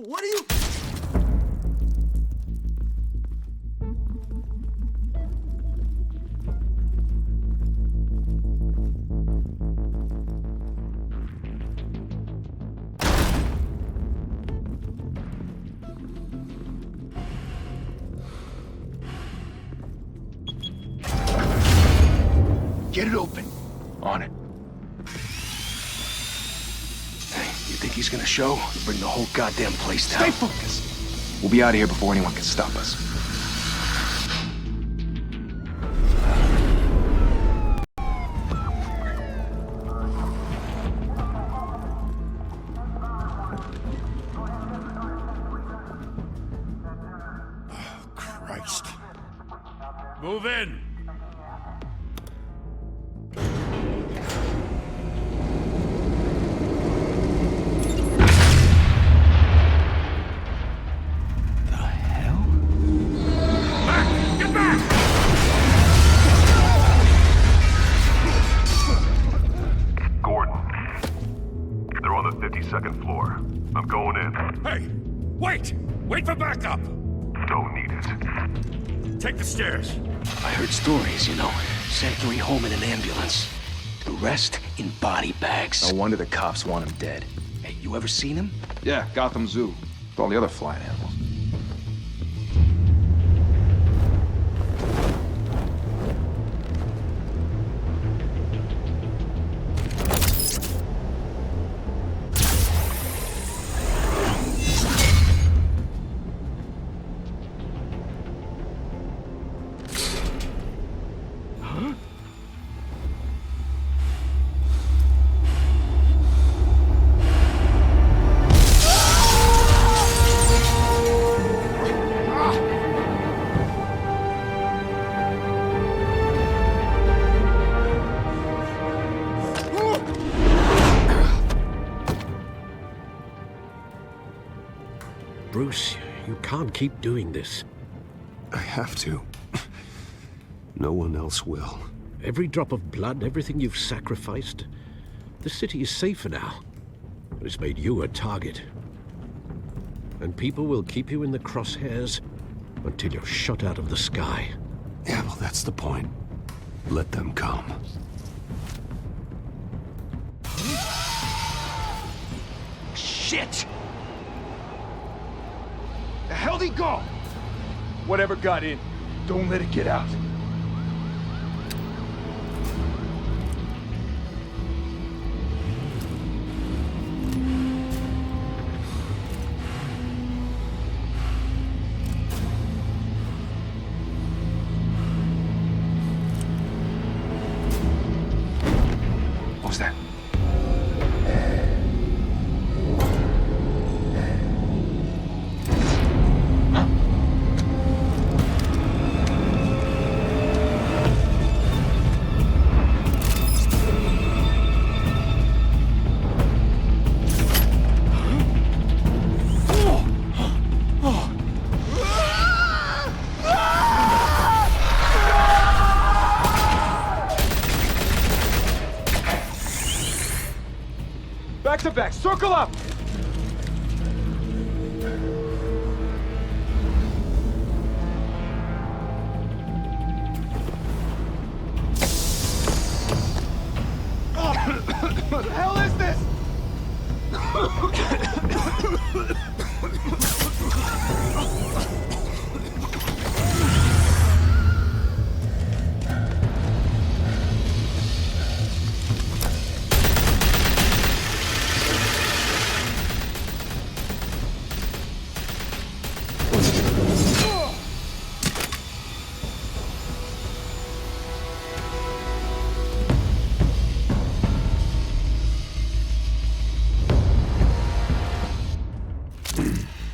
What are you... Get it open. On it. Hey, you think he's gonna show? Bring the whole goddamn place down. Stay focused. We'll be out of here before anyone can stop us. Oh, Christ. Move in! Second floor. I'm going in. Hey! Wait! Wait for backup! Don't need it. Take the stairs. I heard stories, you know. Sent 3 home in an ambulance. The rest in body bags. No wonder the cops want him dead. Hey, you ever seen him? Yeah, Gotham Zoo. With all the other flying animals. Bruce, you can't keep doing this. I have to. No one else will. Every drop of blood, everything you've sacrificed. The city is safer now. But it's made you a target. And people will keep you in the crosshairs until you're shot out of the sky. Yeah, well, that's the point. Let them come. Shit! The hell'd he go? Whatever got in, don't let it get out. What was that? Back to back, circle up! What the hell is this?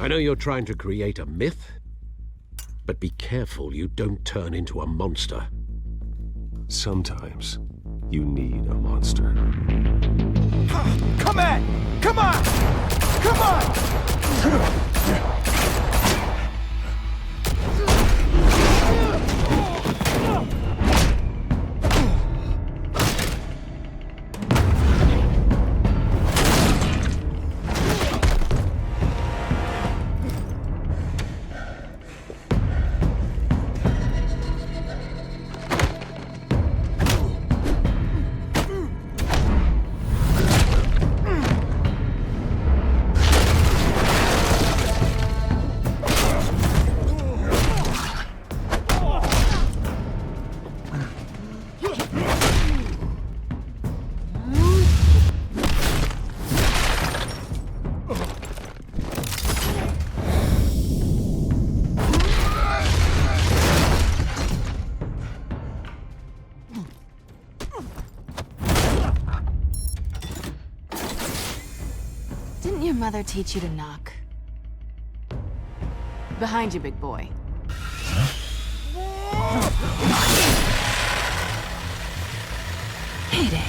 I know you're trying to create a myth, but be careful you don't turn into a monster. Sometimes you need a monster. Come on! Come on! Come on! Didn't your mother teach you to knock? Behind you, big boy. Heyday.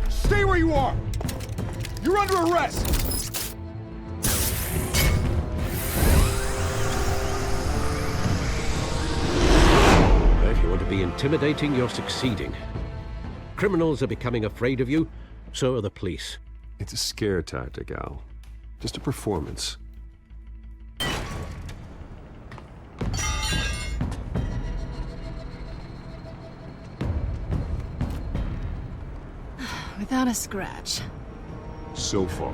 Stay where you are! You're under arrest! If you want to be intimidating, you're succeeding. Criminals are becoming afraid of you, so are the police. It's a scare tactic, Al. Just a performance. Without a scratch. So far.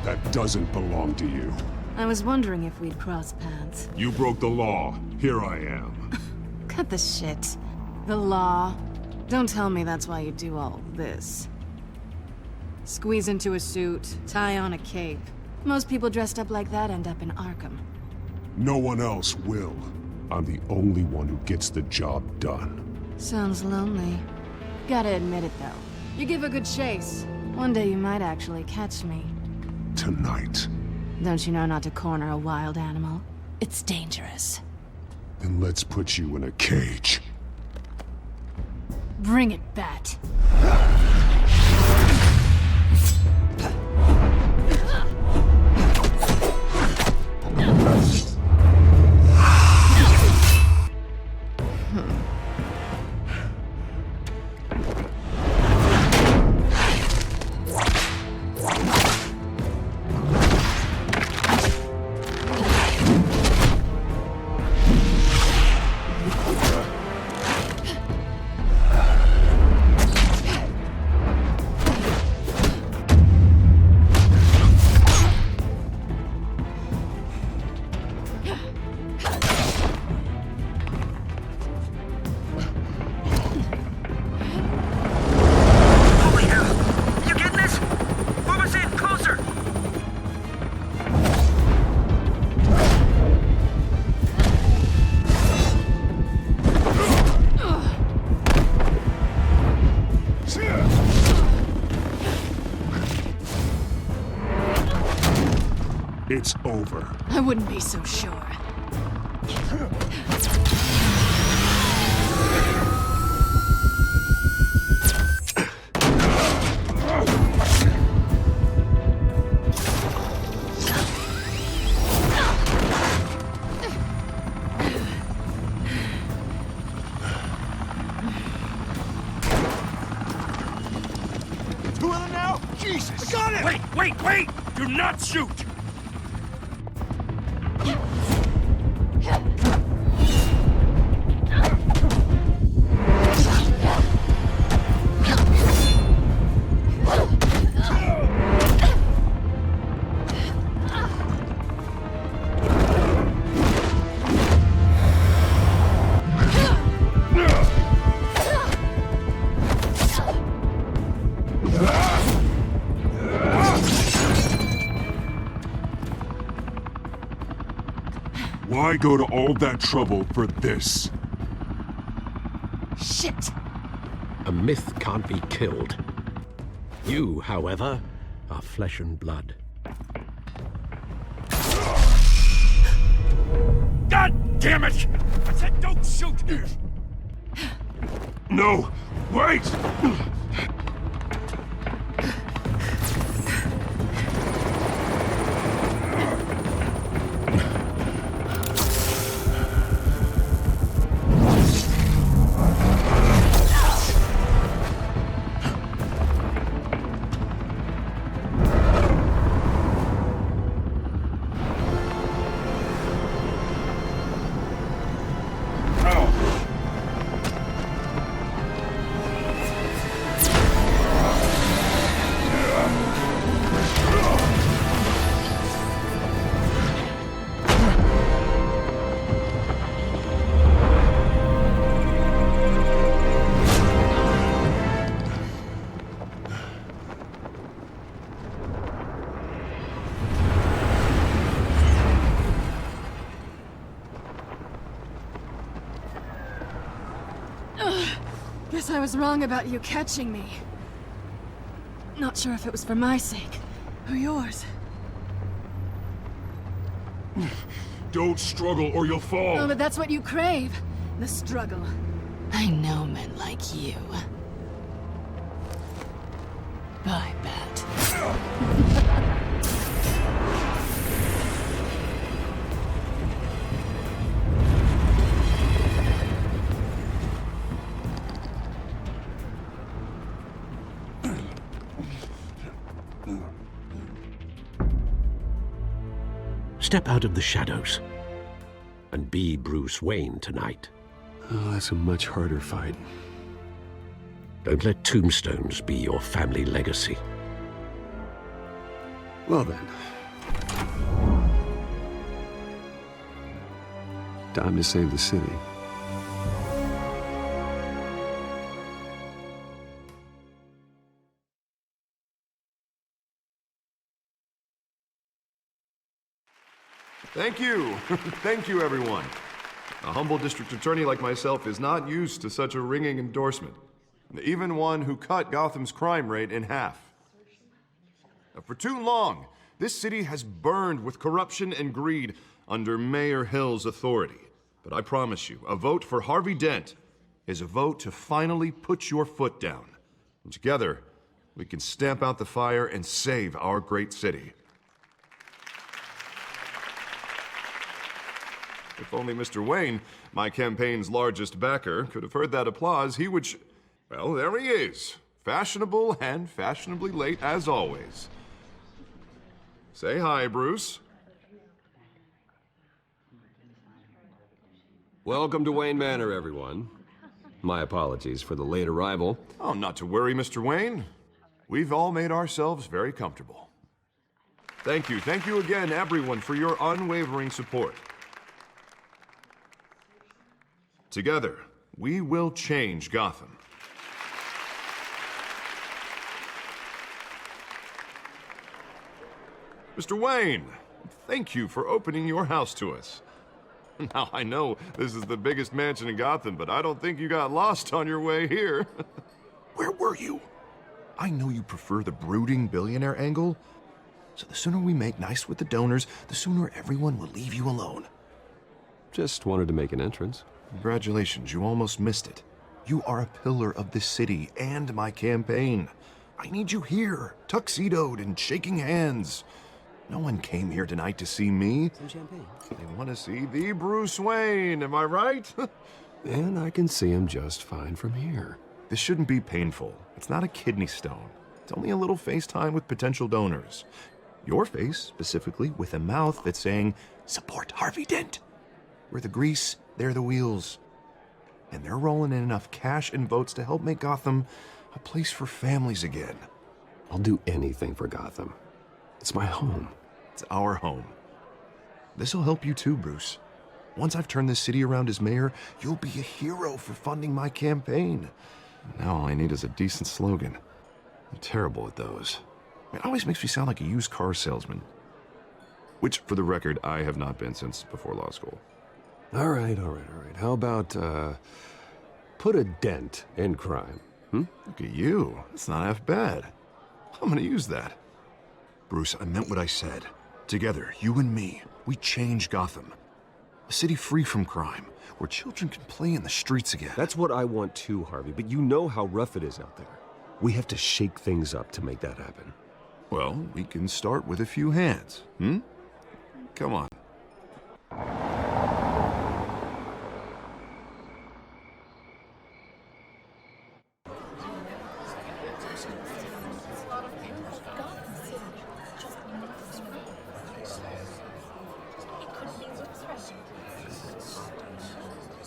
That doesn't belong to you. I was wondering if we'd cross paths. You broke the law. Here I am. Cut the shit. The law. Don't tell me that's why you do all this. Squeeze into a suit, tie on a cape. Most people dressed up like that end up in Arkham. No one else will. I'm the only one who gets the job done. Sounds lonely. Gotta admit it, though. You give a good chase. One day you might actually catch me. Tonight. Don't you know not to corner a wild animal? It's dangerous. Then let's put you in a cage. Bring it, Bat. It's over. I wouldn't be so sure. Two of them now? Jesus! Got it! Wait! Do not shoot! Why go to all that trouble for this? Shit! A myth can't be killed. You, however, are flesh and blood. God damn it! I said don't shoot! No! Wait! Guess I was wrong about you catching me. Not sure if it was for my sake, or yours. Don't struggle or you'll fall. Oh, but that's what you crave. The struggle. I know men like you. Bye, Bat. Step out of the shadows and be Bruce Wayne tonight. Oh, that's a much harder fight. Don't let tombstones be your family legacy. Well then. Time to save the city. Thank you. Thank you, everyone. A humble district attorney like myself is not used to such a ringing endorsement. Even one who cut Gotham's crime rate in half. For too long, this city has burned with corruption and greed under Mayor Hill's authority. But I promise you, a vote for Harvey Dent is a vote to finally put your foot down. And together, we can stamp out the fire and save our great city. If only Mr. Wayne, my campaign's largest backer, could have heard that applause, he would well, there he is. Fashionable and fashionably late as always. Say hi, Bruce. Welcome to Wayne Manor, everyone. My apologies for the late arrival. Oh, not to worry, Mr. Wayne. We've all made ourselves very comfortable. Thank you again, everyone, for your unwavering support. Together, we will change Gotham. Mr. Wayne, thank you for opening your house to us. Now, I know this is the biggest mansion in Gotham, but I don't think you got lost on your way here. Where were you? I know you prefer the brooding billionaire angle, so the sooner we make nice with the donors, the sooner everyone will leave you alone. Just wanted to make an entrance. Congratulations, you almost missed it. You are a pillar of this city and my campaign. I need you here, tuxedoed and shaking hands. No one came here tonight to see me. Some champagne. They want to see the Bruce Wayne, am I right? And I can see him just fine from here. This shouldn't be painful. It's not a kidney stone. It's only a little FaceTime with potential donors. Your face, specifically, with a mouth that's saying, support Harvey Dent. We're the grease, they're the wheels. And they're rolling in enough cash and votes to help make Gotham a place for families again. I'll do anything for Gotham. It's my home. It's our home. This'll help you too, Bruce. Once I've turned this city around as mayor, you'll be a hero for funding my campaign. Now all I need is a decent slogan. I'm terrible at those. It always makes me sound like a used car salesman. Which, for the record, I have not been since before law school. All right. How about, put a dent in crime? Look at you. That's not half bad. I'm gonna use that. Bruce, I meant what I said. Together, you and me, we change Gotham. A city free from crime, where children can play in the streets again. That's what I want too, Harvey, but you know how rough it is out there. We have to shake things up to make that happen. Well, we can start with a few hands, Come on.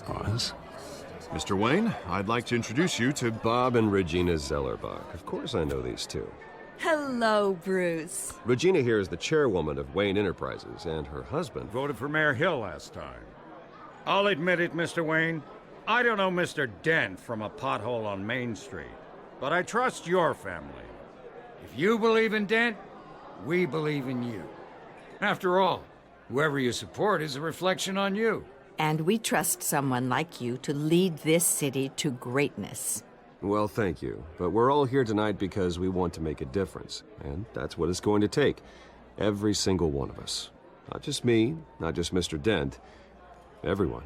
Pause. Mr. Wayne, I'd like to introduce you to Bob and Regina Zellerbach. Of course I know these two. Hello, Bruce. Regina here is the chairwoman of Wayne Enterprises, and her husband... Voted for Mayor Hill last time. I'll admit it, Mr. Wayne. I don't know Mr. Dent from a pothole on Main Street, but I trust your family. If you believe in Dent, we believe in you. After all, whoever you support is a reflection on you. And we trust someone like you to lead this city to greatness. Well, thank you. But we're all here tonight because we want to make a difference. And that's what it's going to take. Every single one of us. Not just me, not just Mr. Dent. Everyone.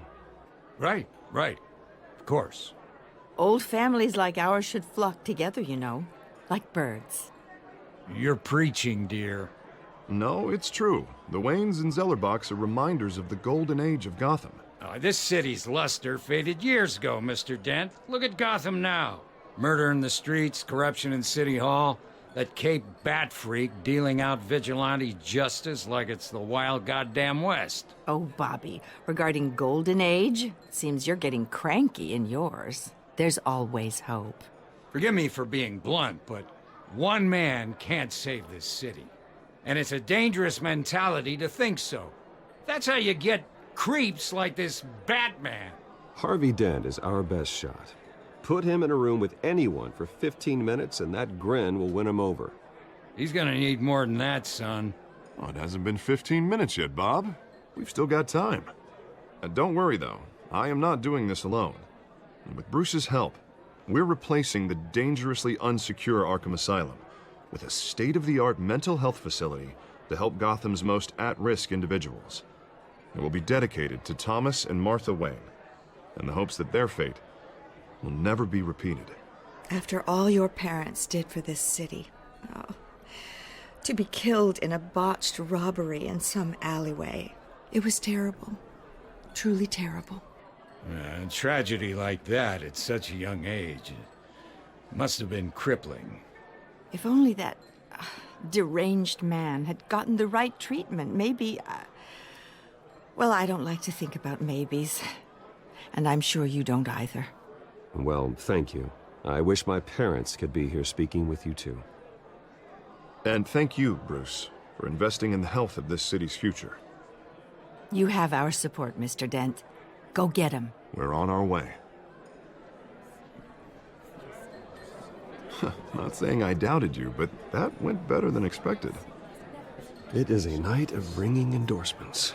Right. Of course. Old families like ours should flock together, you know. Like birds. You're preaching, dear. No, it's true. The Waynes and Zellerbachs are reminders of the golden age of Gotham. This city's luster faded years ago, Mr. Dent. Look at Gotham now. Murder in the streets, corruption in City Hall, that Cape Bat freak dealing out vigilante justice like it's the wild goddamn West. Oh, Bobby, regarding Golden Age, seems you're getting cranky in yours. There's always hope. Forgive me for being blunt, but one man can't save this city. And it's a dangerous mentality to think so. That's how you get creeps like this Batman. Harvey Dent is our best shot. Put him in a room with anyone for 15 minutes and that grin will win him over. He's gonna need more than that, son. Oh, it hasn't been 15 minutes yet, Bob. We've still got time. Don't worry, though. I am not doing this alone. And with Bruce's help, we're replacing the dangerously unsecure Arkham Asylum with a state-of-the-art mental health facility to help Gotham's most at-risk individuals. It will be dedicated to Thomas and Martha Wayne, in the hopes that their fate will never be repeated. After all your parents did for this city, to be killed in a botched robbery in some alleyway, it was terrible. Truly terrible. A tragedy like that at such a young age must have been crippling. If only that deranged man had gotten the right treatment, maybe... Well, I don't like to think about maybes. And I'm sure you don't either. Well, thank you. I wish my parents could be here speaking with you too. And thank you, Bruce, for investing in the health of this city's future. You have our support, Mr. Dent. Go get him. We're on our way. Not saying I doubted you, but that went better than expected. It is a night of ringing endorsements.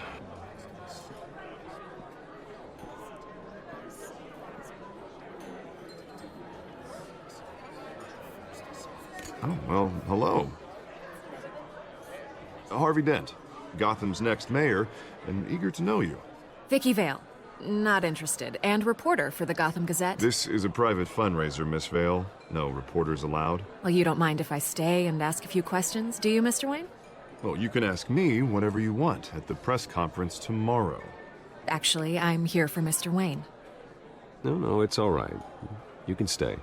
Oh, well, hello. Harvey Dent, Gotham's next mayor, and eager to know you. Vicky Vale. Not interested. And reporter for the Gotham Gazette. This is a private fundraiser, Miss Vale. No reporters allowed. Well, you don't mind if I stay and ask a few questions, do you, Mr. Wayne? Well, you can ask me whatever you want at the press conference tomorrow. Actually, I'm here for Mr. Wayne. No, it's all right. You can stay.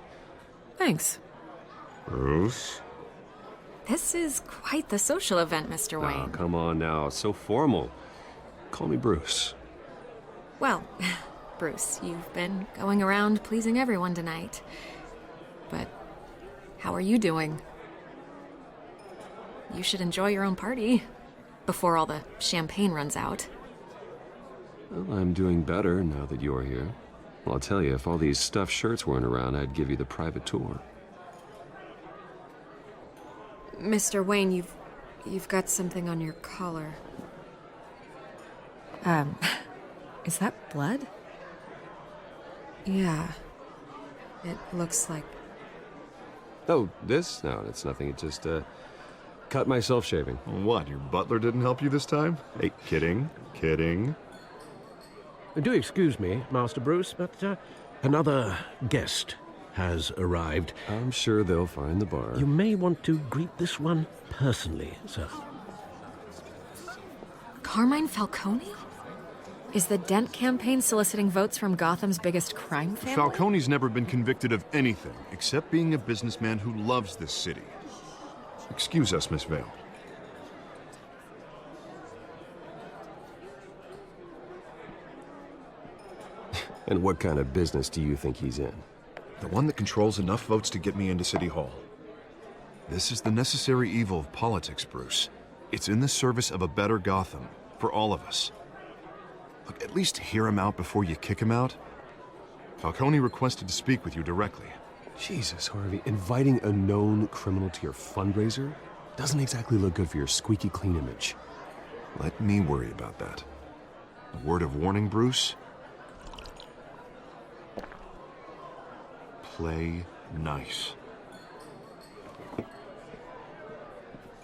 Thanks. Bruce? This is quite the social event, Mr. Wayne. Oh, come on now. So formal. Call me Bruce. Well, Bruce, you've been going around pleasing everyone tonight. But how are you doing? You should enjoy your own party before all the champagne runs out. Well, I'm doing better now that you're here. Well, I'll tell you, if all these stuffed shirts weren't around, I'd give you the private tour. Mr. Wayne, you've got something on your collar. Is that blood? Yeah. It looks like... Oh, this? No, it's nothing. It just, cut myself shaving. What, your butler didn't help you this time? Hey, kidding. Do excuse me, Master Bruce, but another guest has arrived. I'm sure they'll find the bar. You may want to greet this one personally, sir. Carmine Falcone? Is the Dent campaign soliciting votes from Gotham's biggest crime family? Falcone's never been convicted of anything except being a businessman who loves this city. Excuse us, Miss Vale. And what kind of business do you think he's in? The one that controls enough votes to get me into City Hall. This is the necessary evil of politics, Bruce. It's in the service of a better Gotham, for all of us. Look, at least hear him out before you kick him out. Falcone requested to speak with you directly. Jesus, Harvey, inviting a known criminal to your fundraiser doesn't exactly look good for your squeaky clean image. Let me worry about that. A word of warning, Bruce? Play Nice.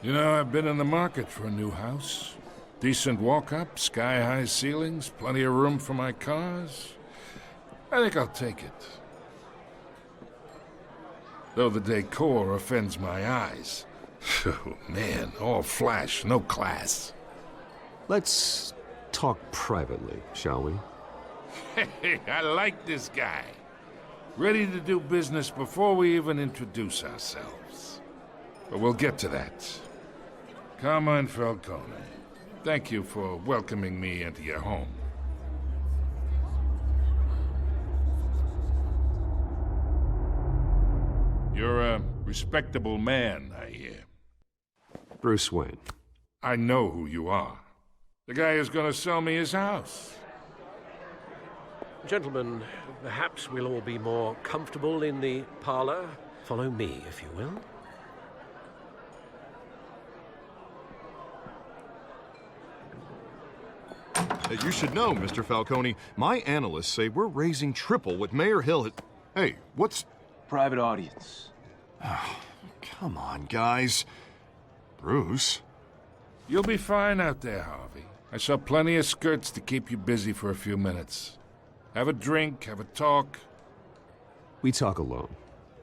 You know, I've been in the market for a new house. Decent walk-up, sky-high ceilings, plenty of room for my cars. I think I'll take it. Though the decor offends my eyes. Oh, man, all flash, no class. Let's talk privately, shall we? Hey, I like this guy. Ready to do business before we even introduce ourselves. But we'll get to that. Carmine Falcone, thank you for welcoming me into your home. You're a respectable man, I hear. Bruce Wayne. I know who you are. The guy who's gonna sell me his house. Gentlemen, perhaps we'll all be more comfortable in the parlor. Follow me, if you will. You should know, Mr. Falcone, my analysts say we're raising triple what Mayor Hill had... Hey, what's... Private audience. Oh, come on, guys. Bruce? You'll be fine out there, Harvey. I saw plenty of skirts to keep you busy for a few minutes. Have a drink, have a talk. We talk alone.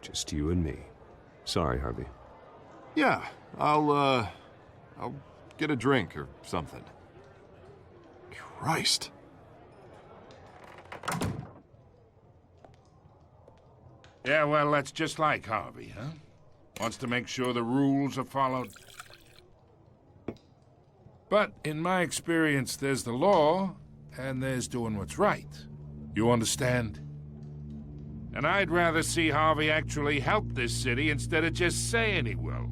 Just you and me. Sorry, Harvey. Yeah, I'll get a drink or something. Christ. Yeah, well, that's just like Harvey, huh? Wants to make sure the rules are followed. But in my experience, there's the law, and there's doing what's right. You understand? And I'd rather see Harvey actually help this city instead of just saying he will.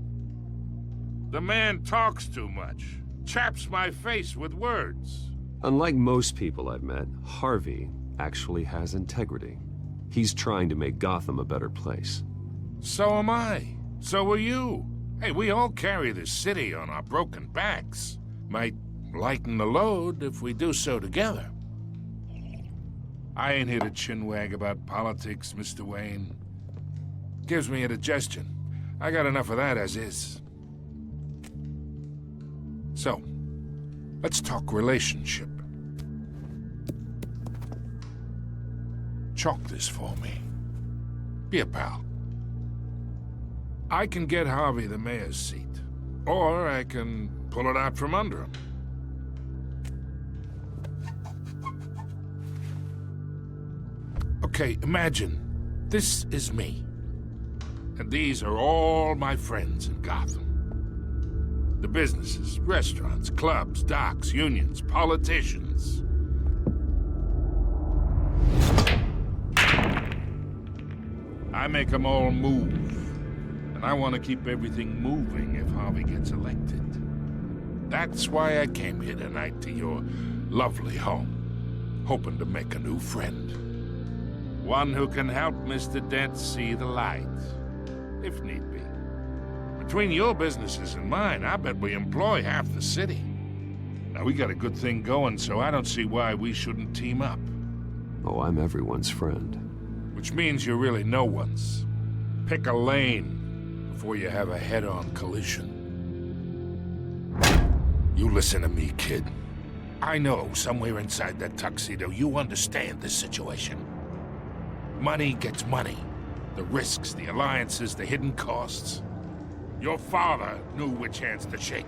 The man talks too much, chaps my face with words. Unlike most people I've met, Harvey actually has integrity. He's trying to make Gotham a better place. So am I. So are you. Hey, we all carry this city on our broken backs. Might lighten the load if we do so together. I ain't here to chinwag about politics, Mr. Wayne. Gives me indigestion. I got enough of that as is. So, let's talk relationship. Chalk this for me. Be a pal. I can get Harvey the mayor's seat, or I can pull it out from under him. Okay, imagine this is me, and these are all my friends in Gotham. The businesses, restaurants, clubs, docks, unions, politicians. I make them all move. And I want to keep everything moving if Harvey gets elected. That's why I came here tonight to your lovely home, hoping to make a new friend. One who can help Mr. Dent see the light, if need be. Between your businesses and mine, I bet we employ half the city. Now, we got a good thing going, so I don't see why we shouldn't team up. Oh, I'm everyone's friend. Which means you're really no one's. Pick a lane before you have a head-on collision. You listen to me, kid. I know somewhere inside that tuxedo you understand this situation. Money gets money. The risks, the alliances, the hidden costs. Your father knew which hands to shake.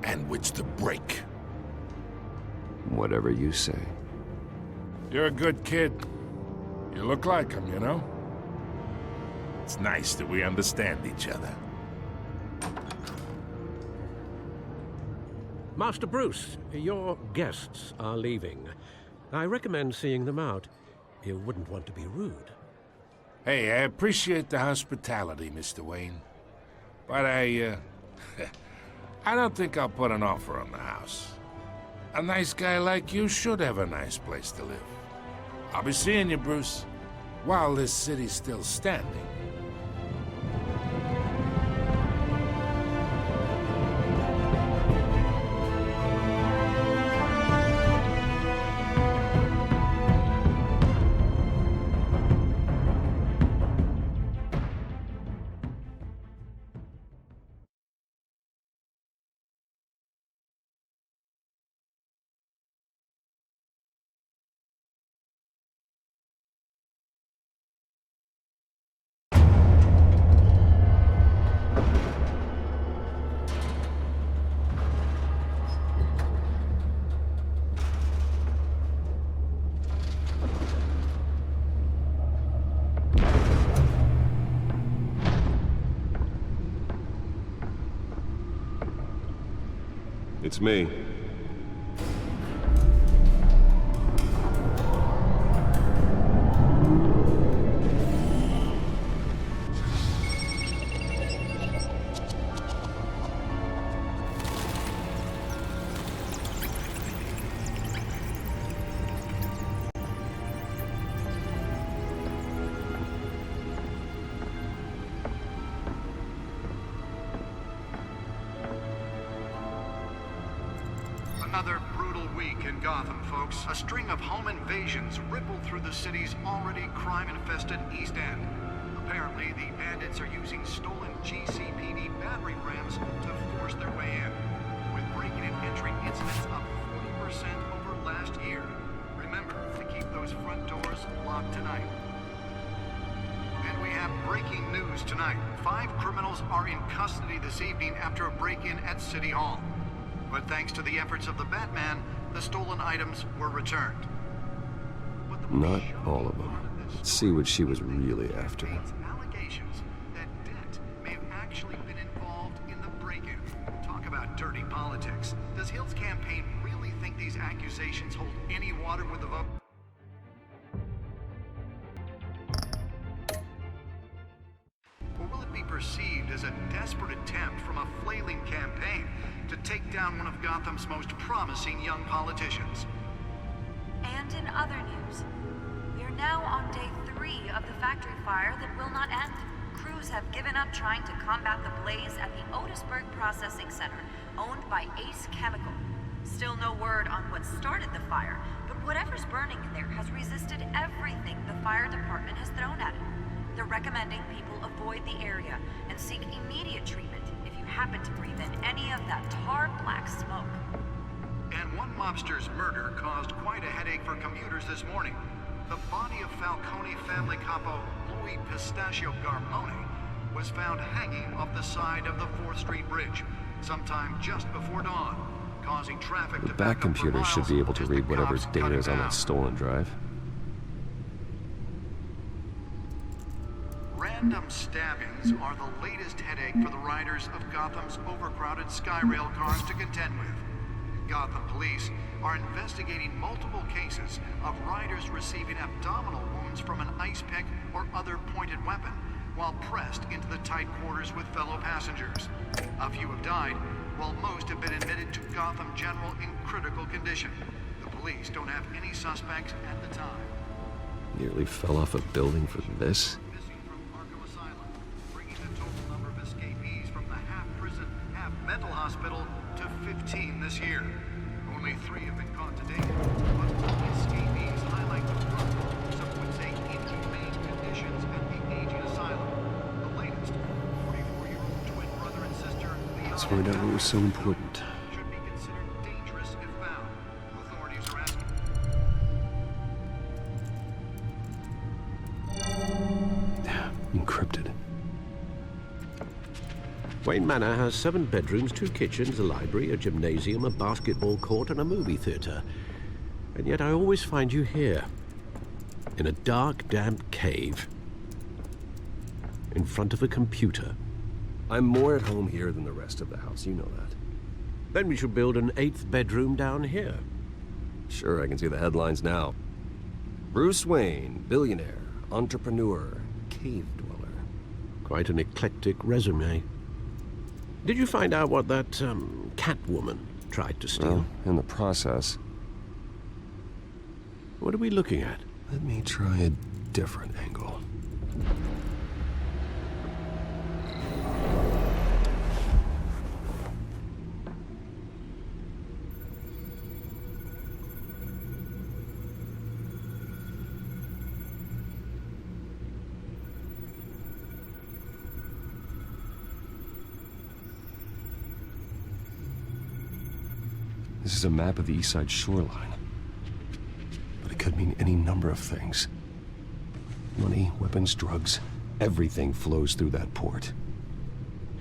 And which to break. Whatever you say. You're a good kid. You look like him, you know? It's nice that we understand each other. Master Bruce, your guests are leaving. I recommend seeing them out. You wouldn't want to be rude. Hey, I appreciate the hospitality, Mr. Wayne. But I don't think I'll put an offer on the house. A nice guy like you should have a nice place to live. I'll be seeing you, Bruce, while this city's still standing. It's me. Another brutal week in Gotham, folks. A string of home invasions rippled through the city's already crime-infested East End. Apparently, the bandits are using stolen GCPD battering rams to force their way in, with breaking and entering incidents up 40% over last year. Remember to keep those front doors locked tonight. And we have breaking news tonight. 5 criminals are in custody this evening after a break-in at City Hall. But thanks to the efforts of the Batman, the stolen items were returned. Not all of them. Let's see what she was really after. Allegations that Dent may have actually been involved in the break-in. Talk about dirty politics. Does Hill's campaign really think these accusations hold any water with the vote? Or will it be perceived as a desperate attempt from a flailing campaign to take down one of Gotham's most promising young politicians? And in other news, we are now on day 3 of the factory fire that will not end. Crews have given up trying to combat the blaze at the Otisburg Processing Center, owned by Ace Chemical. Still no word on what started the fire, but whatever's burning in there has resisted everything the fire department has thrown at it. They're recommending people avoid the area and seek immediate treatment if you happen to breathe in any of that tar black smoke. And one mobster's murder caused quite a headache for commuters this morning. The body of Falcone family capo Louis Pistachio Garmone was found hanging off the side of the 4th Street Bridge sometime just before dawn, causing traffic to The back computer should be able to read whatever data is on that stolen drive. Random stabbings are the latest headache for the riders of Gotham's overcrowded Skyrail cars to contend with. Gotham police are investigating multiple cases of riders receiving abdominal wounds from an ice pick or other pointed weapon while pressed into the tight quarters with fellow passengers. A few have died, while most have been admitted to Gotham General in critical condition. The police don't have any suspects at the time. Nearly fell off a building for this? Missing from Arkham Asylum, bringing the total number of escapees from the half-prison, half-mental hospital to 15 this year. Only 3 have been caught to date, but all the escapees highlight the problem, some would say inhumane conditions at the aging asylum. The latest, 44-year-old twin brother and sister, Let's find out what was so important. should be considered dangerous if found. Authorities are asking. Encrypted. Wayne Manor has 7 bedrooms, 2 kitchens, a library, a gymnasium, a basketball court, and a movie theater. And yet I always find you here, in a dark, damp cave, in front of a computer. I'm more at home here than the rest of the house, you know that. Then we should build an 8th bedroom down here. Sure, I can see the headlines now. Bruce Wayne, billionaire, entrepreneur, cave dweller. Quite an eclectic resume. Did you find out what that, Catwoman tried to steal? Well, in the process. What are we looking at? Let me try a different angle. This is a map of the East Side shoreline. But it could mean any number of things. Money, weapons, drugs, everything flows through that port.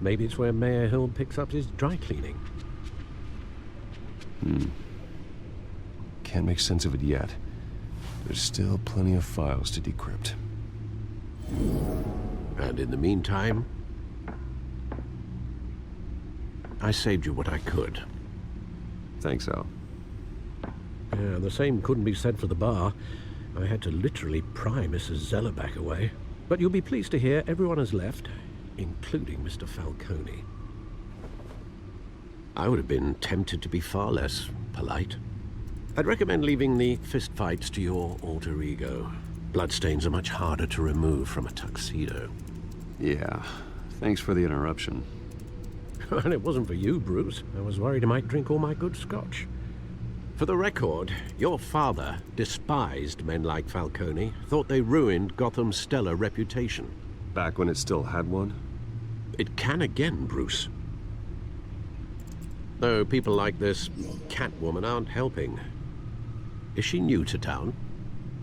Maybe it's where Mayor Hill picks up his dry cleaning. Can't make sense of it yet. There's still plenty of files to decrypt. And in the meantime, I saved you what I could. Thanks, Al. Yeah, the same couldn't be said for the bar. I had to literally pry Mrs. Zellerback away. But you'll be pleased to hear everyone has left, including Mr. Falcone. I would have been tempted to be far less polite. I'd recommend leaving the fistfights to your alter ego. Bloodstains are much harder to remove from a tuxedo. Yeah, thanks for the interruption. And it wasn't for you, Bruce. I was worried I might drink all my good scotch. For the record, your father despised men like Falcone, thought they ruined Gotham's stellar reputation. Back when it still had one? It can again, Bruce. Though people like this Catwoman aren't helping. Is she new to town?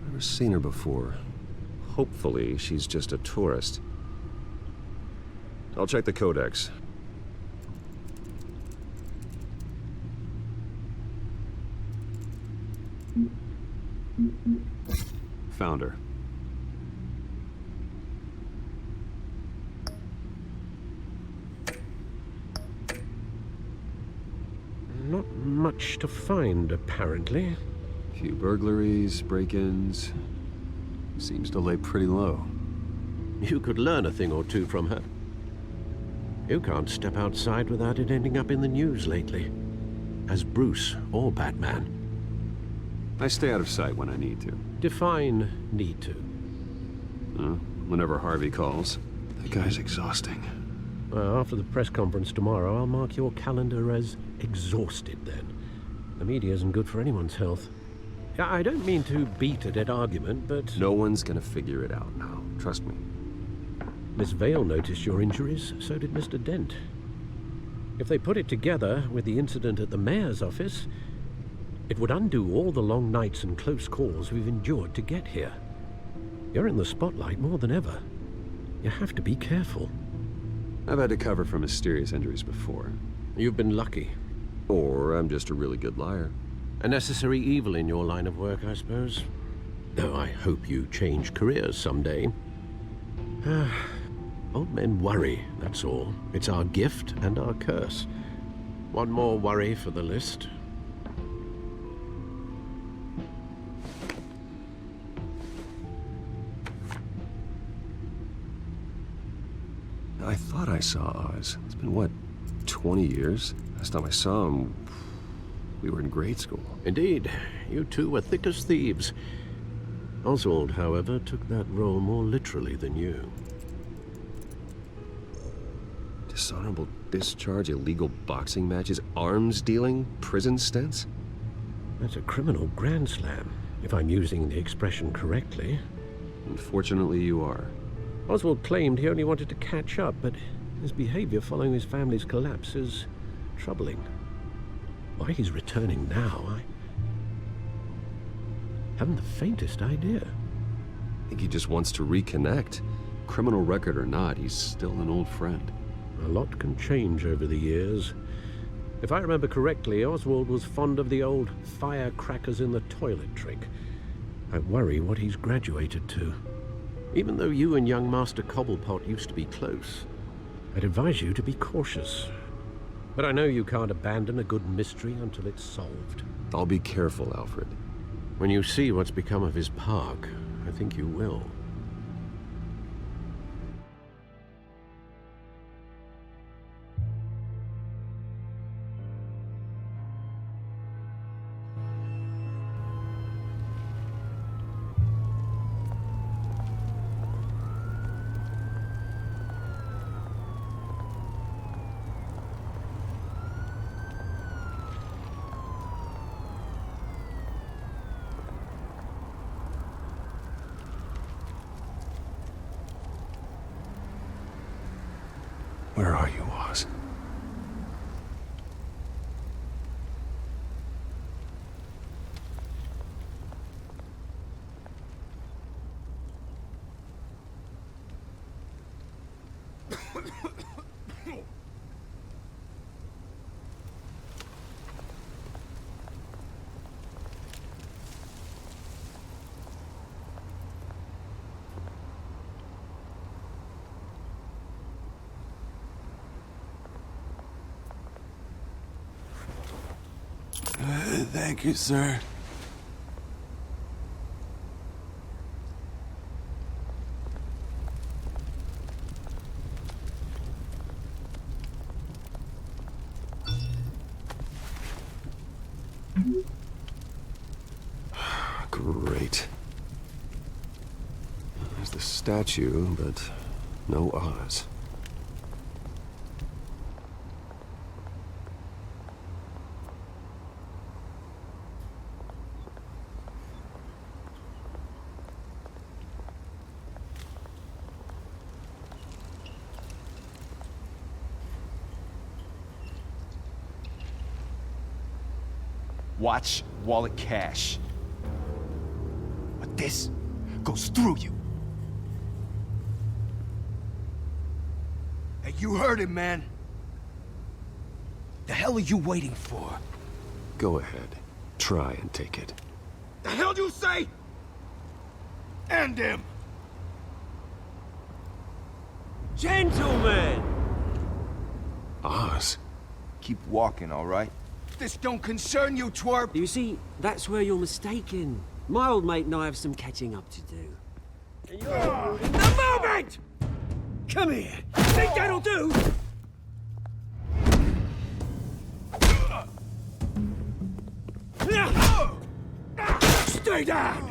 Never seen her before. Hopefully, she's just a tourist. I'll check the codex. Found her. Not much to find, apparently. Few burglaries, break-ins. Seems to lay pretty low. You could learn a thing or two from her. You can't step outside without it ending up in the news lately. As Bruce or Batman. I stay out of sight when I need to. Define need to. Whenever Harvey calls. That guy's exhausting. Well, after the press conference tomorrow, I'll mark your calendar as exhausted then. The media isn't good for anyone's health. I don't mean to beat a dead argument, but... No one's gonna figure it out now. Trust me. Miss Vale noticed your injuries, so did Mr. Dent. If they put it together with the incident at the mayor's office, it would undo all the long nights and close calls we've endured to get here. You're in the spotlight more than ever. You have to be careful. I've had to cover for mysterious injuries before. You've been lucky. Or I'm just a really good liar. A necessary evil in your line of work, I suppose. Though I hope you change careers someday. Old men worry, that's all. It's our gift and our curse. One more worry for the list. I thought I saw Oz. It's been, what, 20 years? Last time I saw him, we were in grade school. Indeed. You two were thick as thieves. Oswald, however, took that role more literally than you. Dishonorable discharge, illegal boxing matches, arms dealing, prison stints? That's a criminal grand slam, if I'm using the expression correctly. Unfortunately, you are. Oswald claimed he only wanted to catch up, but his behavior following his family's collapse is troubling. Why he's returning now, I haven't the faintest idea. I think he just wants to reconnect. Criminal record or not, he's still an old friend. A lot can change over the years. If I remember correctly, Oswald was fond of the old firecrackers in the toilet trick. I worry what he's graduated to. Even though you and young Master Cobblepot used to be close, I'd advise you to be cautious. But I know you can't abandon a good mystery until it's solved. I'll be careful, Alfred. When you see what's become of his park, I think you will. Where are you, Oz? Thank you, sir. Great. There's the statue, but no Oz. Watch wallet cash. But this goes through you. Hey, you heard him, man. The hell are you waiting for? Go ahead. Try and take it. The hell do you say? End him! Gentlemen! Oz? Keep walking, all right? This don't concern you, twerp! You see, that's where you're mistaken. My old mate and I have some catching up to do. And you're in the moment! Come here! Think that'll do? Stay down!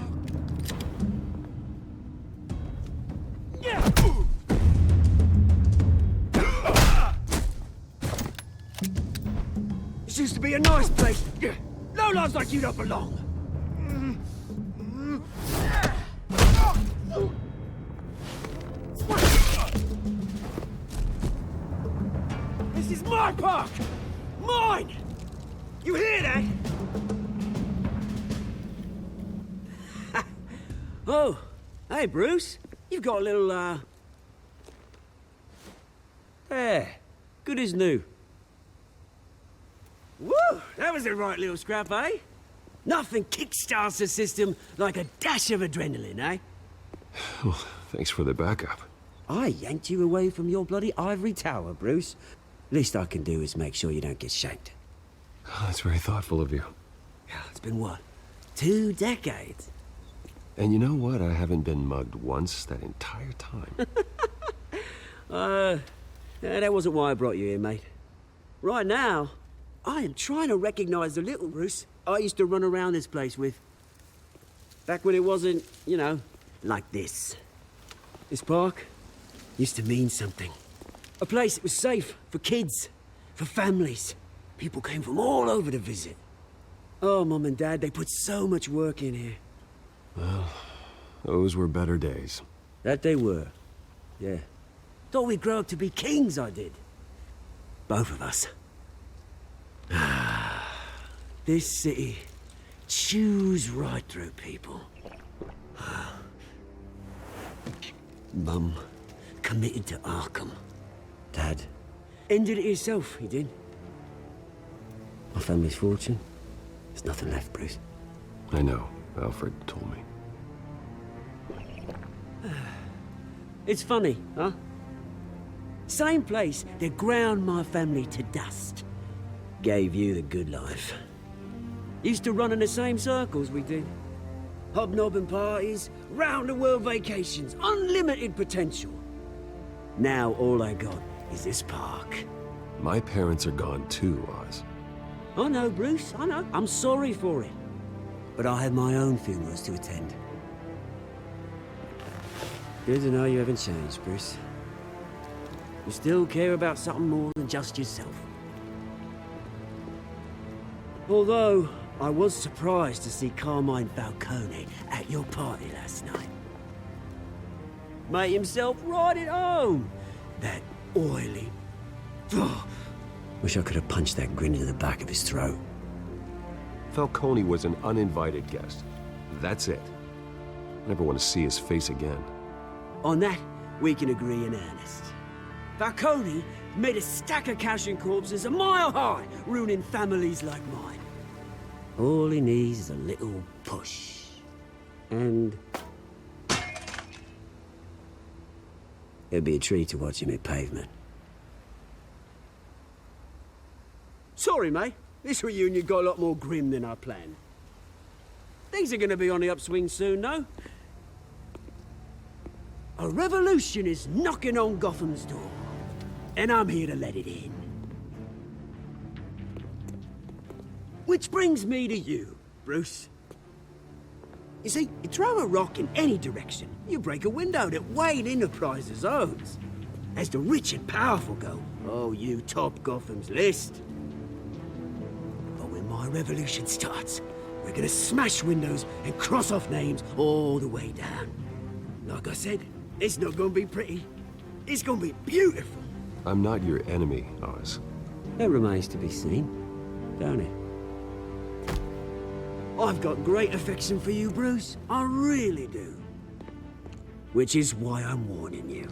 This used to be a nice place. No lives like you don't belong. This is my park! Mine! You hear that? Oh, hey, Bruce. You've got a little, There. Good as new. Woo! That was a right little scrap, eh? Nothing kickstarts the system like a dash of adrenaline, eh? Well, thanks for the backup. I yanked you away from your bloody ivory tower, Bruce. Least I can do is make sure you don't get shanked. Oh, that's very thoughtful of you. Yeah, it's been what? 2 decades? And you know what? I haven't been mugged once that entire time. That wasn't why I brought you here, mate. Right now, I am trying to recognize the little Bruce I used to run around this place with. Back when it wasn't, you know, like this. This park used to mean something. A place that was safe for kids, for families. People came from all over to visit. Oh, Mum and Dad, they put so much work in here. Well, those were better days. That they were. Yeah. Thought we'd grow up to be kings, I did. Both of us. This city chews right through people. Mum committed to Arkham. Dad ended it himself, he did. My family's fortune, there's nothing left, Bruce. I know. Alfred told me. It's funny, huh? Same place that ground my family to dust. Gave you the good life. Used to run in the same circles we did. Hobnobbing parties, round-the-world vacations, unlimited potential. Now all I got is this park. My parents are gone too, Oz. I know, Bruce, I know. I'm sorry for it. But I have my own funerals to attend. Good to know you haven't changed, Bruce. You still care about something more than just yourself. Although, I was surprised to see Carmine Falcone at your party last night. Made himself right at home. That oily... Wish I could have punched that grin into the back of his throat. Falcone was an uninvited guest. That's it. I never want to see his face again. On that, we can agree in earnest. Falcone made a stack of cash and corpses a mile high, ruining families like mine. All he needs is a little push. And... it'd be a treat to watch him hit pavement. Sorry, mate. This reunion got a lot more grim than I planned. Things are gonna be on the upswing soon, though. A revolution is knocking on Gotham's door, and I'm here to let it in. Which brings me to you, Bruce. You see, you throw a rock in any direction, you break a window that Wayne Enterprises owns. As the rich and powerful go, oh, you top Gotham's list. But when my revolution starts, we're gonna smash windows and cross off names all the way down. Like I said, it's not gonna be pretty. It's gonna be beautiful. I'm not your enemy, Oz. That remains to be seen, don't it? I've got great affection for you, Bruce. I really do. Which is why I'm warning you.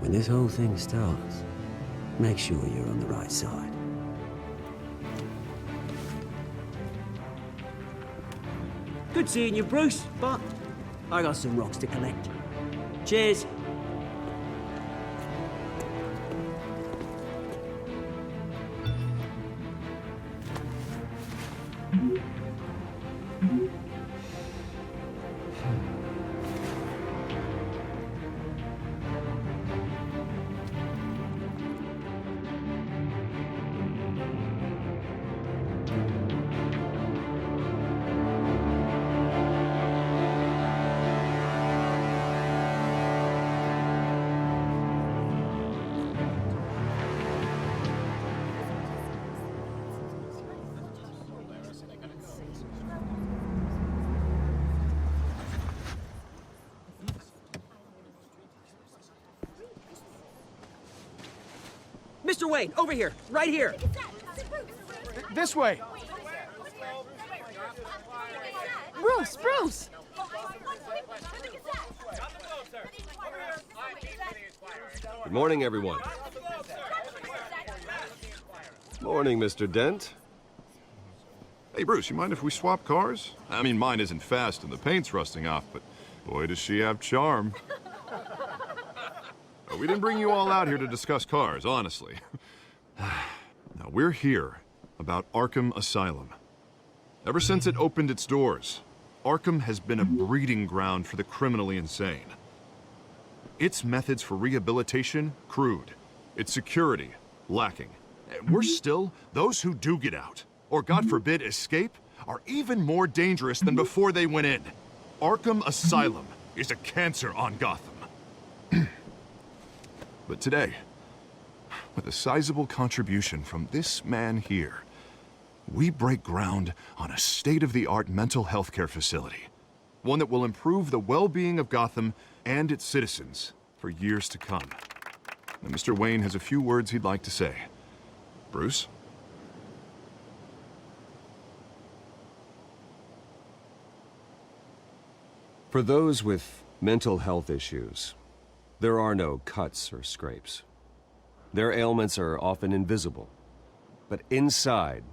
When this whole thing starts, make sure you're on the right side. Good seeing you, Bruce, but I got some rocks to collect. Cheers. Mr. Wayne, over here, right here. This way. Bruce! Good morning, everyone. Morning, Mr. Dent. Hey, Bruce, you mind if we swap cars? I mean, mine isn't fast and the paint's rusting off, but boy, does she have charm. We didn't bring you all out here to discuss cars, honestly. Now, we're here about Arkham Asylum. Ever since it opened its doors, Arkham has been a breeding ground for the criminally insane. Its methods for rehabilitation, crude. Its security, lacking. And worse still, those who do get out, or God forbid, escape, are even more dangerous than before they went in. Arkham Asylum is a cancer on Gotham. But today, with a sizable contribution from this man here, we break ground on a state-of-the-art mental health care facility. One that will improve the well-being of Gotham and its citizens for years to come. Now, Mr. Wayne has a few words he'd like to say. Bruce? For those with mental health issues, there are no cuts or scrapes. Their ailments are often invisible, but inside,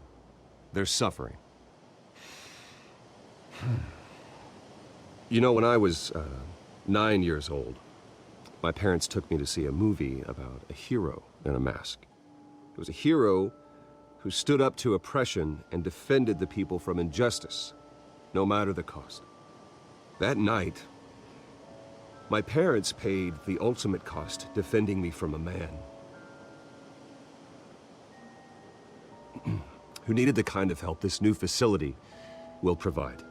they're suffering. You know, when I was 9 years old, my parents took me to see a movie about a hero in a mask. It was a hero who stood up to oppression and defended the people from injustice, no matter the cost. That night, my parents paid the ultimate cost defending me from a man who needed the kind of help this new facility will provide.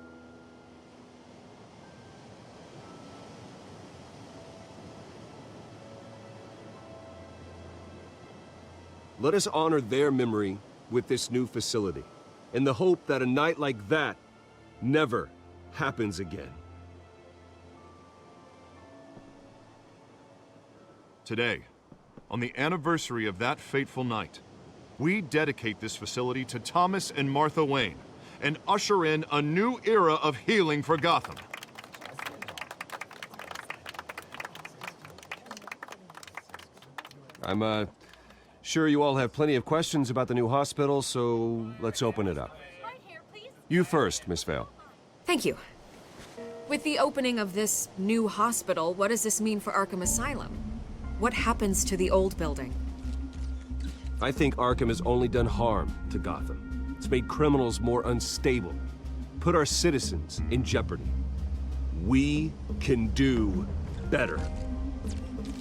Let us honor their memory with this new facility, in the hope that a night like that never happens again. Today, on the anniversary of that fateful night, we dedicate this facility to Thomas and Martha Wayne and usher in a new era of healing for Gotham. I'm sure you all have plenty of questions about the new hospital, so let's open it up. You first, Miss Vale. Thank you. With the opening of this new hospital, what does this mean for Arkham Asylum? What happens to the old building? I think Arkham has only done harm to Gotham. It's made criminals more unstable, put our citizens in jeopardy. We can do better.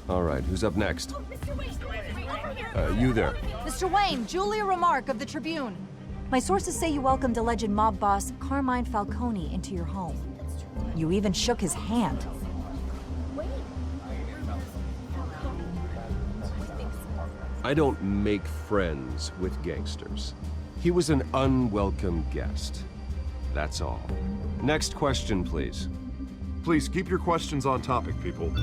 All right, who's up next? You there. Mr. Wayne, Julia Remark of the Tribune. My sources say you welcomed alleged mob boss Carmine Falcone into your home. You even shook his hand. I don't make friends with gangsters. He was an unwelcome guest. That's all. Next question, please. Please keep your questions on topic, people.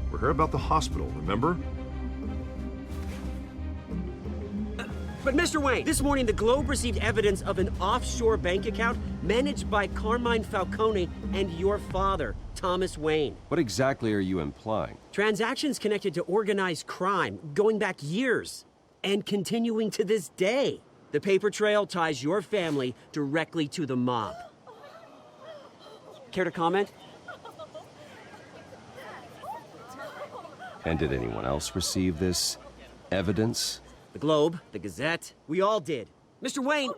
We're here about the hospital, remember? But Mr. Wayne, this morning the Globe received evidence of an offshore bank account managed by Carmine Falcone and your father, Thomas Wayne. What exactly are you implying? Transactions connected to organized crime going back years and continuing to this day. The paper trail ties your family directly to the mob. Care to comment? And did anyone else receive this evidence? The Globe, the Gazette, we all did. Mr. Wayne,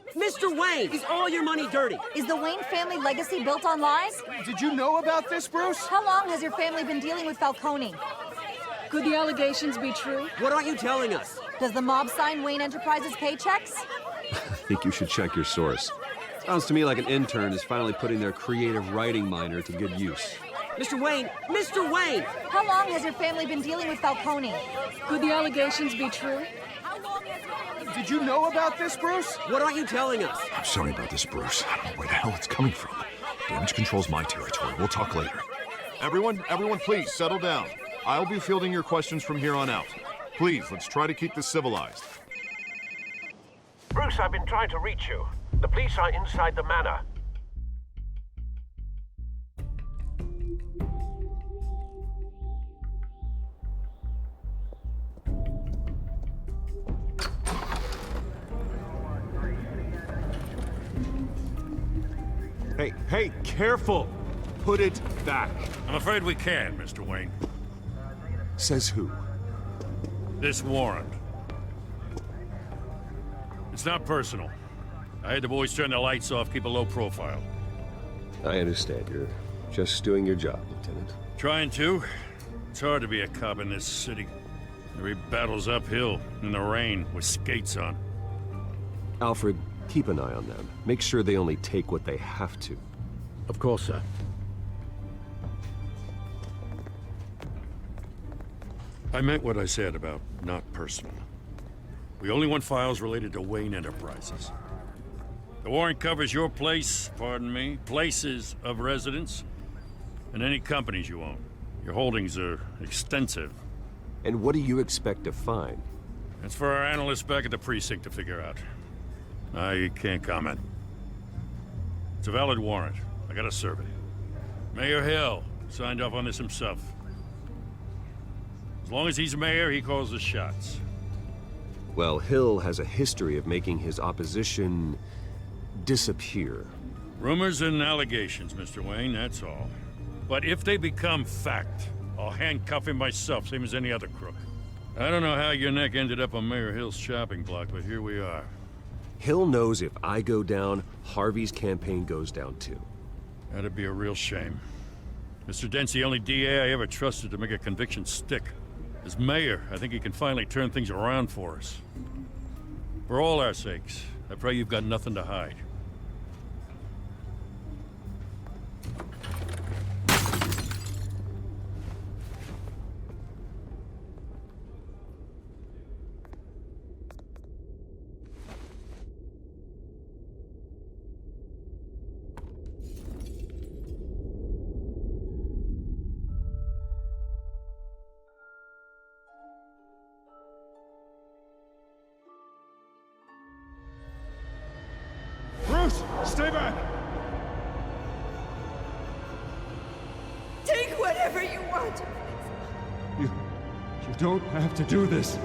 is all your money dirty? Is the Wayne family legacy built on lies? Did you know about this, Bruce? How long has your family been dealing with Falcone? Could the allegations be true? What aren't you telling us? Does the mob sign Wayne Enterprises paychecks? I think you should check your source. Sounds to me like an intern is finally putting their creative writing minor to good use. Mr. Wayne! How long has your family been dealing with Falcone? Could the allegations be true? Did you know about this, Bruce? What aren't you telling us? I'm sorry about this, Bruce. I don't know where the hell it's coming from. Damage control's my territory. We'll talk later. Everyone, please settle down. I'll be fielding your questions from here on out. Please, let's try to keep this civilized. Bruce, I've been trying to reach you. The police are inside the manor. Hey, careful! Put it back. I'm afraid we can't, Mr. Wayne. Says who? This warrant. It's not personal. I had the boys turn the lights off, keep a low profile. I understand. You're just doing your job, Lieutenant. Trying to. It's hard to be a cop in this city. Every battle's uphill, in the rain, with skates on. Alfred, keep an eye on them. Make sure they only take what they have to. Of course, sir. I meant what I said about not personal. We only want files related to Wayne Enterprises. The warrant covers your place, pardon me, places of residence, and any companies you own. Your holdings are extensive. And what do you expect to find? That's for our analysts back at the precinct to figure out. I can't comment. It's a valid warrant. I gotta serve it. Mayor Hill signed off on this himself. As long as he's mayor, he calls the shots. Well, Hill has a history of making his opposition disappear. Rumors and allegations, Mr. Wayne, that's all. But if they become fact, I'll handcuff him myself, same as any other crook. I don't know how your neck ended up on Mayor Hill's shopping block, but here we are. Hill knows if I go down, Harvey's campaign goes down too. That'd be a real shame. Mr. Dent's the only DA I ever trusted to make a conviction stick. As mayor, I think he can finally turn things around for us. For all our sakes, I pray you've got nothing to hide. Bruce, stay back! Take whatever you want. You don't have to do this.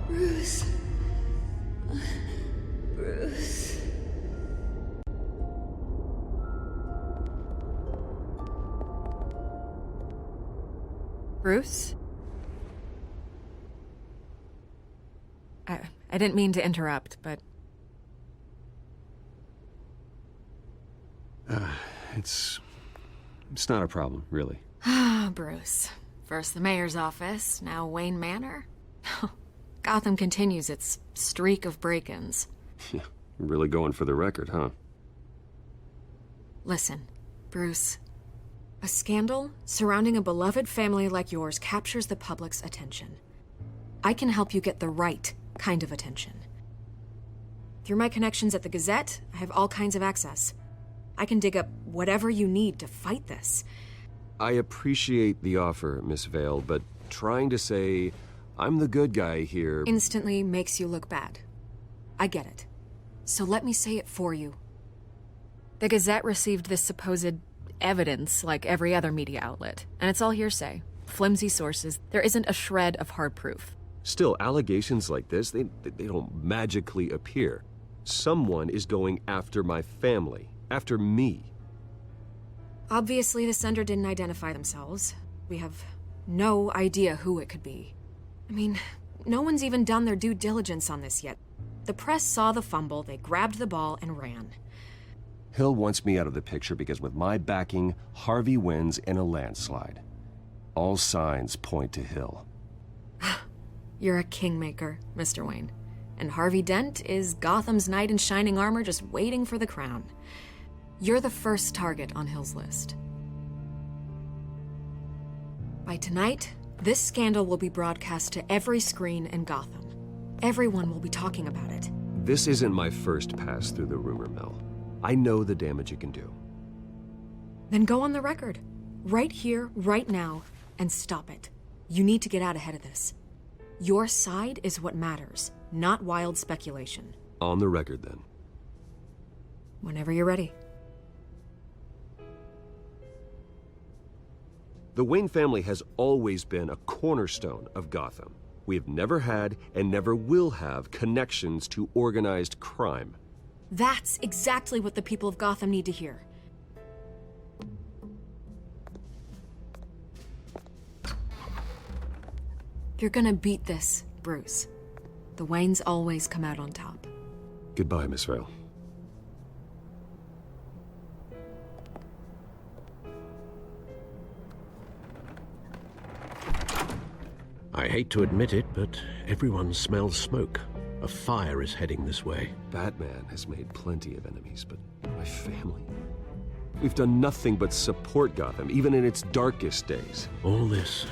Bruce. Bruce. Bruce? I didn't mean to interrupt, but... It's not a problem, really. Ah, Bruce. First the mayor's office, now Wayne Manor. Gotham continues its streak of break-ins. Yeah, really going for the record, huh? Listen, Bruce. A scandal surrounding a beloved family like yours captures the public's attention. I can help you get the right kind of attention. Through my connections at the Gazette, I have all kinds of access. I can dig up whatever you need to fight this. I appreciate the offer, Miss Vale, but trying to say I'm the good guy here... instantly makes you look bad. I get it. So let me say it for you. The Gazette received this supposed evidence like every other media outlet, and it's all hearsay. Flimsy sources. There isn't a shred of hard proof. Still, allegations like this, they don't magically appear. Someone is going after my family, after me. Obviously, the sender didn't identify themselves. We have no idea who it could be. I mean, no one's even done their due diligence on this yet. The press saw the fumble, they grabbed the ball and ran. Hill wants me out of the picture because with my backing, Harvey wins in a landslide. All signs point to Hill. You're a kingmaker, Mr. Wayne. And Harvey Dent is Gotham's knight in shining armor just waiting for the crown. You're the first target on Hill's list. By tonight, this scandal will be broadcast to every screen in Gotham. Everyone will be talking about it. This isn't my first pass through the rumor mill. I know the damage it can do. Then go on the record. Right here, right now, and stop it. You need to get out ahead of this. Your side is what matters, not wild speculation. On the record, then. Whenever you're ready. The Wayne family has always been a cornerstone of Gotham. We have never had and never will have connections to organized crime. That's exactly what the people of Gotham need to hear. You're gonna beat this, Bruce. The Waynes always come out on top. Goodbye, Miss Vale. I hate to admit it, but everyone smells smoke. A fire is heading this way. Batman has made plenty of enemies, but my family? We've done nothing but support Gotham, even in its darkest days. All this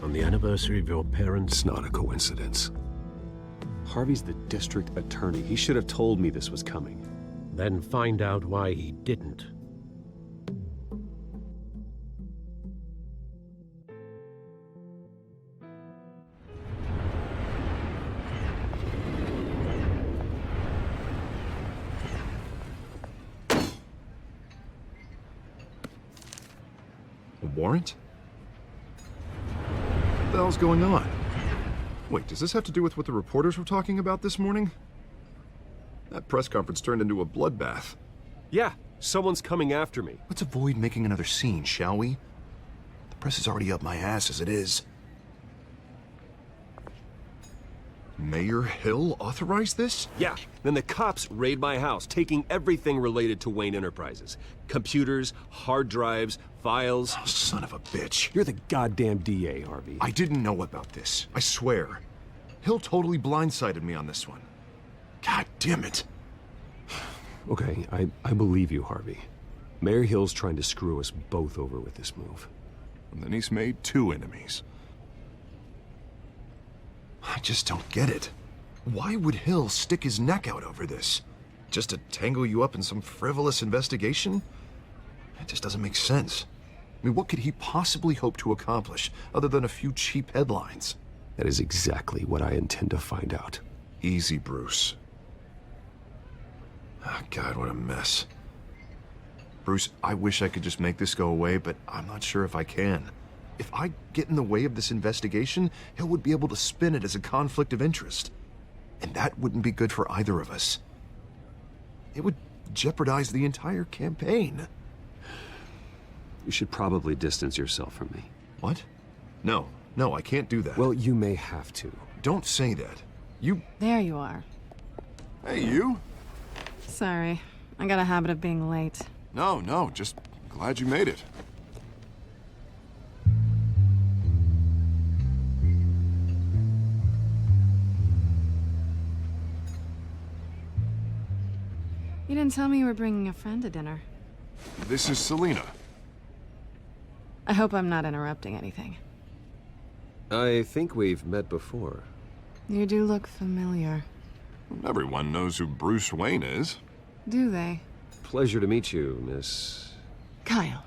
on the anniversary of your parents'... It's not a coincidence. Harvey's the district attorney. He should have told me this was coming. Then find out why he didn't. A warrant? What the hell's going on? Wait, does this have to do with what the reporters were talking about this morning? That press conference turned into a bloodbath. Yeah, someone's coming after me. Let's avoid making another scene, shall we? The press is already up my ass as it is. Mayor Hill authorized this? Yeah, then the cops raid my house, taking everything related to Wayne Enterprises. Computers, hard drives, files. Oh, son of a bitch. You're the goddamn DA, Harvey. I didn't know about this. I swear. Hill totally blindsided me on this one. God damn it. Okay, I believe you, Harvey. Mayor Hill's trying to screw us both over with this move. And then he's made two enemies. I just don't get it. Why would Hill stick his neck out over this? Just to tangle you up in some frivolous investigation? It just doesn't make sense. I mean, what could he possibly hope to accomplish other than a few cheap headlines? That is exactly what I intend to find out. Easy, Bruce. Oh, God, what a mess. Bruce, I wish I could just make this go away, but I'm not sure if I can. If I get in the way of this investigation, Hill would be able to spin it as a conflict of interest. And that wouldn't be good for either of us. It would jeopardize the entire campaign. You should probably distance yourself from me. What? No, I can't do that. Well, you may have to. Don't say that. You... There you are. Hey, you? Sorry. I got a habit of being late. No, just glad you made it. You didn't tell me you were bringing a friend to dinner. This is Selina. I hope I'm not interrupting anything. I think we've met before. You do look familiar. Everyone knows who Bruce Wayne is. Do they? Pleasure to meet you, Miss... Kyle.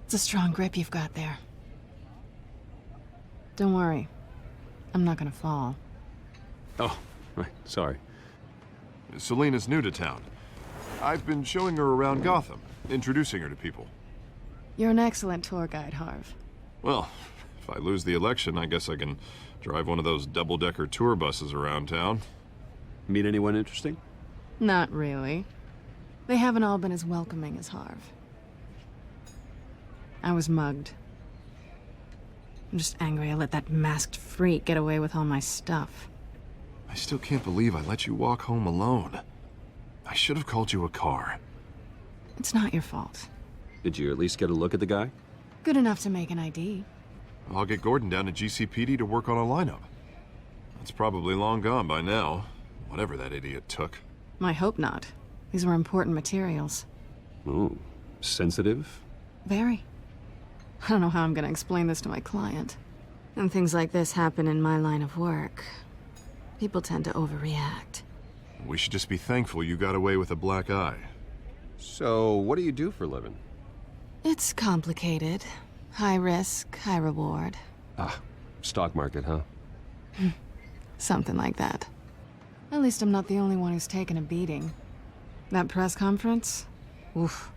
It's a strong grip you've got there. Don't worry. I'm not gonna fall. Oh, right. Sorry. Selina's new to town. I've been showing her around Gotham, introducing her to people. You're an excellent tour guide, Harv. Well, if I lose the election, I guess I can drive one of those double-decker tour buses around town. Meet anyone interesting? Not really. They haven't all been as welcoming as Harv. I was mugged. I'm just angry I let that masked freak get away with all my stuff. I still can't believe I let you walk home alone. I should have called you a car. It's not your fault. Did you at least get a look at the guy? Good enough to make an ID. I'll get Gordon down to GCPD to work on a lineup. It's probably long gone by now, whatever that idiot took. I hope not. These were important materials. Ooh, sensitive? Very. I don't know how I'm gonna explain this to my client. And things like this happen in my line of work. People tend to overreact. We should just be thankful you got away with a black eye. So, what do you do for a living? It's complicated. High risk, high reward. Ah, stock market, huh? Something like that. At least I'm not the only one who's taken a beating. That press conference? Oof.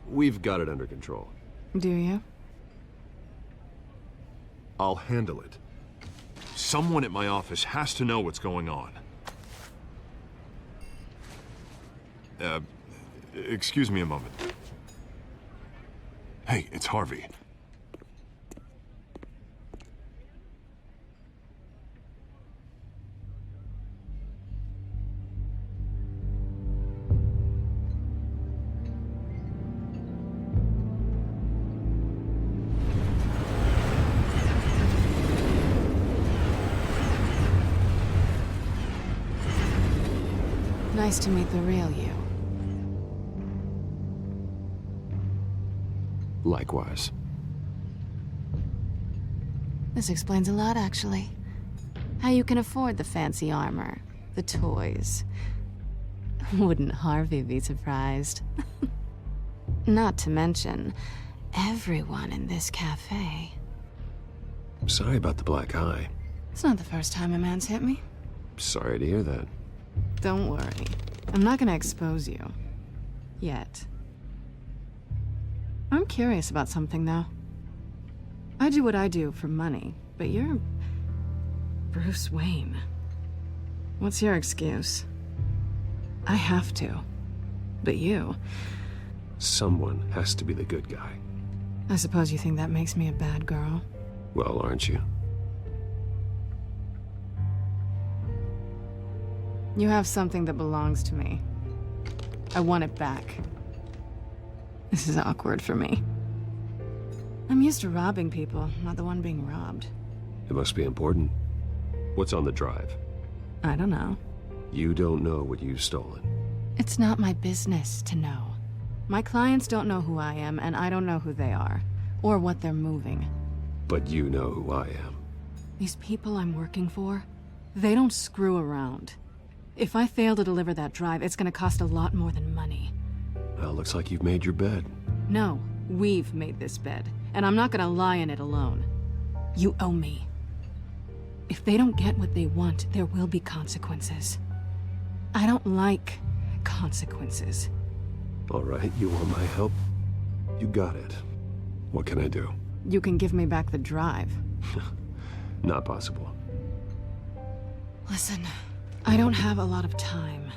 We've got it under control. Do you? I'll handle it. Someone at my office has to know what's going on. Excuse me a moment. Hey, it's Harvey. Nice to meet the real you. Likewise. This explains a lot, actually. How you can afford the fancy armor, the toys. Wouldn't Harvey be surprised? Not to mention, everyone in this cafe. Sorry about the black eye. It's not the first time a man's hit me. Sorry to hear that. Don't worry. I'm not gonna expose you. Yet. I'm curious about something, though. I do what I do for money, but you're... Bruce Wayne. What's your excuse? I have to. But you... Someone has to be the good guy. I suppose you think that makes me a bad girl? Well, aren't you? You have something that belongs to me. I want it back. This is awkward for me. I'm used to robbing people, not the one being robbed. It must be important. What's on the drive? I don't know. You don't know what you've stolen. It's not my business to know. My clients don't know who I am, and I don't know who they are, or what they're moving. But you know who I am. These people I'm working for, they don't screw around. If I fail to deliver that drive, it's gonna cost a lot more than money. Well, looks like you've made your bed. No, we've made this bed, and I'm not gonna lie in it alone. You owe me. If they don't get what they want, there will be consequences. I don't like consequences. All right, you want my help? You got it. What can I do? You can give me back the drive. Not possible. Listen, I don't have a lot of time.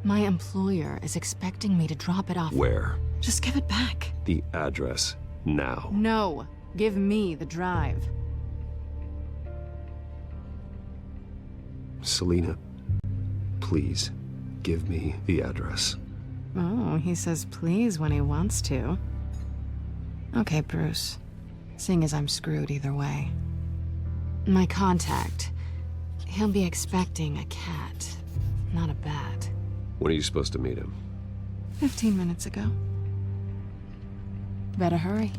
My employer is expecting me to drop it off... Where? Just give it back. The address, now. No. Give me the drive. Selina, please, give me the address. Oh, he says please when he wants to. Okay, Bruce. Seeing as I'm screwed either way. My contact. He'll be expecting a cat, not a bat. When are you supposed to meet him? 15 minutes ago. Better hurry.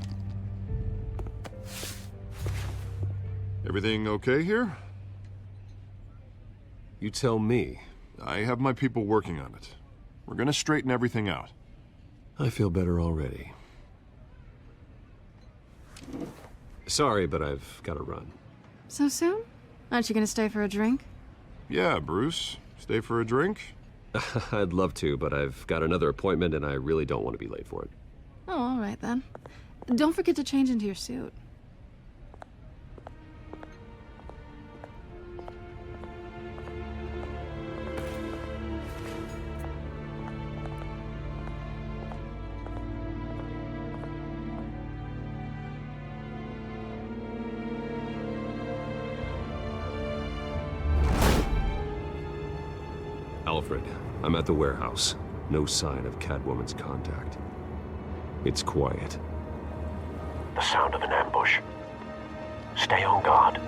Everything okay here? You tell me. I have my people working on it. We're gonna straighten everything out. I feel better already. Sorry, but I've got to run. So soon? Aren't you gonna stay for a drink? Yeah, Bruce. Stay for a drink? I'd love to, but I've got another appointment and I really don't want to be late for it. Oh, all right then. Don't forget to change into your suit. Alfred, I'm at the warehouse. No sign of Catwoman's contact. It's quiet. The sound of an ambush. Stay on guard.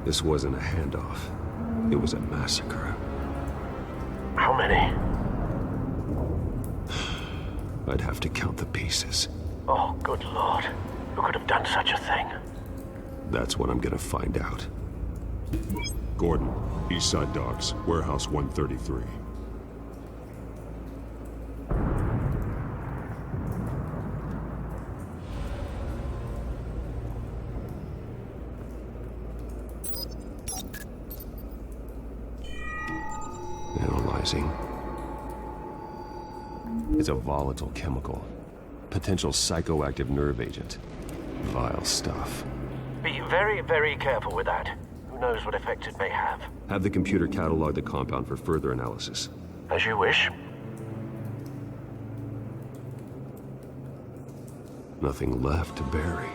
This wasn't a handoff. It was a massacre. How many? I'd have to count the pieces. Oh, good Lord. Who could have done such a thing? That's what I'm gonna find out. Gordon, East Side Docks, Warehouse 133. Analyzing. It's a volatile chemical. Potential psychoactive nerve agent. Vile stuff. Be very, very careful with that. Who knows what effects it may have. Have the computer catalog the compound for further analysis. As you wish. Nothing left to bury.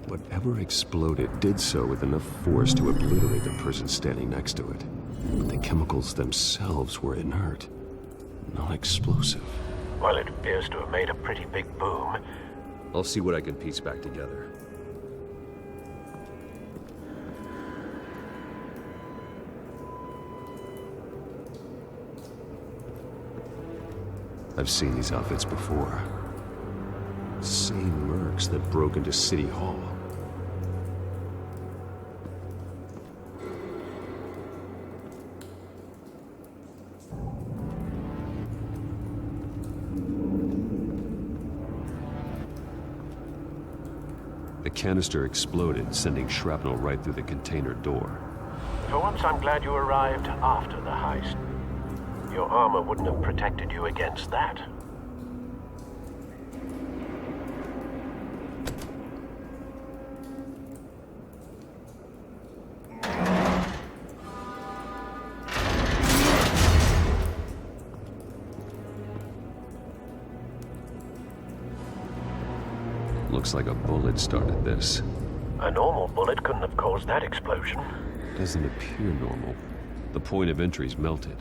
Whatever exploded did so with enough force to obliterate the person standing next to it. But the chemicals themselves were inert, not explosive. Well, it appears to have made a pretty big boom. I'll see what I can piece back together. I've seen these outfits before. Same mercs that broke into City Hall. The canister exploded, sending shrapnel right through the container door. For once, I'm glad you arrived after the heist. Your armor wouldn't have protected you against that. Looks like a bullet started this. A normal bullet couldn't have caused that explosion. Doesn't appear normal. The point of entry's melted.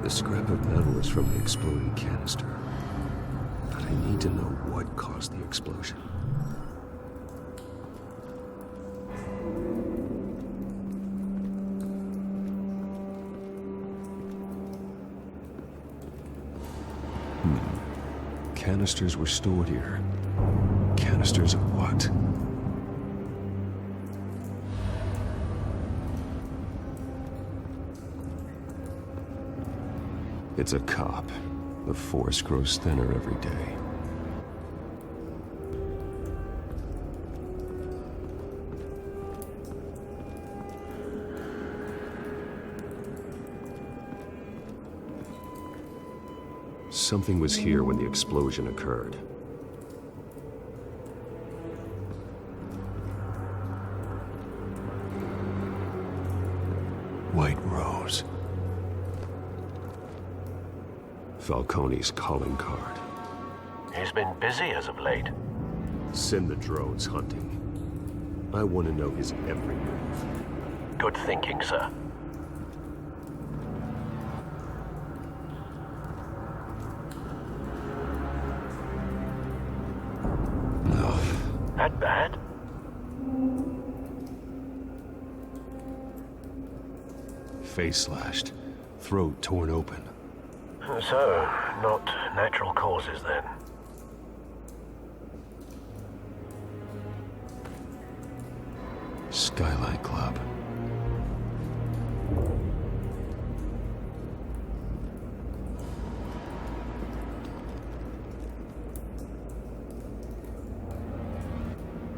The The scrap of metal is from the exploding canister. But I need to know what caused the explosion. Canisters were stored here. Canisters of what? It's a cop. The force grows thinner every day. Something was here when the explosion occurred. White Rose. Falcone's calling card. He's been busy as of late. Send the drones hunting. I want to know his every move. Good thinking, sir. That bad? Face slashed, throat torn open. So, not natural causes then. Skylight Club.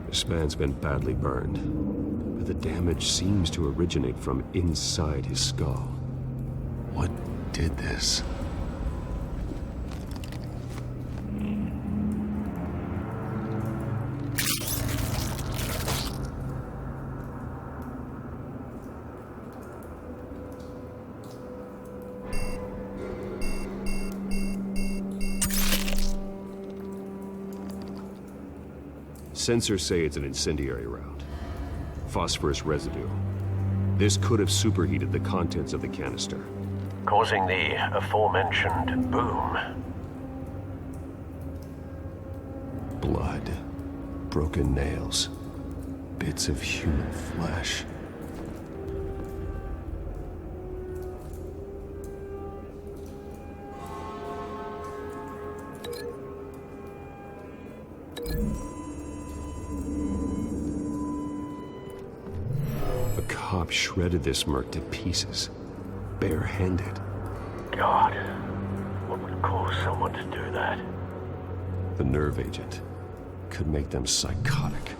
This man's been badly burned, but the damage seems to originate from inside his skull. What did this? Sensors say it's an incendiary round. Phosphorus residue. This could have superheated the contents of the canister, causing the aforementioned boom. Blood. Broken nails. Bits of human flesh. Cop shredded this merc to pieces, barehanded. God, what would cause someone to do that? The nerve agent could make them psychotic.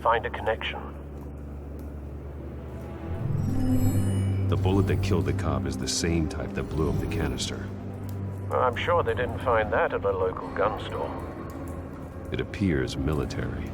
Find a connection. The bullet that killed the cop is the same type that blew up the canister. I'm sure they didn't find that at a local gun store. It appears military.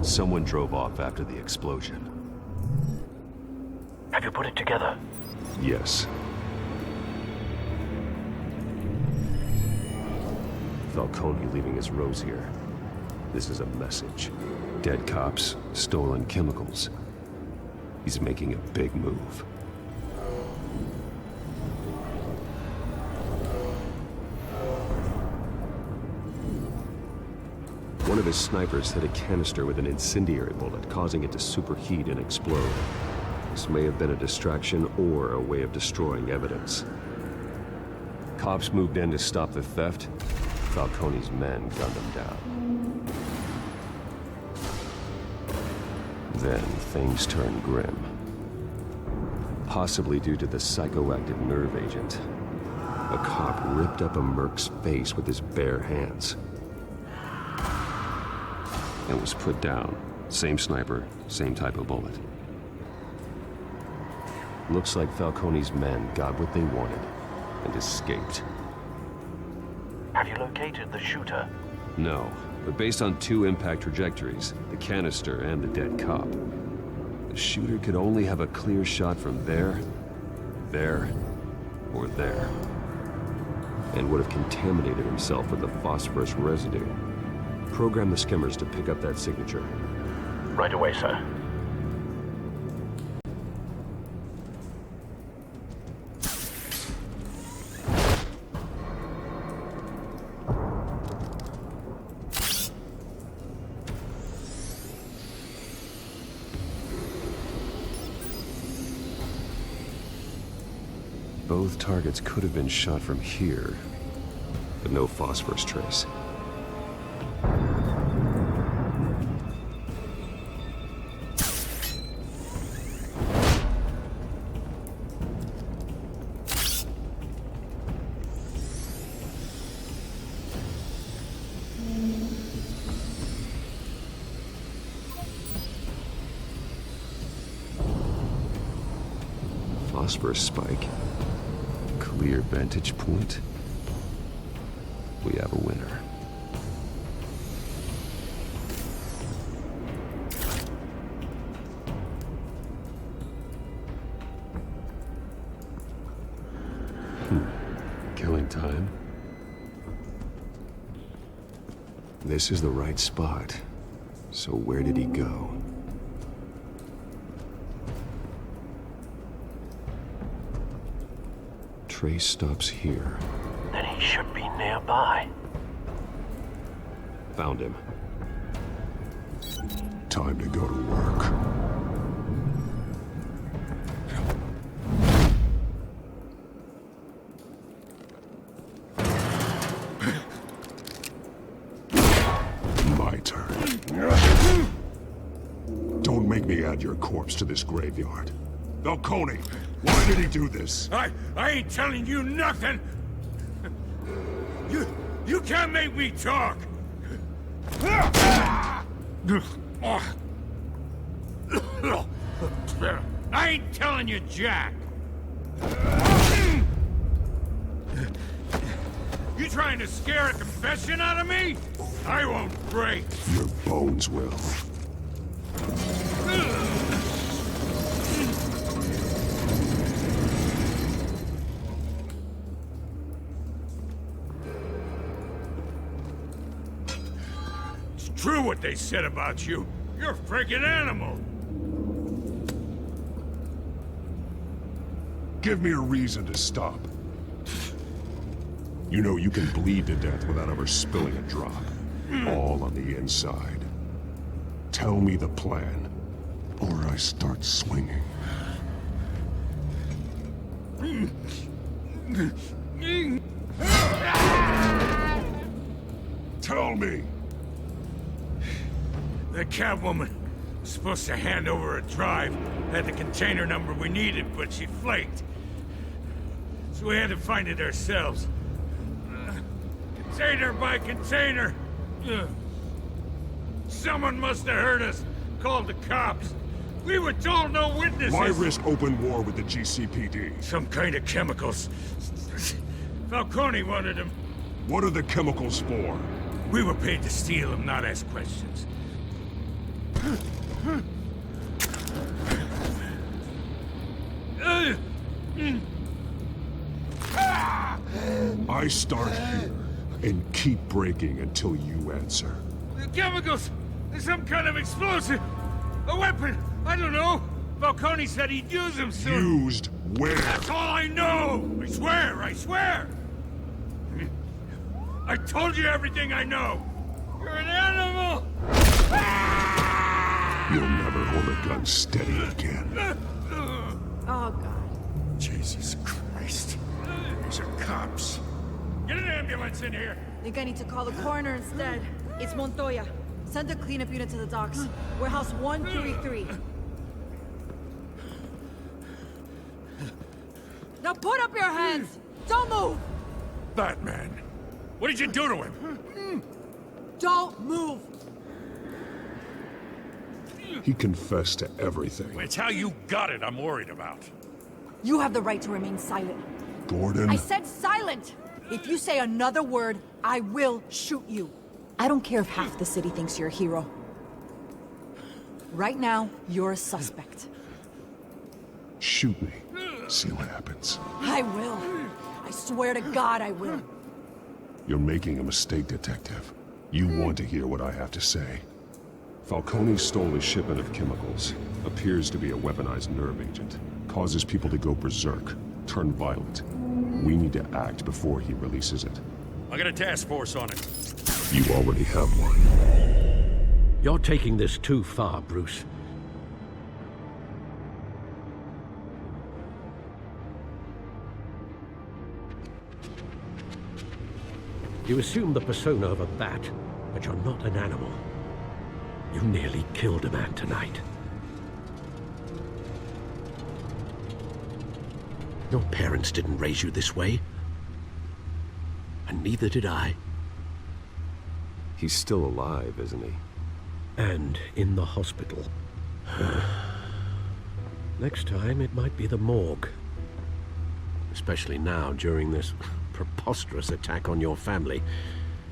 Someone drove off after the explosion. Have you put it together? Yes. Falcone leaving his rose here. This is a message. Dead cops, stolen chemicals. He's making a big move. One of his snipers hit a canister with an incendiary bullet, causing it to superheat and explode. This may have been a distraction or a way of destroying evidence. Cops moved in to stop the theft. Falcone's men gunned him down. Then things turned grim. Possibly due to the psychoactive nerve agent. A cop ripped up a merc's face with his bare hands. And was put down. Same sniper, same type of bullet. Looks like Falcone's men got what they wanted and escaped. Have you located the shooter? No, but based on 2 impact trajectories, the canister and the dead cop, the shooter could only have a clear shot from there, or there, and would have contaminated himself with the phosphorus residue. Program the skimmers to pick up that signature. Right away, sir. Both targets could have been shot from here, but no phosphorus trace. Phosphorus spike. Clear vantage point. We have a winner. Killing time. This is the right spot. So where did he go? Trace stops here. Then he should be nearby. Found him. Time to go to work. My turn. Don't make me add your corpse to this graveyard. Falcone, why did he do this? I ain't telling you nothing! You can't make me talk! I ain't telling you jack! You trying to scare a confession out of me? I won't break! Your bones will. True what they said about you. You're a freaking animal. Give me a reason to stop. You know you can bleed to death without ever spilling a drop. All on the inside. Tell me the plan, or I start swinging. Tell me! The Catwoman was supposed to hand over a drive, had the container number we needed, but she flaked. So we had to find it ourselves. Container by container. Someone must have heard us, called the cops. We were told no witnesses! Why risk open war with the GCPD? Some kind of chemicals. Falcone wanted them. What are the chemicals for? We were paid to steal them, not ask questions. I start here and keep breaking until you answer. The chemicals! There's some kind of explosive! A weapon! I don't know! Falcone said he'd use them soon! Used where? That's all I know! I swear! I swear! I told you everything I know! You're an animal! You'll never hold a gun steady again. Oh, God. Jesus Christ. These are cops. Get an ambulance in here! Think I need to call the coroner instead. It's Montoya. Send a cleanup unit to the docks. Warehouse 133. Now put up your hands! Don't move! Batman! What did you do to him? Don't move! He confessed to everything. It's how you got it I'm worried about. You have the right to remain silent. Gordon? I said silent! If you say another word, I will shoot you. I don't care if half the city thinks you're a hero. Right now, you're a suspect. Shoot me. See what happens. I will. I swear to God I will. You're making a mistake, Detective. You want to hear what I have to say. Falcone stole a shipment of chemicals. Appears to be a weaponized nerve agent. Causes people to go berserk, turn violent. We need to act before he releases it. I got a task force on it. You already have one. You're taking this too far, Bruce. You assume the persona of a bat, but you're not an animal. You nearly killed a man tonight. Your parents didn't raise you this way. And neither did I. He's still alive, isn't he? And in the hospital. Next time, it might be the morgue. Especially now, during this preposterous attack on your family.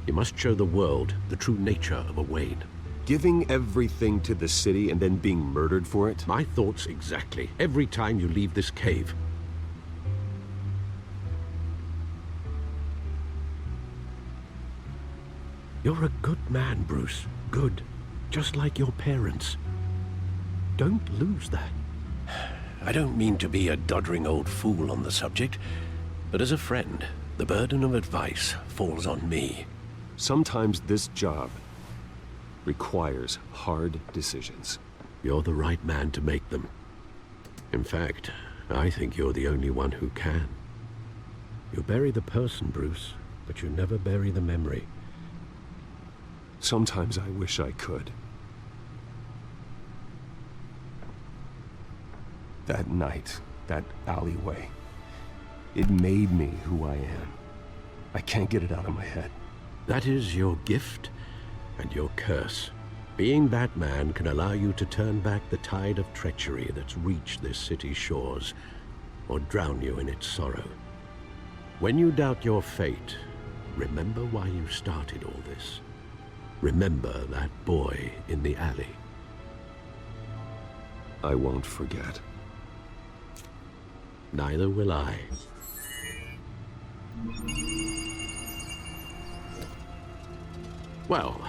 You must show the world the true nature of a Wayne. Giving everything to the city and then being murdered for it? My thoughts exactly. Every time you leave this cave. You're a good man, Bruce. Good. Just like your parents. Don't lose that. I don't mean to be a doddering old fool on the subject, but as a friend, the burden of advice falls on me. Sometimes this job requires hard decisions. You're the right man to make them. In fact, I think you're the only one who can. You bury the person, Bruce, but you never bury the memory. Sometimes I wish I could. That night, that alleyway, it made me who I am. I can't get it out of my head. That is your gift and your curse. Being Batman can allow you to turn back the tide of treachery that's reached this city's shores, or drown you in its sorrow. When you doubt your fate, remember why you started all this. Remember that boy in the alley. I won't forget. Neither will I. Well,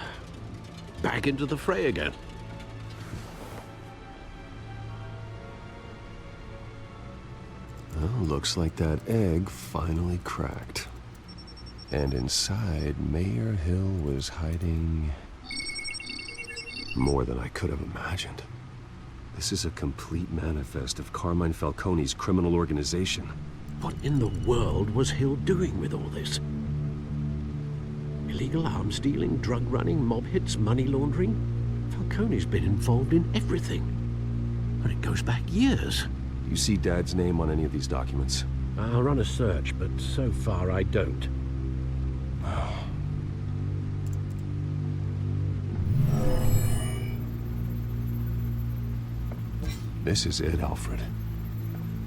back into the fray again. Well, looks like that egg finally cracked. And inside, Mayor Hill was hiding more than I could have imagined. This is a complete manifest of Carmine Falcone's criminal organization. What in the world was Hill doing with all this? Illegal arms dealing, drug running, mob hits, money laundering? Falcone's been involved in everything. And it goes back years. You see Dad's name on any of these documents? I'll run a search, but so far I don't. This is it, Alfred.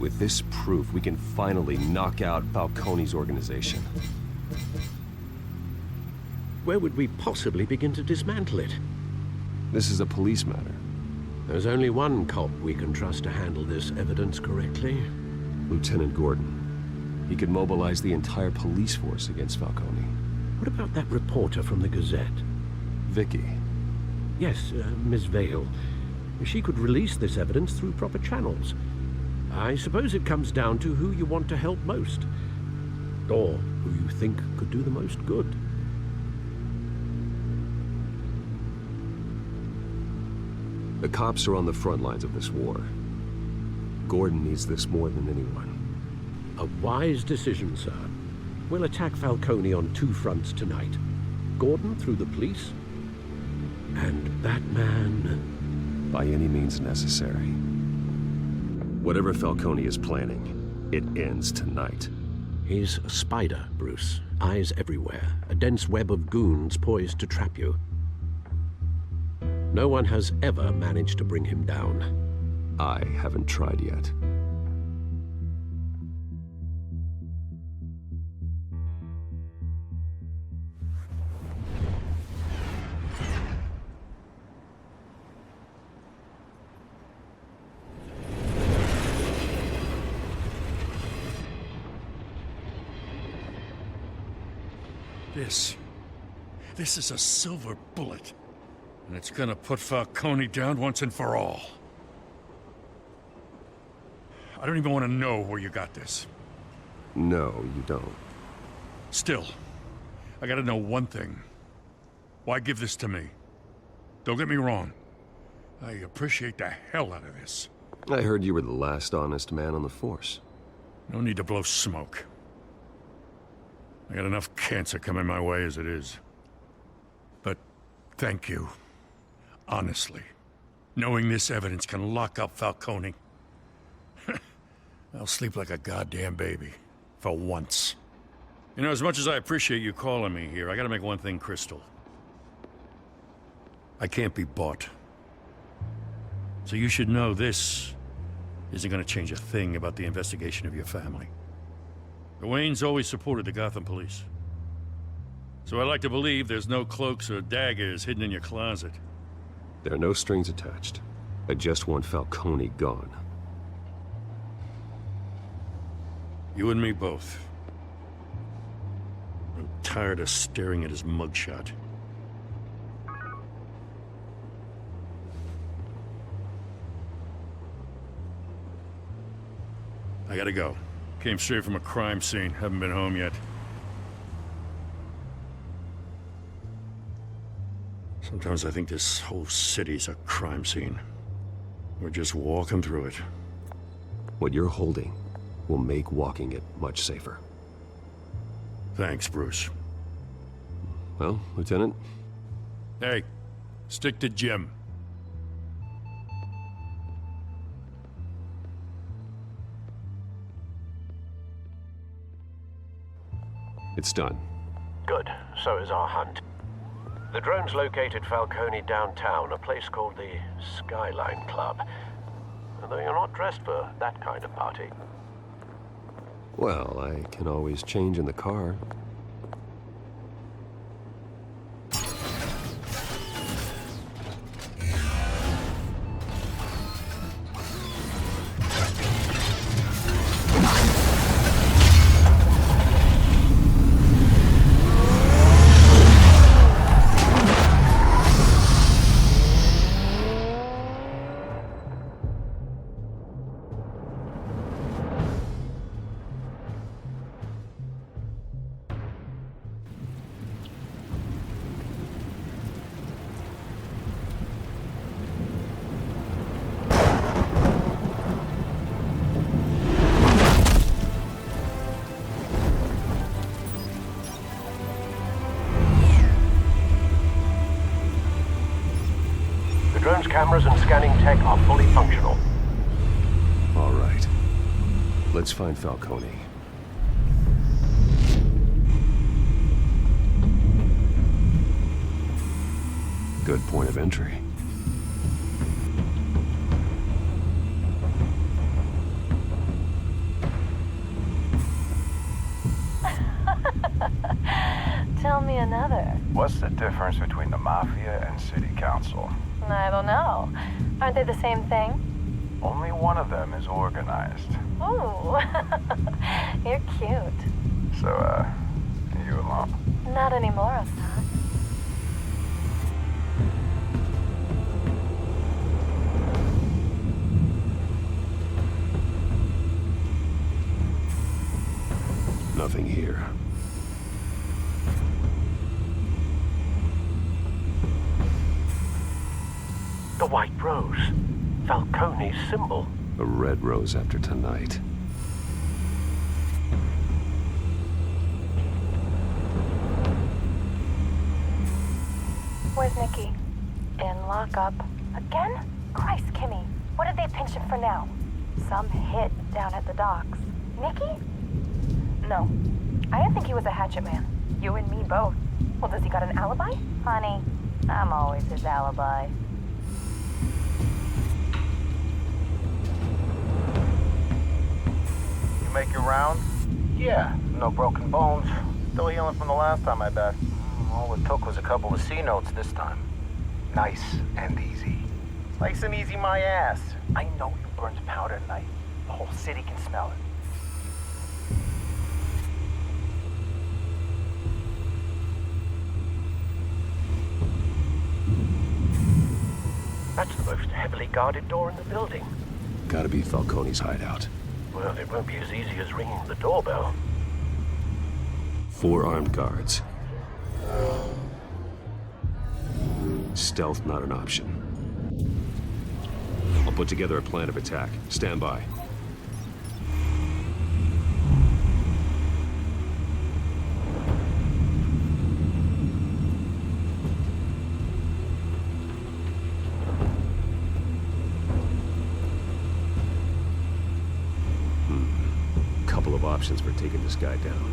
With this proof, we can finally knock out Falcone's organization. Where would we possibly begin to dismantle it? This is a police matter. There's only one cop we can trust to handle this evidence correctly. Lieutenant Gordon. He could mobilize the entire police force against Falcone. What about that reporter from the Gazette? Vicky. Yes, Miss Vale. She could release this evidence through proper channels. I suppose it comes down to who you want to help most. Or who you think could do the most good. The cops are on the front lines of this war. Gordon needs this more than anyone. A wise decision, sir. We'll attack Falcone on two fronts tonight. Gordon through the police, and Batman... by any means necessary. Whatever Falcone is planning, it ends tonight. He's a spider, Bruce. Eyes everywhere. A dense web of goons poised to trap you. No one has ever managed to bring him down. I haven't tried yet. This is a silver bullet. And it's gonna put Falcone down once and for all. I don't even want to know where you got this. No, you don't. Still, I gotta know one thing. Why give this to me? Don't get me wrong. I appreciate the hell out of this. I heard you were the last honest man on the force. No need to blow smoke. I got enough cancer coming my way as it is. But thank you. Honestly. Knowing this evidence can lock up Falcone. I'll sleep like a goddamn baby. For once. You know, as much as I appreciate you calling me here, I gotta make one thing crystal. I can't be bought. So you should know this isn't gonna change a thing about the investigation of your family. The Waynes always supported the Gotham police. So I like to believe there's no cloaks or daggers hidden in your closet. There are no strings attached. I just want Falcone gone. You and me both. I'm tired of staring at his mugshot. I gotta go. Came straight from a crime scene. Haven't been home yet. Sometimes I think this whole city's a crime scene. We're just walking through it. What you're holding will make walking it much safer. Thanks, Bruce. Well, Lieutenant? Hey, stick to Jim. It's done. Good. So is our hunt. The drones located Falcone downtown, a place called the Skyline Club. Though you're not dressed for that kind of party. Well, I can always change in the car. Drone's cameras and scanning tech are fully functional. All right. Let's find Falcone. Good point of entry. What's the difference between the Mafia and City Council? I don't know. Aren't they the same thing? Only one of them is organized. Ooh, you're cute. So, you alone? Not anymore, Assad. Nothing here. The White Rose. Falcone's symbol. A red rose after tonight. Where's Nicky? In lockup. Again? Christ, Kimmy. What did they pinch him for now? Some hit down at the docks. Nicky? No. I didn't think he was a hatchet man. You and me both. Well, does he got an alibi? Honey, I'm always his alibi. You make your round? Yeah, no broken bones. Still healing from the last time, I bet. All it took was a couple of C notes this time. Nice and easy. Nice and easy my ass. I know you burned powder tonight. The whole city can smell it. That's the most heavily guarded door in the building. Gotta be Falcone's hideout. Well, it won't be as easy as ringing the doorbell. 4 armed guards. Stealth not an option. I'll put together a plan of attack. Stand by. Couple of options for taking this guy down.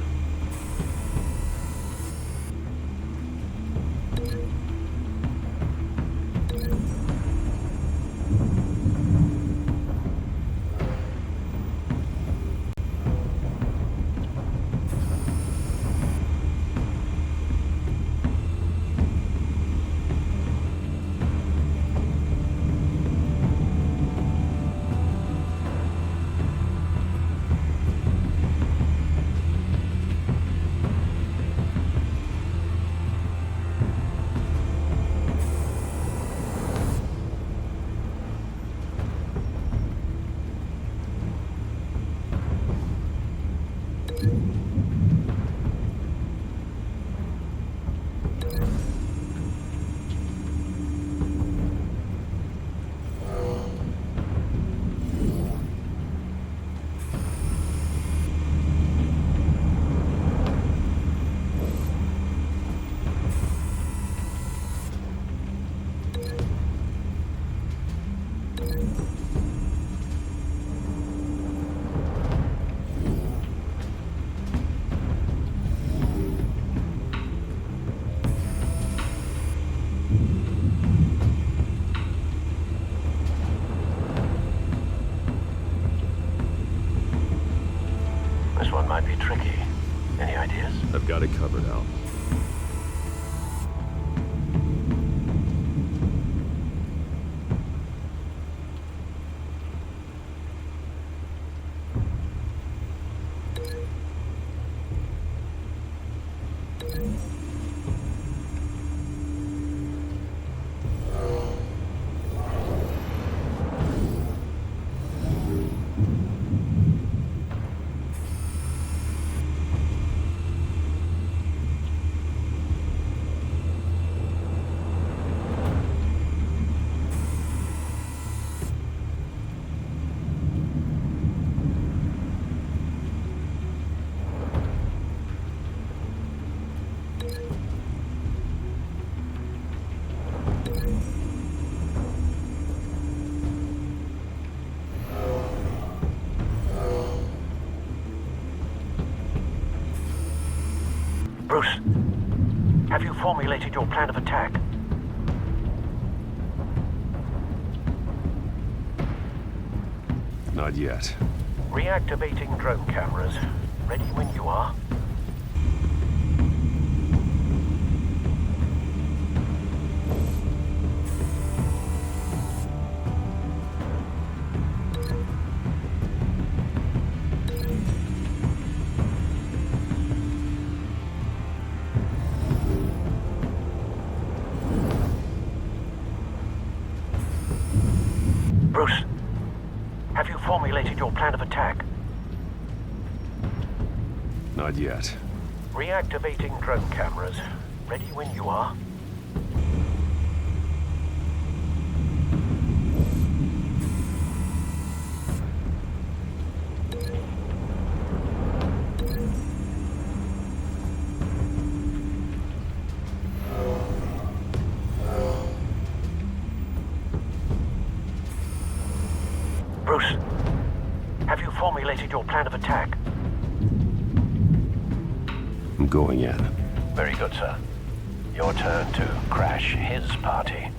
This one might be tricky. Any ideas? I've got it covered, Al. Bruce, have you formulated your plan of attack? Not yet. Reactivating drone cameras. Ready when you are. Have you formulated your plan of attack? Not yet. Reactivating drone cameras. Ready when you are. Bruce, have you formulated your plan of attack? I'm going in. Very good, sir. Your turn to crash his party.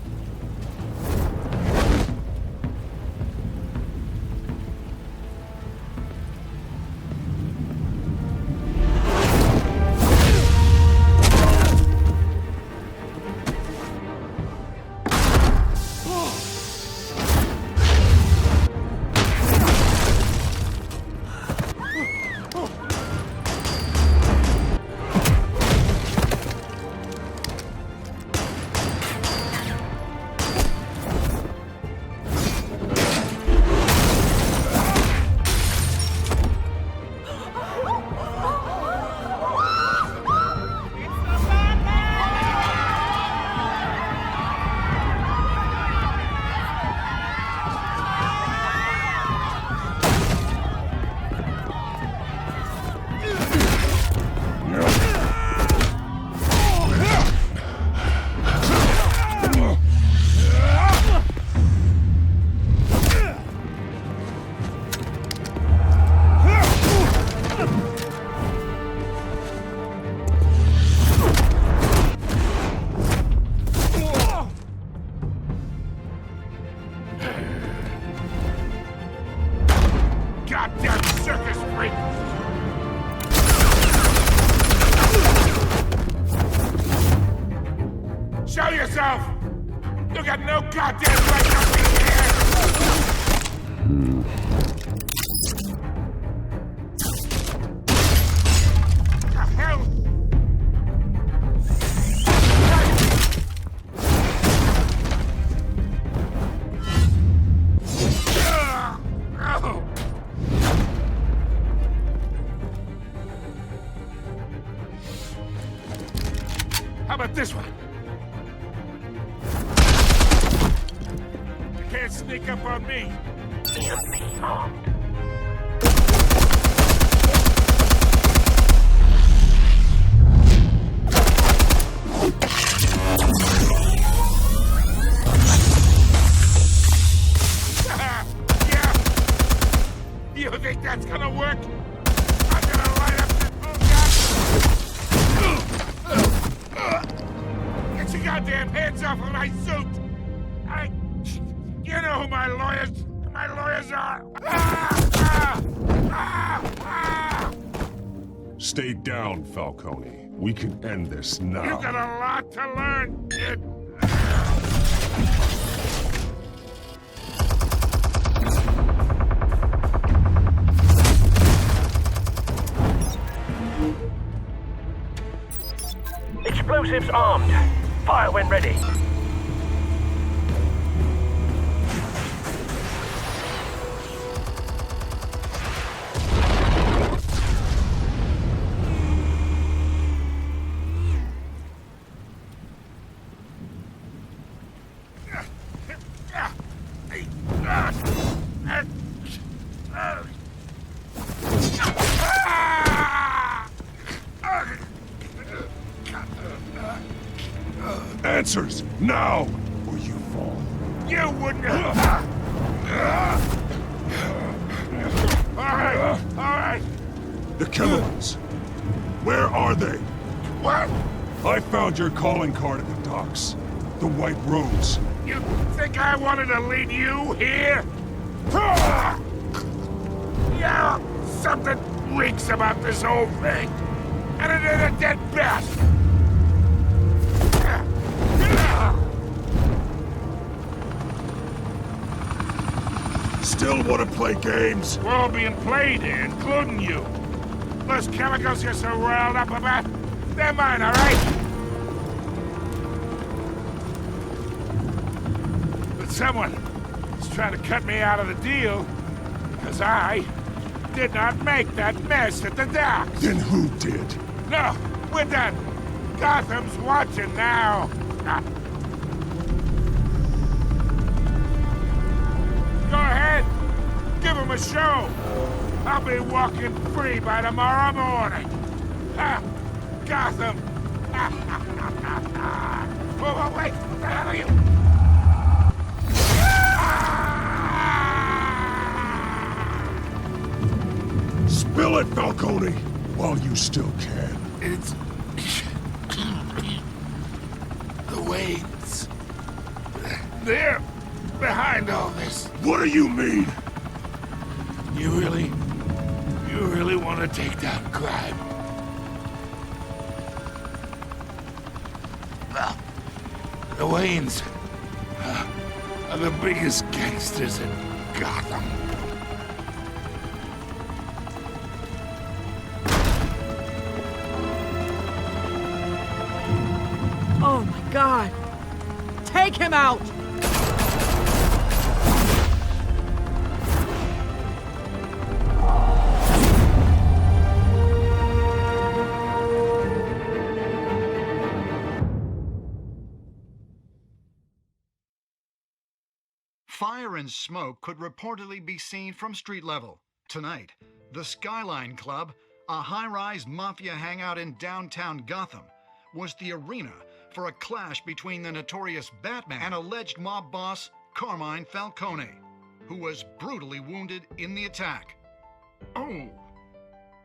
Goddamn circus freak! Show yourself! You got no goddamn right to be here! The hell? How about this one? You can't sneak up on me. EMP armed. Yeah. You think that's gonna work? I'm gonna light up this Get your goddamn hands off of my suit! You know who my lawyers are! Stay down, Falcone. We can end this now. You got a lot to learn, kid! Explosives armed. Fire when ready. Answers, now, or you fall. You wouldn't All right. The chemicals. Where are they? What? I found your calling card at the docks. The White Rose. You think I wanted to lead you here? Yeah, something reeks about this whole thing. And it ain't a dead bat. Still want to play games? We're all being played here, including you. Those chemicals you're so riled up about, they're mine, all right? But someone is trying to cut me out of the deal. Because I did not make that mess at the docks. Then who did? No, we're done. Gotham's watching now. Go ahead. Give him a show. I'll be walking free by tomorrow morning. Ha! Gotham. Whoa, wait. What the hell are you? Spill it, Falcone, while you still can. It's... the Waynes. They're behind all this. What do you mean? You really want to take down crime? Well, the Waynes are the biggest gangsters in Gotham. Oh my God! Take him out! Fire and smoke could reportedly be seen from street level. Tonight, the Skyline Club, a high-rise mafia hangout in downtown Gotham, was the arena for a clash between the notorious Batman and alleged mob boss Carmine Falcone, who was brutally wounded in the attack. Oh!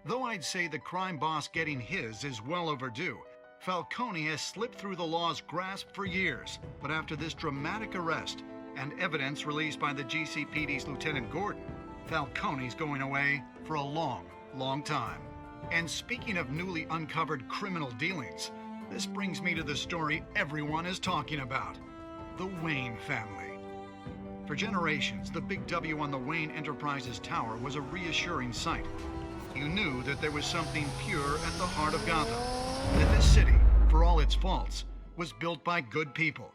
Though I'd say the crime boss getting his is well overdue, Falcone has slipped through the law's grasp for years. But after this dramatic arrest and evidence released by the GCPD's Lieutenant Gordon, Falcone's going away for a long, long time. And speaking of newly uncovered criminal dealings, this brings me to the story everyone is talking about: the Wayne family. For generations, the big W on the Wayne Enterprises Tower was a reassuring sight. You knew that there was something pure at the heart of Gotham, that this city, for all its faults, was built by good people.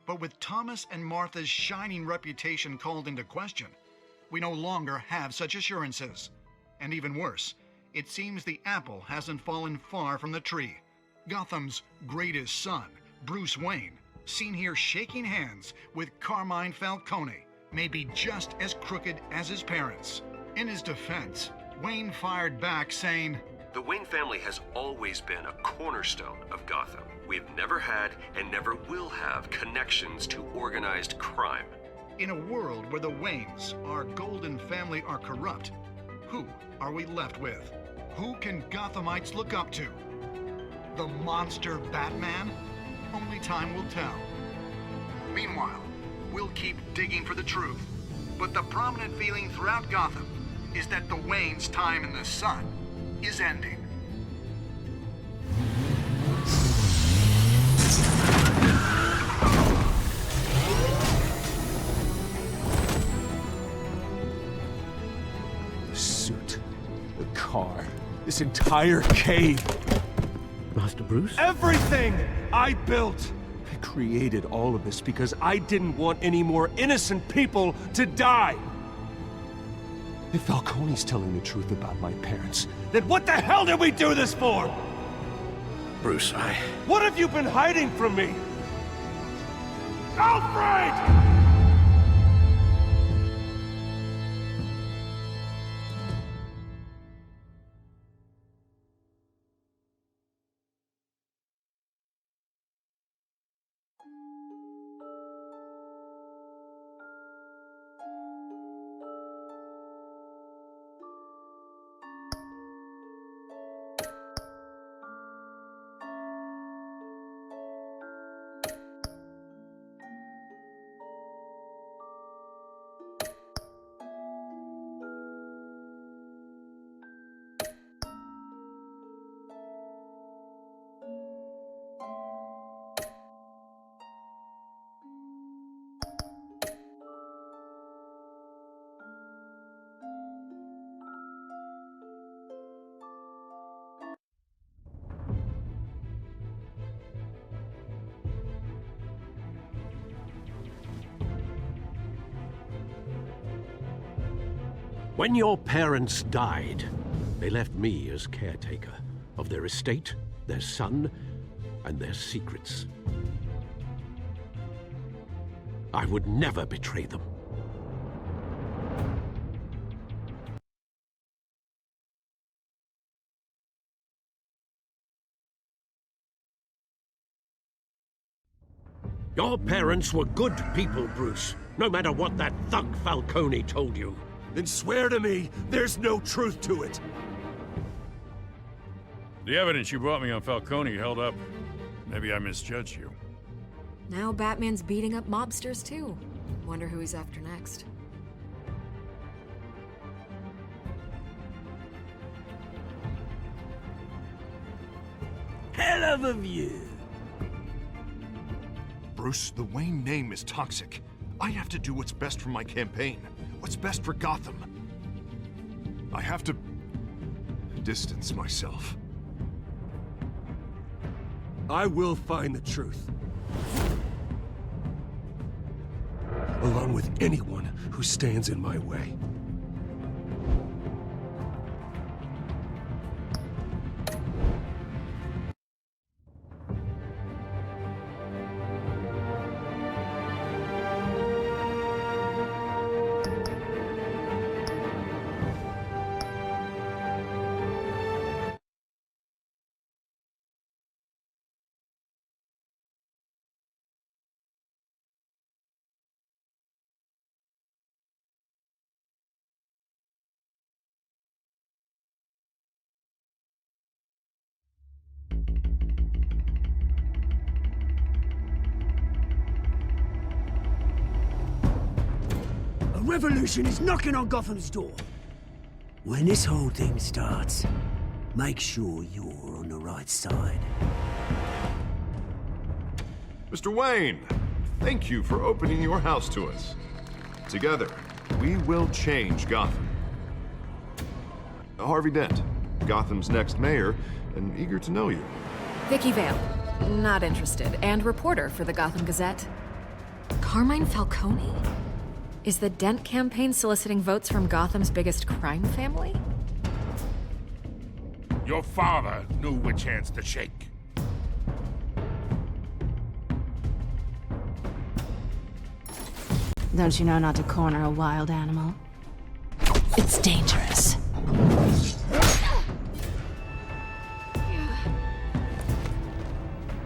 But with Thomas and Martha's shining reputation called into question, we no longer have such assurances. And even worse, it seems the apple hasn't fallen far from the tree. Gotham's greatest son, Bruce Wayne, seen here shaking hands with Carmine Falcone, may be just as crooked as his parents. In his defense, Wayne fired back saying, "The Wayne family has always been a cornerstone of Gotham. We've never had and never will have connections to organized crime." In a world where the Waynes, our golden family, are corrupt, who are we left with? Who can Gothamites look up to? The monster Batman? Only time will tell. Meanwhile, we'll keep digging for the truth. But the prominent feeling throughout Gotham is that the Waynes' time in the sun is ending. The suit, the car, this entire cave. Master Bruce? Everything I built! I created all of this because I didn't want any more innocent people to die! If Falcone's telling the truth about my parents, then what the hell did we do this for? Bruce, What have you been hiding from me? Alfred! When your parents died, they left me as caretaker of their estate, their son, and their secrets. I would never betray them. Your parents were good people, Bruce, no matter what that thug Falcone told you. Then swear to me there's no truth to it. The evidence you brought me on Falcone held up. Maybe I misjudged you. Now Batman's beating up mobsters, too. Wonder who he's after next. Hell of a view. Bruce, the Wayne name is toxic. I have to do what's best for my campaign. What's best for Gotham. I have to distance myself. I will find the truth. Along with anyone who stands in my way. A revolution is knocking on Gotham's door. When this whole thing starts, make sure you're on the right side. Mr. Wayne, thank you for opening your house to us. Together, we will change Gotham. Harvey Dent, Gotham's next mayor, and eager to know you. Vicky Vale, not interested, and reporter for the Gotham Gazette. Carmine Falcone? Is the Dent campaign soliciting votes from Gotham's biggest crime family? Your father knew which hands to shake. Don't you know not to corner a wild animal? It's dangerous.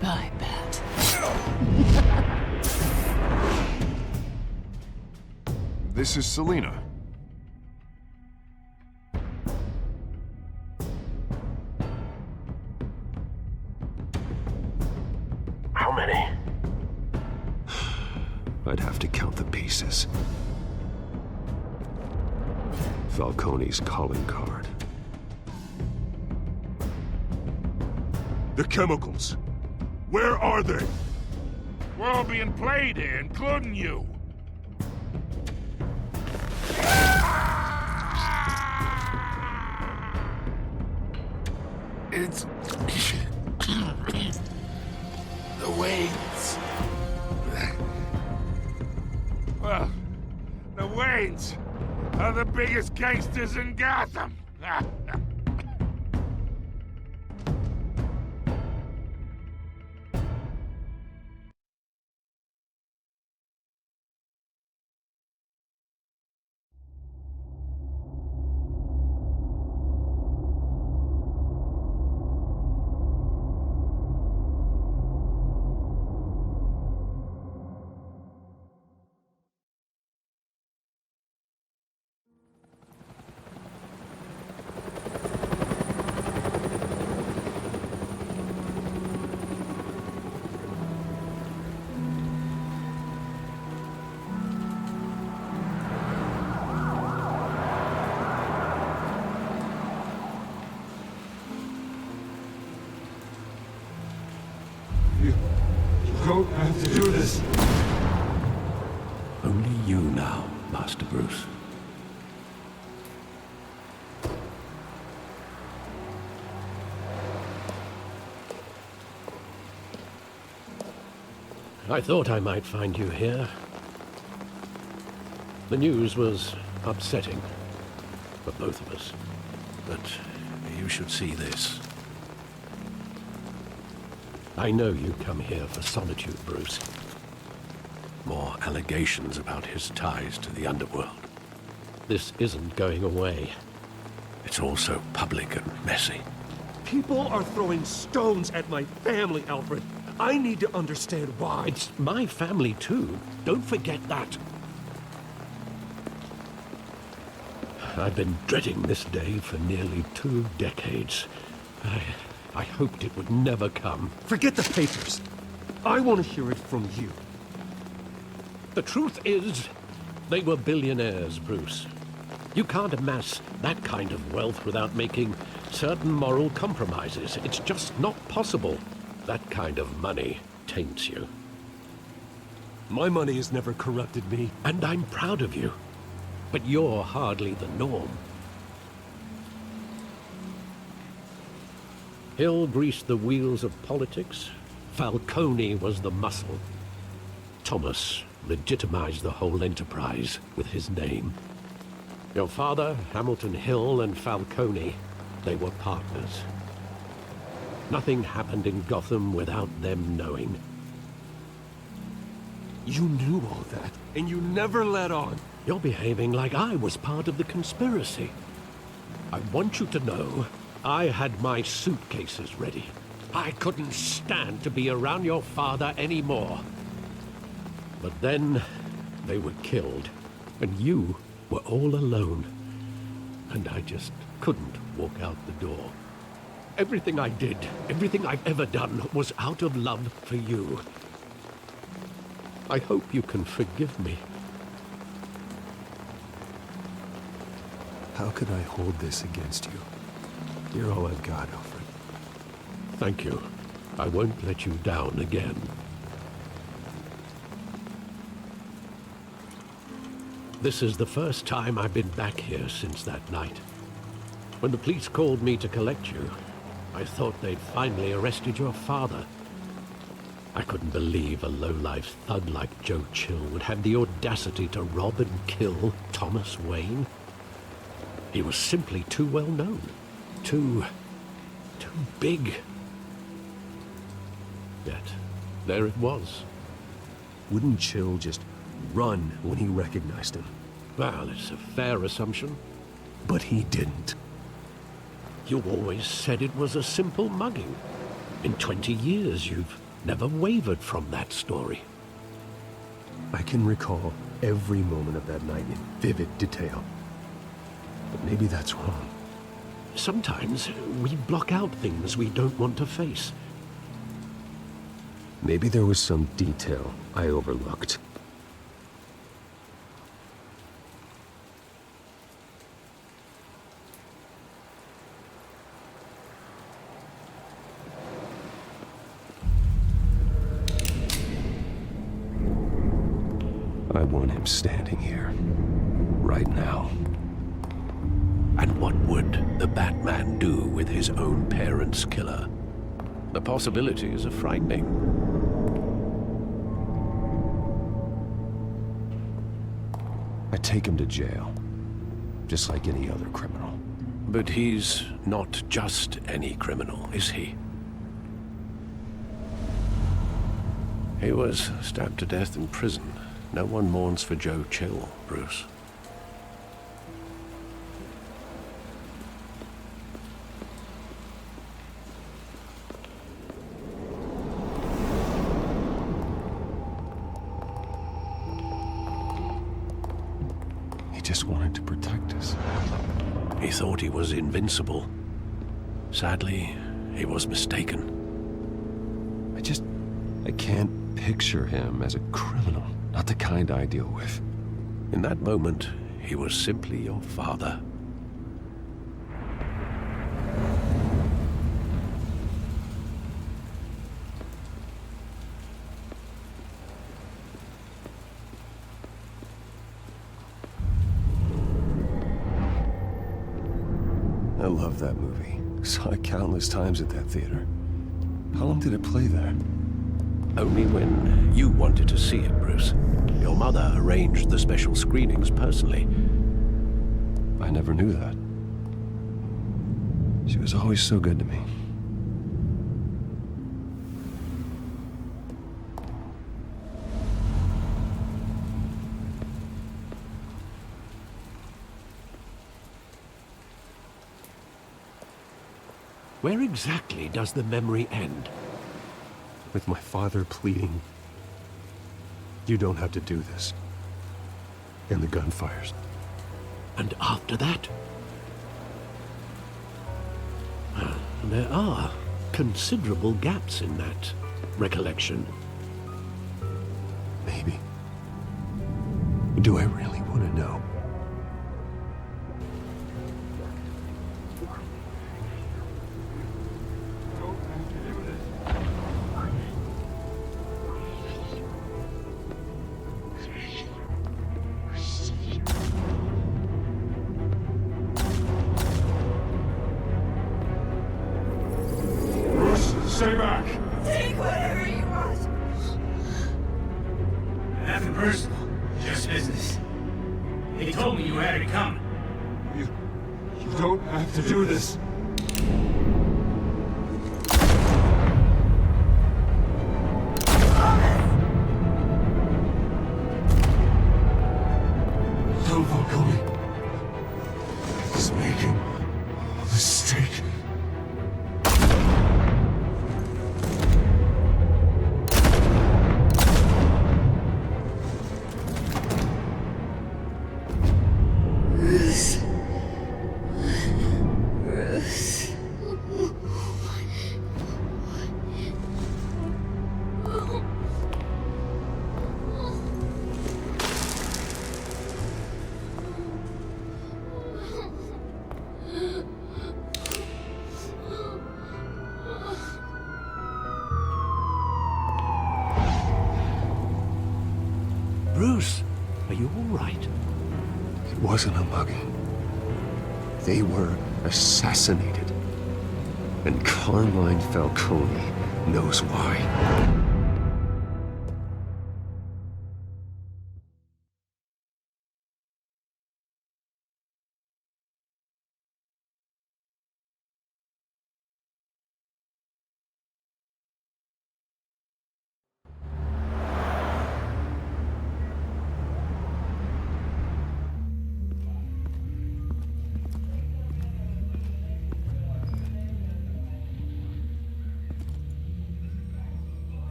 Bye, Bat. This is Selina. How many? I'd have to count the pieces. Falcone's calling card. The chemicals. Where are they? We're all being played here, including you. It's... the Waynes. Well, the Waynes are the biggest gangsters in Gotham. Don't have to do this. Only you now, Master Bruce. I thought I might find you here. The news was upsetting. for both of us. But you should see this. I know you come here for solitude, Bruce. More allegations about his ties to the underworld. This isn't going away. It's all so public and messy. People are throwing stones at my family, Alfred. I need to understand why. It's my family, too. Don't forget that. I've been dreading this day for nearly 2 decades. I hoped it would never come. Forget the papers. I want to hear it from you. The truth is, they were billionaires, Bruce. You can't amass that kind of wealth without making certain moral compromises. It's just not possible. That kind of money taints you. My money has never corrupted me. And I'm proud of you. But you're hardly the norm. Hill greased the wheels of politics. Falcone was the muscle. Thomas legitimized the whole enterprise with his name. Your father, Hamilton Hill, and Falcone, they were partners. Nothing happened in Gotham without them knowing. You knew all that, and you never let on. You're behaving like I was part of the conspiracy. I want you to know I had my suitcases ready. I couldn't stand to be around your father anymore. But then they were killed, and you were all alone. And I just couldn't walk out the door. Everything I did, everything I've ever done, was out of love for you. I hope you can forgive me. How could I hold this against you? You're all I've got, Alfred. Thank you. I won't let you down again. This is the first time I've been back here since that night. When the police called me to collect you, I thought they'd finally arrested your father. I couldn't believe a low-life thug like Joe Chill would have the audacity to rob and kill Thomas Wayne. He was simply too well known. Too big. Yet, there it was. Wouldn't Chill just run when he recognized him? Well, it's a fair assumption. But he didn't. You always said it was a simple mugging. In 20 years, you've never wavered from that story. I can recall every moment of that night in vivid detail. But maybe that's wrong. Sometimes we block out things we don't want to face. Maybe there was some detail I overlooked. I want him standing here, right now. And what would the Batman do with his own parents' killer? The possibilities are frightening. I take him to jail, just like any other criminal. But he's not just any criminal, is he? He was stabbed to death in prison. No one mourns for Joe Chill, Bruce. He just wanted to protect us. He thought he was invincible. Sadly, he was mistaken. I can't picture him as a criminal. Not the kind I deal with. In that moment, he was simply your father. I love that movie. Saw it countless times at that theater. How long did it play there? Only when you wanted to see it, Bruce. Your mother arranged the special screenings personally. I I never knew that. She was always so good to me. Where exactly does the memory end? With my father pleading, "You don't have to do this." And the gunfires. And after that? There are considerable gaps in that recollection. Maybe. Do I really want to know? Stay back! Take whatever you want. Nothing personal, just business. They told me you had it coming. You don't have to do this. Tell Falcone he's making a mistake. Bruce, are you all right? It wasn't a mugging. They were assassinated. And Carmine Falcone knows why.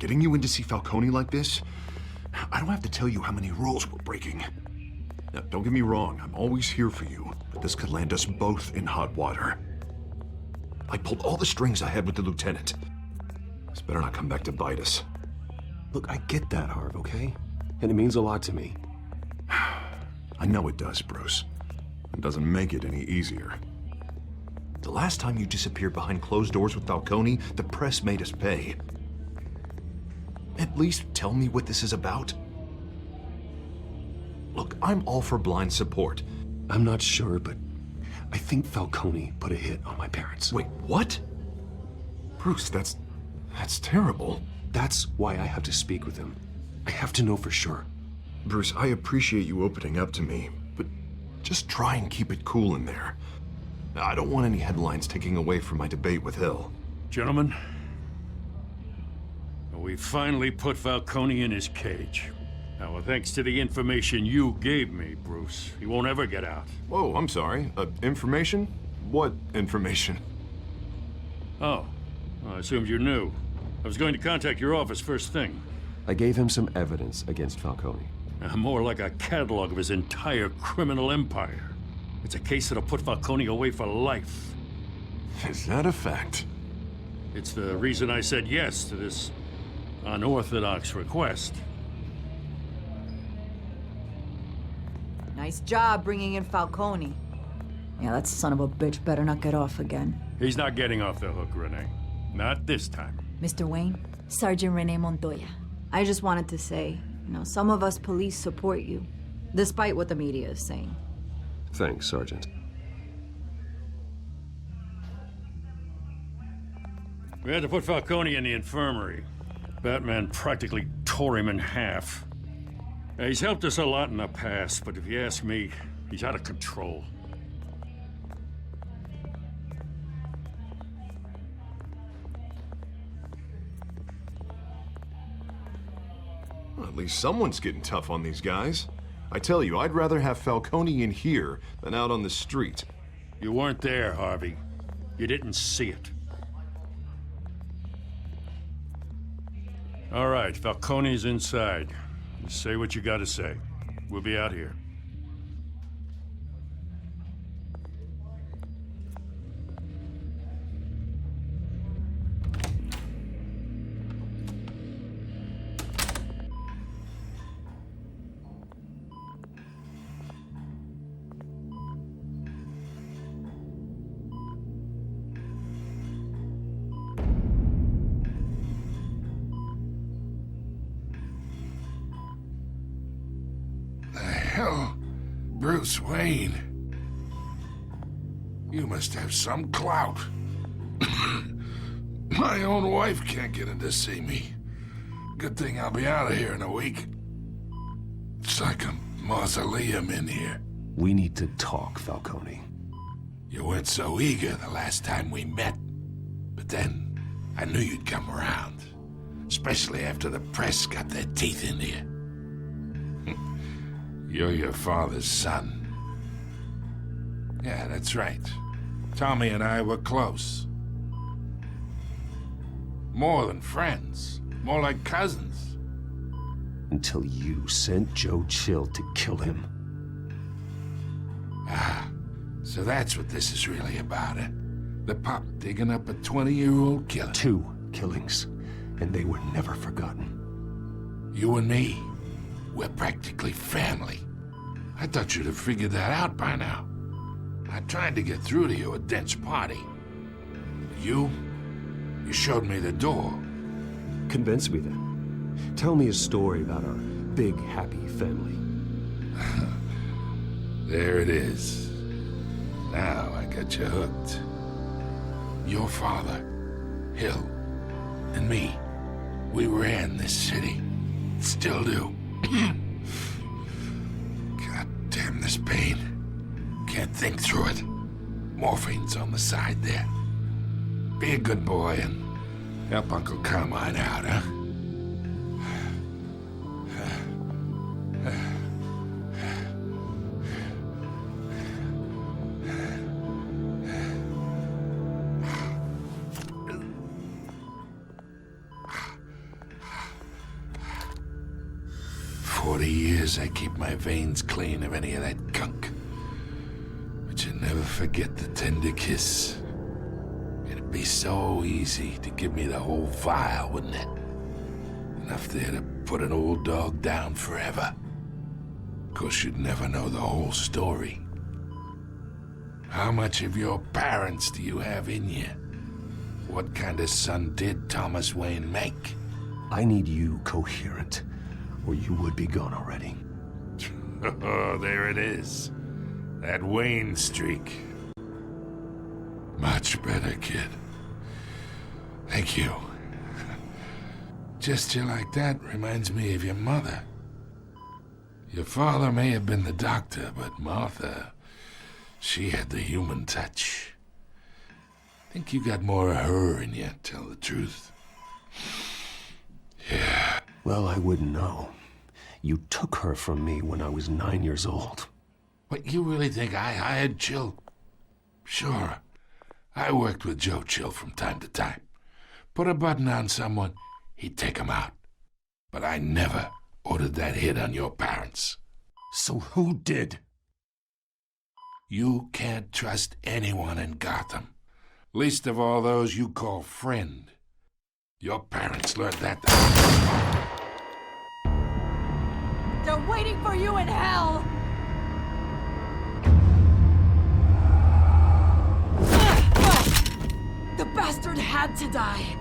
Getting you in to see Falcone like this? I don't have to tell you how many rules we're breaking. Now, don't get me wrong, I'm always here for you, but this could land us both in hot water. I pulled all the strings I had with the lieutenant. This better not come back to bite us. Look, I get that, Harv, okay? And it means a lot to me. I know it does, Bruce. It doesn't make it any easier. The last time you disappeared behind closed doors with Falcone, the press made us pay. At least tell me what this is about. Look, I'm all for blind support. I'm not sure, but I think Falcone put a hit on my parents. Wait, what? Bruce, that's terrible. That's why I have to speak with him. I have to know for sure. Bruce, I appreciate you opening up to me, but just try and keep it cool in there. I don't want any headlines taking away from my debate with Hill. Gentlemen, we finally put Falcone in his cage. Now, thanks to the information you gave me, Bruce, he won't ever get out. Whoa, I'm sorry. Information? What information? Oh, I assumed you knew. I was going to contact your office first thing. I gave him some evidence against Falcone. More like a catalog of his entire criminal empire. It's a case that'll put Falcone away for life. Is that a fact? It's the reason I said yes to this unorthodox request. Nice job bringing in Falcone. Yeah, that son of a bitch better not get off again. He's not getting off the hook, Renee. Not this time. Mr. Wayne, Sergeant Renee Montoya. I just wanted to say, some of us police support you, despite what the media is saying. Thanks, Sergeant. We had to put Falcone in the infirmary. Batman practically tore him in half. He's helped us a lot in the past, but if you ask me, he's out of control. Well, at least someone's getting tough on these guys. I tell you, I'd rather have Falcone in here than out on the street. You weren't there, Harvey. You didn't see it. All right, Falcone's inside. Just say what you gotta say. We'll be out here. Hell, Bruce Wayne. You must have some clout. My own wife can't get in to see me. Good thing I'll be out of here in a week. It's like a mausoleum in here. We need to talk, Falcone. You weren't so eager the last time we met. But then, I knew you'd come around. Especially after the press got their teeth in you. You're your father's son. Yeah, that's right. Tommy and I were close. More than friends. More like cousins. Until you sent Joe Chill to kill him. Ah, so that's what this is really about, eh? The pop digging up a 20-year-old killer. 2 killings, and they were never forgotten. You and me, we're practically family. I thought you'd have figured that out by now. I tried to get through to you at Dent's party. But you showed me the door. Convince me then. Tell me a story about our big, happy family. There it is. Now I got you hooked. Your father, Hill, and me, we ran this city. Still do. God damn this pain. Can't think through it. Morphine's on the side there. Be a good boy and help Uncle Carmine out, huh? I keep my veins clean of any of that gunk. But you never forget the tender kiss. It'd be so easy to give me the whole vial, wouldn't it? Enough there to put an old dog down forever. Of course, you'd never know the whole story. How much of your parents do you have in you? What kind of son did Thomas Wayne make? I need you coherent, or you would be gone already. Oh, there it is. That Wayne streak. Much better, kid. Thank you. Gesture like that reminds me of your mother. Your father may have been the doctor, but Martha, she had the human touch. Think you got more of her in you, tell the truth. Yeah. Well, I wouldn't know. You took her from me when I was 9 years old. What, you really think I hired Chill? Sure. I worked with Joe Chill from time to time. Put a button on someone, he'd take him out. But I never ordered that hit on your parents. So who did? You can't trust anyone in Gotham. Least of all those you call friend. Your parents learned that. They're waiting for you in hell! The bastard had to die!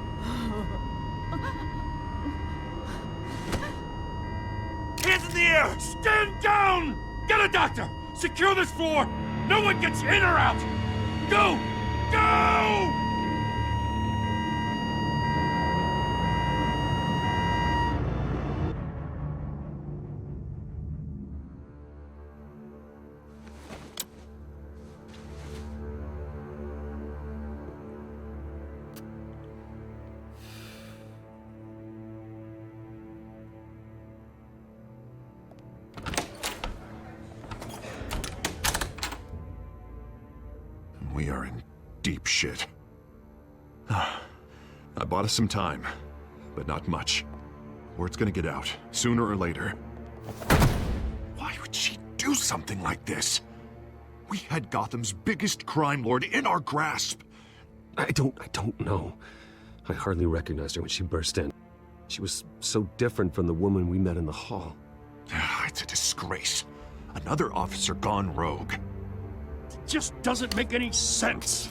Hands in the air! Stand down! Get a doctor! Secure this floor! No one gets in or out! Go! Go! We are in deep shit. I bought us some time, but not much. Word's gonna get out, sooner or later. Why would she do something like this? We had Gotham's biggest crime lord in our grasp. I don't know. I hardly recognized her when she burst in. She was so different from the woman we met in the hall. It's a disgrace. Another officer gone rogue. It just doesn't make any sense.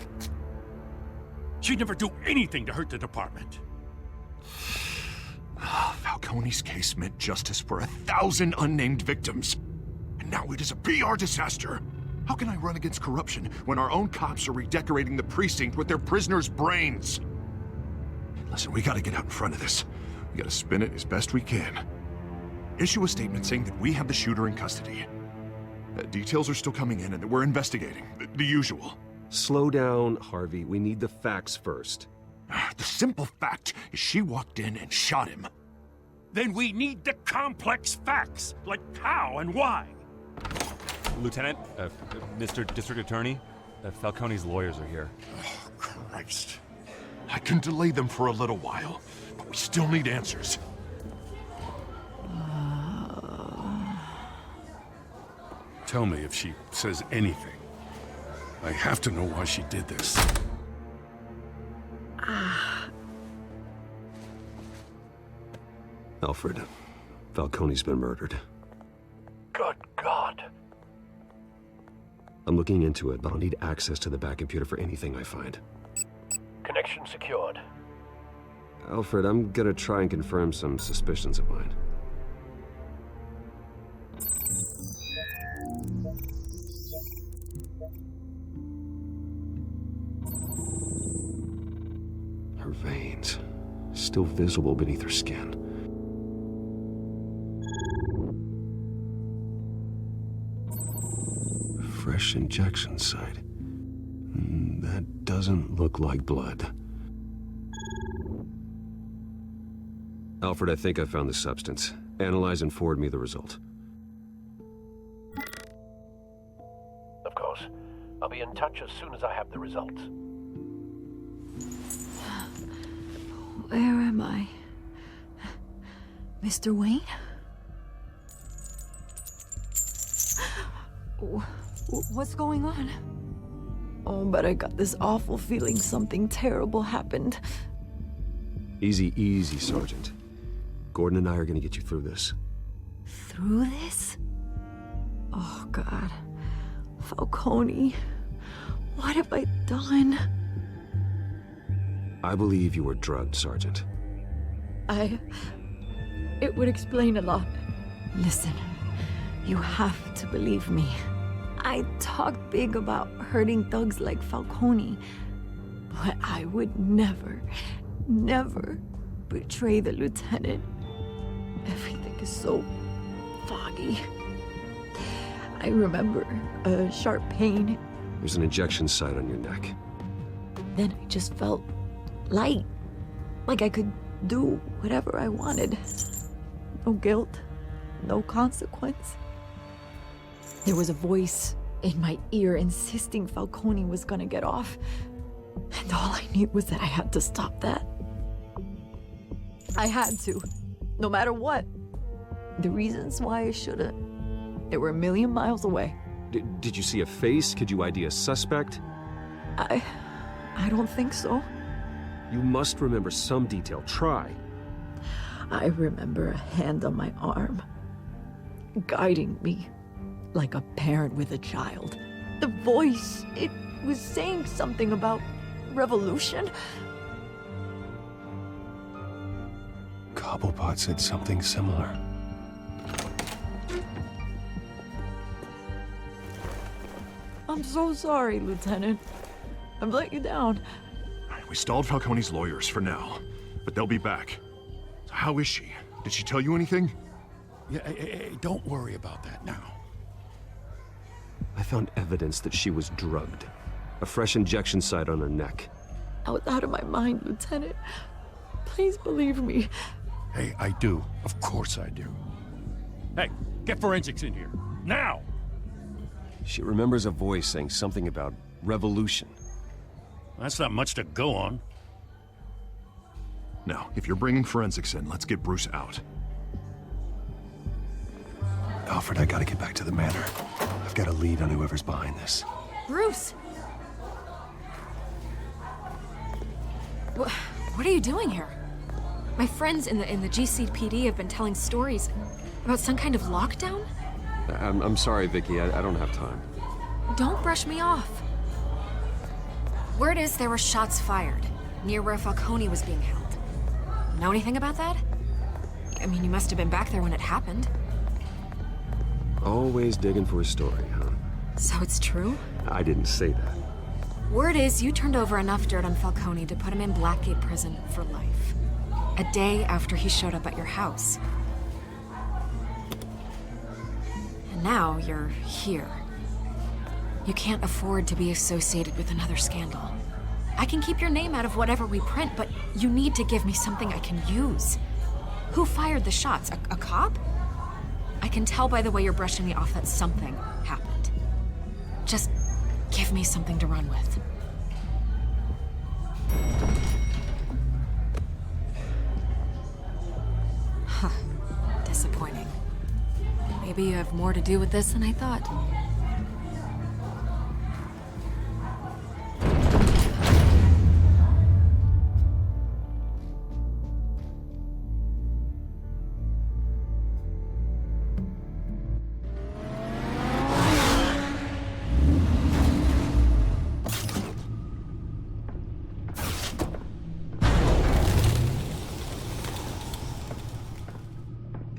She'd never do anything to hurt the department. Falcone's case meant justice for 1,000 unnamed victims. And now it is a PR disaster. How can I run against corruption when our own cops are redecorating the precinct with their prisoners' brains? Listen, we gotta get out in front of this. We gotta spin it as best we can. Issue a statement saying that we have the shooter in custody. Details are still coming in and that we're investigating. The usual. Slow down, Harvey. We need the facts first. The simple fact is she walked in and shot him. Then we need the complex facts, like how and why. Lieutenant, Mr. District Attorney, Falcone's lawyers are here. Oh, Christ. I can delay them for a little while, but we still need answers. Tell me if she says anything. I have to know why she did this. Alfred, Falcone's been murdered. Good God. I'm looking into it, but I'll need access to the back computer for anything I find. Connection secured. Alfred, I'm gonna try and confirm some suspicions of mine. Her veins, still visible beneath her skin. Fresh injection site. That doesn't look like blood. Alfred, I think I found the substance. Analyze and forward me the result. Of course. I'll be in touch as soon as I have the results. Where am I? Mr. Wayne? What's going on? Oh, but I got this awful feeling something terrible happened. Easy, easy, Sergeant. Gordon and I are gonna get you through this. Through this? Oh, God. Falcone. What have I done? I believe you were drugged, Sergeant. It would explain a lot. Listen, you have to believe me. I talked big about hurting thugs like Falcone, but I would never betray the lieutenant. Everything is so foggy. I remember a sharp pain. There's an injection site on your neck. Then I just felt light, like I could do whatever I wanted. No guilt, no consequence. There was a voice in my ear insisting Falcone was gonna get off. And all I knew was that I had to stop that. I had to, no matter what. The reasons why I shouldn't, they were a million miles away. Did you see a face? Could you ID a suspect? I don't think so. You must remember some detail. Try. I remember a hand on my arm, guiding me like a parent with a child. The voice, it was saying something about revolution. Cobblepot said something similar. I'm so sorry, Lieutenant. I've let you down. We stalled Falcone's lawyers for now, but they'll be back. So how is she? Did she tell you anything? Yeah, hey, don't worry about that now. I found evidence that she was drugged. A fresh injection site on her neck. I was out of my mind, Lieutenant. Please believe me. Hey, I do. Of course I do. Hey, get forensics in here. Now! She remembers a voice saying something about revolution. That's not much to go on. Now, if you're bringing forensics in, let's get Bruce out. Alfred, I gotta get back to the manor. I've got a lead on whoever's behind this. Bruce! What are you doing here? My friends in the GCPD have been telling stories about some kind of lockdown? I'm sorry, Vicky. I don't have time. Don't brush me off. Word is there were shots fired near where Falcone was being held. Know anything about that? I mean, you must have been back there when it happened. Always digging for a story, huh? So it's true? I didn't say that. Word is you turned over enough dirt on Falcone to put him in Blackgate Prison for life. A day after he showed up at your house. And now you're here. You can't afford to be associated with another scandal. I can keep your name out of whatever we print, but you need to give me something I can use. Who fired the shots? A cop? I can tell by the way you're brushing me off that something happened. Just give me something to run with. Huh. Disappointing. Maybe you have more to do with this than I thought.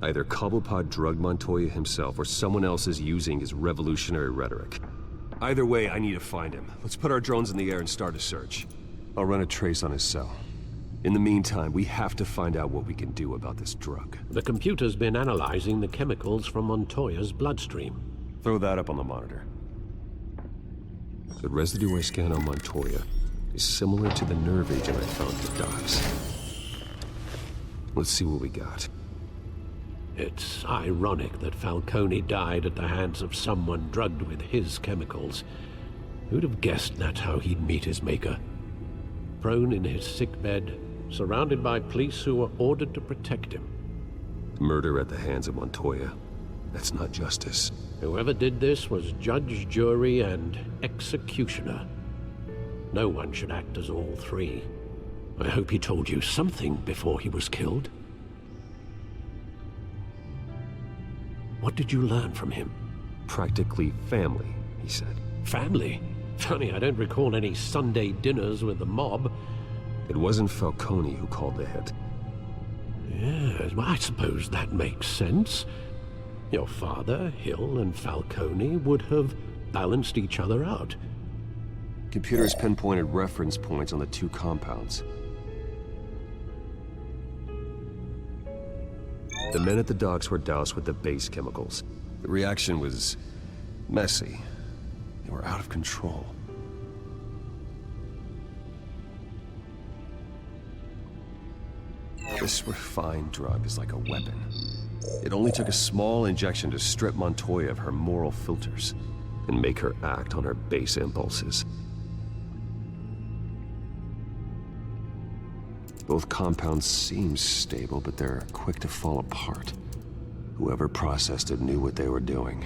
Either Cobblepot drugged Montoya himself, or someone else is using his revolutionary rhetoric. Either way, I need to find him. Let's put our drones in the air and start a search. I'll run a trace on his cell. In the meantime, we have to find out what we can do about this drug. The computer's been analyzing the chemicals from Montoya's bloodstream. Throw that up on the monitor. The residue I scanned on Montoya is similar to the nerve agent I found at the docks. Let's see what we got. It's ironic that Falcone died at the hands of someone drugged with his chemicals. Who'd have guessed that's how he'd meet his maker? Prone in his sickbed, surrounded by police who were ordered to protect him. Murder at the hands of Montoya. That's not justice. Whoever did this was judge, jury, and executioner. No one should act as all three. I hope he told you something before he was killed. What did you learn from him? Practically family, he said. Family? Funny, I don't recall any Sunday dinners with the mob. It wasn't Falcone who called the hit. Yes, well, I suppose that makes sense. Your father, Hill, and Falcone would have balanced each other out. Computers pinpointed reference points on the two compounds. The men at the docks were doused with the base chemicals. The reaction was messy. They were out of control. This refined drug is like a weapon. It only took a small injection to strip Montoya of her moral filters and make her act on her base impulses. Both compounds seem stable, but they're quick to fall apart. Whoever processed it knew what they were doing.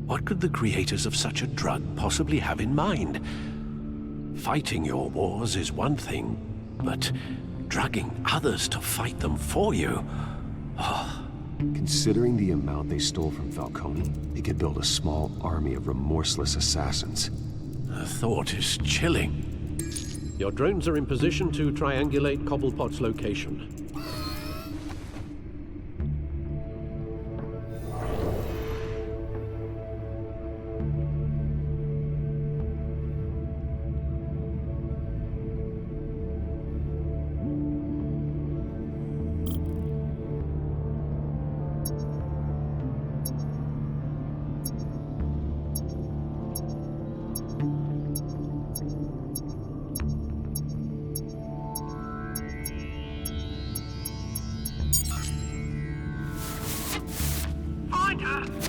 What could the creators of such a drug possibly have in mind? Fighting your wars is one thing, but drugging others to fight them for you? Oh. Considering the amount they stole from Falcone, they could build a small army of remorseless assassins. The thought is chilling. Your drones are in position to triangulate Cobblepot's location.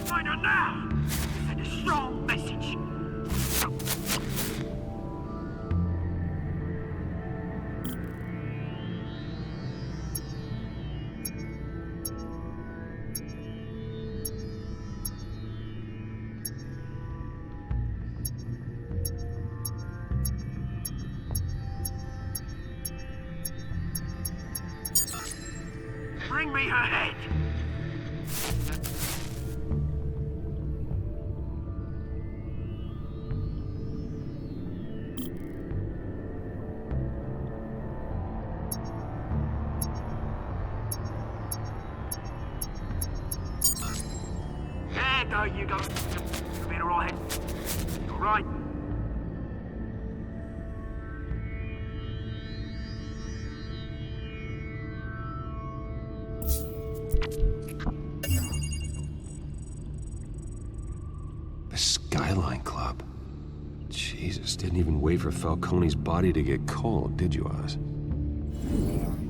Find her now! Send a strong message! me her head! There, go, you go. You'll be all right. All right. The Skyline Club. Jesus, didn't even wait for Falcone's body to get cold, did you, Oz?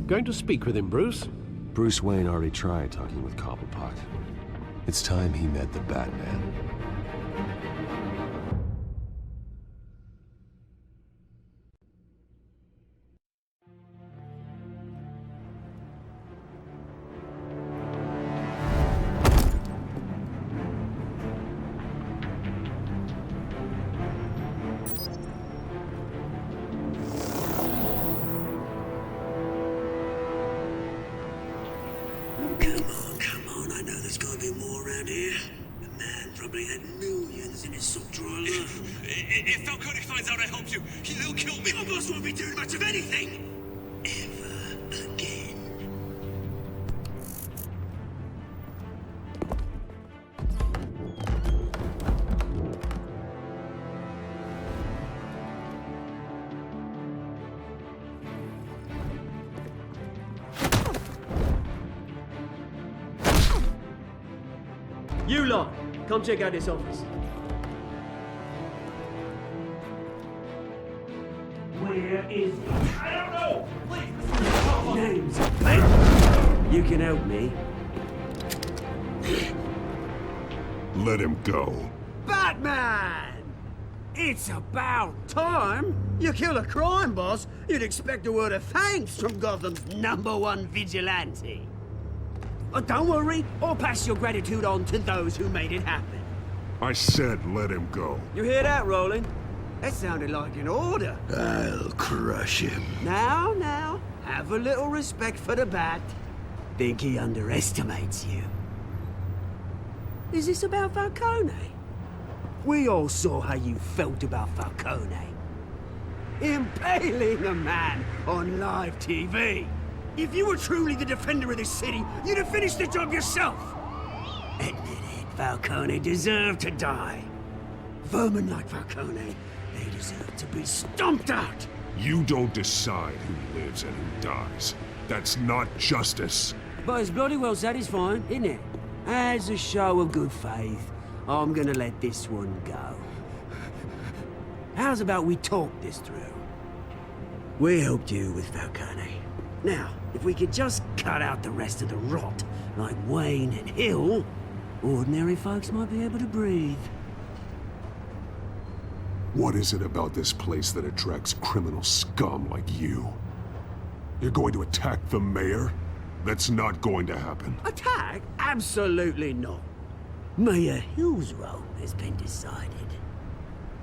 Going to speak with him, Bruce? Bruce Wayne already tried talking with Cobblepot. It's time he met the Batman. Come on, I know there's gotta be more around here. The man probably had millions in his sock drawer alone. If Falcone finds out I helped you, he'll kill me. Your boss won't be doing much of anything! Ever again. You lot, come check out this office. Where is he? I don't know. Please. Names, mate. You can help me. Let him go. Batman! It's about time. You kill a crime boss, you'd expect a word of thanks from Gotham's #1 vigilante. But don't worry, I'll pass your gratitude on to those who made it happen. I said let him go. You hear that, Roland? That sounded like an order. I'll crush him. Now, have a little respect for the Bat. Think he underestimates you. Is this about Falcone? We all saw how you felt about Falcone. Impaling a man on live TV. If you were truly the defender of this city, you'd have finished the job yourself. Admit it, Falcone deserved to die. Vermin like Falcone, they deserve to be stomped out. You don't decide who lives and who dies. That's not justice. But it's bloody well satisfying, isn't it? As a show of good faith, I'm gonna let this one go. How's about we talk this through? We helped you with Falcone. Now, if we could just cut out the rest of the rot, like Wayne and Hill, ordinary folks might be able to breathe. What is it about this place that attracts criminal scum like you? You're going to attack the mayor? That's not going to happen. Attack? Absolutely not. Mayor Hill's role has been decided.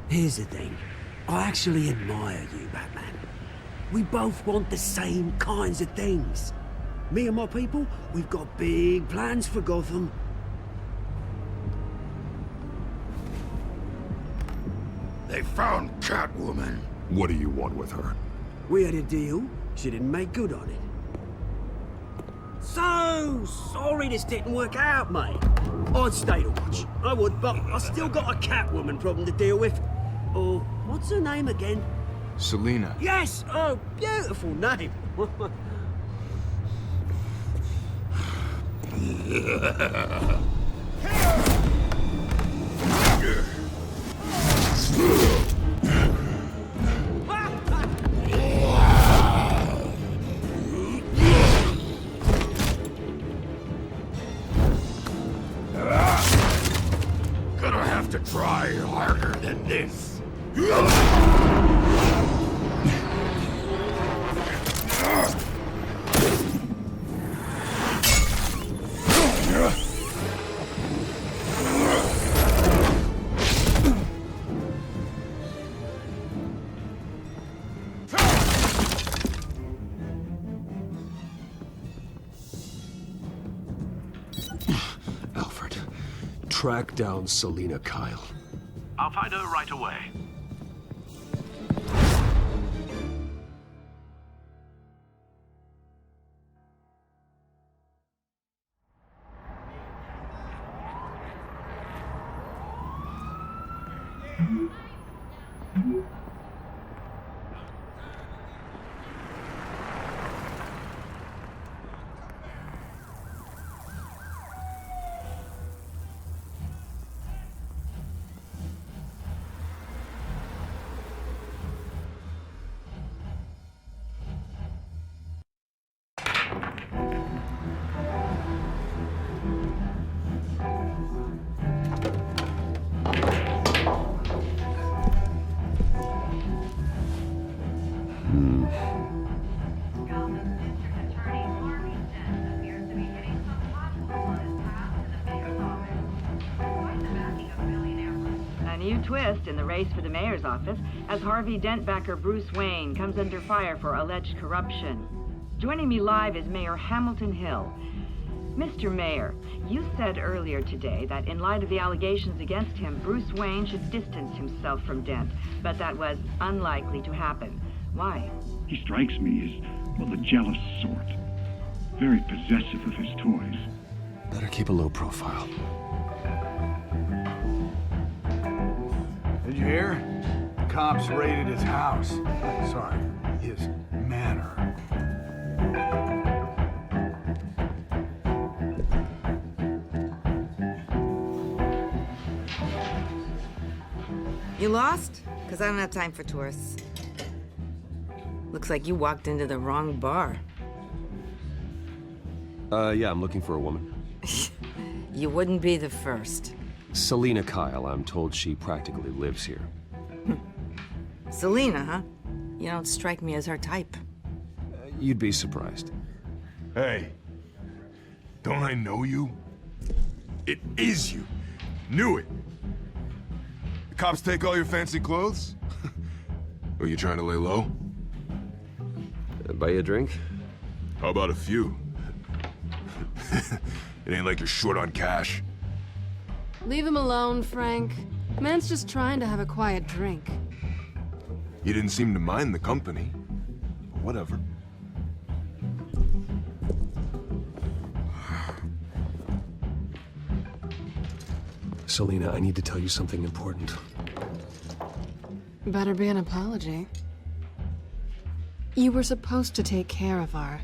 Here's the thing. I actually admire you, Batman. We both want the same kinds of things. Me and my people, we've got big plans for Gotham. They found Catwoman. What do you want with her? We had a deal. She didn't make good on it. So sorry this didn't work out, mate. I'd stay to watch. I would, but I still got a Catwoman problem to deal with. Oh, what's her name again? Selina. Yes! Oh, beautiful name. Gonna have to try harder than this. Alfred, track down Selina Kyle. I'll find her right away. Twist in the race for the mayor's office as Harvey Dent backer Bruce Wayne comes under fire for alleged corruption. Joining me live is Mayor Hamilton Hill. Mr. Mayor, you said earlier today that in light of the allegations against him, Bruce Wayne should distance himself from Dent, but that was unlikely to happen. Why? He strikes me as, well, the jealous sort. Very possessive of his toys. Better keep a low profile. Did you hear? The cops raided his house. Sorry, his manor. You lost? Because I don't have time for tourists. Looks like you walked into the wrong bar. Yeah, I'm looking for a woman. You wouldn't be the first. Selina Kyle, I'm told she practically lives here. Selina, huh? You don't strike me as her type. You'd be surprised. Hey, don't I know you? It is you. Knew it. The cops take all your fancy clothes? Are you trying to lay low? Buy you a drink? How about a few? It ain't like you're short on cash. Leave him alone, Frank. Man's just trying to have a quiet drink. You didn't seem to mind the company. Whatever. Selina, I need to tell you something important. Better be an apology. You were supposed to take care of our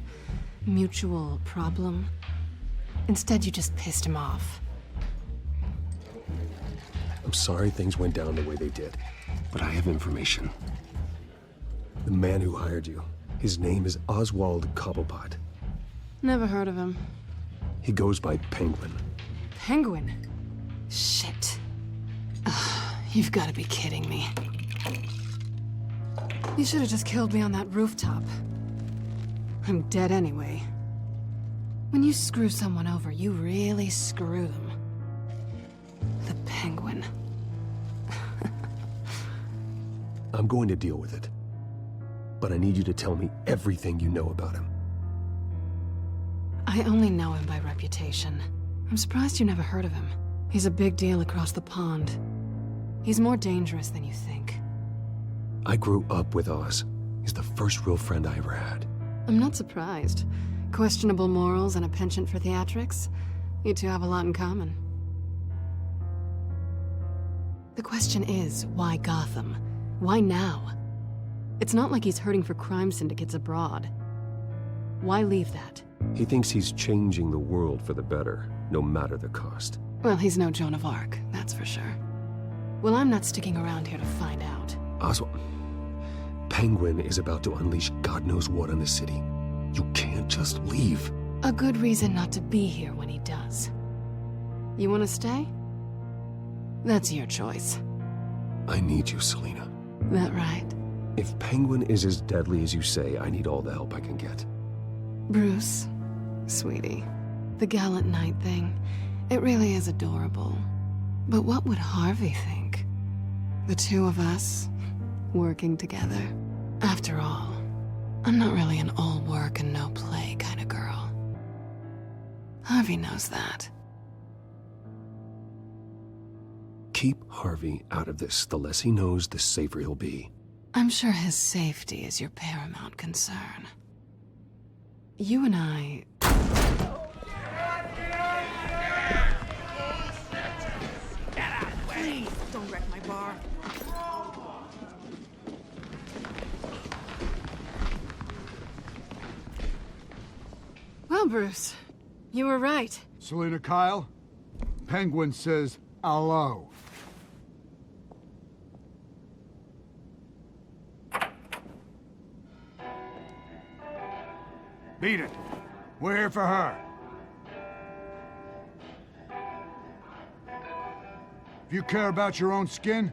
mutual problem. Instead, you just pissed him off. I'm sorry things went down the way they did, but I have information. The man who hired you, his name is Oswald Cobblepot. Never heard of him. He goes by Penguin. Penguin? Shit. Ugh, you've got to be kidding me. You should have just killed me on that rooftop. I'm dead anyway. When you screw someone over, you really screw them. The Penguin. I'm going to deal with it. But I need you to tell me everything you know about him. I only know him by reputation. I'm surprised you never heard of him. He's a big deal across the pond. He's more dangerous than you think. I grew up with Oz. He's the first real friend I ever had. I'm not surprised. Questionable morals and a penchant for theatrics. You two have a lot in common. The question is, why Gotham? Why now? It's not like he's hurting for crime syndicates abroad. Why leave that? He thinks he's changing the world for the better, no matter the cost. Well, he's no Joan of Arc, that's for sure. Well, I'm not sticking around here to find out. Oswald, Penguin is about to unleash God knows what on the city. You can't just leave. A good reason not to be here when he does. You want to stay? That's your choice. I need you, Selina. That right? If Penguin is as deadly as you say, I need all the help I can get. Bruce, sweetie, the gallant knight thing, it really is adorable. But what would Harvey think? The two of us, working together. After all, I'm not really an all work and no play kind of girl. Harvey knows that. Keep Harvey out of this. The less he knows, the safer he'll be. I'm sure his safety is your paramount concern. You and I... Please, don't wreck my bar. Well, Bruce, you were right. Selina Kyle? Penguin says hello. Beat it. We're here for her. If you care about your own skin,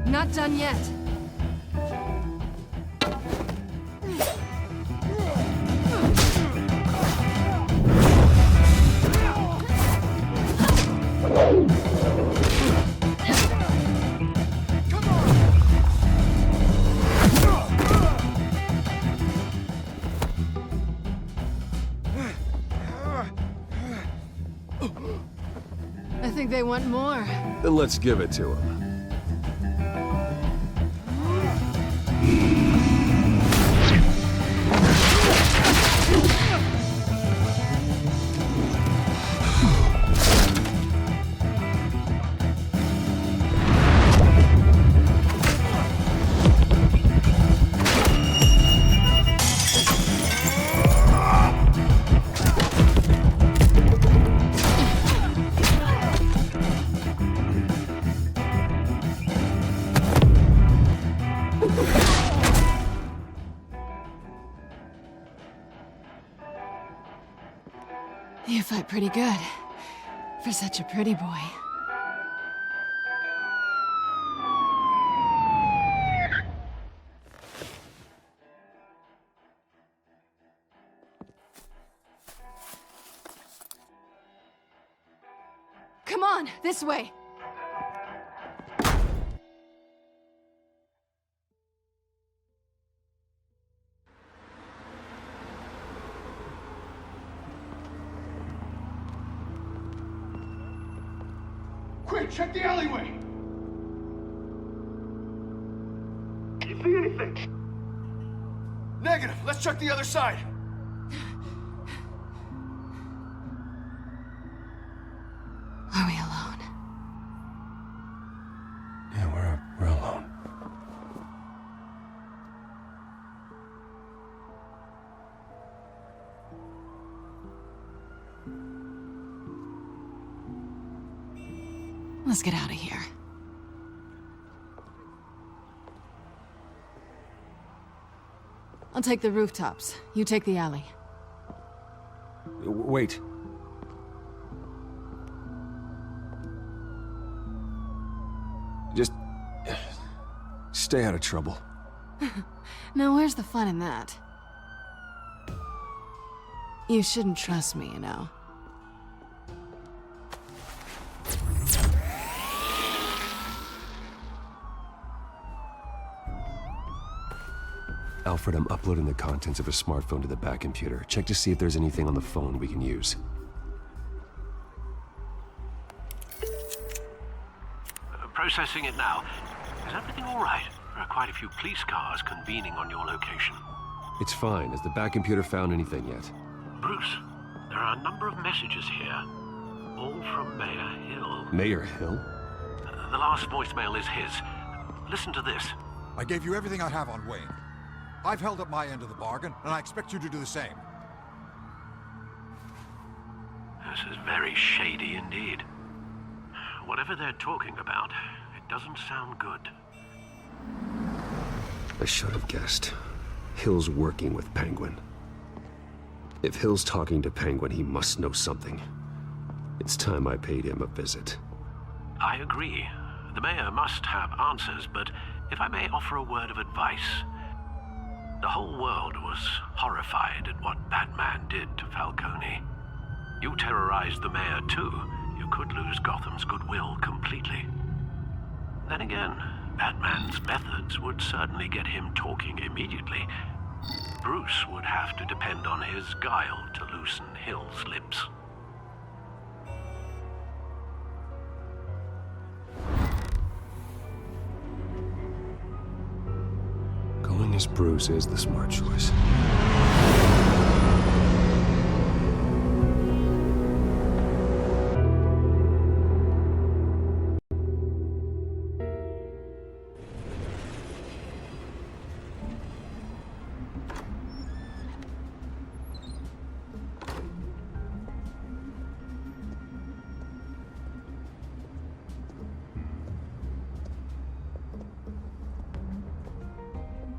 Not done yet. I think they want more. Then let's give it to him. You fight pretty good. For such a pretty boy. Come on, this way. quick, check the alleyway. You see anything? Negative. Let's check the other side. Are we alone? Yeah, we're alone. Let's get out of here. I'll take the rooftops. You take the alley. Wait. Just stay out of trouble. Now, where's the fun in that? You shouldn't trust me, you know. Alfred, I'm uploading the contents of a smartphone to the back computer. Check to see if there's anything on the phone we can use. Processing it now. Is everything all right? There are quite a few police cars convening on your location. It's fine. Has the back computer found anything yet? Bruce, there are a number of messages here, all from Mayor Hill. Mayor Hill? The last voicemail is his. Listen to this. I gave you everything I have on Wayne. I've held up my end of the bargain, and I expect you to do the same. This is very shady indeed. Whatever they're talking about, it doesn't sound good. I should have guessed. Hill's working with Penguin. If Hill's talking to Penguin, he must know something. It's time I paid him a visit. I agree. The mayor must have answers, but if I may offer a word of advice. The whole world was horrified at what Batman did to Falcone. You terrorized the mayor too. You could lose Gotham's goodwill completely. Then again, Batman's methods would certainly get him talking immediately. Bruce would have to depend on his guile to loosen Hill's lips. Going as Bruce is the smart choice.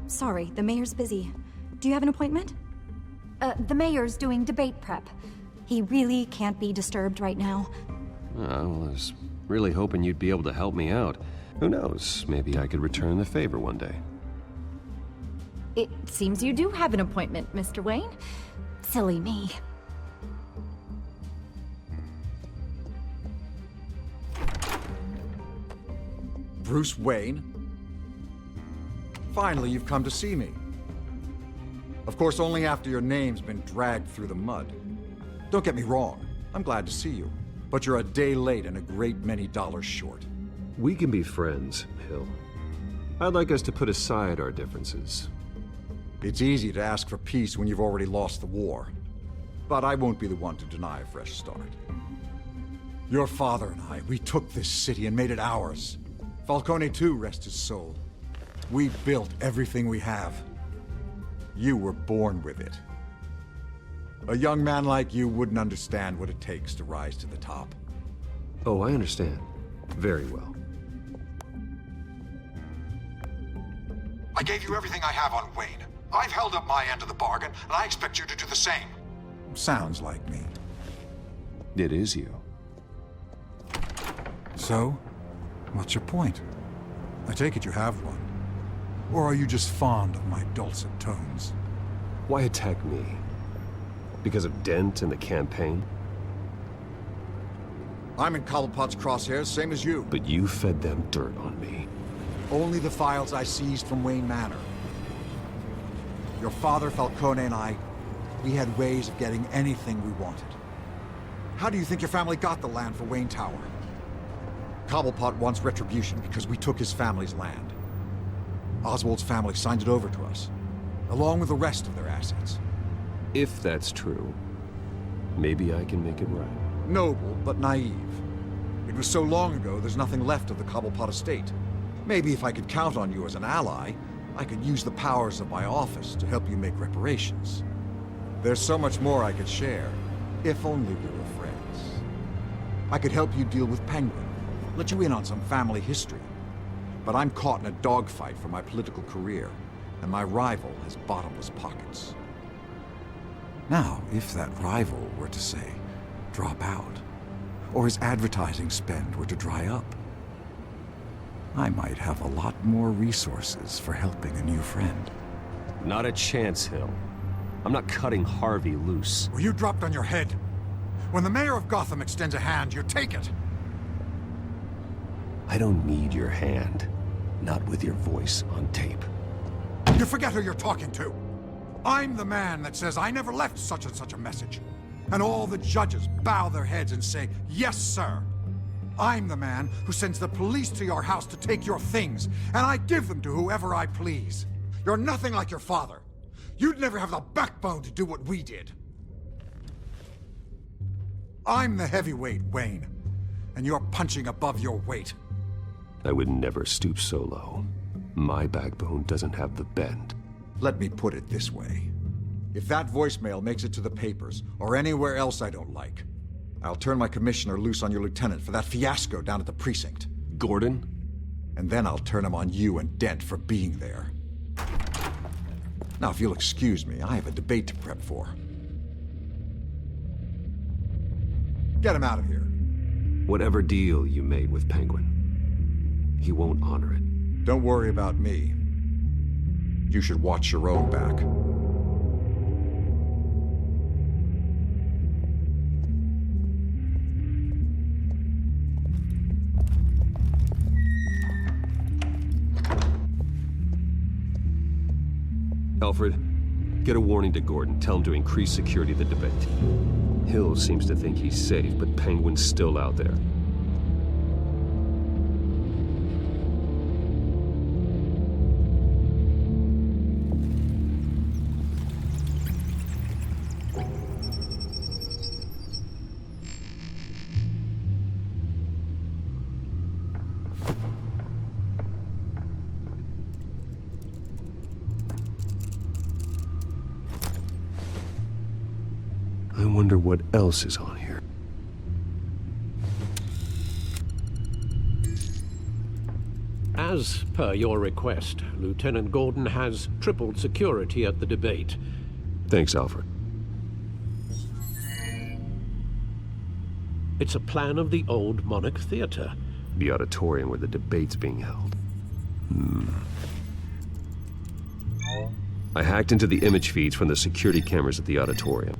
Sorry, the mayor's busy. Do you have an appointment? The mayor's doing debate prep. He really can't be disturbed right now. I was really hoping you'd be able to help me out. Who knows, maybe I could return the favor one day. It seems you do have an appointment, Mr. Wayne. Silly me. Bruce Wayne? Finally, you've come to see me. Of course, only after your name's been dragged through the mud. Don't get me wrong, I'm glad to see you. But you're a day late and a great many dollars short. We can be friends, Hill. I'd like us to put aside our differences. It's easy to ask for peace when you've already lost the war. But I won't be the one to deny a fresh start. Your father and I, we took this city and made it ours. Falcone too, rest his soul. We built everything we have. You were born with it. A young man like you wouldn't understand what it takes to rise to the top. Oh, I understand. Very well. I gave you everything I have on Wayne. I've held up my end of the bargain, and I expect you to do the same. Sounds like me. It is you. So, what's your point? I take it you have one. Or are you just fond of my dulcet tones? Why attack me? Because of Dent and the campaign? I'm in Cobblepot's crosshairs, same as you. But you fed them dirt on me. Only the files I seized from Wayne Manor. Your father, Falcone, and I, we had ways of getting anything we wanted. How do you think your family got the land for Wayne Tower? Cobblepot wants retribution because we took his family's land. Oswald's family signed it over to us, along with the rest of their assets. If that's true, maybe I can make it right. Noble, but naive. It was so long ago, there's nothing left of the Cobblepot estate. Maybe if I could count on you as an ally, I could use the powers of my office to help you make reparations. There's so much more I could share, if only we were friends. I could help you deal with Penguin, let you in on some family history. But I'm caught in a dogfight for my political career, and my rival has bottomless pockets. Now, if that rival were to say, drop out, or his advertising spend were to dry up, I might have a lot more resources for helping a new friend. Not a chance, Hill. I'm not cutting Harvey loose. Were you dropped on your head? When the mayor of Gotham extends a hand, you take it. I don't need your hand. Not with your voice on tape. You forget who you're talking to. I'm the man that says I never left such and such a message. And all the judges bow their heads and say, yes, sir. I'm the man who sends the police to your house to take your things, and I give them to whoever I please. You're nothing like your father. You'd never have the backbone to do what we did. I'm the heavyweight, Wayne, and you're punching above your weight. I would never stoop so low. My backbone doesn't have the bend. Let me put it this way. If that voicemail makes it to the papers, or anywhere else I don't like, I'll turn my commissioner loose on your lieutenant for that fiasco down at the precinct. Gordon? And then I'll turn him on you and Dent for being there. Now, if you'll excuse me, I have a debate to prep for. Get him out of here. Whatever deal you made with Penguin, he won't honor it. Don't worry about me. You should watch your own back. Alfred, get a warning to Gordon. Tell him to increase security of the debate. Hill seems to think he's safe, but Penguin's still out there. I wonder what else is on here. As per your request, Lieutenant Gordon has tripled security at the debate. Thanks, Alfred. It's a plan of the old Monarch Theater. The auditorium where the debate's being held. I hacked into the image feeds from the security cameras at the auditorium.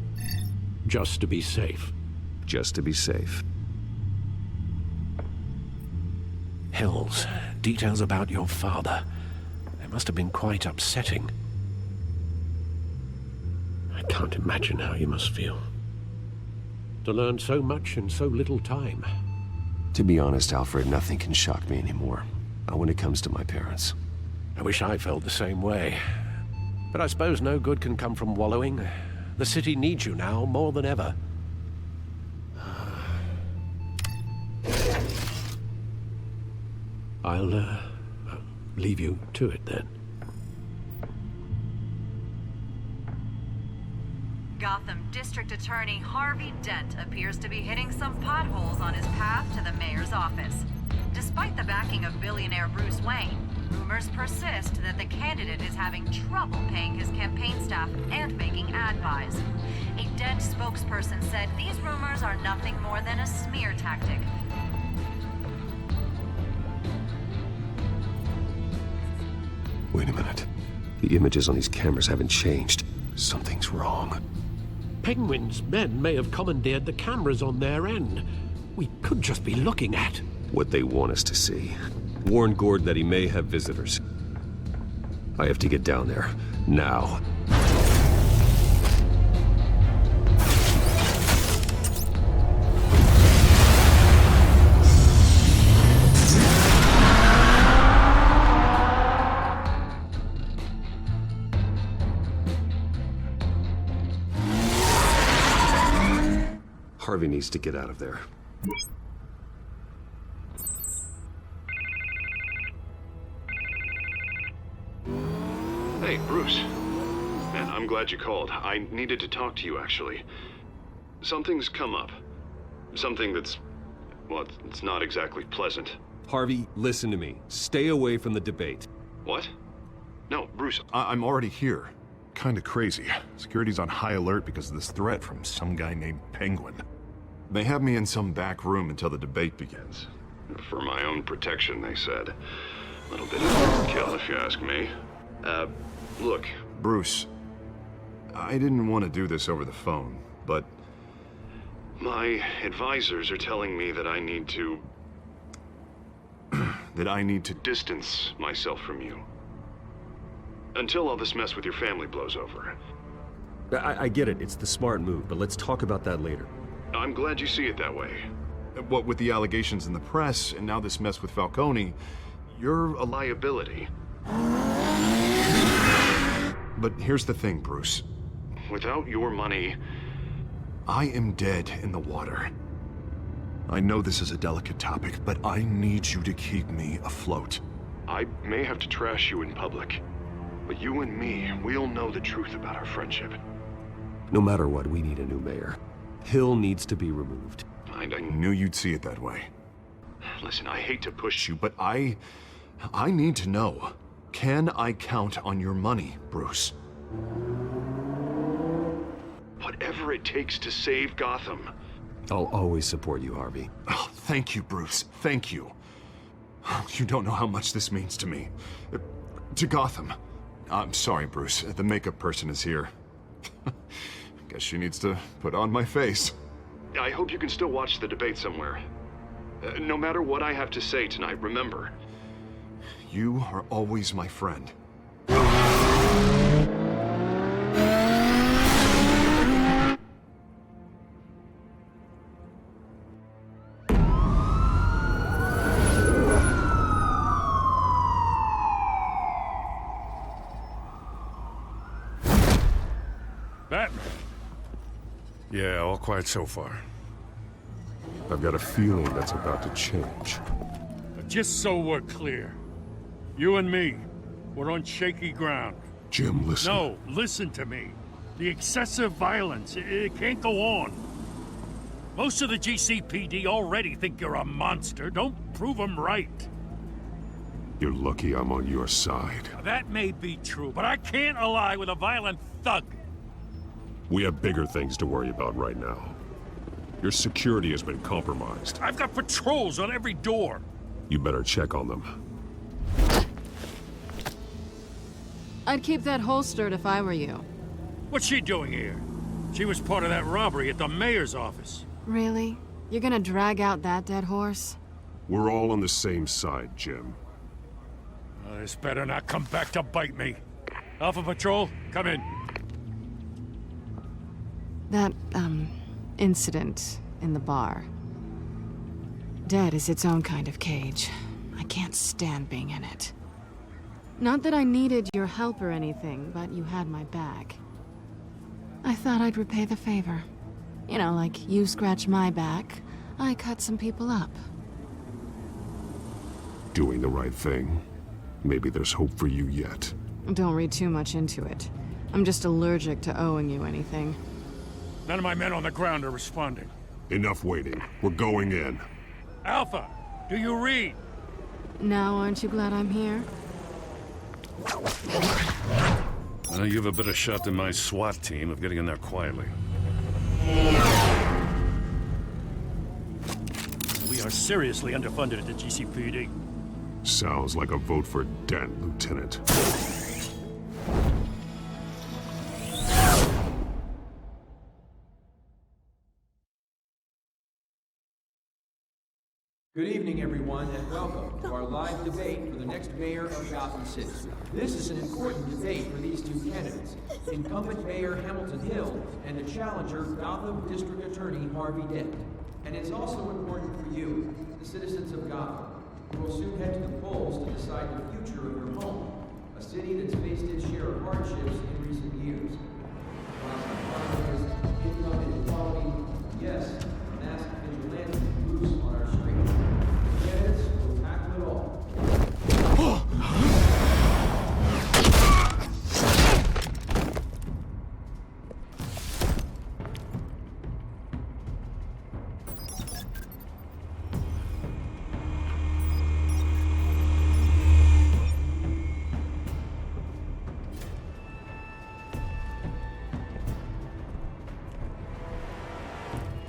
Just to be safe. Just to be safe. Hills, details about your father. They must have been quite upsetting. I can't imagine how you must feel. To learn so much in so little time. To be honest, Alfred, nothing can shock me anymore. Not when it comes to my parents. I wish I felt the same way. But I suppose no good can come from wallowing. The city needs you now more than ever. I'll leave you to it then. Gotham District Attorney Harvey Dent appears to be hitting some potholes on his path to the mayor's office. Despite the backing of billionaire Bruce Wayne, rumors persist that the candidate is having trouble paying his campaign staff and making ad buys. A Dent spokesperson said these rumors are nothing more than a smear tactic. Wait a minute. The images on these cameras haven't changed. Something's wrong. Penguin's men may have commandeered the cameras on their end. We could just be looking at what they want us to see. Warn Gordon that he may have visitors. I have to get down there. Now. Harvey needs to get out of there. Hey, Bruce. Man, I'm glad you called. I needed to talk to you, actually. Something's come up. Something that's... well, it's not exactly pleasant. Harvey, listen to me. Stay away from the debate. What? No, Bruce, I'm already here. Kinda crazy. Security's on high alert because of this threat from some guy named Penguin. They have me in some back room until the debate begins. For my own protection, they said. A little bit of overkill, if you ask me. Look. Bruce, I didn't want to do this over the phone, but... my advisors are telling me that I need to... that I need to distance myself from you. Until all this mess with your family blows over. I get it. It's the smart move, but let's talk about that later. I'm glad you see it that way. What with the allegations in the press, and now this mess with Falcone, you're a liability. But here's the thing, Bruce. Without your money... I am dead in the water. I know this is a delicate topic, but I need you to keep me afloat. I may have to trash you in public, but you and me, we'll know the truth about our friendship. No matter what, we need a new mayor. Hill needs to be removed. I knew you'd see it that way. Listen, I hate to push you, But I need to know. Can I count on your money, Bruce? Whatever it takes to save Gotham. I'll always support you, Harvey. Oh, thank you, Bruce. Thank you. You don't know how much this means to me. To Gotham. I'm sorry, Bruce. The makeup person is here. Guess she needs to put on my face. I hope you can still watch the debate somewhere. No matter what I have to say tonight, remember. You are always my friend. Batman. Yeah, all quiet so far. I've got a feeling that's about to change. Just so we're clear, you and me, we're on shaky ground. Jim, listen. No, listen to me. The excessive violence, it can't go on. Most of the GCPD already think you're a monster. Don't prove them right. You're lucky I'm on your side. That may be true, but I can't ally with a violent thug. We have bigger things to worry about right now. Your security has been compromised. I've got patrols on every door. You better check on them. I'd keep that holstered if I were you. What's she doing here? She was part of that robbery at the mayor's office. Really? You're gonna drag out that dead horse? We're all on the same side, Jim. This better not come back to bite me. Alpha Patrol, come in. That, incident in the bar. Dead is its own kind of cage. I can't stand being in it. Not that I needed your help or anything, but you had my back. I thought I'd repay the favor. You know, like you scratch my back, I cut some people up. Doing the right thing. Maybe there's hope for you yet. Don't read too much into it. I'm just allergic to owing you anything. None of my men on the ground are responding. Enough waiting. We're going in. Alpha, do you read? Now aren't you glad I'm here? You have a better shot than my SWAT team of getting in there quietly. We are seriously underfunded at the GCPD. Sounds like a vote for Dent, Lieutenant. Good evening, everyone, and welcome to our live debate for the next mayor of Gotham City. This is an important debate for these two candidates, incumbent Mayor Hamilton Hill and the challenger Gotham District Attorney Harvey Dent. And it's also important for you, the citizens of Gotham, who will soon head to the polls to decide the future of your home, a city that's faced its share of hardships in recent years. Income inequality, yes, masked vigilante loose on our streets. Candidates will tackle it all.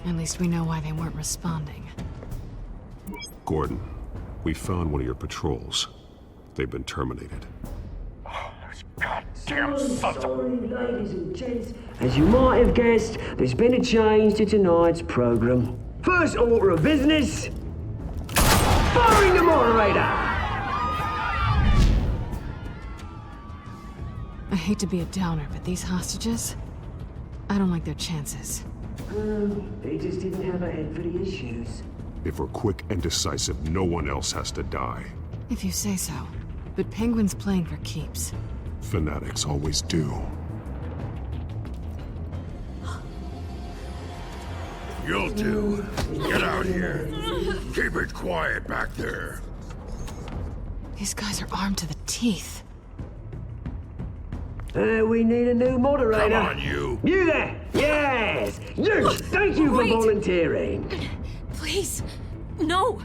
At least we know why they weren't responding. Gordon, we found one of your patrols. They've been terminated. Goddamn Sorry, ladies and gents. As you might have guessed, there's been a change to tonight's program. First order of business, firing the moderator. I hate to be a downer, but these hostages, I don't like their chances. They just didn't have a head for the issues. If we're quick and decisive, no one else has to die. If you say so. But Penguin's playing for keeps. Fanatics always do. You'll do. Get out here. Keep it quiet back there. These guys are armed to the teeth. We need a new moderator. Come on, you. You there! Yes! You! Thank you for volunteering. Please, no.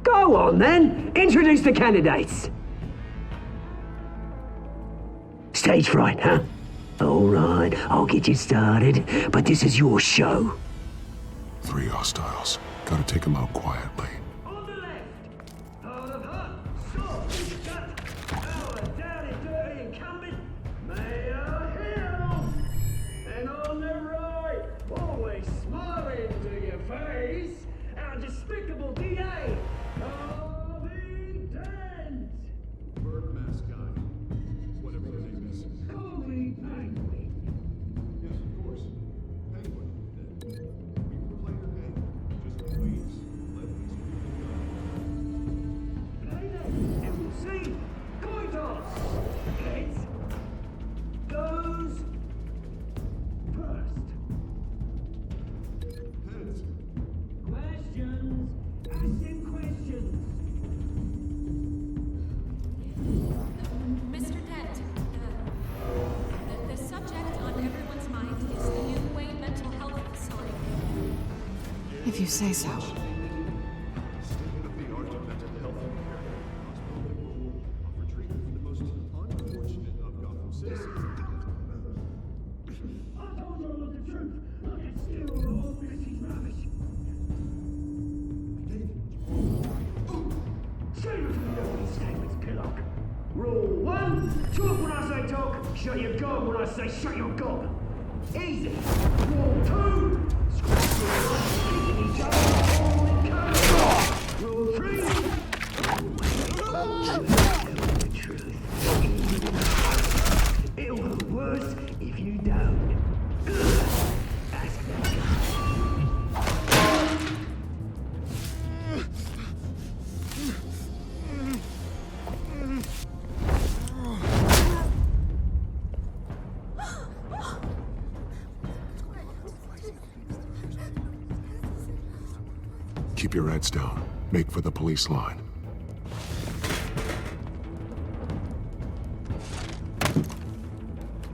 Go on then. Introduce the candidates. Stage fright, huh? All right, I'll get you started, but this is your show. 3 hostiles. Gotta take them out quietly. If you say so. Rule 1, talk when I say talk, shut your gob when I say shut your gob. Easy. Rule 2, scratch your eyes, kicking each other, all in color. Rule 3, always tell the truth. It'll be worse if you don't. Ask that guy. Keep your heads down. Make for the police line.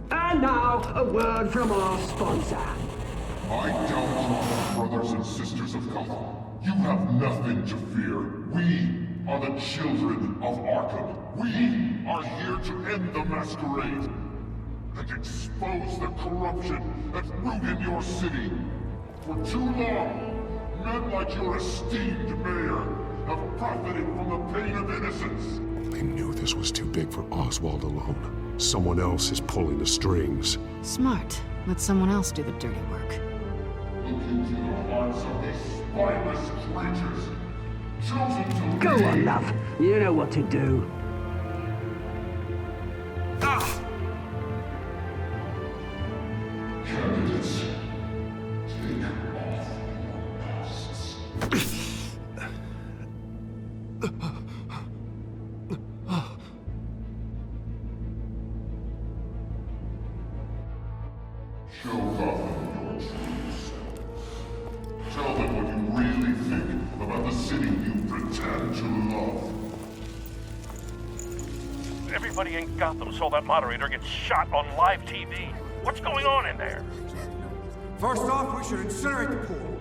And now, a word from our sponsor. My downfall, brothers and sisters of Gotham. You have nothing to fear. We are the children of Arkham. We are here to end the masquerade and expose the corruption that ruined your city. For too long, men like your esteemed mayor have profited from the pain of innocence. They knew this was too big for Oswald alone. Someone else is pulling the strings. Smart. Let someone else do the dirty work. Look into the hearts of these spineless creatures, chosen to Go on, love. You know what to do. Candidates, take off your masks. Show Gotham your true selves. Tell them what you really think about the city you pretend to love. Everybody in Gotham saw that moderator get shot on live TV. What's going on in there? First off, we should incinerate the pool.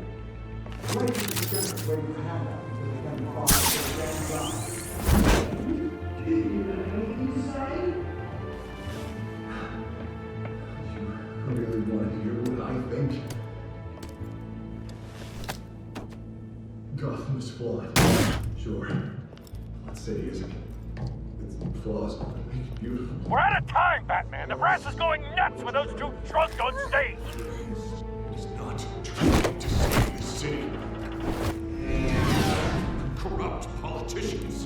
I really want to hear what I think. Gotham is flawed. Sure. Let's say it isn't. Its flaws make it beautiful. We're out of time, Batman. The brass is going nuts with those two drunks on stage. It's not trying to save the city. Corrupt politicians.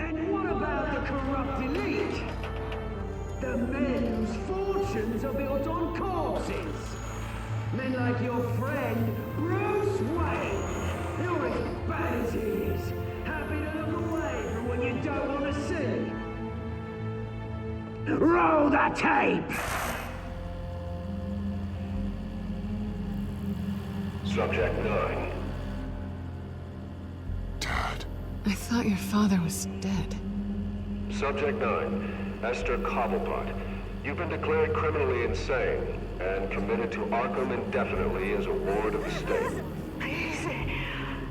And what about the corrupt elite? The men whose fortunes are built on corpses. Men like your friend, Bruce Wayne. You're as bad as he is. Happy to look away from what you don't want to see. Roll the tape! Subject 9. I thought your father was dead. Subject 9, Esther Cobblepot. You've been declared criminally insane and committed to Arkham indefinitely as a ward of the state. Please,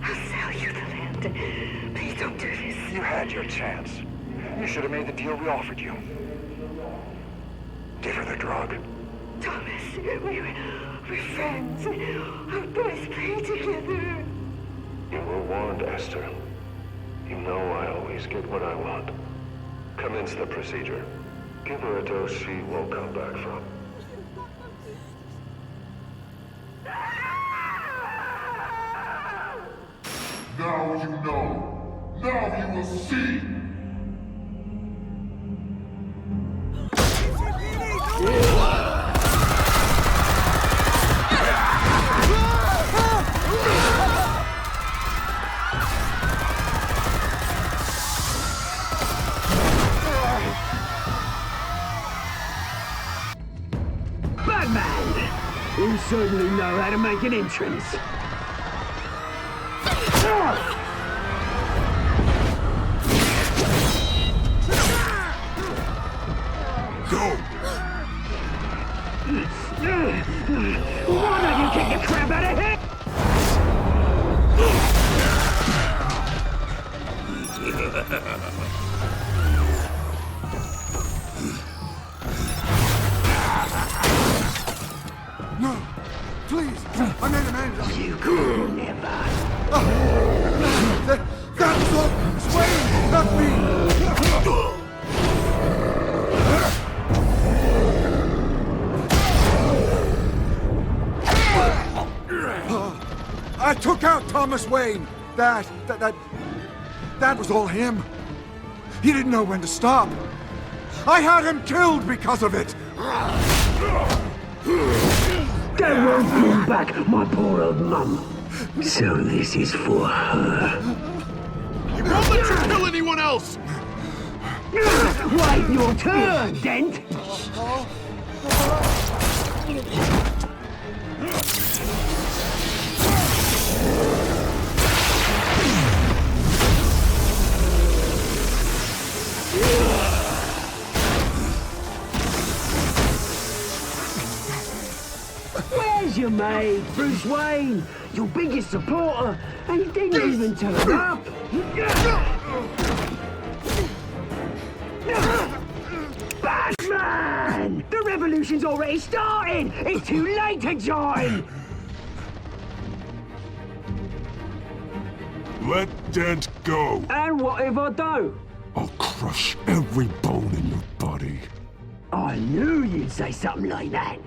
I'll sell you the land. Please don't do this. You had your chance. You should have made the deal we offered you. Give her the drug. Thomas, we're friends. Our boys play together. You were warned, Esther. You know I always get what I want. Commence the procedure. Give her a dose she won't come back from. Now you know. Now you will see. Batman! You certainly know how to make an entrance. Go! Why don't you kick the crap out of him? No! Please! I made a man! You could never! That's all! Sway! Not me! I took out Thomas Wayne! That was all him. He didn't know when to stop. I had him killed because of it! That won't bring back my poor old mum. So this is for her. You won't let you kill anyone else! Wait your turn, Dent! Where's your mate, Bruce Wayne? Your biggest supporter, and he didn't even turn up. Batman! The revolution's already started! It's too late to join! Let Dent go. And what if I don't? I'll crush every bone in your body. I knew you'd say something like that.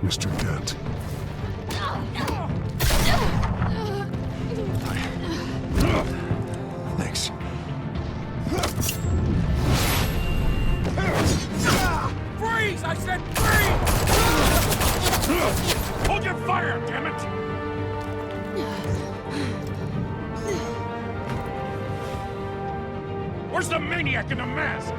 Mr. Dent. Thanks. Freeze! I said freeze! Hold your fire, damn it! Where's the maniac in the mask?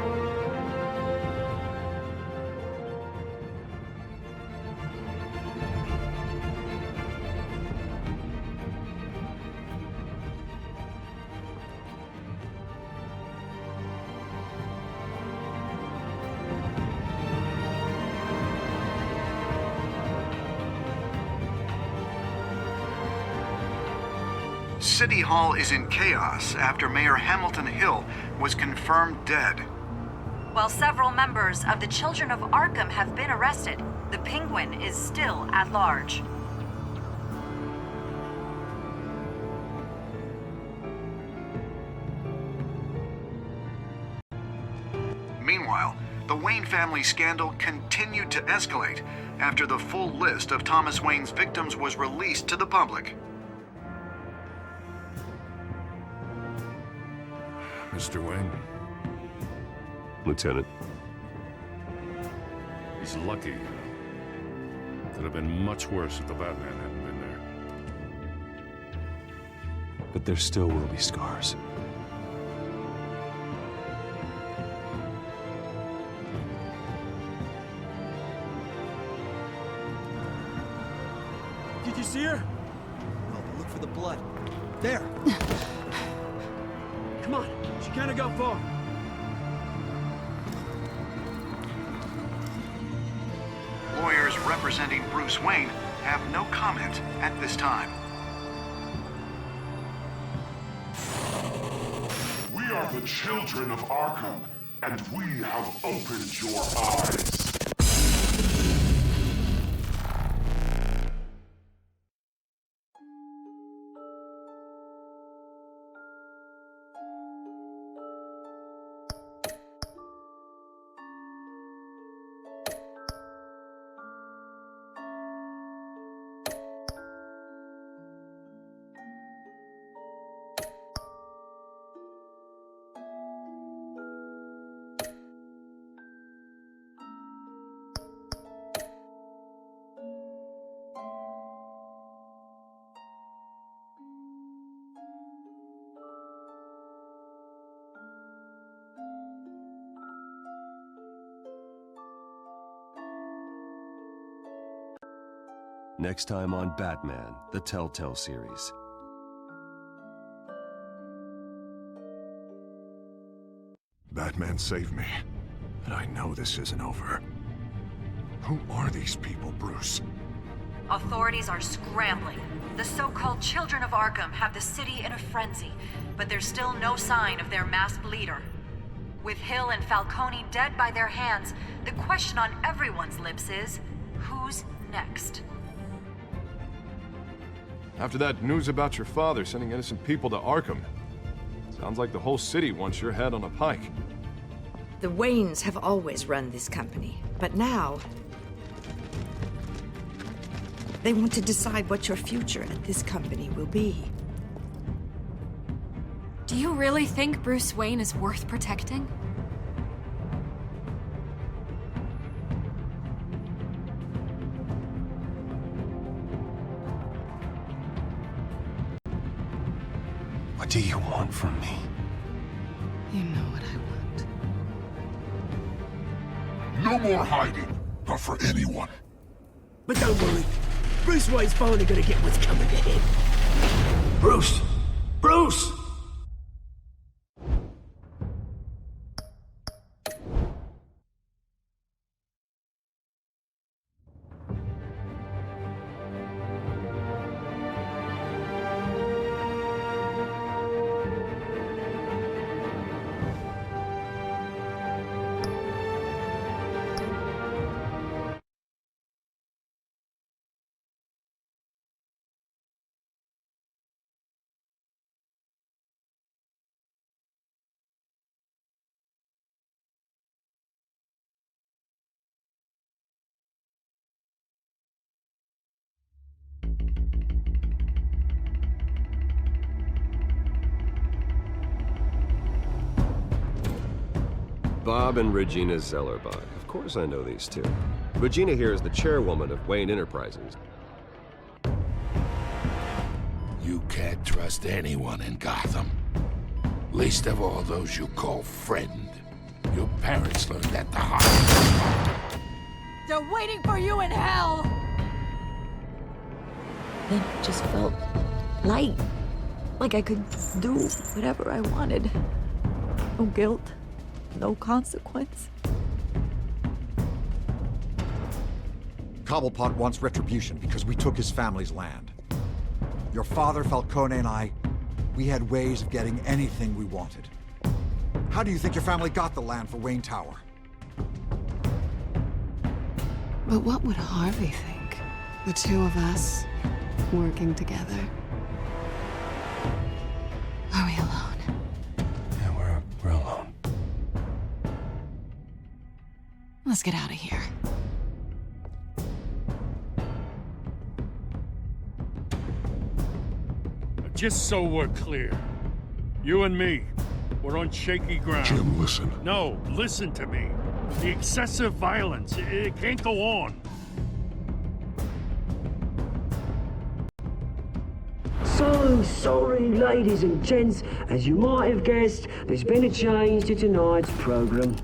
City Hall is in chaos after Mayor Hamilton Hill was confirmed dead. While several members of the Children of Arkham have been arrested, the Penguin is still at large. Meanwhile, The Wayne family scandal continued to escalate after the full list of Thomas Wayne's victims was released to the public. Mr. Wayne? Lieutenant. He's lucky. Could have been much worse if the Batman hadn't been there. But there still will be scars. Did you see her? No, but look for the blood. There. Come on, she can't have got far. Lawyers representing Bruce Wayne have no comment at this time. We are the children of Arkham, and we have opened your eyes. Next time on Batman, the Telltale series. Batman saved me, and I know this isn't over. Who are these people, Bruce? Authorities are scrambling. The so-called Children of Arkham have the city in a frenzy, but there's still no sign of their masked leader. With Hill and Falcone dead by their hands, the question on everyone's lips is, who's next? After that news about your father sending innocent people to Arkham, sounds like the whole city wants your head on a pike. The Waynes have always run this company, but now they want to decide what your future at this company will be. Do you really think Bruce Wayne is worth protecting? What do you want from me? You know what I want. No more hiding, not for anyone. But don't worry, Bruce Wayne's finally gonna get what's coming to him. Bruce! Bruce! Bob and Regina Zellerbach. Of course I know these two. Regina here is the chairwoman of Wayne Enterprises. You can't trust anyone in Gotham. Least of all those you call friend. Your parents learned that the hard way. They're waiting for you in hell! Then it just felt light. Like I could do whatever I wanted. No guilt. No consequence. Cobblepot wants retribution because we took his family's land. Your father, Falcone, and I, we had ways of getting anything we wanted. How do you think your family got the land for Wayne Tower? But what would Harvey think? The two of us working together. Are we alone? Yeah, we're alone. Let's get out of here. Just so we're clear, you and me, we're on shaky ground. Jim, listen. No, listen to me. The excessive violence, it can't go on. So sorry, ladies and gents. As you might have guessed, there's been a change to tonight's program.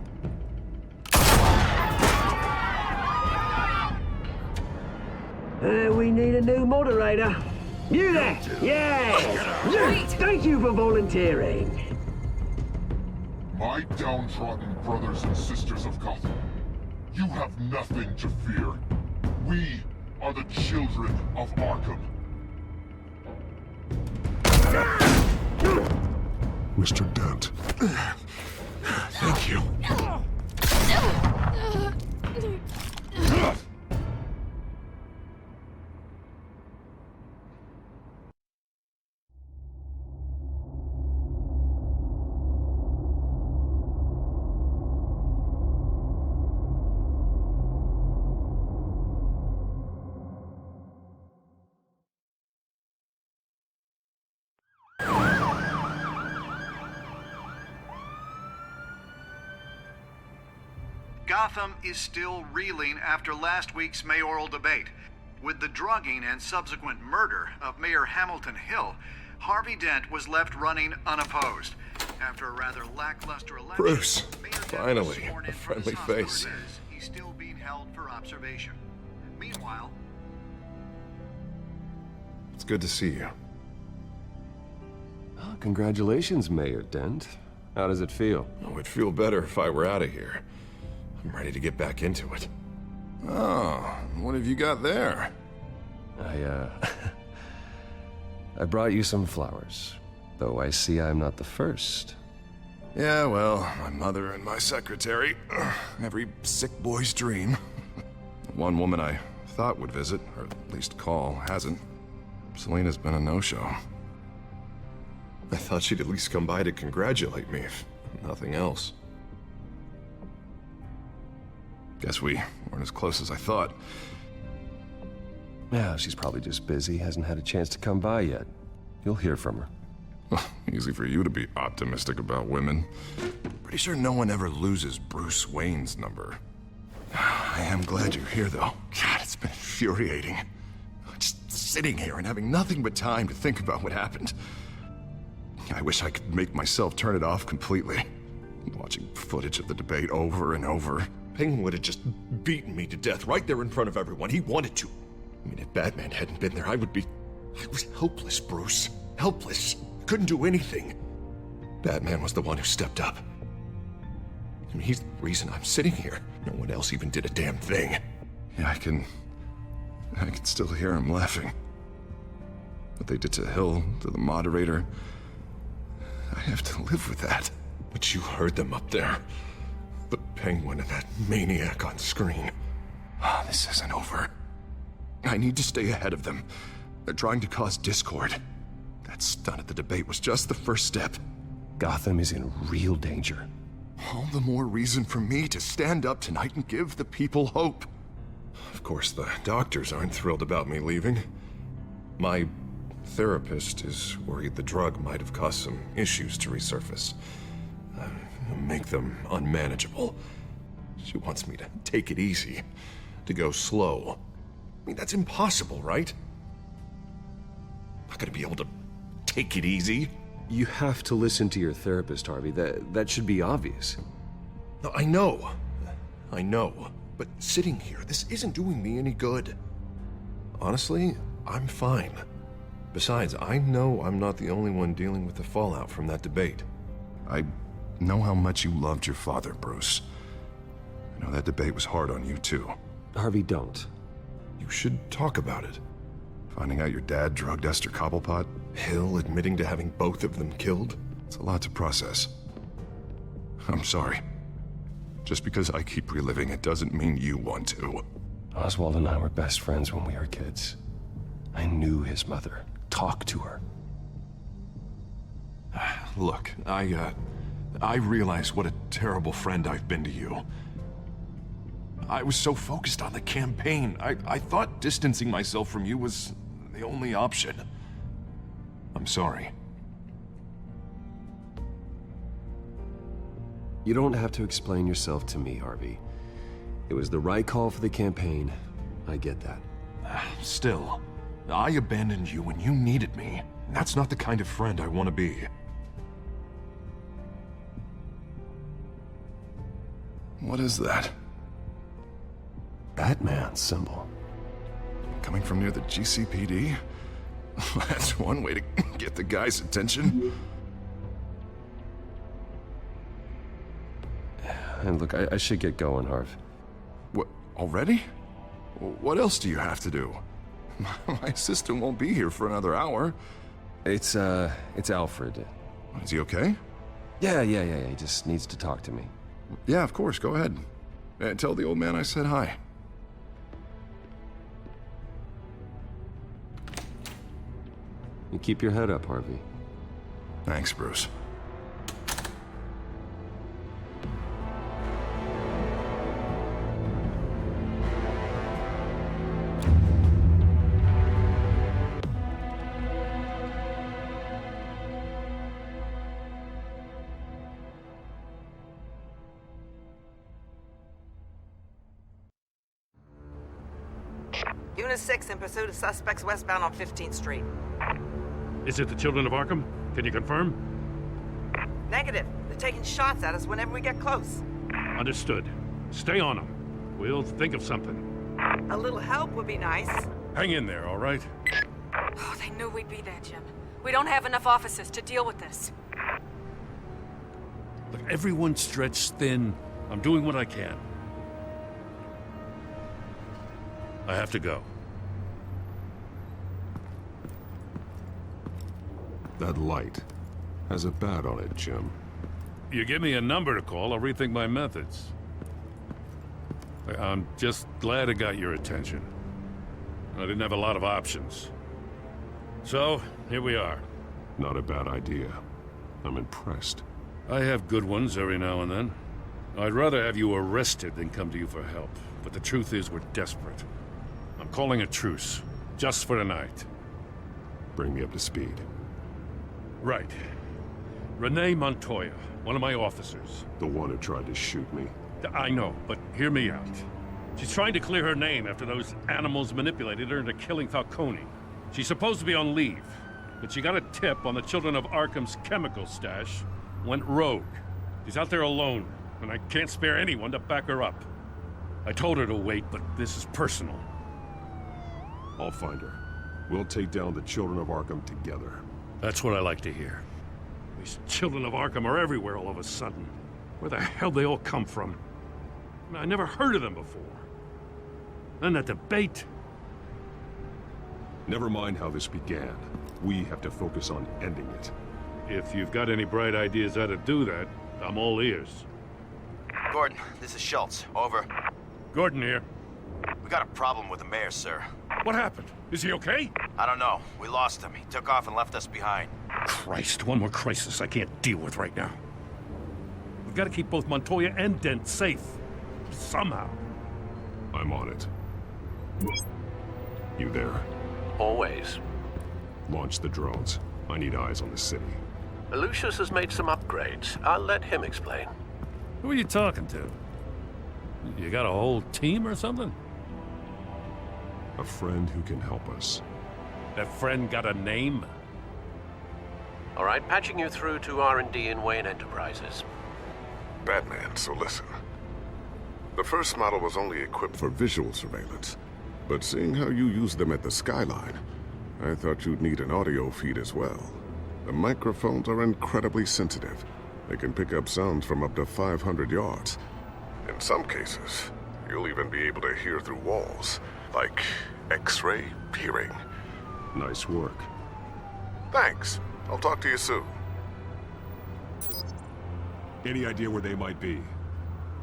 We need a new moderator. You there? Yes! Thank you for volunteering. My downtrodden brothers and sisters of Gotham, you have nothing to fear. We are the children of Arkham. Mr. Dent. Thank you. Gotham is still reeling after last week's mayoral debate. With the drugging and subsequent murder of Mayor Hamilton Hill, Harvey Dent was left running unopposed. After a rather lackluster election, Bruce, Mayor Dent was finally, sworn a in for friendly this House face. Cortez. He's still being held for observation. Meanwhile, It's good to see you. Oh, congratulations, Mayor Dent. How does it feel? Oh, it'd feel better if I were out of here. I'm ready to get back into it. Oh, what have you got there? I brought you some flowers. Though I see I'm not the first. Yeah, well, my mother and my secretary. Every sick boy's dream. One woman I thought would visit, or at least call, hasn't. Selena's been a no-show. I thought she'd at least come by to congratulate me, if nothing else. Guess we weren't as close as I thought. Yeah, she's probably just busy, hasn't had a chance to come by yet. You'll hear from her. Easy for you to be optimistic about women. Pretty sure no one ever loses Bruce Wayne's number. I am glad you're here, though. God, it's been infuriating. Just sitting here and having nothing but time to think about what happened. I wish I could make myself turn it off completely. Watching footage of the debate over and over. Penguin would have just beaten me to death right there in front of everyone. He wanted to. I mean, if Batman hadn't been there, I was helpless, Bruce. Helpless. Couldn't do anything. Batman was the one who stepped up. I mean, he's the reason I'm sitting here. No one else even did a damn thing. Yeah, I can still hear him laughing. What they did to Hill, to the moderator, I have to live with that. But you heard them up there. The Penguin and that maniac on screen. This isn't over. I need to stay ahead of them. They're trying to cause discord. That stunt at the debate was just the first step. Gotham is in real danger. All the more reason for me to stand up tonight and give the people hope. Of course, the doctors aren't thrilled about me leaving. My therapist is worried the drug might have caused some issues to resurface. Make them unmanageable. She wants me to take it easy, to go slow. I mean, that's impossible, right? I'm not gonna be able to take it easy. You have to listen to your therapist, Harvey. That should be obvious. No, I know. But sitting here, this isn't doing me any good. Honestly, I'm fine. Besides, I know I'm not the only one dealing with the fallout from that debate. I know how much you loved your father, Bruce. I know that debate was hard on you, too. Harvey, don't. You should talk about it. Finding out your dad drugged Esther Cobblepot, Hill admitting to having both of them killed. It's a lot to process. I'm sorry. Just because I keep reliving it doesn't mean you want to. Oswald and I were best friends when we were kids. I knew his mother. Talked to her. Look, I realize what a terrible friend I've been to you. I was so focused on the campaign. I thought distancing myself from you was the only option. I'm sorry. You don't have to explain yourself to me, Harvey. It was the right call for the campaign. I get that. Still, I abandoned you when you needed me. That's not the kind of friend I want to be. What is that? Batman symbol. Coming from near the GCPD? That's one way to get the guy's attention. And look, I should get going, Harv. What, already? What else do you have to do? My assistant won't be here for another hour. It's Alfred. Is he okay? Yeah, he just needs to talk to me. Yeah, of course, go ahead. Tell the old man I said hi. You keep your head up, Harvey. Thanks, Bruce. Unit 6 in pursuit of suspects westbound on 15th Street. Is it the Children of Arkham? Can you confirm? Negative. They're taking shots at us whenever we get close. Understood. Stay on them. We'll think of something. A little help would be nice. Hang in there, all right? Oh, they knew we'd be there, Jim. We don't have enough officers to deal with this. Look, everyone's stretched thin. I'm doing what I can. I have to go. That light has a bat on it, Jim. You give me a number to call, I'll rethink my methods. I'm just glad it got your attention. I didn't have a lot of options. So, here we are. Not a bad idea. I'm impressed. I have good ones every now and then. I'd rather have you arrested than come to you for help. But the truth is, we're desperate. I'm calling a truce, just for tonight. Bring me up to speed. Right. Renee Montoya, one of my officers. The one who tried to shoot me. I know, but hear me out. She's trying to clear her name after those animals manipulated her into killing Falcone. She's supposed to be on leave, but she got a tip on the Children of Arkham's chemical stash, went rogue. She's out there alone, and I can't spare anyone to back her up. I told her to wait, but this is personal. I'll find her. We'll take down the Children of Arkham together. That's what I like to hear. These Children of Arkham are everywhere all of a sudden. Where the hell they all come from? I never heard of them before. Then that debate. Never mind how this began. We have to focus on ending it. If you've got any bright ideas how to do that, I'm all ears. Gordon, this is Schultz. Over. Gordon here. We got a problem with the mayor, sir. What happened? Is he okay? I don't know. We lost him. He took off and left us behind. Christ, one more crisis I can't deal with right now. We've got to keep both Montoya and Dent safe. Somehow. I'm on it. You there? Always. Launch the drones. I need eyes on the city. Lucius has made some upgrades. I'll let him explain. Who are you talking to? You got a whole team or something? A friend who can help us. That friend got a name? All right, patching you through to R&D in Wayne Enterprises. Batman, so listen. The first model was only equipped for visual surveillance, but seeing how you use them at the skyline, I thought you'd need an audio feed as well. The microphones are incredibly sensitive. They can pick up sounds from up to 500 yards. In some cases, you'll even be able to hear through walls, like X-ray hearing. Nice work. Thanks. I'll talk to you soon. Any idea where they might be?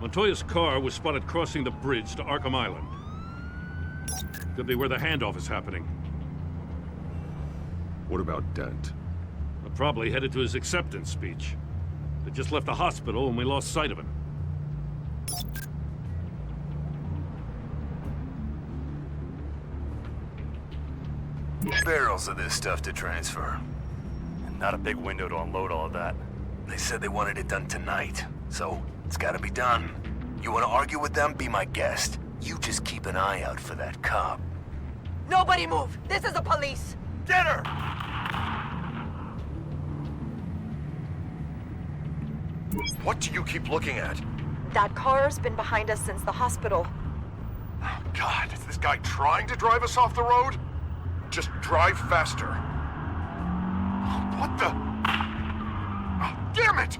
Montoya's car was spotted crossing the bridge to Arkham Island. Could be where the handoff is happening. What about Dent? Probably headed to his acceptance speech. They just left the hospital and we lost sight of him. Barrels of this stuff to transfer. And not a big window to unload all of that. They said they wanted it done tonight, so it's gotta be done. You wanna argue with them? Be my guest. You just keep an eye out for that cop. Nobody move! This is the police! Get her! What do you keep looking at? That car's been behind us since the hospital. Oh, God, is this guy trying to drive us off the road? Just drive faster. What the? Oh, damn it!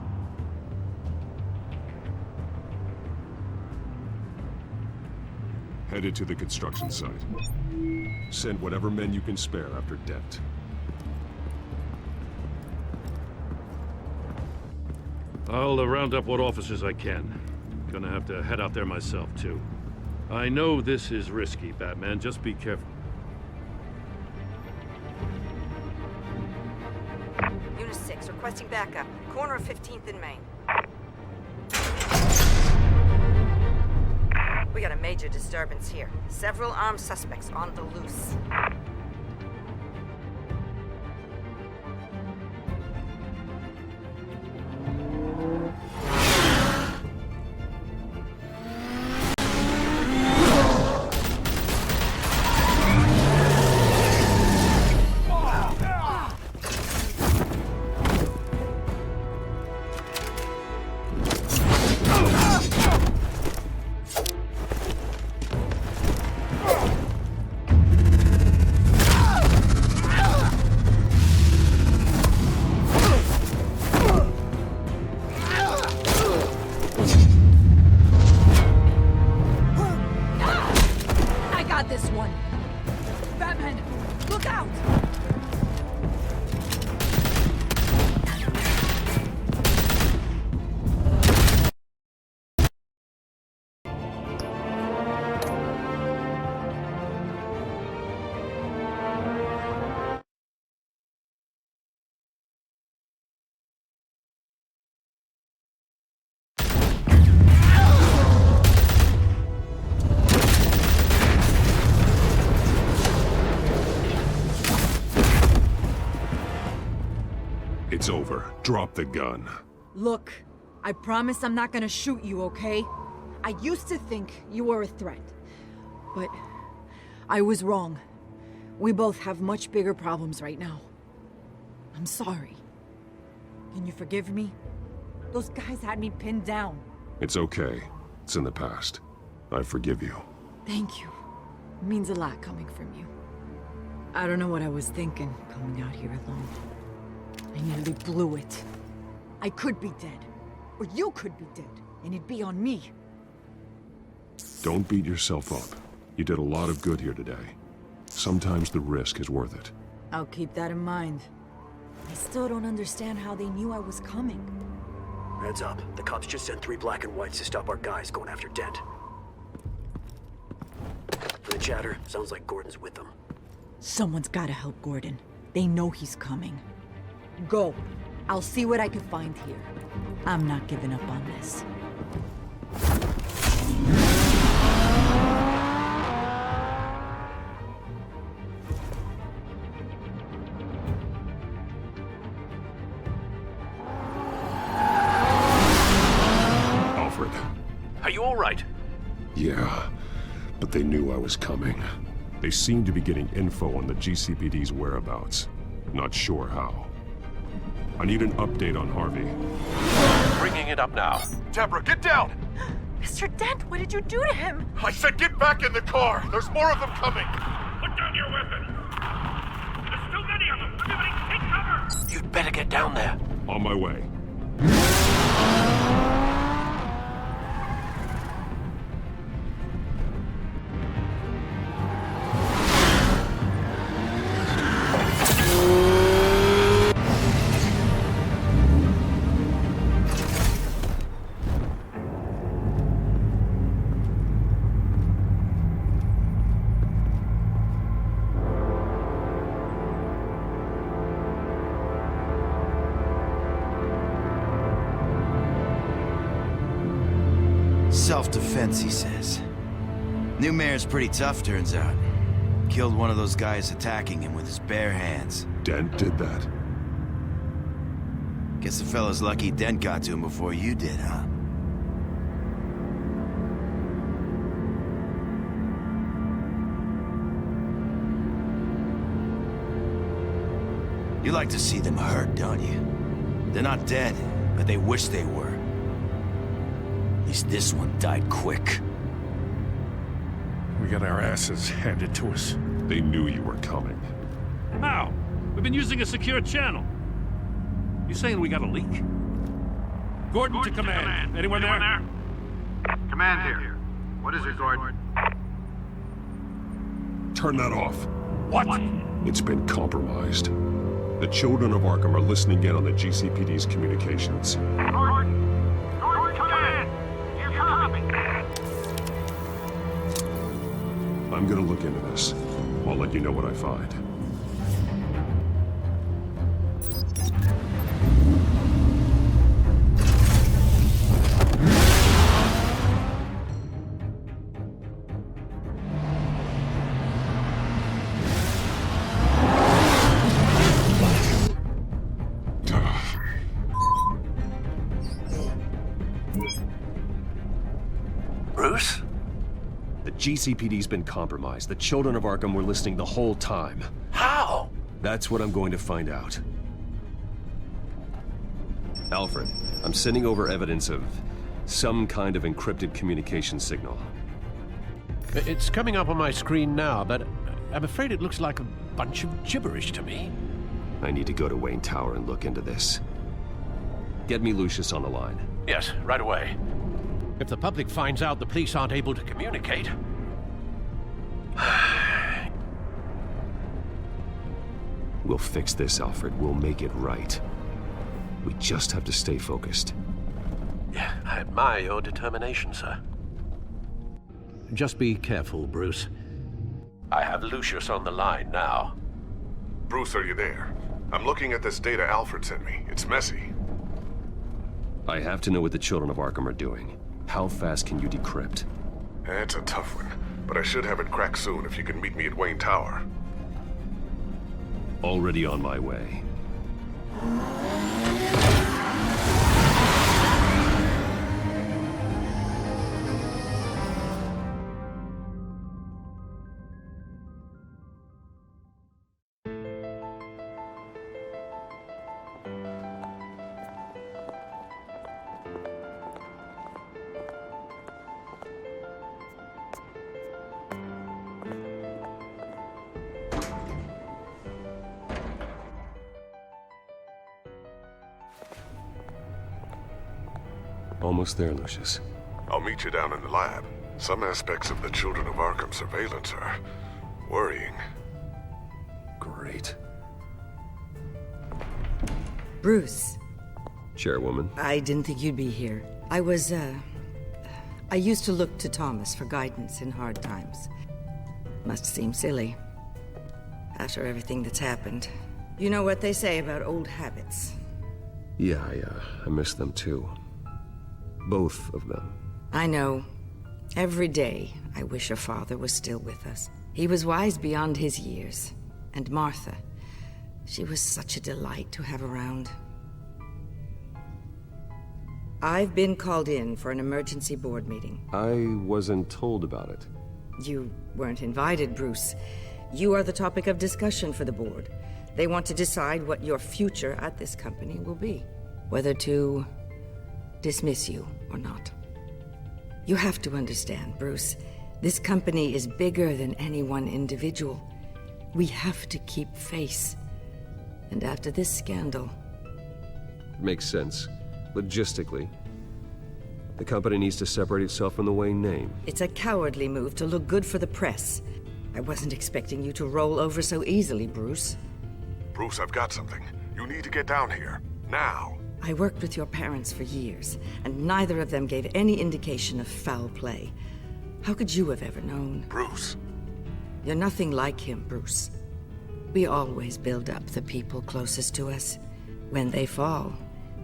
Headed to the construction site. Send whatever men you can spare after Dent. I'll round up what officers I can. Gonna have to head out there myself, too. I know this is risky, Batman. Just be careful. Unit 6, requesting backup. Corner of 15th and Main. We got a major disturbance here. Several armed suspects on the loose. It's over. Drop the gun. Look, I promise I'm not gonna shoot you, okay? I used to think you were a threat, but I was wrong. We both have much bigger problems right now. I'm sorry. Can you forgive me? Those guys had me pinned down. It's okay. It's in the past. I forgive you. Thank you. It means a lot coming from you. I don't know what I was thinking coming out here alone. I nearly blew it. I could be dead. Or you could be dead, and it'd be on me. Don't beat yourself up. You did a lot of good here today. Sometimes the risk is worth it. I'll keep that in mind. I still don't understand how they knew I was coming. Heads up. The cops just sent 3 black and whites to stop our guys going after Dent. For the chatter, sounds like Gordon's with them. Someone's gotta help Gordon. They know he's coming. Go. I'll see what I can find here. I'm not giving up on this. Alfred. Are you all right? Yeah, but they knew I was coming. They seemed to be getting info on the GCPD's whereabouts. Not sure how. I need an update on Harvey. Bringing it up now. Deborah, get down! Mr. Dent, what did you do to him? I said get back in the car! There's more of them coming! Put down your weapon! There's too many of them! Everybody take cover! You'd better get down there. On my way. Self-defense, he says. New mayor's pretty tough, turns out. killed one of those guys attacking him with his bare hands. Dent did that? Guess the fella's lucky Dent got to him before you did, huh? You like to see them hurt, don't you? They're not dead, but they wish they were. At least this one died quick. We got our asses handed to us. They knew you were coming. How? We've been using a secure channel. You saying we got a leak? Gordon to command. Anyone there? Command here. What is it, Gordon? Turn that off. What? It's been compromised. The children of Arkham are listening in on the GCPD's communications. Gordon, command! You copy? I'm gonna look into this. I'll let you know what I find. Bruce? The GCPD's been compromised. The children of Arkham were listening the whole time. How? That's what I'm going to find out. Alfred, I'm sending over evidence of some kind of encrypted communication signal. It's coming up on my screen now, but I'm afraid it looks like a bunch of gibberish to me. I need to go to Wayne Tower and look into this. Get me Lucius on the line. Yes, right away. If the public finds out the police aren't able to communicate... We'll fix this, Alfred. We'll make it right. We just have to stay focused. Yeah, I admire your determination, sir. Just be careful, Bruce. I have Lucius on the line now. Bruce, are you there? I'm looking at this data Alfred sent me. It's messy. I have to know what the children of Arkham are doing. How fast can you decrypt? It's a tough one, but I should have it cracked soon if you can meet me at Wayne Tower. Already on my way. Almost there, Lucius. I'll meet you down in the lab. Some aspects of the Children of Arkham surveillance are worrying. Great. Bruce. Chairwoman. I didn't think you'd be here. I used to look to Thomas for guidance in hard times. Must seem silly. After everything that's happened. You know what they say about old habits. Yeah, I miss them too. Both of them. I know. Every day, I wish your father was still with us. He was wise beyond his years. And Martha, she was such a delight to have around. I've been called in for an emergency board meeting. I wasn't told about it. You weren't invited, Bruce. You are the topic of discussion for the board. They want to decide what your future at this company will be. Whether to dismiss you or not. You have to understand, Bruce. This company is bigger than any one individual. We have to keep face. And after this scandal... Makes sense. Logistically. The company needs to separate itself from the Wayne name. It's a cowardly move to look good for the press. I wasn't expecting you to roll over so easily, Bruce. Bruce, I've got something. You need to get down here. Now. I worked with your parents for years, and neither of them gave any indication of foul play. How could you have ever known? Bruce. You're nothing like him, Bruce. We always build up the people closest to us. When they fall,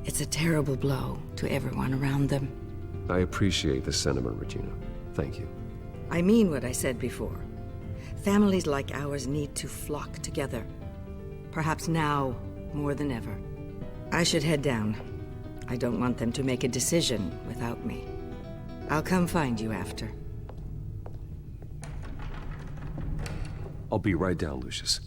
it's a terrible blow to everyone around them. I appreciate the sentiment, Regina. Thank you. I mean what I said before. Families like ours need to flock together. Perhaps now more than ever. I should head down. I don't want them to make a decision without me. I'll come find you after. I'll be right down, Lucius.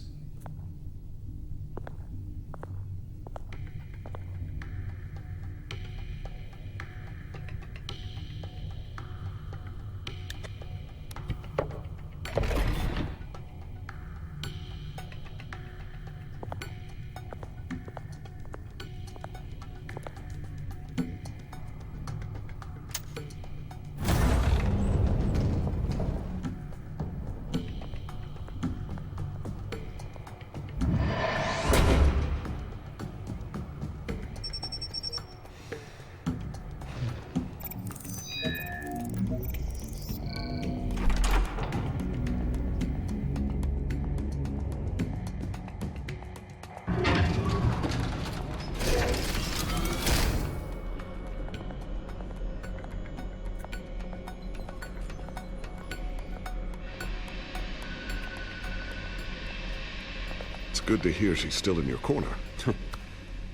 Good to hear she's still in your corner.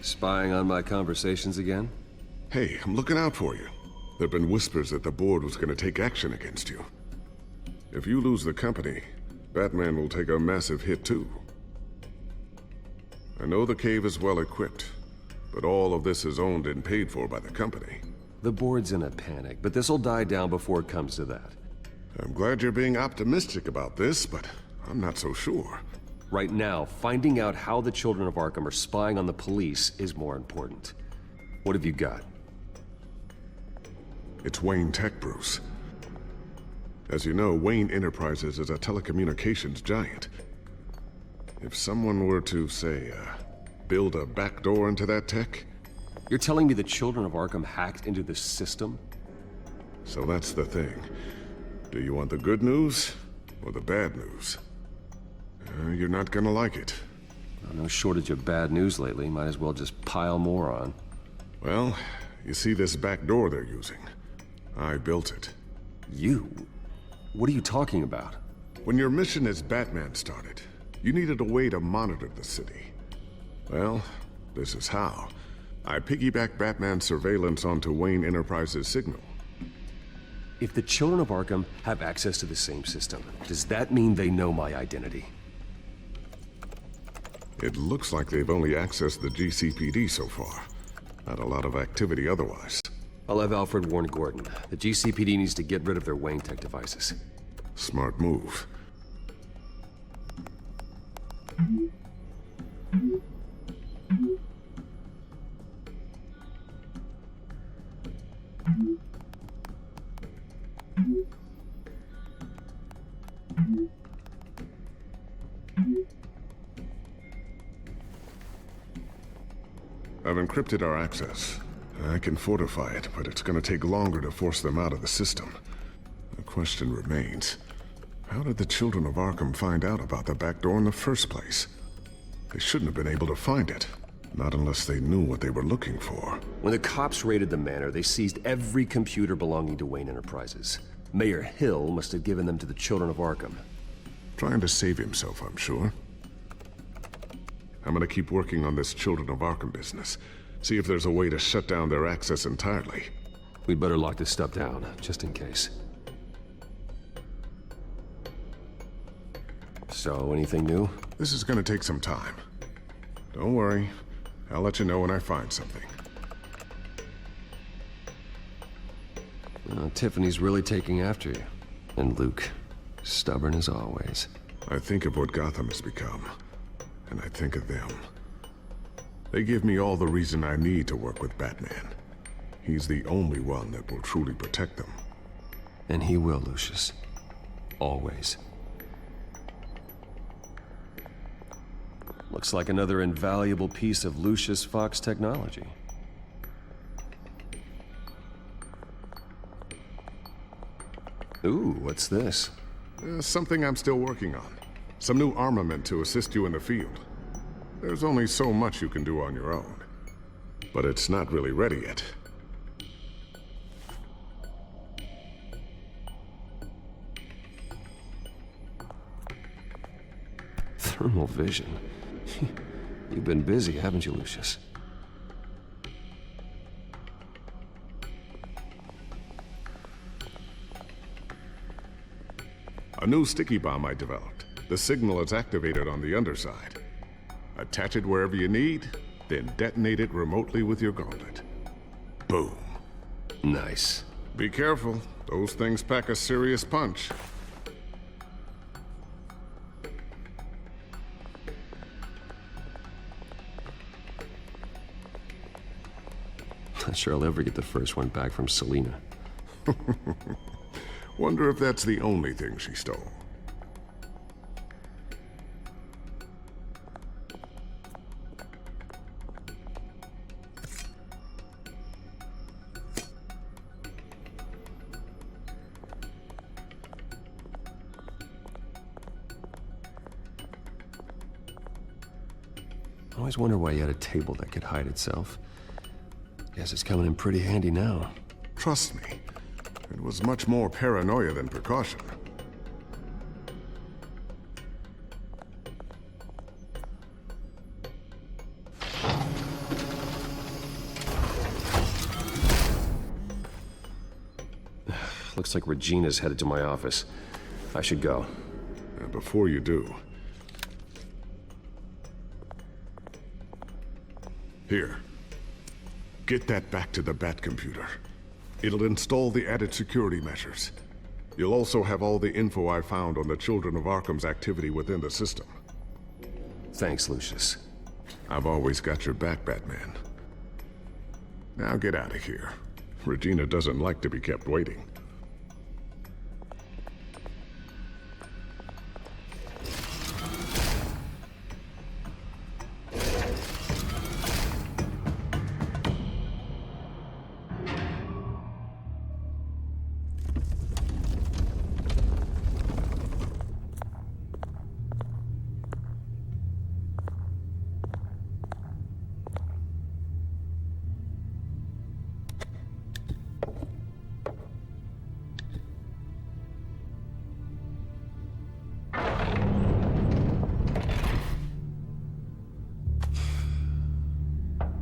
Spying on my conversations again? Hey, I'm looking out for you. There've been whispers that the board was gonna take action against you. If you lose the company, Batman will take a massive hit too. I know the cave is well equipped, but all of this is owned and paid for by the company. The board's in a panic, but this'll die down before it comes to that. I'm glad you're being optimistic about this, but I'm not so sure. Right now, finding out how the children of Arkham are spying on the police is more important. What have you got? It's Wayne Tech, Bruce. As you know, Wayne Enterprises is a telecommunications giant. If someone were to, say, build a backdoor into that tech... You're telling me the children of Arkham hacked into the system? So that's the thing. Do you want the good news or the bad news? You're not gonna like it. No shortage of bad news lately. Might as well just pile more on. Well, you see this back door they're using? I built it. You? What are you talking about? When your mission as Batman started, you needed a way to monitor the city. Well, this is how. I piggybacked Batman's surveillance onto Wayne Enterprises' signal. If the children of Arkham have access to the same system, does that mean they know my identity? It looks like they've only accessed the GCPD so far. Not a lot of activity otherwise. I'll have Alfred warn Gordon. The GCPD needs to get rid of their Wayne Tech devices. Smart move. I've encrypted our access. I can fortify it, but it's gonna take longer to force them out of the system. The question remains, how did the children of Arkham find out about the back door in the first place? They shouldn't have been able to find it. Not unless they knew what they were looking for. When the cops raided the manor, they seized every computer belonging to Wayne Enterprises. Mayor Hill must have given them to the children of Arkham. Trying to save himself, I'm sure. I'm gonna keep working on this Children of Arkham business. See if there's a way to shut down their access entirely. We'd better lock this stuff down, just in case. So, anything new? This is gonna take some time. Don't worry. I'll let you know when I find something. Tiffany's really taking after you. And Luke, stubborn as always. I think of what Gotham has become, and I think of them. They give me all the reason I need to work with Batman. He's the only one that will truly protect them. And he will, Lucius. Always. Looks like another invaluable piece of Lucius Fox technology. Ooh, what's this? Something I'm still working on. Some new armament to assist you in the field. There's only so much you can do on your own. But it's not really ready yet. Thermal vision. You've been busy, haven't you, Lucius? A new sticky bomb I developed. The signal is activated on the underside. Attach it wherever you need, then detonate it remotely with your gauntlet. Boom. Nice. Be careful. Those things pack a serious punch. Not sure I'll ever get the first one back from Selina. Wonder if that's the only thing she stole. I always wonder why you had a table that could hide itself. Guess it's coming in pretty handy now. Trust me, it was much more paranoia than precaution. Looks like Regina's headed to my office. I should go. And before you do... Here. Get that back to the Bat computer. It'll install the added security measures. You'll also have all the info I found on the Children of Arkham's activity within the system. Thanks, Lucius. I've always got your back, Batman. Now get out of here. Regina doesn't like to be kept waiting.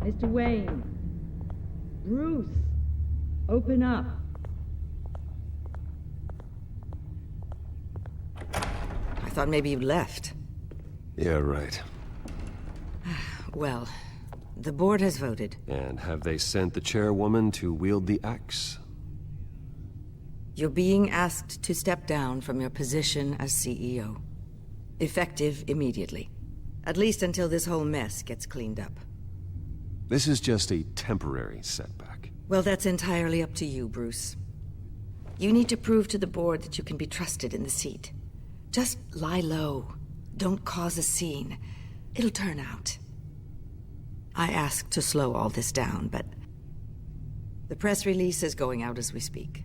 Mr. Wayne. Bruce. Open up. I thought maybe you left. Yeah, right. Well, the board has voted. And have they sent the chairwoman to wield the axe? You're being asked to step down from your position as CEO. Effective immediately. At least until this whole mess gets cleaned up. This is just a temporary setback. Well, that's entirely up to you, Bruce. You need to prove to the board that you can be trusted in the seat. Just lie low. Don't cause a scene. It'll turn out. I asked to slow all this down, but... the press release is going out as we speak.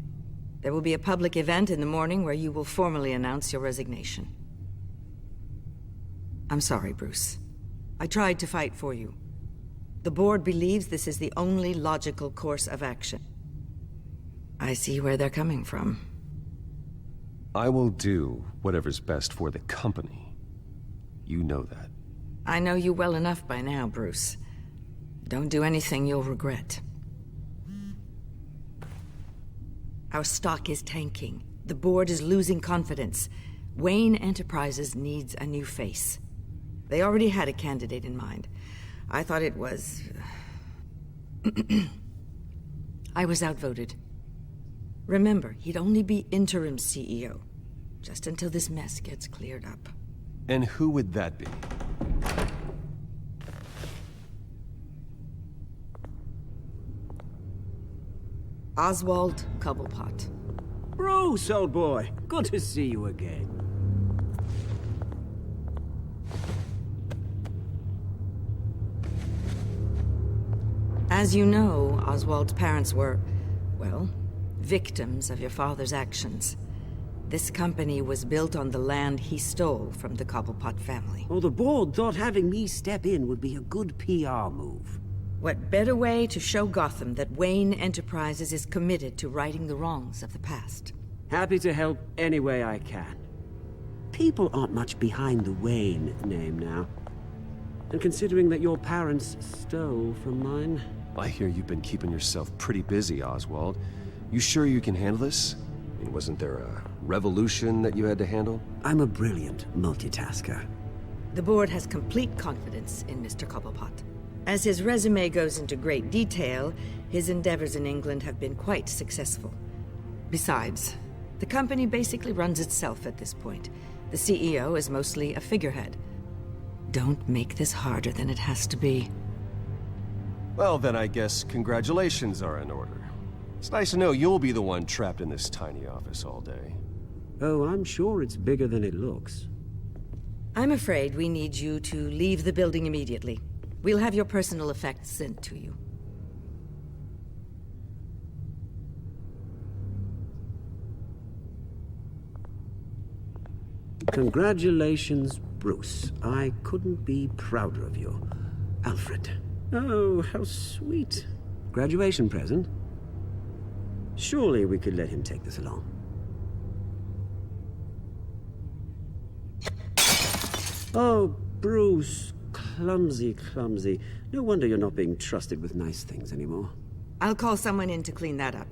There will be a public event in the morning where you will formally announce your resignation. I'm sorry, Bruce. I tried to fight for you. The board believes this is the only logical course of action. I see where they're coming from. I will do whatever's best for the company. You know that. I know you well enough by now, Bruce. Don't do anything you'll regret. Our stock is tanking. The board is losing confidence. Wayne Enterprises needs a new face. They already had a candidate in mind. I thought it was... I was outvoted. Remember, he'd only be interim CEO, just until this mess gets cleared up. And who would that be? Oswald Cobblepot. Bruce, old boy. Good to see you again. As you know, Oswald's parents were, well, victims of your father's actions. This company was built on the land he stole from the Cobblepot family. Well, the board thought having me step in would be a good PR move. What better way to show Gotham that Wayne Enterprises is committed to righting the wrongs of the past? Happy to help any way I can. People aren't much behind the Wayne name now. And considering that your parents stole from mine... I hear you've been keeping yourself pretty busy, Oswald. You sure you can handle this? I mean, wasn't there a revolution that you had to handle? I'm a brilliant multitasker. The board has complete confidence in Mr. Cobblepot. As his resume goes into great detail, his endeavors in England have been quite successful. Besides, the company basically runs itself at this point. The CEO is mostly a figurehead. Don't make this harder than it has to be. Well, then I guess congratulations are in order. It's nice to know you'll be the one trapped in this tiny office all day. Oh, I'm sure it's bigger than it looks. I'm afraid we need you to leave the building immediately. We'll have your personal effects sent to you. Congratulations, Bruce. I couldn't be prouder of you. Alfred. Oh, how sweet. Graduation present? Surely we could let him take this along. Oh, Bruce. Clumsy, clumsy. No wonder you're not being trusted with nice things anymore. I'll call someone in to clean that up.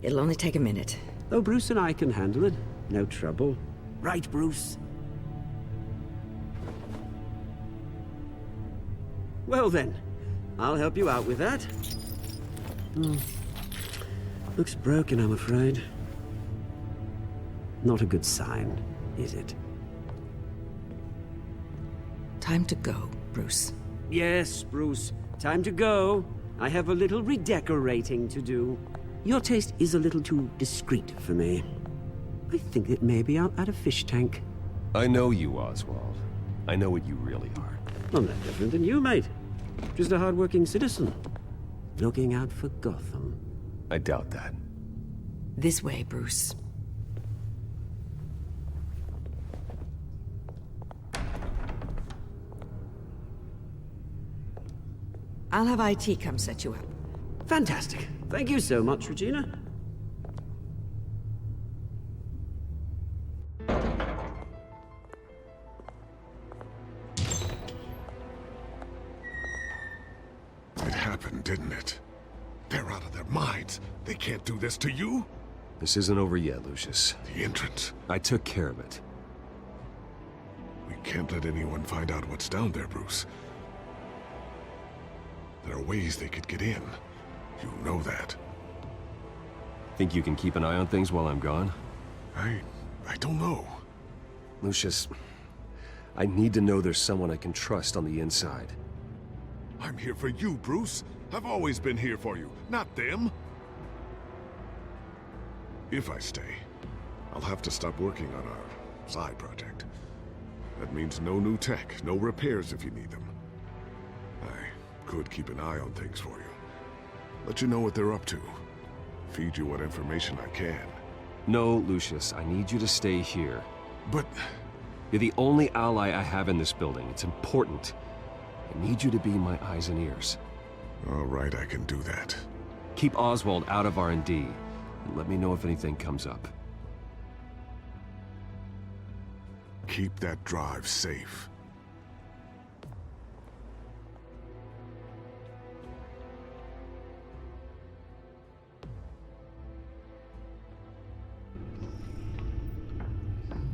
It'll only take a minute. Oh, Bruce and I can handle it. No trouble. Right, Bruce? Well then, I'll help you out with that. Looks broken, I'm afraid. Not a good sign, is it? Time to go, Bruce. Yes, Bruce. Time to go. I have a little redecorating to do. Your taste is a little too discreet for me. I think that maybe I'll add a fish tank. I know you, Oswald. I know what you really are. I'm no different than you, mate. Just a hard-working citizen. Looking out for Gotham. I doubt that. This way, Bruce. I'll have IT come set you up. Fantastic. Thank you so much, Regina. It happened, didn't it? They're out of their minds. They can't do this to you. This isn't over yet, Lucius. The entrance. I took care of it. We can't let anyone find out what's down there, Bruce. There are ways they could get in. You know that. Think you can keep an eye on things while I'm gone? I don't know. Lucius, I need to know there's someone I can trust on the inside. I'm here for you, Bruce. I've always been here for you, not them. If I stay, I'll have to stop working on our side project. That means no new tech, no repairs if you need them. I could keep an eye on things for you. Let you know what they're up to. Feed you what information I can. No, Lucius, I need you to stay here. But... You're the only ally I have in this building. It's important. I need you to be my eyes and ears. All right, I can do that. Keep Oswald out of R&D, and let me know if anything comes up. Keep that drive safe.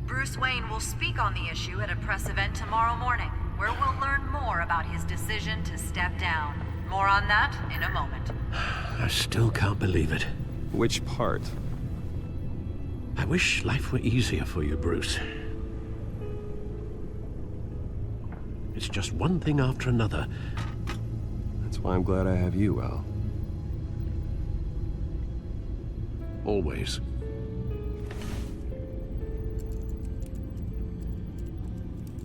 Bruce Wayne will speak on the issue at a press event tomorrow morning, where we'll learn more about his decision to step down. More on that in a moment. I still can't believe it. Which part? I wish life were easier for you, Bruce. It's just one thing after another. That's why I'm glad I have you, Al. Always.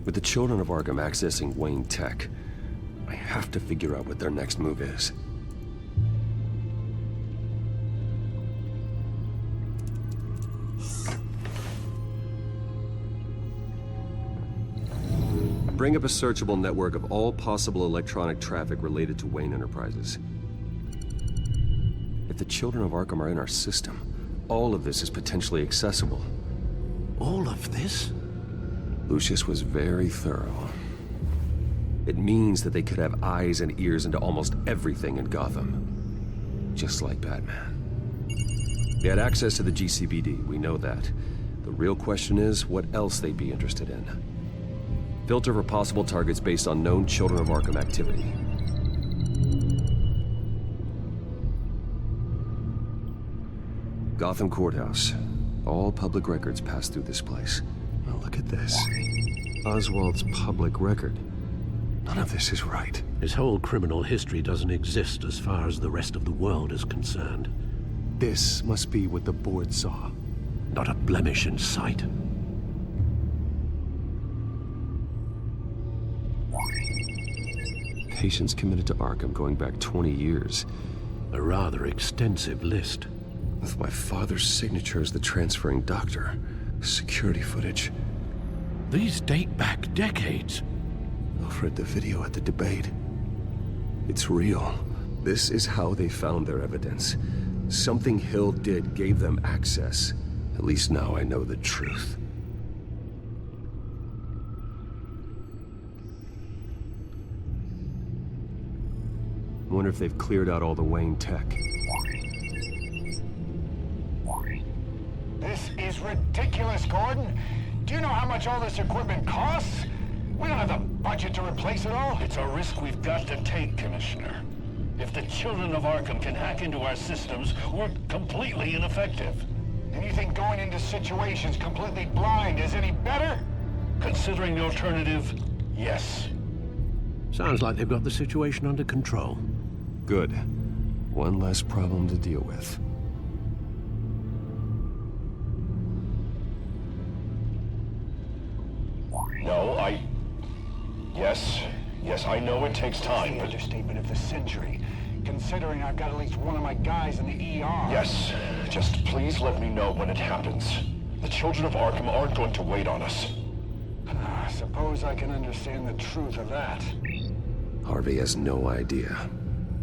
With the children of Arkham accessing Wayne tech, I have to figure out what their next move is. Bring up a searchable network of all possible electronic traffic related to Wayne Enterprises. If the children of Arkham are in our system, all of this is potentially accessible. All of this? Lucius was very thorough. It means that they could have eyes and ears into almost everything in Gotham. Just like Batman. They had access to the GCPD, we know that. The real question is, what else they'd be interested in. Filter for possible targets based on known Children of Arkham activity. Gotham Courthouse. All public records pass through this place. Now look at this. Oswald's public record. None of this is right. His whole criminal history doesn't exist as far as the rest of the world is concerned. This must be what the board saw. Not a blemish in sight. Patients committed to Arkham going back 20 years. A rather extensive list. With my father's signature as the transferring doctor. Security footage. These date back decades. Alfred, the video at the debate. It's real. This is how they found their evidence. Something Hill did gave them access. At least now I know the truth. Wonder if they've cleared out all the Wayne tech. This is ridiculous, Gordon. Do you know how much all this equipment costs? We don't have the budget to replace it all. It's a risk we've got to take, Commissioner. If the Children of Arkham can hack into our systems, we're completely ineffective. And you think going into situations completely blind is any better? Considering the alternative, yes. Sounds like they've got the situation under control. Good. One less problem to deal with. No, Yes, I know it takes time, but... Understatement of the century, considering I've got at least one of my guys in the ER. Yes, just please let me know when it happens. The Children of Arkham aren't going to wait on us. I suppose I can understand the truth of that. Harvey has no idea.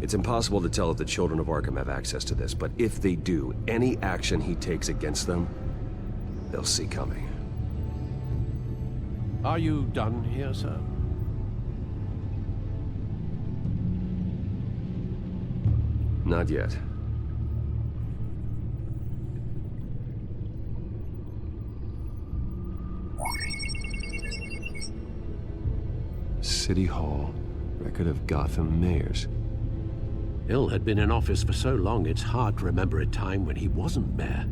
It's impossible to tell if the Children of Arkham have access to this, but if they do, any action he takes against them, they'll see coming. Are you done here, sir? Not yet. City Hall. Record of Gotham mayors. Hill had been in office for so long, it's hard to remember a time when he wasn't mayor.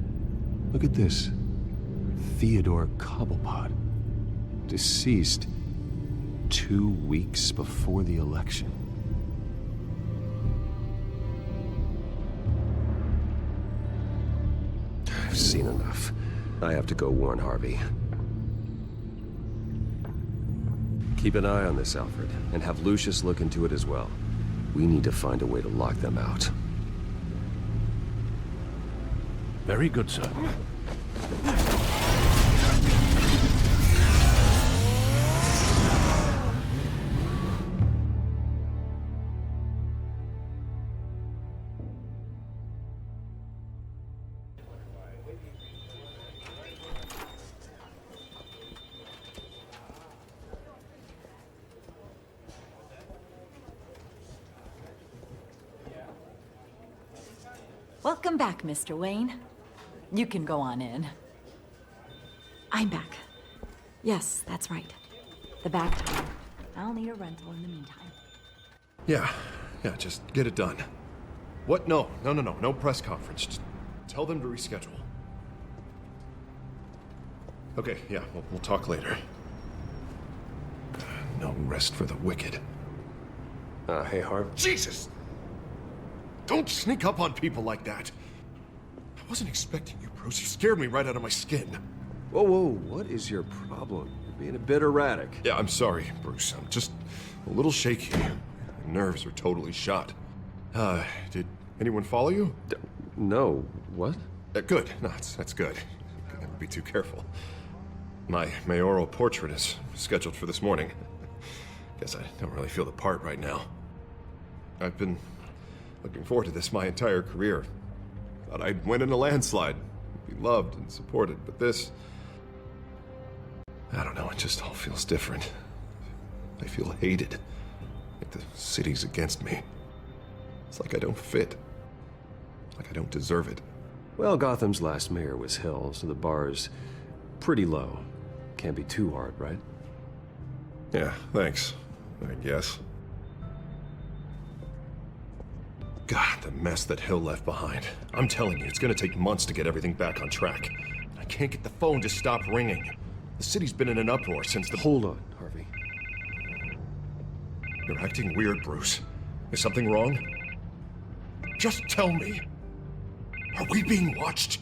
Look at this. Theodore Cobblepot. Deceased 2 weeks before the election. I've seen enough. I have to go warn Harvey. Keep an eye on this, Alfred, and have Lucius look into it as well. We need to find a way to lock them out. Very good, sir. Welcome back, Mr. Wayne. You can go on in. I'm back. Yes, that's right. The back time. I'll need a rental in the meantime. Yeah, just get it done. What? No press conference. Just tell them to reschedule. Okay, yeah, we'll talk later. No rest for the wicked. Hey, Harv. Jesus! Don't sneak up on people like that. I wasn't expecting you, Bruce. You scared me right out of my skin. Whoa, what is your problem? You're being a bit erratic. Yeah, I'm sorry, Bruce. I'm just a little shaky. My nerves are totally shot. Did anyone follow you? No. What? Good. No, that's good. You can never be too careful. My mayoral portrait is scheduled for this morning. Guess I don't really feel the part right now. I've been looking forward to this my entire career. Thought I'd win in a landslide, be loved and supported, but this... I don't know, it just all feels different. I feel hated. Like the city's against me. It's like I don't fit. Like I don't deserve it. Well, Gotham's last mayor was Hill, so the bar's pretty low. Can't be too hard, right? Yeah, thanks. I guess. God, the mess that Hill left behind. I'm telling you, it's gonna take months to get everything back on track. I can't get the phone to stop ringing. The city's been in an uproar since the— Hold on, Harvey. You're acting weird, Bruce. Is something wrong? Just tell me. Are we being watched?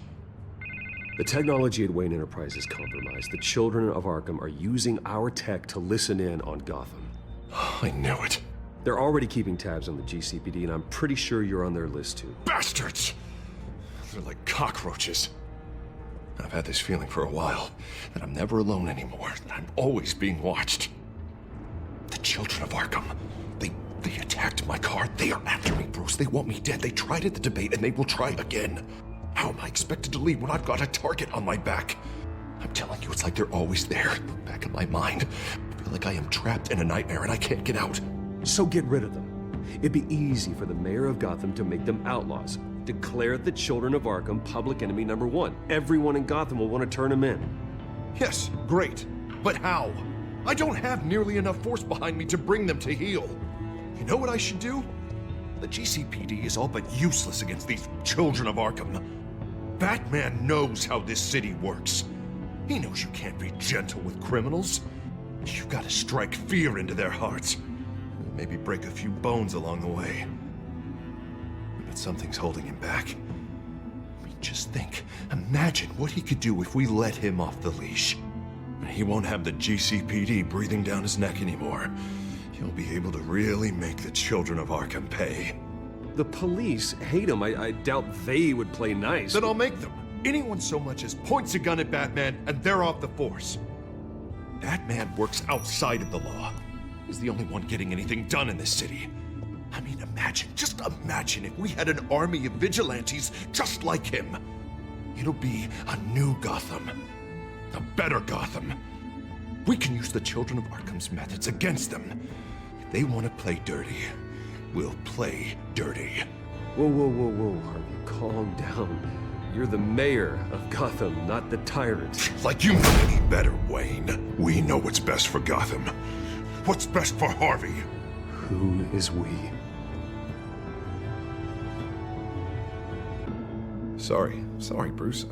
The technology at Wayne Enterprise is compromised. The children of Arkham are using our tech to listen in on Gotham. I knew it. They're already keeping tabs on the GCPD, and I'm pretty sure you're on their list too. Bastards! They're like cockroaches. I've had this feeling for a while, that I'm never alone anymore, that I'm always being watched. The children of Arkham, they attacked my car. They are after me, Bruce. They want me dead. They tried at the debate, and they will try again. How am I expected to leave when I've got a target on my back? I'm telling you, it's like they're always there, back in my mind. I feel like I am trapped in a nightmare and I can't get out. So get rid of them. It'd be easy for the mayor of Gotham to make them outlaws. Declare the children of Arkham public enemy #1. Everyone in Gotham will want to turn them in. Yes, great. But how? I don't have nearly enough force behind me to bring them to heel. You know what I should do? The GCPD is all but useless against these children of Arkham. Batman knows how this city works. He knows you can't be gentle with criminals. You've got to strike fear into their hearts. Maybe break a few bones along the way. But something's holding him back. I mean, just think. Imagine what he could do if we let him off the leash. He won't have the GCPD breathing down his neck anymore. He'll be able to really make the children of Arkham pay. The police hate him. I doubt they would play nice. Then I'll make them. Anyone so much as points a gun at Batman, and they're off the force. Batman works outside of the law. He's the only one getting anything done in this city. I mean, just imagine if we had an army of vigilantes just like him. It'll be a new Gotham. A better Gotham. We can use the children of Arkham's methods against them. If they want to play dirty, we'll play dirty. Whoa, Harvey, calm down. You're the mayor of Gotham, not the tyrant. Like you know any better, Wayne. We know what's best for Gotham. What's best for Harvey? Who is we? Sorry, Bruce.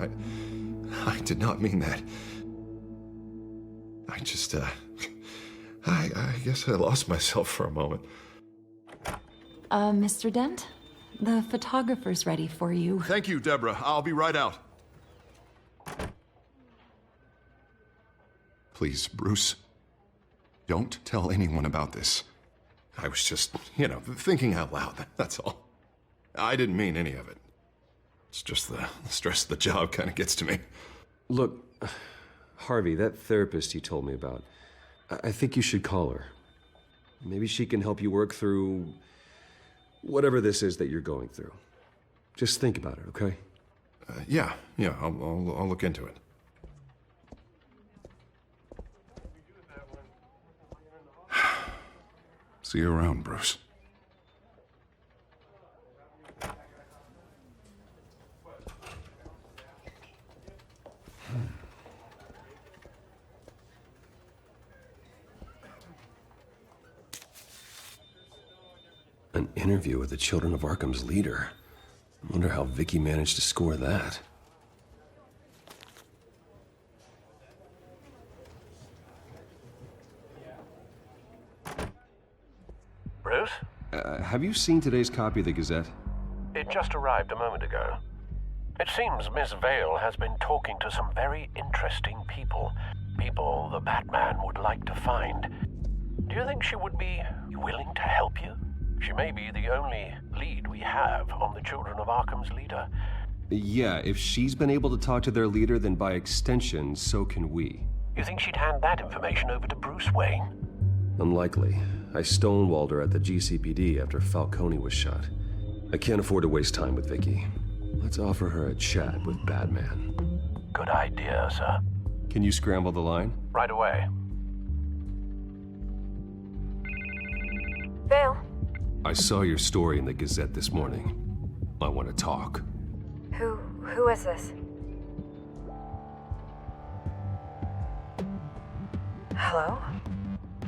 I did not mean that. I just, I guess I lost myself for a moment. Mr. Dent? The photographer's ready for you. Thank you, Deborah. I'll be right out. Please, Bruce. Don't tell anyone about this. I was just, thinking out loud, that's all. I didn't mean any of it. It's just the stress of the job kind of gets to me. Look, Harvey, that therapist you told me about, I think you should call her. Maybe she can help you work through whatever this is that you're going through. Just think about it, okay? Yeah, I'll look into it. See you around, Bruce. An interview with the Children of Arkham's leader. I wonder how Vicky managed to score that. Bruce? Have you seen today's copy of the Gazette? It just arrived a moment ago. It seems Miss Vale has been talking to some very interesting people. People the Batman would like to find. Do you think she would be willing to help you? She may be the only lead we have on the Children of Arkham's leader. Yeah, if she's been able to talk to their leader, then by extension, so can we. You think she'd hand that information over to Bruce Wayne? Unlikely. I stonewalled her at the GCPD after Falcone was shot. I can't afford to waste time with Vicky. Let's offer her a chat with Batman. Good idea, sir. Can you scramble the line? right away. Vale? I saw your story in the Gazette this morning. I want to talk. Who is this? Hello?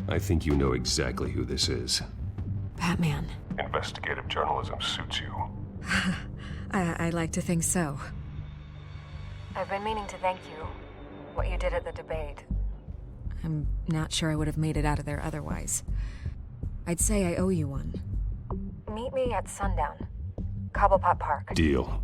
I think you know exactly who this is. Batman. Investigative journalism suits you. I like to think so. I've been meaning to thank you. What you did at the debate. I'm not sure I would have made it out of there otherwise. I'd say I owe you one. Meet me at sundown. Cobblepot Park. Deal.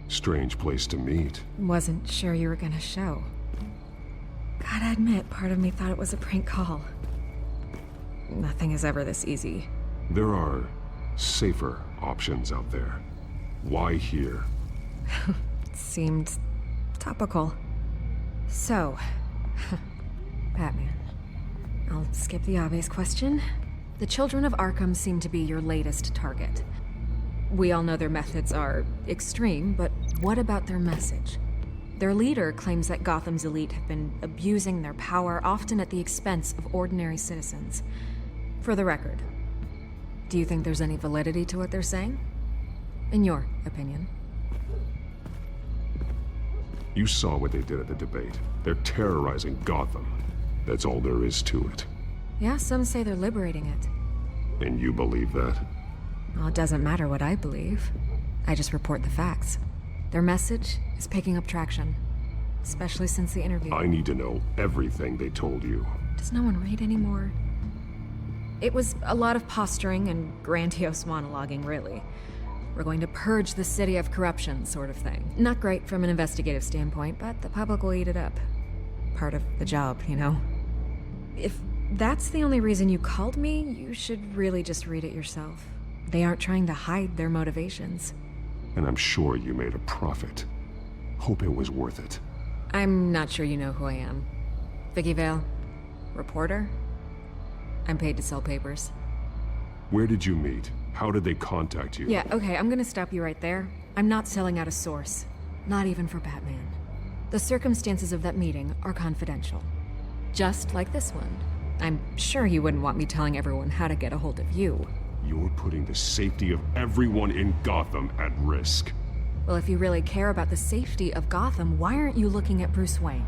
Strange place to meet. Wasn't sure you were gonna show. Gotta admit, part of me thought it was a prank call. Nothing is ever this easy. There are safer options out there. Why here? Seemed topical. So, Batman. I'll skip the obvious question. The children of Arkham seem to be your latest target. We all know their methods are extreme, but what about their message? Their leader claims that Gotham's elite have been abusing their power, often at the expense of ordinary citizens. For the record, do you think there's any validity to what they're saying? In your opinion? You saw what they did at the debate. They're terrorizing Gotham. That's all there is to it. Yeah, some say they're liberating it. And you believe that? Well, it doesn't matter what I believe. I just report the facts. Their message is picking up traction, especially since the interview. I need to know everything they told you. Does no one read anymore? It was a lot of posturing and grandiose monologuing, really. We're going to purge the city of corruption, sort of thing. Not great from an investigative standpoint, but the public will eat it up. Part of the job, you know? If that's the only reason you called me, you should really just read it yourself. They aren't trying to hide their motivations. And I'm sure you made a profit. Hope it was worth it. I'm not sure you know who I am. Vicky Vale. Reporter? I'm paid to sell papers. Where did you meet? How did they contact you? Yeah, okay, I'm gonna stop you right there. I'm not selling out a source. Not even for Batman. The circumstances of that meeting are confidential. Just like this one. I'm sure you wouldn't want me telling everyone how to get a hold of you. You're putting the safety of everyone in Gotham at risk. Well, if you really care about the safety of Gotham, why aren't you looking at Bruce Wayne?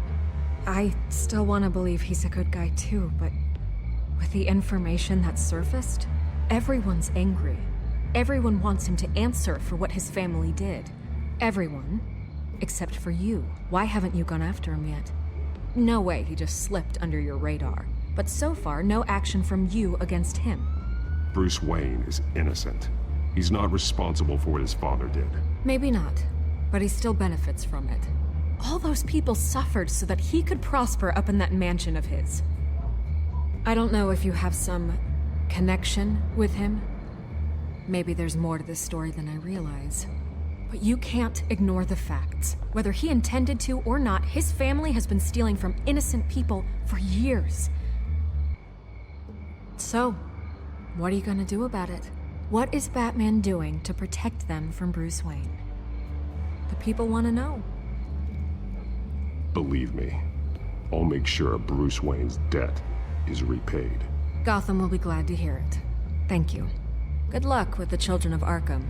I still want to believe he's a good guy too, but with the information that's surfaced, everyone's angry. Everyone wants him to answer for what his family did. Everyone, except for you. Why haven't you gone after him yet? No way he just slipped under your radar. But so far, no action from you against him. Bruce Wayne is innocent. He's not responsible for what his father did. Maybe not, but he still benefits from it. All those people suffered so that he could prosper up in that mansion of his. I don't know if you have some connection with him. Maybe there's more to this story than I realize. But you can't ignore the facts. Whether he intended to or not, his family has been stealing from innocent people for years. So, what are you gonna do about it? What is Batman doing to protect them from Bruce Wayne? The people want to know. Believe me, I'll make sure Bruce Wayne's debt is repaid. Gotham will be glad to hear it. Thank you. Good luck with the children of Arkham.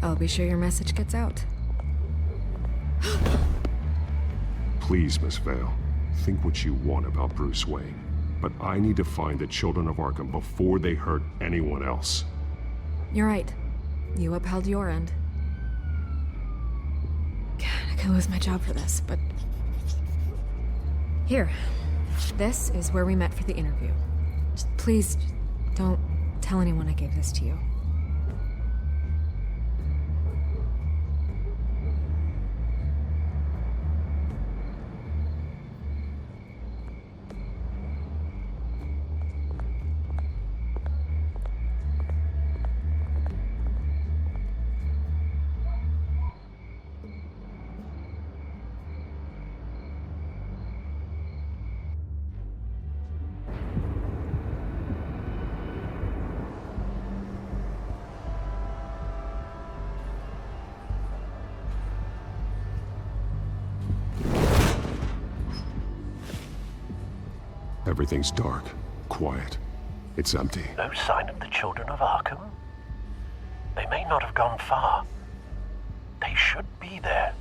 I'll be sure your message gets out. Please, Miss Vale, think what you want about Bruce Wayne. But I need to find the children of Arkham before they hurt anyone else. You're right. You upheld your end. God, I could lose my job for this, but... Here. This is where we met for the interview. Just please, don't tell anyone I gave this to you. Everything's dark, quiet. It's empty. No sign of the children of Arkham? They may not have gone far. They should be there.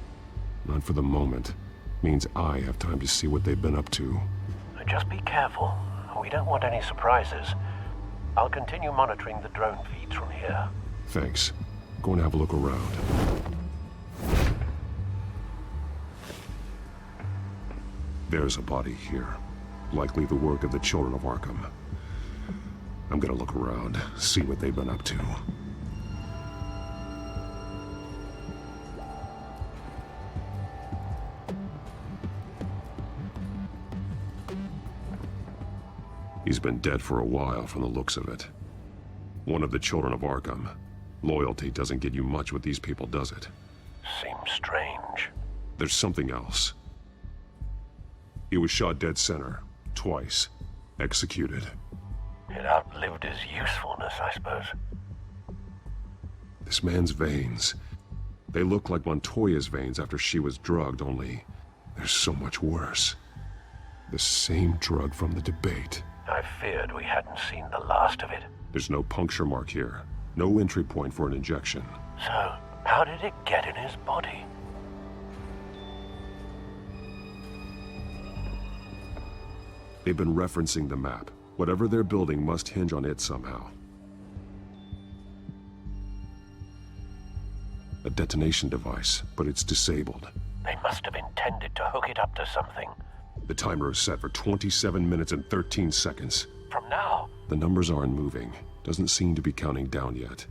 Not for the moment. Means I have time to see what they've been up to. Just be careful. We don't want any surprises. I'll continue monitoring the drone feeds from here. Thanks. Going to have a look around. There's a body here. Likely the work of the children of Arkham. I'm gonna look around, see what they've been up to. He's been dead for a while from the looks of it. One of the children of Arkham. Loyalty doesn't get you much with these people, does it? Seems strange. There's something else. He was shot dead center, twice, executed. It outlived his usefulness, I suppose. This man's veins. They look like Montoya's veins after she was drugged, only they're so much worse. The same drug from the debate. I feared we hadn't seen the last of it. There's no puncture mark here. No entry point for an injection. So, how did it get in his body? They've been referencing the map. Whatever they're building must hinge on it somehow. A detonation device, but it's disabled. They must have intended to hook it up to something. The timer is set for 27 minutes and 13 seconds. From now? The numbers aren't moving. Doesn't seem to be counting down yet.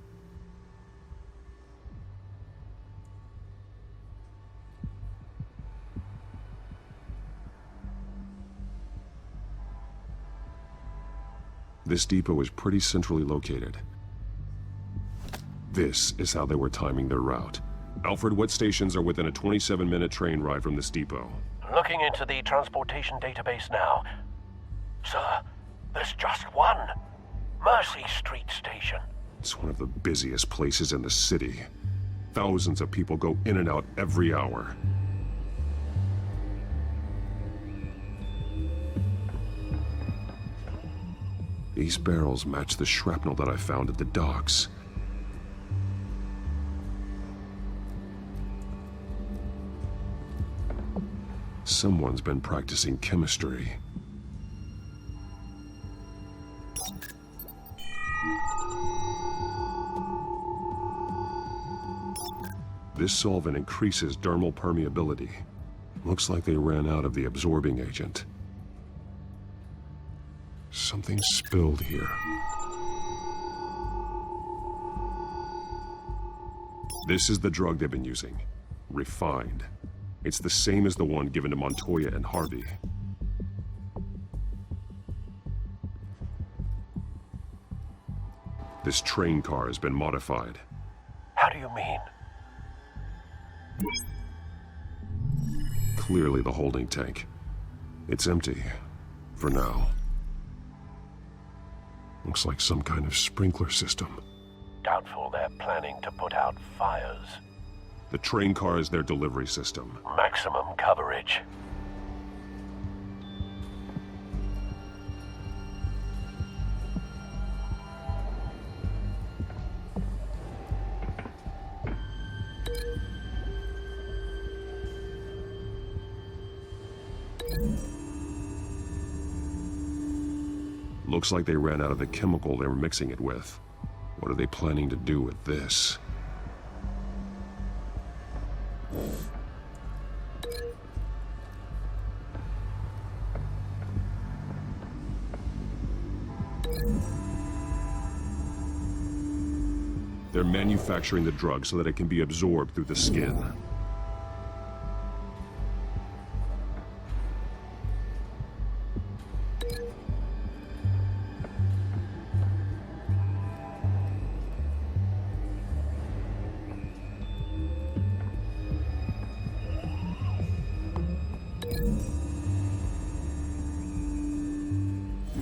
This depot is pretty centrally located. This is how they were timing their route. Alfred, what stations are within a 27-minute train ride from this depot? Looking into the transportation database now. Sir, there's just one. Mercy Street Station. It's one of the busiest places in the city. Thousands of people go in and out every hour. These barrels match the shrapnel that I found at the docks. Someone's been practicing chemistry. This solvent increases dermal permeability. Looks like they ran out of the absorbing agent. Something spilled here. This is the drug they've been using. Refined. It's the same as the one given to Montoya and Harvey. This train car has been modified. How do you mean? Clearly the holding tank. It's empty. For now. Looks like some kind of sprinkler system. Doubtful they're planning to put out fires. The train car is their delivery system. Maximum coverage. Looks like they ran out of the chemical they were mixing it with. What are they planning to do with this? They're manufacturing the drug so that it can be absorbed through the skin.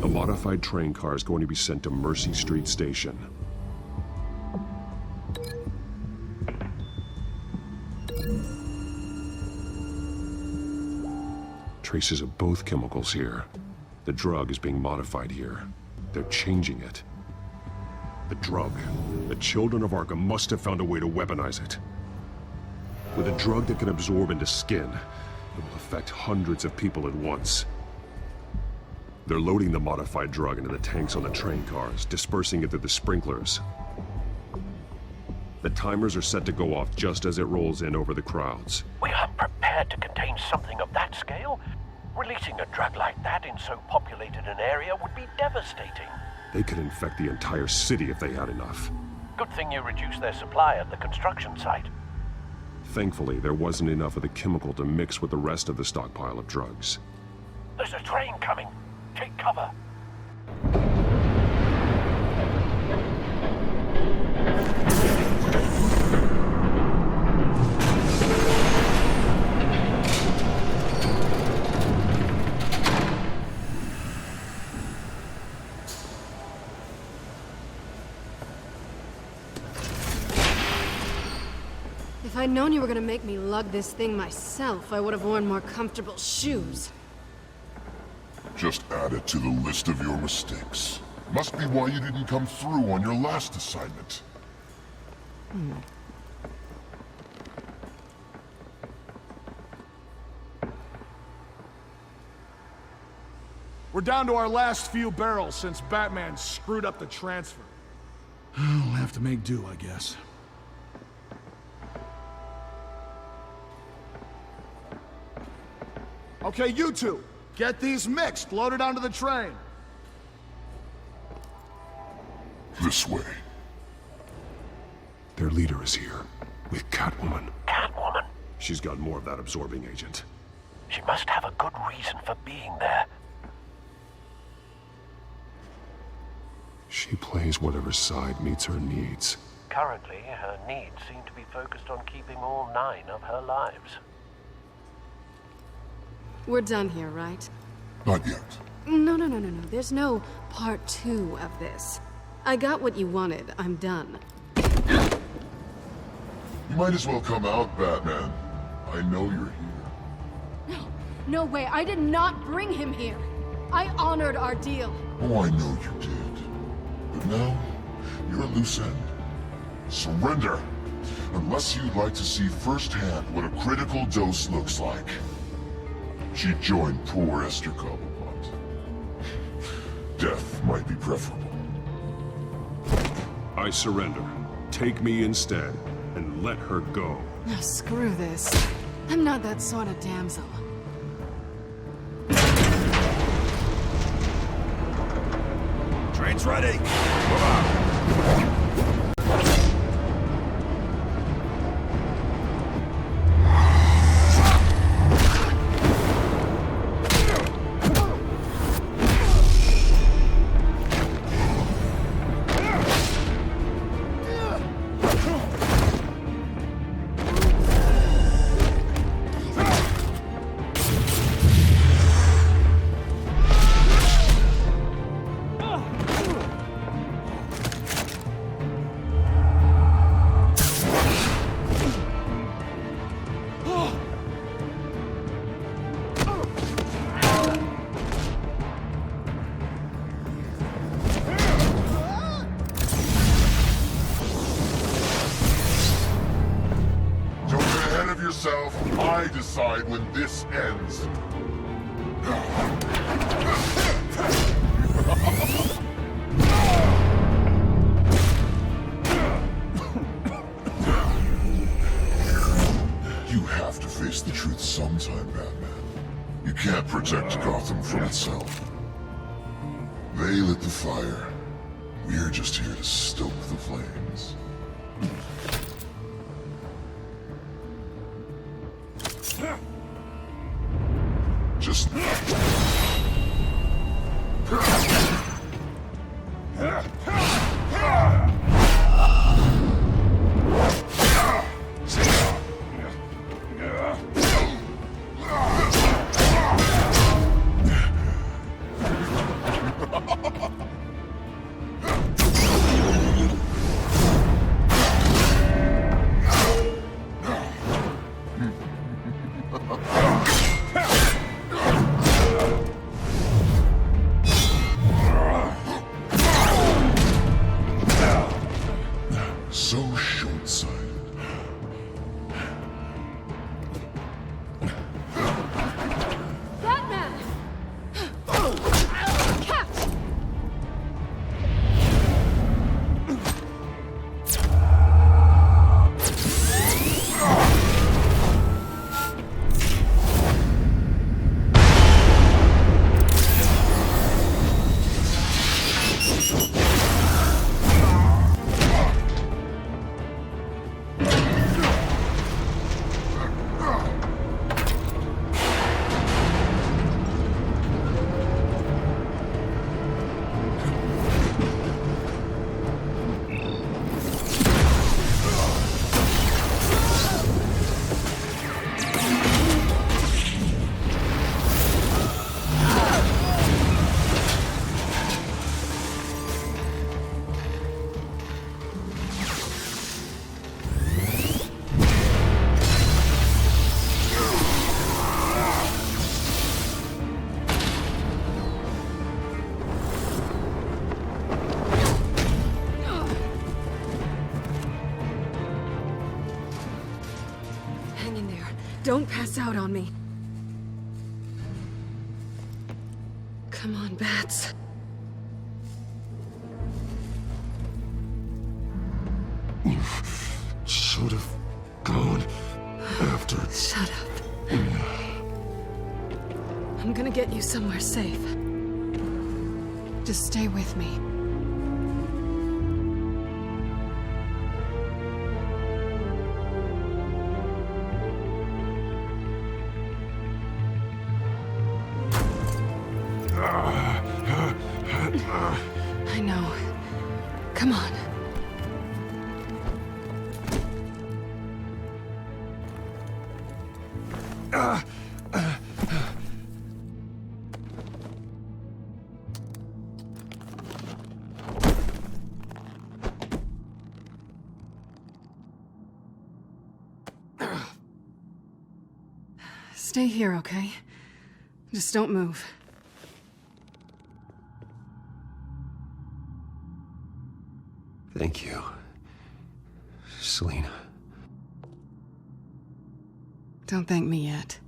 A modified train car is going to be sent to Mercy Street Station. Traces of both chemicals here. The drug is being modified here. They're changing it. The drug. The children of Arkham must have found a way to weaponize it. With a drug that can absorb into skin, it will affect hundreds of people at once. They're loading the modified drug into the tanks on the train cars, dispersing it through the sprinklers. The timers are set to go off just as it rolls in over the crowds. We aren't prepared to contain something of that scale. Releasing a drug like that in so populated an area would be devastating. They could infect the entire city if they had enough. Good thing you reduced their supply at the construction site. Thankfully, there wasn't enough of the chemical to mix with the rest of the stockpile of drugs. There's a train coming. Take cover. If I'd known you were gonna make me lug this thing myself, I would have worn more comfortable shoes. Just add it to the list of your mistakes. Must be why you didn't come through on your last assignment. We're down to our last few barrels since Batman screwed up the transfer. We'll have to make do, I guess. Okay, you two, get these mixed, loaded onto the train. This way. Their leader is here, with Catwoman. Catwoman? She's got more of that absorbing agent. She must have a good reason for being there. She plays whatever side meets her needs. Currently, her needs seem to be focused on keeping all 9 of her lives. We're done here, right? Not yet. No. There's no part 2 of this. I got what you wanted. I'm done. You might as well come out, Batman. I know you're here. No way. I did not bring him here. I honored our deal. Oh, I know you did. But now, you're a loose end. Surrender! Unless you'd like to see firsthand what a critical dose looks like. She joined poor Esther Cobblepot. Death might be preferable. I surrender. Take me instead, and let her go. Oh, screw this. I'm not that sort of damsel. Train's ready. Move on. I decide when this ends. You have to face the truth sometime, Batman. You can't protect Gotham from itself. They lit the fire. We're just here to stoke the flames. Just... Don't pass out on me. Come on, Bats. You should have gone after... Shut up. I'm gonna get you somewhere safe. Just stay with me. I know. Come on. Stay here, okay? Just don't move. Thank you, Selina. Don't thank me yet.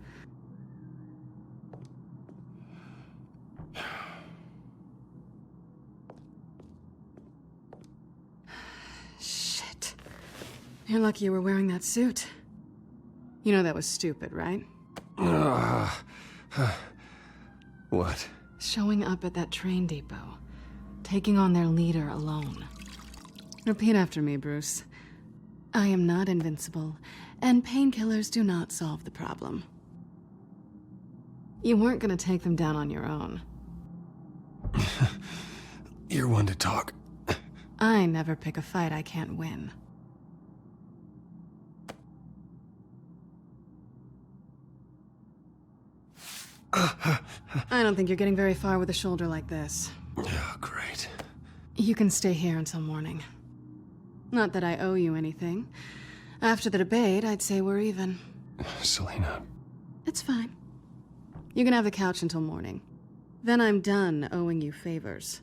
Shit. You're lucky you were wearing that suit. You know that was stupid, right? What? Showing up at that train depot. Taking on their leader alone. Repeat after me, Bruce. I am not invincible, and painkillers do not solve the problem. You weren't gonna take them down on your own. You're one to talk. I never pick a fight I can't win. I don't think you're getting very far with a shoulder like this. Oh, great. You can stay here until morning. Not that I owe you anything. After the debate, I'd say we're even. Selina. It's fine. You can have the couch until morning. Then I'm done owing you favors.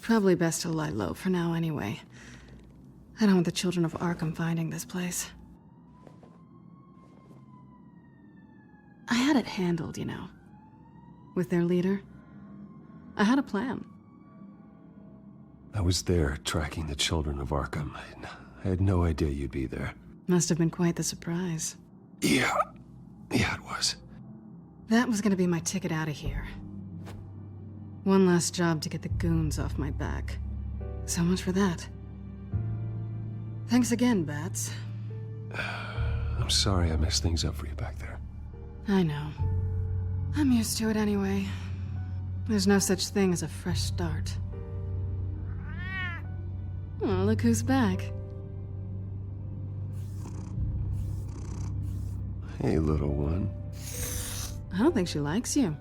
Probably best to lie low for now anyway. I don't want the children of Arkham finding this place. I had it handled, you know. With their leader. I had a plan. I was there tracking the children of Arkham. I had no idea you'd be there. Must have been quite the surprise. Yeah, it was. That was gonna be my ticket out of here. One last job to get the goons off my back. So much for that. Thanks again, Bats. I'm sorry I messed things up for you back there. I know. I'm used to it anyway. There's no such thing as a fresh start. Oh, look who's back. Hey, little one. I don't think she likes you.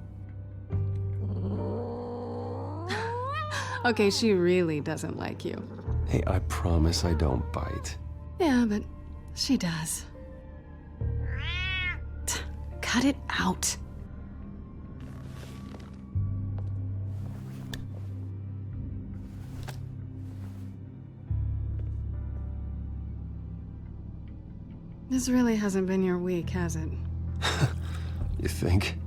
Okay, she really doesn't like you. Hey, I promise I don't bite. Yeah, but she does. Cut it out. This really hasn't been your week, has it? You think?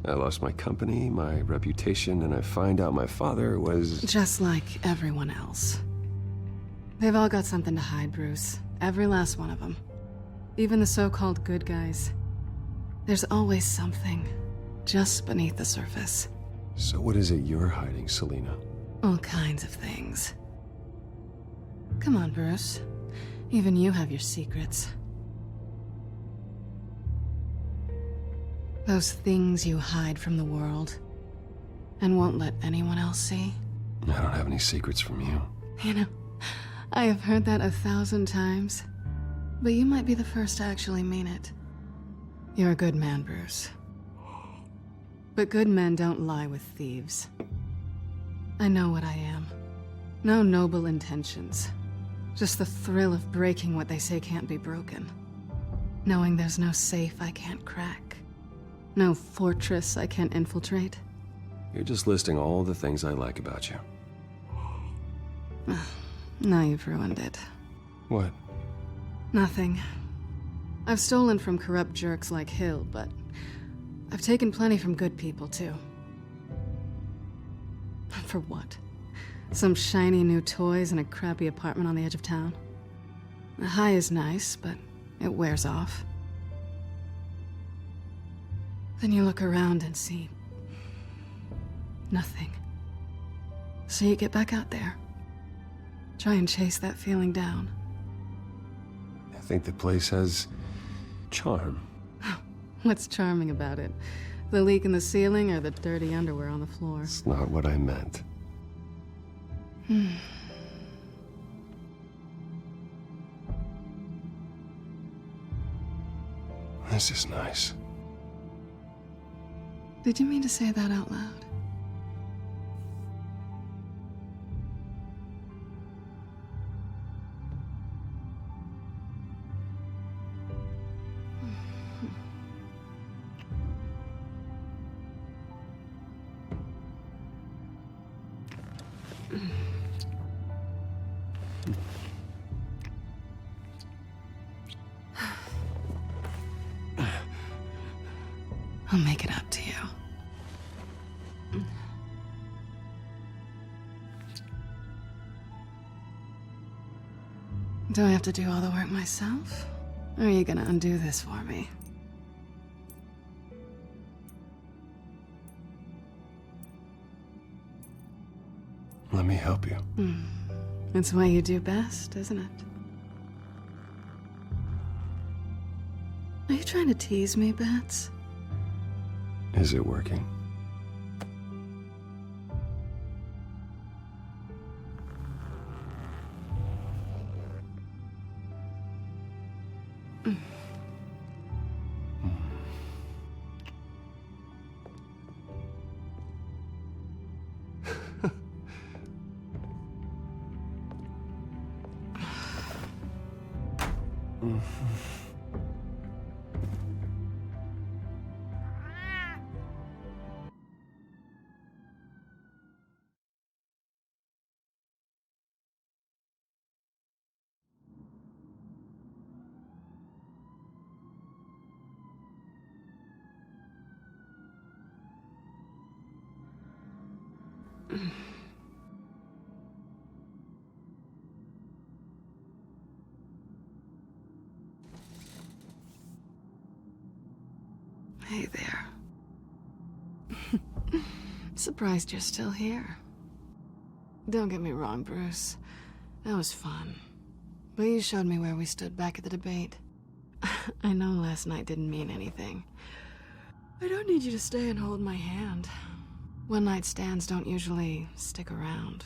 I lost my company, my reputation, and I find out my father was... Just like everyone else. They've all got something to hide, Bruce. Every last one of them. Even the so-called good guys. There's always something, just beneath the surface. So what is it you're hiding, Selina? All kinds of things. Come on, Bruce. Even you have your secrets. Those things you hide from the world and won't let anyone else see. I don't have any secrets from you. You know, I have heard that 1,000 times, but you might be the first to actually mean it. You're a good man, Bruce. But good men don't lie with thieves. I know what I am. No noble intentions. Just the thrill of breaking what they say can't be broken. Knowing there's no safe I can't crack. No fortress I can't infiltrate. You're just listing all the things I like about you. Now you've ruined it. What? Nothing. I've stolen from corrupt jerks like Hill, but I've taken plenty from good people, too. For what? Some shiny new toys and a crappy apartment on the edge of town? The high is nice, but it wears off. Then you look around and see nothing. So you get back out there. Try and chase that feeling down. I think the place has charm. What's charming about it? The leak in the ceiling or the dirty underwear on the floor? It's not what I meant. This is nice. Did you mean to say that out loud? I'll make it up to you. Do I have to do all the work myself? Or are you gonna undo this for me? Let me help you. It's what you do best, isn't it? Are you trying to tease me, Bats? Is it working? Hey there. Surprised you're still here. Don't get me wrong, Bruce. That was fun. But you showed me where we stood back at the debate. I know last night didn't mean anything. I don't need you to stay and hold my hand. One-night stands don't usually stick around.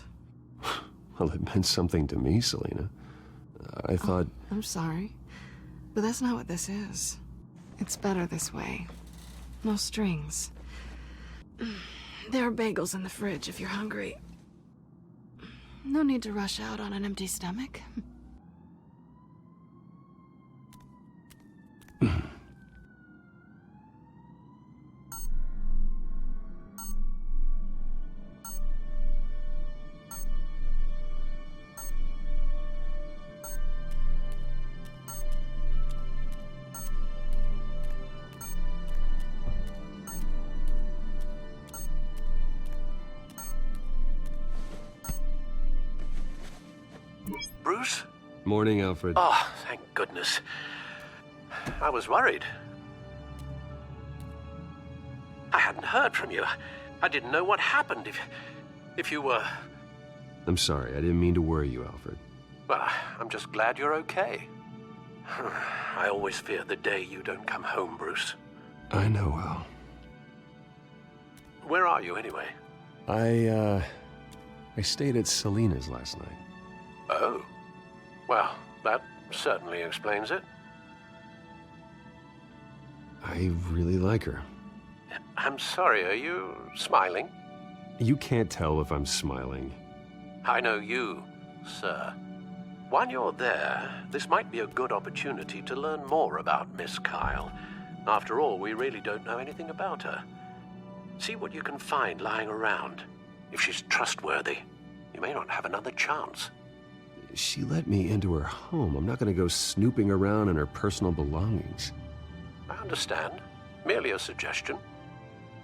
Well, it meant something to me, Selina. I thought... I'm sorry, but that's not what this is. It's better this way. No strings. There are bagels in the fridge if you're hungry. No need to rush out on an empty stomach. Bruce? Morning, Alfred. Oh, thank goodness. I was worried. I hadn't heard from you. I didn't know what happened if you were... I'm sorry, I didn't mean to worry you, Alfred. Well, I'm just glad you're okay. I always fear the day you don't come home, Bruce. I know, Al. Where are you, anyway? I stayed at Selina's last night. Oh. Well, that certainly explains it. I really like her. I'm sorry, are you smiling? You can't tell if I'm smiling. I know you, sir. While you're there, this might be a good opportunity to learn more about Miss Kyle. After all, we really don't know anything about her. See what you can find lying around. If she's trustworthy, you may not have another chance. She let me into her home. I'm not gonna go snooping around in her personal belongings. I understand. Merely a suggestion.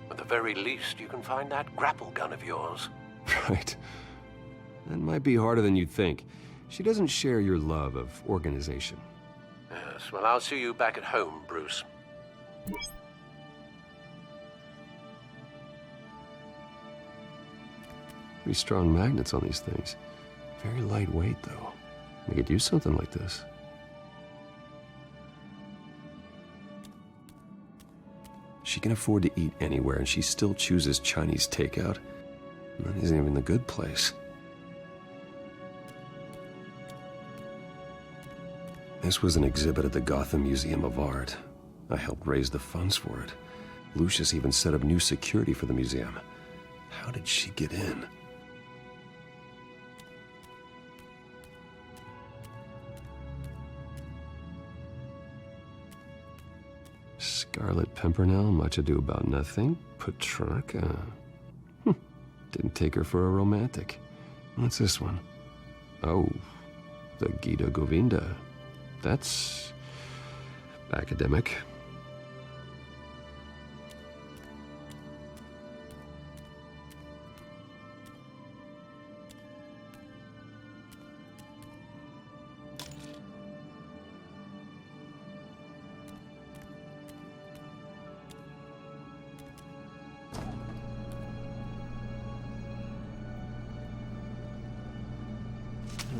At the very least, you can find that grapple gun of yours. Right. That might be harder than you'd think. She doesn't share your love of organization. Yes, well, I'll see you back at home, Bruce. Pretty strong magnets on these things. Very lightweight, though. I could use something like this. She can afford to eat anywhere, and she still chooses Chinese takeout. That isn't even the good place. This was an exhibit at the Gotham Museum of Art. I helped raise the funds for it. Lucius even set up new security for the museum. How did she get in? Scarlet Pimpernel, Much Ado About Nothing, Petrarca. Didn't take her for a romantic. What's this one? Oh, the Gita Govinda. That's academic.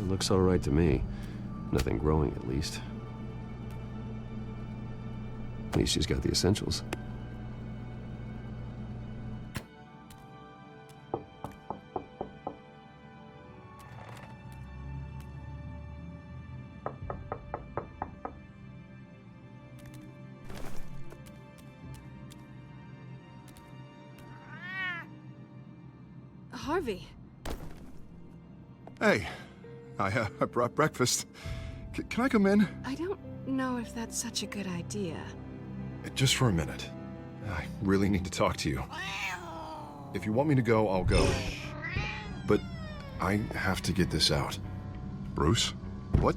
Looks all right to me. Nothing growing, at least. At least she's got the essentials. Harvey. Hey, I brought breakfast. Can I come in? I don't know if that's such a good idea. Just for a minute. I really need to talk to you. If you want me to go, I'll go. But I have to get this out. Bruce? What,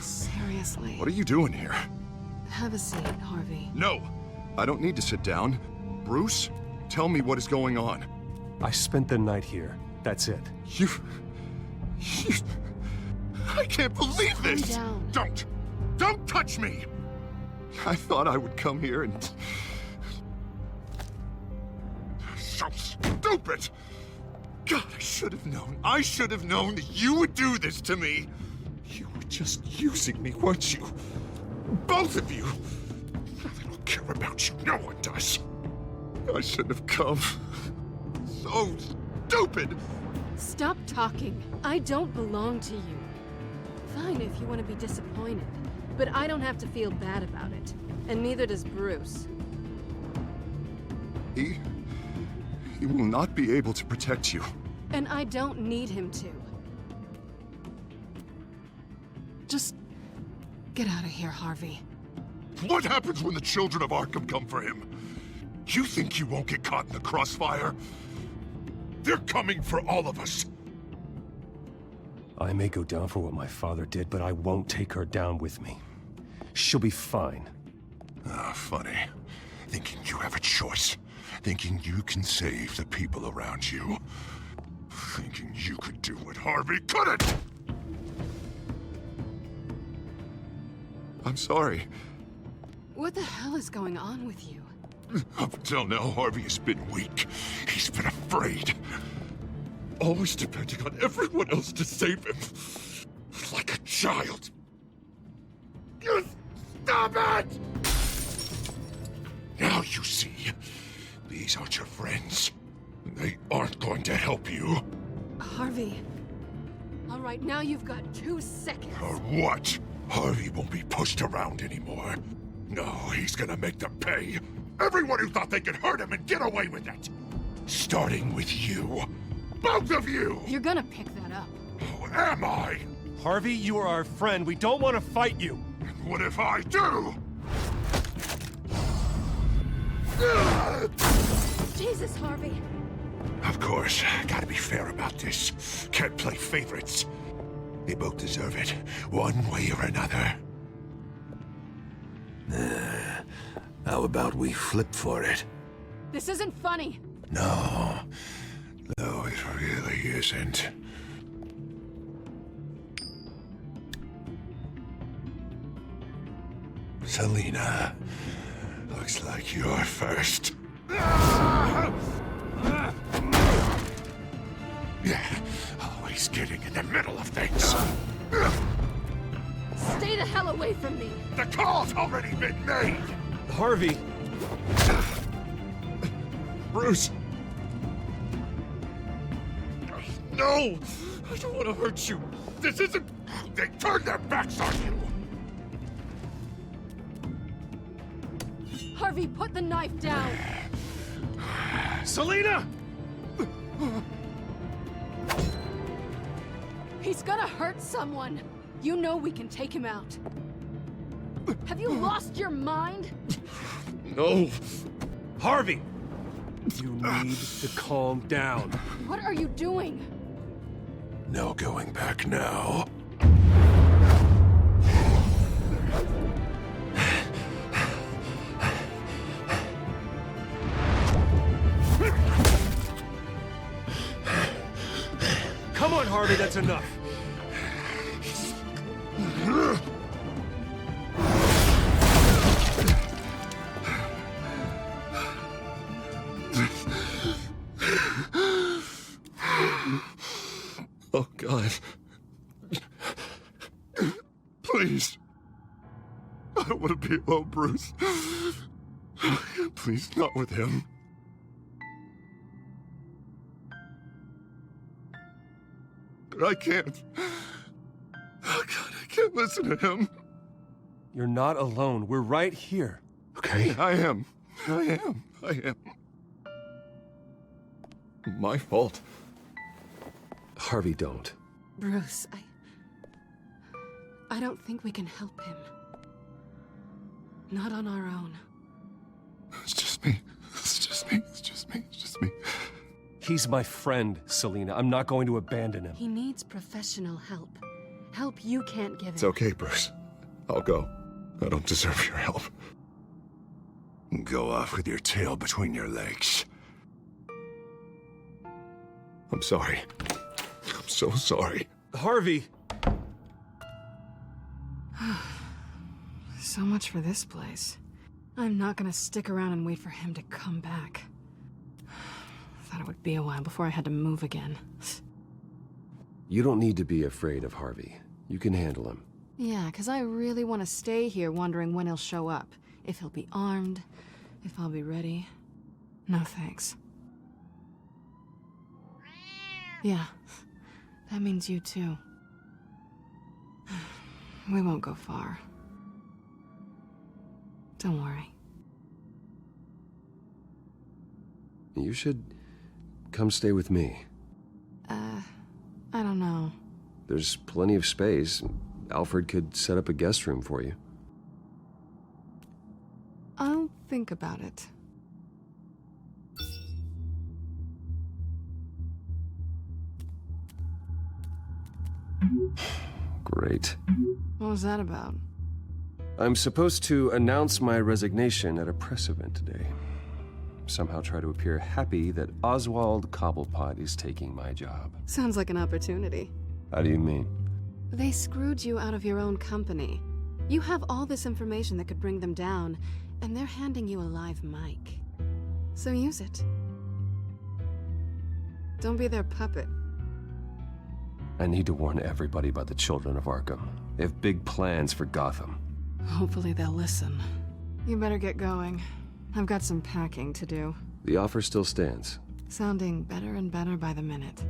Seriously. What are you doing here? Have a seat, Harvey. No! I don't need to sit down. Bruce, tell me what is going on. I spent the night here. That's it. You... I can't believe this! Calm down. Don't touch me! I thought I would come here and... So stupid! God, I should have known. I should have known that you would do this to me. You were just using me, weren't you? Both of you! I don't care about you. No one does. I shouldn't have come. So stupid! Stop talking. I don't belong to you. Fine if you want to be disappointed, but I don't have to feel bad about it. And neither does Bruce. He will not be able to protect you. And I don't need him to. Just get out of here, Harvey. What happens when the children of Arkham come for him? You think you won't get caught in the crossfire? They're coming for all of us. I may go down for what my father did, but I won't take her down with me. She'll be fine. Ah, funny. Thinking you have a choice. Thinking you can save the people around you. Thinking you could do what Harvey couldn't! I'm sorry. What the hell is going on with you? Up until now, Harvey has been weak. He's been afraid. Always depending on everyone else to save him. Like a child. Stop it! Now you see. These aren't your friends. They aren't going to help you. Harvey. All right, now you've got 2 seconds. Or what? Harvey won't be pushed around anymore. No, he's gonna make them pay. Everyone who thought they could hurt him and get away with it. Starting with you. Both of you! You're gonna pick that up. Who am I? Harvey, you are our friend. We don't want to fight you. And what if I do? Jesus, Harvey. Of course, gotta be fair about this. Can't play favorites. They both deserve it, one way or another. How about we flip for it? This isn't funny. No, it really isn't. Selina, looks like you're first. Yeah, always getting in the middle of things. Stay the hell away from me. The call's already been made. Harvey. Bruce. No! I don't want to hurt you. This isn't... They turned their backs on you. Harvey, put the knife down. Selina! He's gonna hurt someone. You know we can take him out. Have you lost your mind? No. Harvey! You need to calm down. What are you doing? No going back now. Come on, Harvey, that's enough. Oh, God. Please. I don't want to be alone, Bruce. Please, not with him. But I can't. Oh, God, I can't listen to him. You're not alone. We're right here. Okay? I am. My fault. Harvey, don't. Bruce, I don't think we can help him. Not on our own. It's just me. He's my friend, Selina. I'm not going to abandon him. He needs professional help. Help you can't give him. It's okay, Bruce. I'll go. I don't deserve your help. Go off with your tail between your legs. I'm sorry. I'm so sorry. Harvey! So much for this place. I'm not gonna stick around and wait for him to come back. Thought it would be a while before I had to move again. You don't need to be afraid of Harvey. You can handle him. Yeah, 'cause I really want to stay here wondering when he'll show up. If he'll be armed, if I'll be ready. No thanks. Yeah, that means you too. We won't go far. Don't worry. You should come stay with me. I don't know. There's plenty of space. Alfred could set up a guest room for you. I'll think about it. Great. What was that about? I'm supposed to announce my resignation at a press event today. Somehow try to appear happy that Oswald Cobblepot is taking my job. Sounds like an opportunity. How do you mean? They screwed you out of your own company. You have all this information that could bring them down, and they're handing you a live mic. So use it. Don't be their puppet. I need to warn everybody about the children of Arkham. They have big plans for Gotham. Hopefully they'll listen. You better get going. I've got some packing to do. The offer still stands. Sounding better and better by the minute.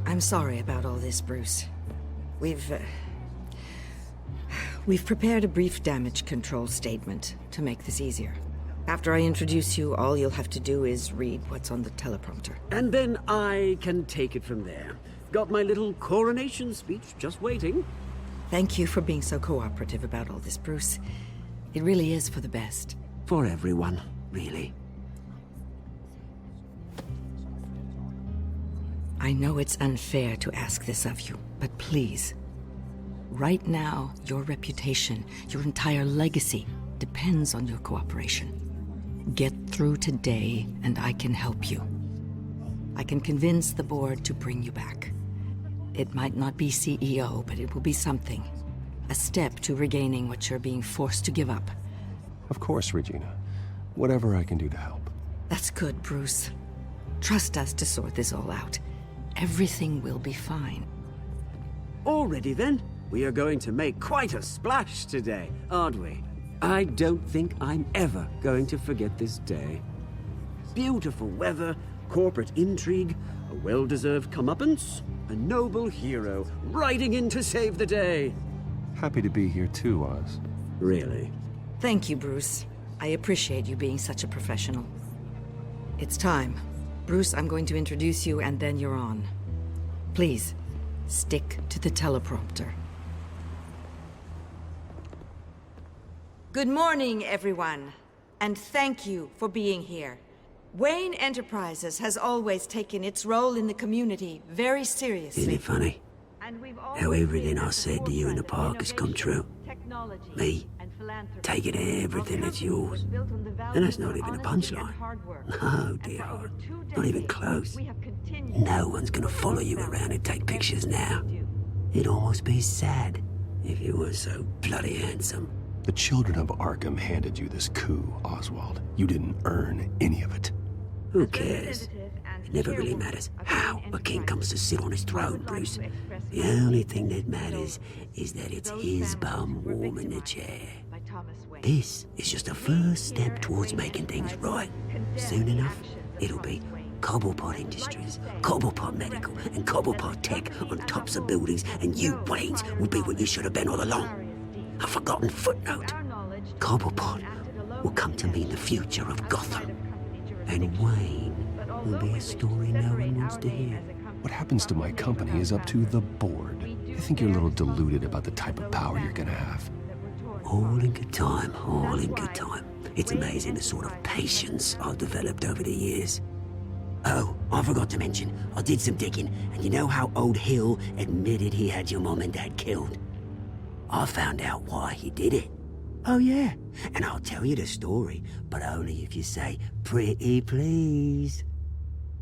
I'm sorry about all this, Bruce. We've prepared a brief damage control statement to make this easier. After I introduce you, all you'll have to do is read what's on the teleprompter. And then I can take it from there. Got my little coronation speech just waiting. Thank you for being so cooperative about all this, Bruce. It really is for the best. For everyone, really. I know it's unfair to ask this of you, but please. Right now, your reputation, your entire legacy, depends on your cooperation. Get through today, and I can help you. I can convince the board to bring you back. It might not be CEO, but it will be something. A step to regaining what you're being forced to give up. Of course, Regina. Whatever I can do to help. That's good, Bruce. Trust us to sort this all out. Everything will be fine. Already then, we are going to make quite a splash today, aren't we? I don't think I'm ever going to forget this day. Beautiful weather, corporate intrigue, a well-deserved comeuppance, a noble hero riding in to save the day. Happy to be here too, Oz. Really? Thank you, Bruce. I appreciate you being such a professional. It's time. Bruce, I'm going to introduce you and then you're on. Please, stick to the teleprompter. Good morning, everyone, and thank you for being here. Wayne Enterprises has always taken its role in the community very seriously. Isn't it funny? How everything I said to you in the park has come true. Me, taking everything that's yours. And that's not even a punchline. No, dear heart. Not even close. No one's gonna follow you around and take pictures now. It'd almost be sad if you were so bloody handsome. The children of Arkham handed you this coup, Oswald. You didn't earn any of it. Who cares? It never really matters how a king comes to sit on his throne, Bruce. The only thing that matters is that it's his bum warm in the chair. This is just a first step towards making things right. Soon enough, it'll be Cobblepot Industries, Cobblepot Medical, and Cobblepot Tech on tops of buildings, and you, Waynes, will be what you should have been all along. A forgotten footnote. Cobblepot will come to mean the future of Gotham. And Wayne will be a story no one wants to hear. What happens to my company is up to the board. I think you're a little deluded about the type of power you're gonna have. All in good time, all in good time. It's amazing the sort of patience I've developed over the years. Oh, I forgot to mention, I did some digging, and you know how old Hill admitted he had your mom and dad killed? I found out why he did it. Oh yeah, and I'll tell you the story, but only if you say, pretty please.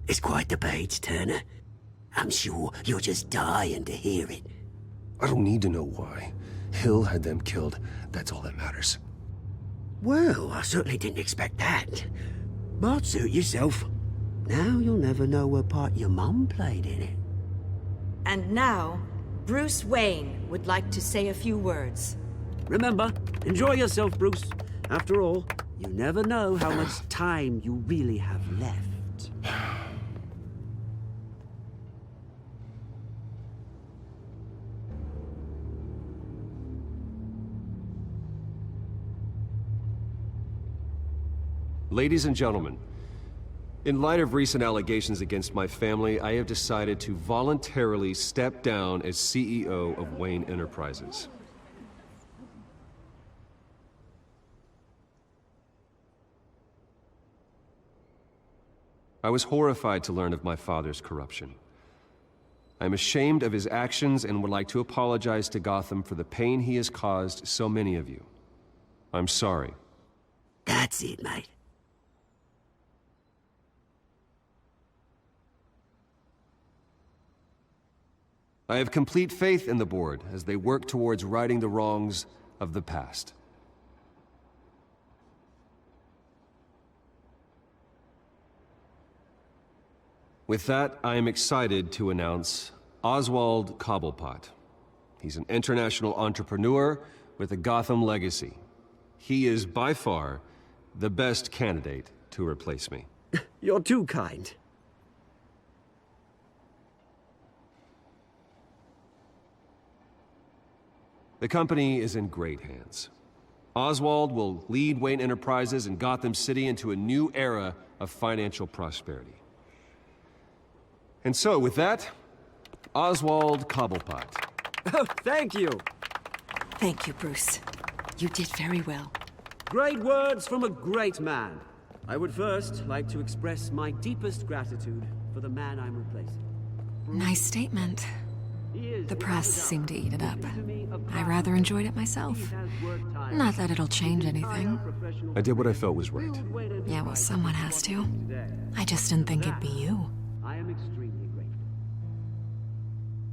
It's quite the page, Turner. I'm sure you're just dying to hear it. I don't need to know why. Hill had them killed. That's all that matters. Well, I certainly didn't expect that. But suit yourself. Now you'll never know what part your mum played in it. And now, Bruce Wayne would like to say a few words. Remember, enjoy yourself, Bruce. After all, you never know how much time you really have left. Ladies and gentlemen, in light of recent allegations against my family, I have decided to voluntarily step down as CEO of Wayne Enterprises. I was horrified to learn of my father's corruption. I'm ashamed of his actions and would like to apologize to Gotham for the pain he has caused so many of you. I'm sorry. That's it, mate. I have complete faith in the board as they work towards righting the wrongs of the past. With that, I am excited to announce Oswald Cobblepot. He's an international entrepreneur with a Gotham legacy. He is by far the best candidate to replace me. You're too kind. The company is in great hands. Oswald will lead Wayne Enterprises and Gotham City into a new era of financial prosperity. And so, with that, Oswald Cobblepot. Oh, thank you. Thank you, Bruce. You did very well. Great words from a great man. I would first like to express my deepest gratitude for the man I'm replacing. Nice statement. The press seemed to eat it up. I rather enjoyed it myself. Not that it'll change anything. I did what I felt was right. Yeah, well, someone has to. I just didn't think it'd be you. I am extremely grateful.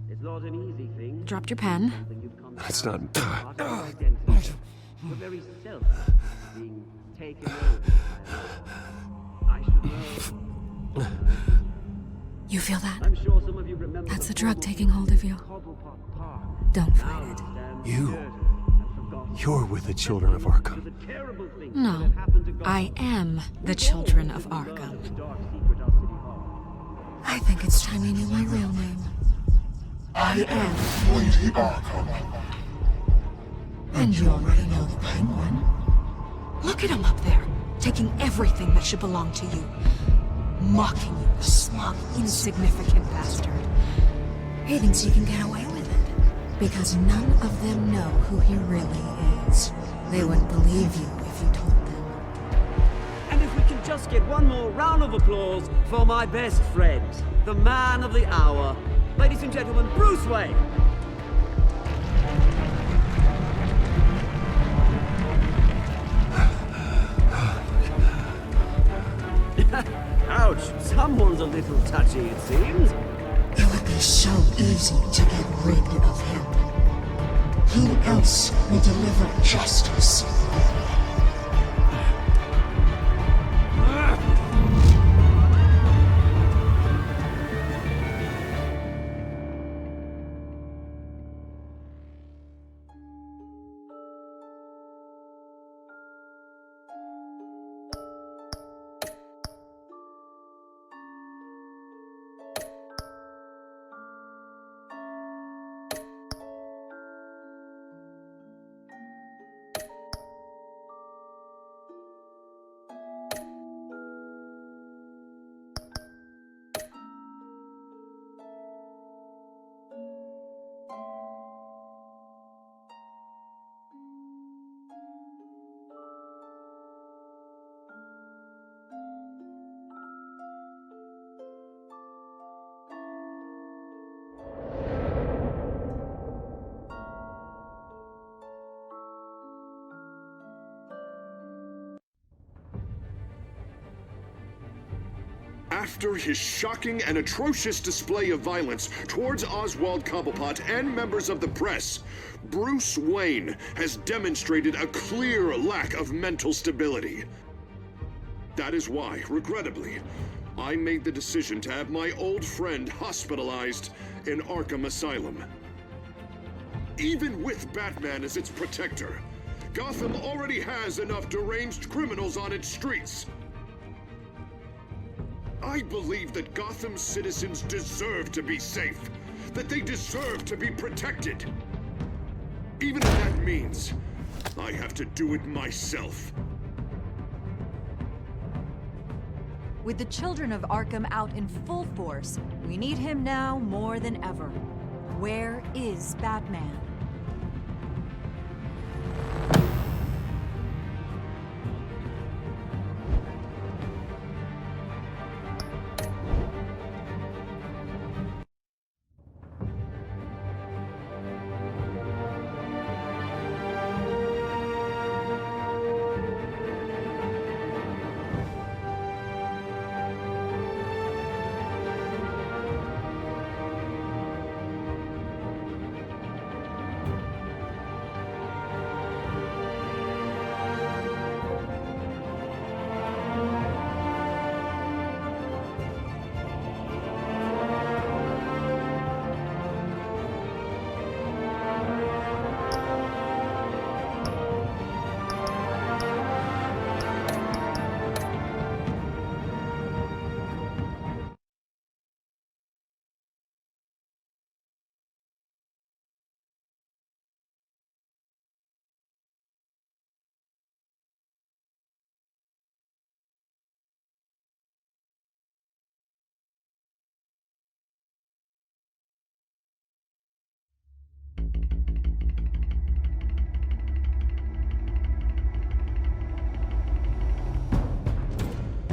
It's not an easy thing. Dropped your pen. That's not... The very self being taken over. I should know. You feel that? I'm sure some of you remember. That's the drug taking hold of you. Don't fight it. You're with the children of Arkham. No, I am the children of Arkham. I think it's time you knew my real name. I am Lady Arkham. And you already know the Penguin. Look at him up there, taking everything that should belong to you. Mocking you, the smug, insignificant bastard. He thinks he can get away with it, because none of them know who he really is. They wouldn't believe you if you told them. And if we can just get one more round of applause for my best friend, the man of the hour, ladies and gentlemen, Bruce Wayne. Ouch, someone's a little touchy, it seems. It would be so easy to get rid of him. Who else will deliver justice? After his shocking and atrocious display of violence towards Oswald Cobblepot and members of the press, Bruce Wayne has demonstrated a clear lack of mental stability. That is why, regrettably, I made the decision to have my old friend hospitalized in Arkham Asylum. Even with Batman as its protector, Gotham already has enough deranged criminals on its streets. I believe that Gotham's citizens deserve to be safe, that they deserve to be protected. Even if that means I have to do it myself. With the children of Arkham out in full force, we need him now more than ever. Where is Batman?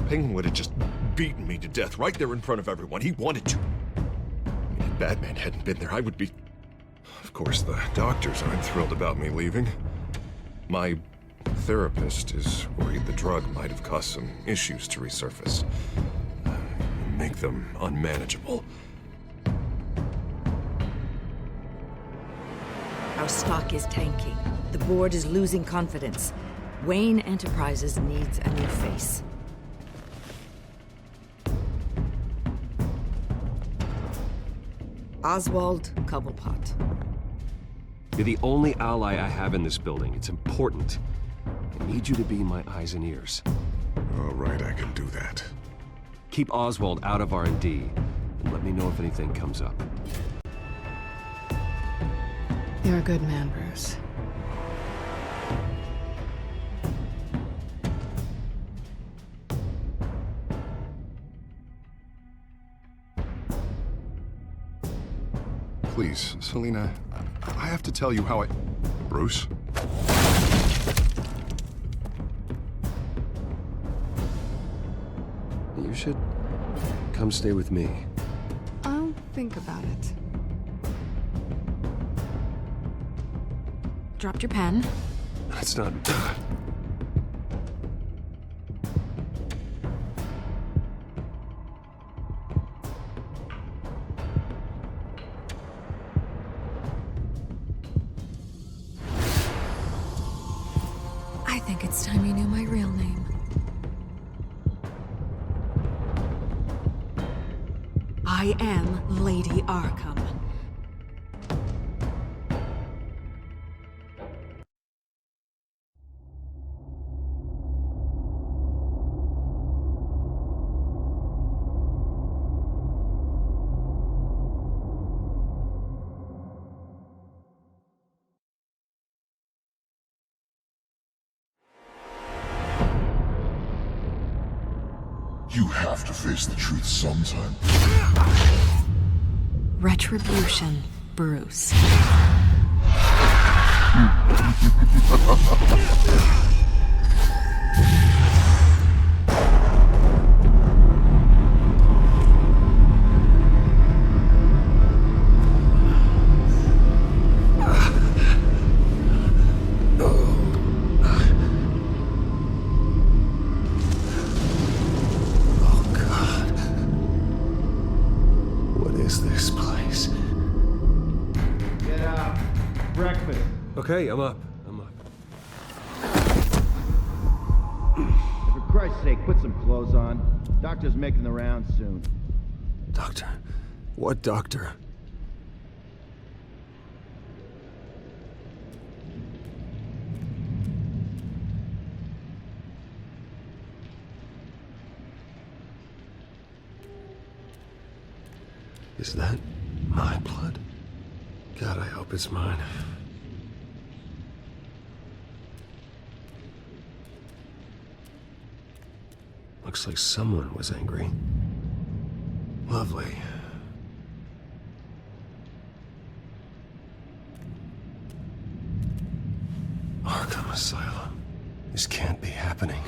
Penguin would have just beaten me to death right there in front of everyone. He wanted to. I mean, if Batman hadn't been there, I would be... Of course, the doctors aren't thrilled about me leaving. My therapist is worried the drug might have caused some issues to resurface. Make them unmanageable. Our stock is tanking. The board is losing confidence. Wayne Enterprises needs a new face. Oswald Cobblepot. You're the only ally I have in this building. It's important. I need you to be my eyes and ears. All right, I can do that. Keep Oswald out of R&D, and let me know if anything comes up. You're a good man, Bruce. Please, Selina, I have to tell you how I... Bruce? You should come stay with me. I'll think about it. Dropped your pen. That's not... I think it's time you knew my real name. I am Lady Arkham. You have to face the truth sometime. Retribution, Bruce. Okay, I'm up. For Christ's sake, put some clothes on. Doctor's making the rounds soon. Doctor? What doctor? Is that my blood? God, I hope it's mine. Looks like someone was angry. Lovely. Arkham Asylum. This can't be happening.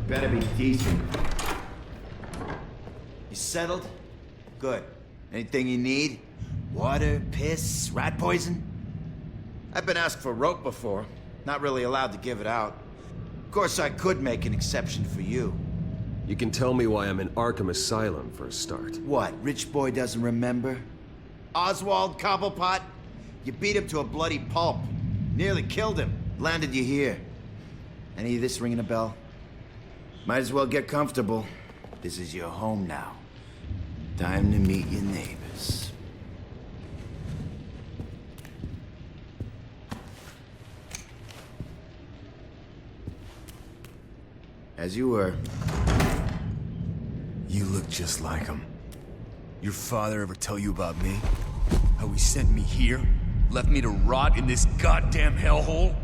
Better be decent. You settled? Good. Anything you need? Water, piss, rat poison? I've been asked for rope before. Not really allowed to give it out. Of course, I could make an exception for you. You can tell me why I'm in Arkham Asylum for a start. What, rich boy doesn't remember? Oswald Cobblepot? You beat him to a bloody pulp. Nearly killed him. Landed you here. Any of this ringing a bell? Might as well get comfortable. This is your home now. Time to meet your neighbors. As you were. You look just like him. Your father ever tell you about me? How he sent me here? Left me to rot in this goddamn hellhole?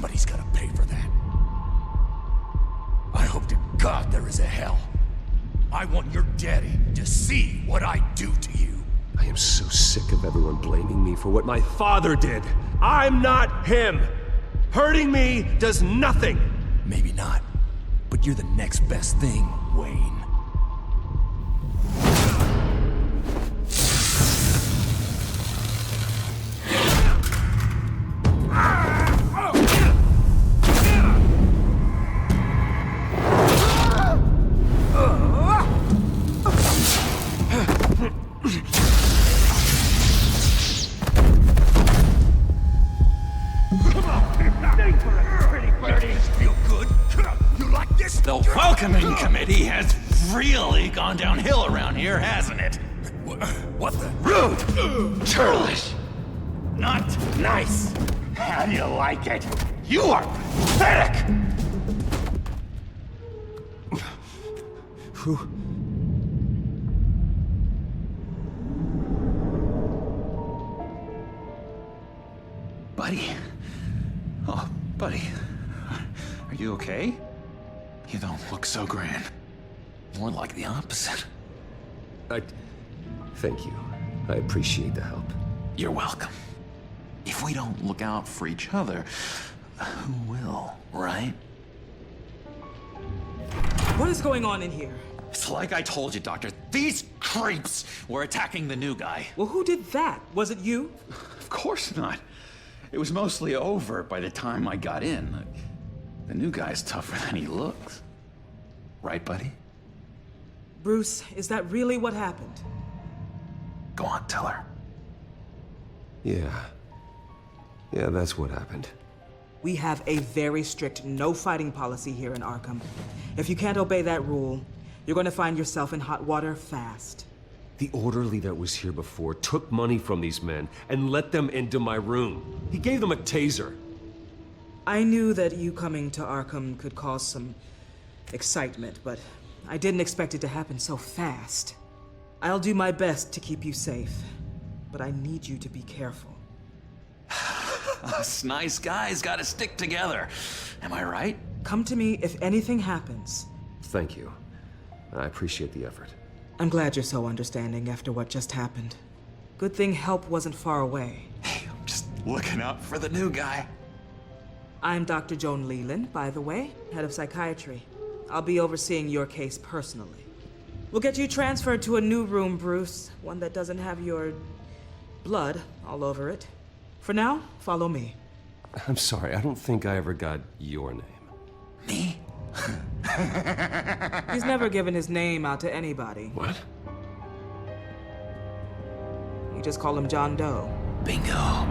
Somebody's gotta pay for that. I hope to God there is a hell. I want your daddy to see what I do to you. I am so sick of everyone blaming me for what my father did. I'm not him. Hurting me does nothing. Maybe not, but you're the next best thing, Wayne. The welcoming committee has really gone downhill around here, hasn't it? What the? Rude! Churlish! Not nice! How do you like it? You are pathetic! Who? Buddy? Oh, buddy. Are you okay? You don't look so grand. More like the opposite. Thank you. I appreciate the help. You're welcome. If we don't look out for each other, who will, right? What is going on in here? It's like I told you, Doctor. These creeps were attacking the new guy. Well, who did that? Was it you? Of course not. It was mostly over by the time I got in. The new guy's tougher than he looks. Right, buddy? Bruce, is that really what happened? Go on, tell her. Yeah, that's what happened. We have a very strict no fighting policy here in Arkham. If you can't obey that rule, you're going to find yourself in hot water fast. The orderly that was here before took money from these men and let them into my room. He gave them a taser. I knew that you coming to Arkham could cause some excitement, but I didn't expect it to happen so fast. I'll do my best to keep you safe, but I need you to be careful. Us nice guys gotta stick together. Am I right? Come to me if anything happens. Thank you. I appreciate the effort. I'm glad you're so understanding after what just happened. Good thing help wasn't far away. Hey, I'm just looking out for the new guy. I'm Dr. Joan Leland, by the way, head of psychiatry. I'll be overseeing your case personally. We'll get you transferred to a new room, Bruce. One that doesn't have your blood all over it. For now, follow me. I'm sorry, I don't think I ever got your name. Me? He's never given his name out to anybody. What? You just call him John Doe. Bingo.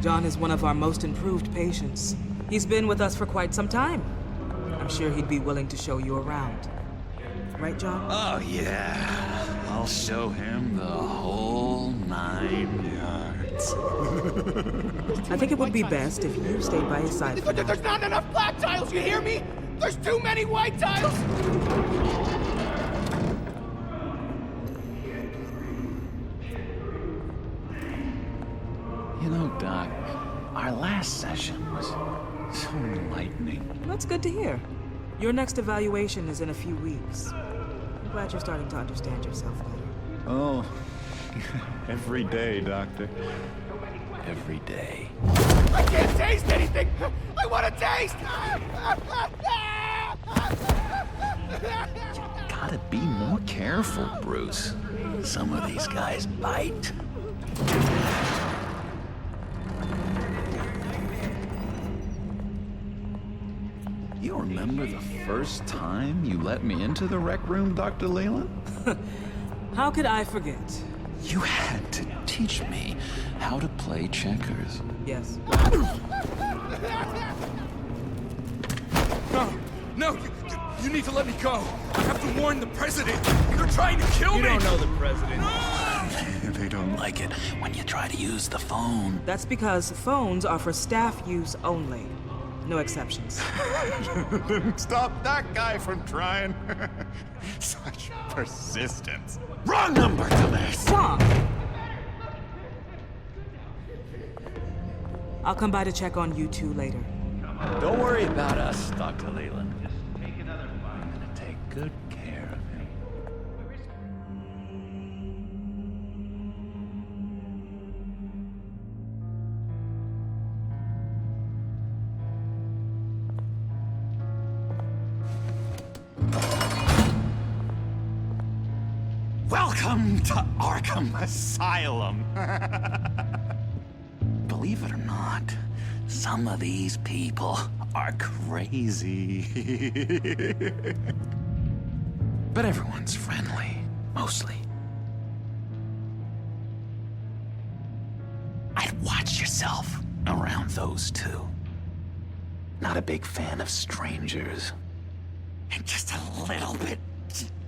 John is one of our most improved patients. He's been with us for quite some time. I'm sure he'd be willing to show you around. Right, John? Oh, yeah. I'll show him the whole 9 yards. I think it would be best if you stayed by his side. There's not enough black tiles, you hear me? There's too many white tiles! You know, Doc, our last session was so enlightening. That's good to hear. Your next evaluation is in a few weeks. I'm glad you're starting to understand yourself better. Oh, every day, Doctor. Every day. I can't taste anything! I want to taste! Gotta be more careful, Bruce. Some of these guys bite. You remember the first time you let me into the rec room, Dr. Leland? How could I forget? You had to teach me how to play checkers. Yes. No, you need to let me go. I have to warn the president. They're trying to kill me. You don't know the president. They don't like it when you try to use the phone. That's because phones are for staff use only. No exceptions. Stop that guy from trying. Such persistence. Wrong number, dumbass! Wrong! I'll come by to check on you two later. Don't worry about us, Dr. Leland. Just take another bite. I'm gonna take good care of him. Welcome to Arkham Asylum. Believe it or not, some of these people are crazy. But everyone's friendly, mostly. I'd watch yourself around those two. Not a big fan of strangers. And just a little bit,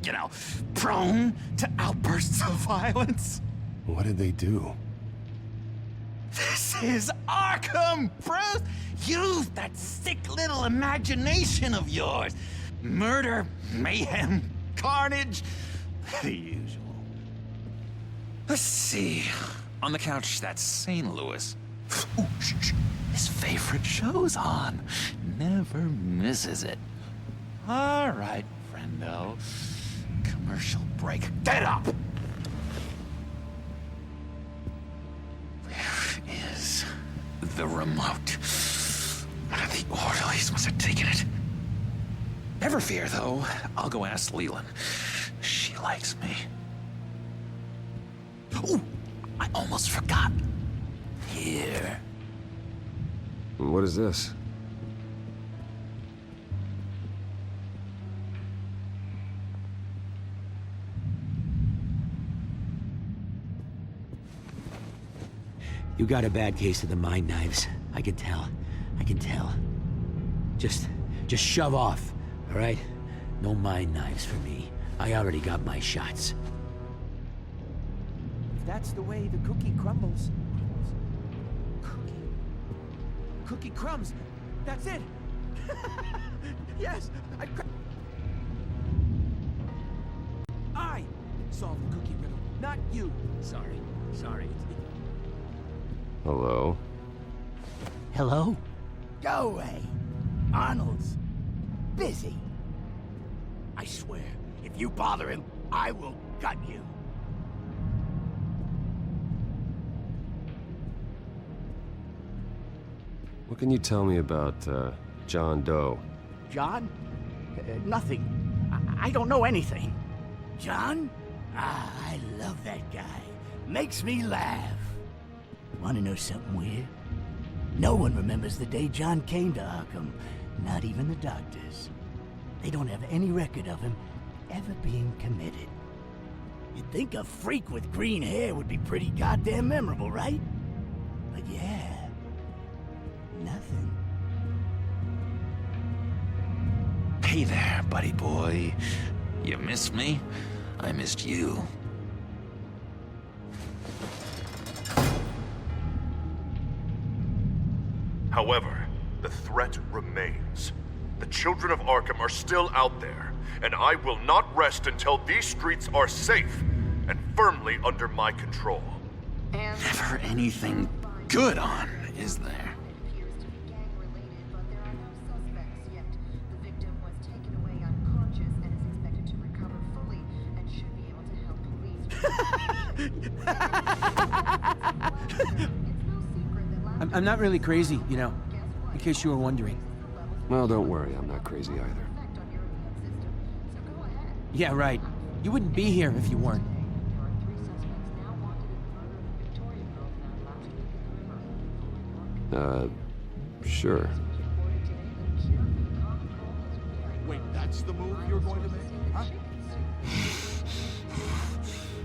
you know, prone to outbursts of violence. What did they do? This is Arkham, Bruce! Use that sick little imagination of yours. Murder, mayhem, carnage, the usual. Let's see. On the couch, that's St. Louis. Ooh, shh. His favorite show's on. Never misses it. All right, friendo. Commercial break. Get up! Where is the remote? One of the orderlies must have taken it. Never fear, though. I'll go ask Leland. She likes me. Ooh, I almost forgot. Here. What is this? You got a bad case of the mind knives. I can tell. I can tell. Just shove off, all right? No mind knives for me. I already got my shots. If that's the way the cookie crumbles. Cookie crumbs. That's it. Yes, I solved the cookie riddle, not you. Sorry. Hello? Hello? Go away. Arnold's busy. I swear, if you bother him, I will gut you. What can you tell me about, John Doe? John? Nothing. I don't know anything. John? Ah, I love that guy. Makes me laugh. Want to know something weird? No one remembers the day John came to Arkham. Not even the doctors. They don't have any record of him ever being committed. You'd think a freak with green hair would be pretty goddamn memorable, right? But yeah, nothing. Hey there, buddy boy. You missed me? I missed you. However, the threat remains. The children of Arkham are still out there, and I will not rest until these streets are safe and firmly under my control. Never anything good on, is there? I'm not really crazy, you know, in case you were wondering. Well, don't worry, I'm not crazy either. Yeah, right. You wouldn't be here if you weren't. Sure. Wait, that's the move you're going to make, huh?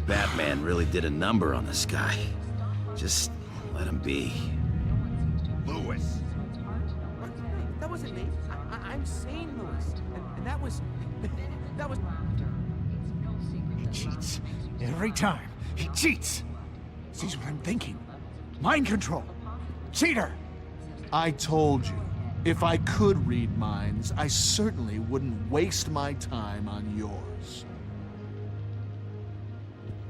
Batman really did a number on this guy. Just let him be. Lewis! That wasn't me. I'm sane, Lewis. And that was... That was... He cheats. Every time. He cheats. Sees what I'm thinking. Mind control. Cheater! I told you, if I could read minds, I certainly wouldn't waste my time on yours.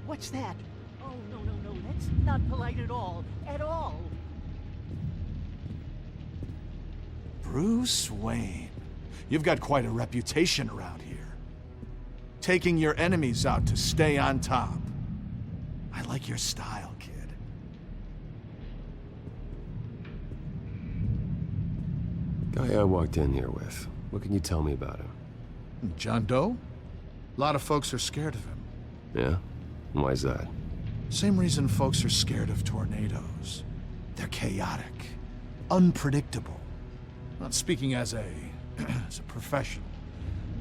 What's that? Oh, no, that's not polite at all. At all. Bruce Wayne. You've got quite a reputation around here. Taking your enemies out to stay on top. I like your style, kid. Guy I walked in here with. What can you tell me about him? John Doe? A lot of folks are scared of him. Yeah? Why is that? Same reason folks are scared of tornadoes. They're chaotic, unpredictable. Not speaking as a professional.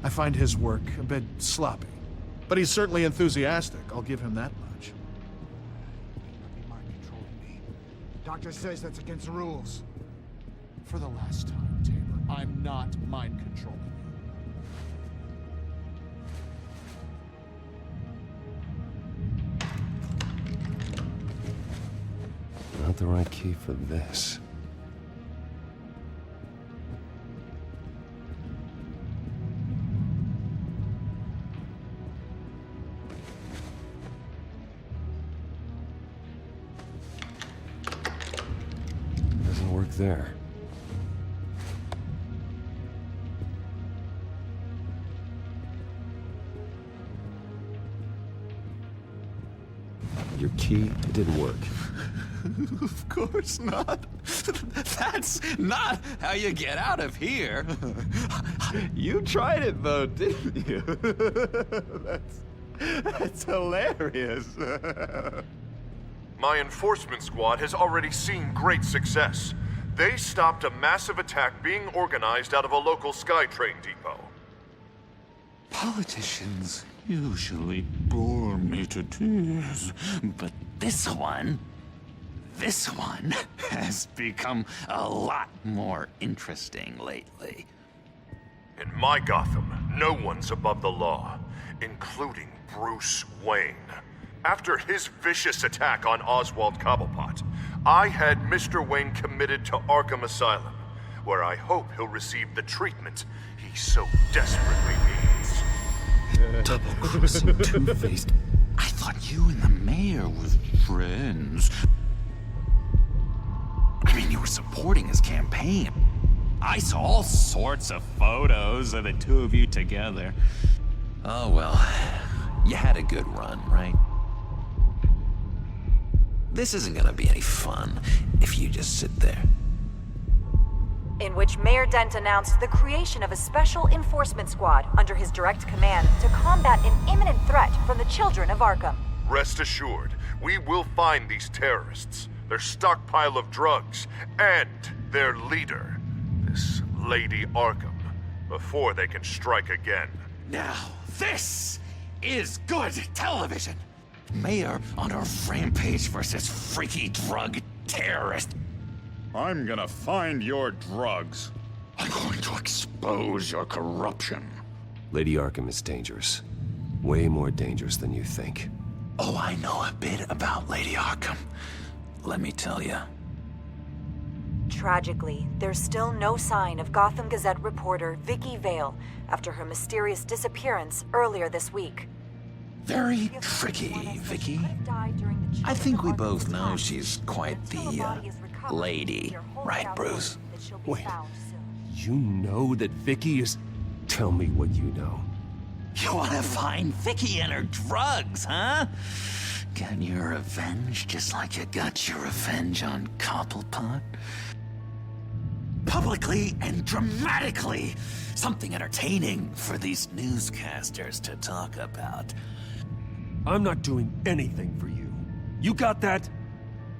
I find his work a bit sloppy. But he's certainly enthusiastic, I'll give him that much. Mind controlling me. Doctor says that's against the rules. For the last time, Tabor, I'm not mind controlling you. Not the right key for this. Doesn't work there. Your key, it didn't work. Of course not. That's not how you get out of here. You tried it though, didn't you? That's hilarious. My enforcement squad has already seen great success. They stopped a massive attack being organized out of a local SkyTrain depot. Politicians usually bore me to tears, but this one has become a lot more interesting lately. In my Gotham, no one's above the law, including Bruce Wayne. After his vicious attack on Oswald Cobblepot, I had Mr. Wayne committed to Arkham Asylum, where I hope he'll receive the treatment he so desperately needs. Double-crossing two-faced. I thought you and the mayor were friends. I mean, you were supporting his campaign. I saw all sorts of photos of the two of you together. Oh, well, you had a good run, right? This isn't gonna be any fun if you just sit there. In which Mayor Dent announced the creation of a special enforcement squad under his direct command to combat an imminent threat from the children of Arkham. Rest assured, we will find these terrorists, their stockpile of drugs, and their leader, this Lady Arkham, before they can strike again. Now, this is good television! Mayor on a rampage versus freaky drug terrorist. I'm gonna find your drugs. I'm going to expose your corruption. Lady Arkham is dangerous. Way more dangerous than you think. Oh, I know a bit about Lady Arkham. Let me tell you. Tragically, there's still no sign of Gotham Gazette reporter Vicky Vale after her mysterious disappearance earlier this week. Very tricky, Vicky. I think we both know she's quite the, lady. Right, Bruce? Wait. You know that Vicky is... Tell me what you know. You wanna find Vicky and her drugs, huh? Get your revenge just like you got your revenge on Cobblepot? Publicly and dramatically! Something entertaining for these newscasters to talk about. I'm not doing anything for you. You got that?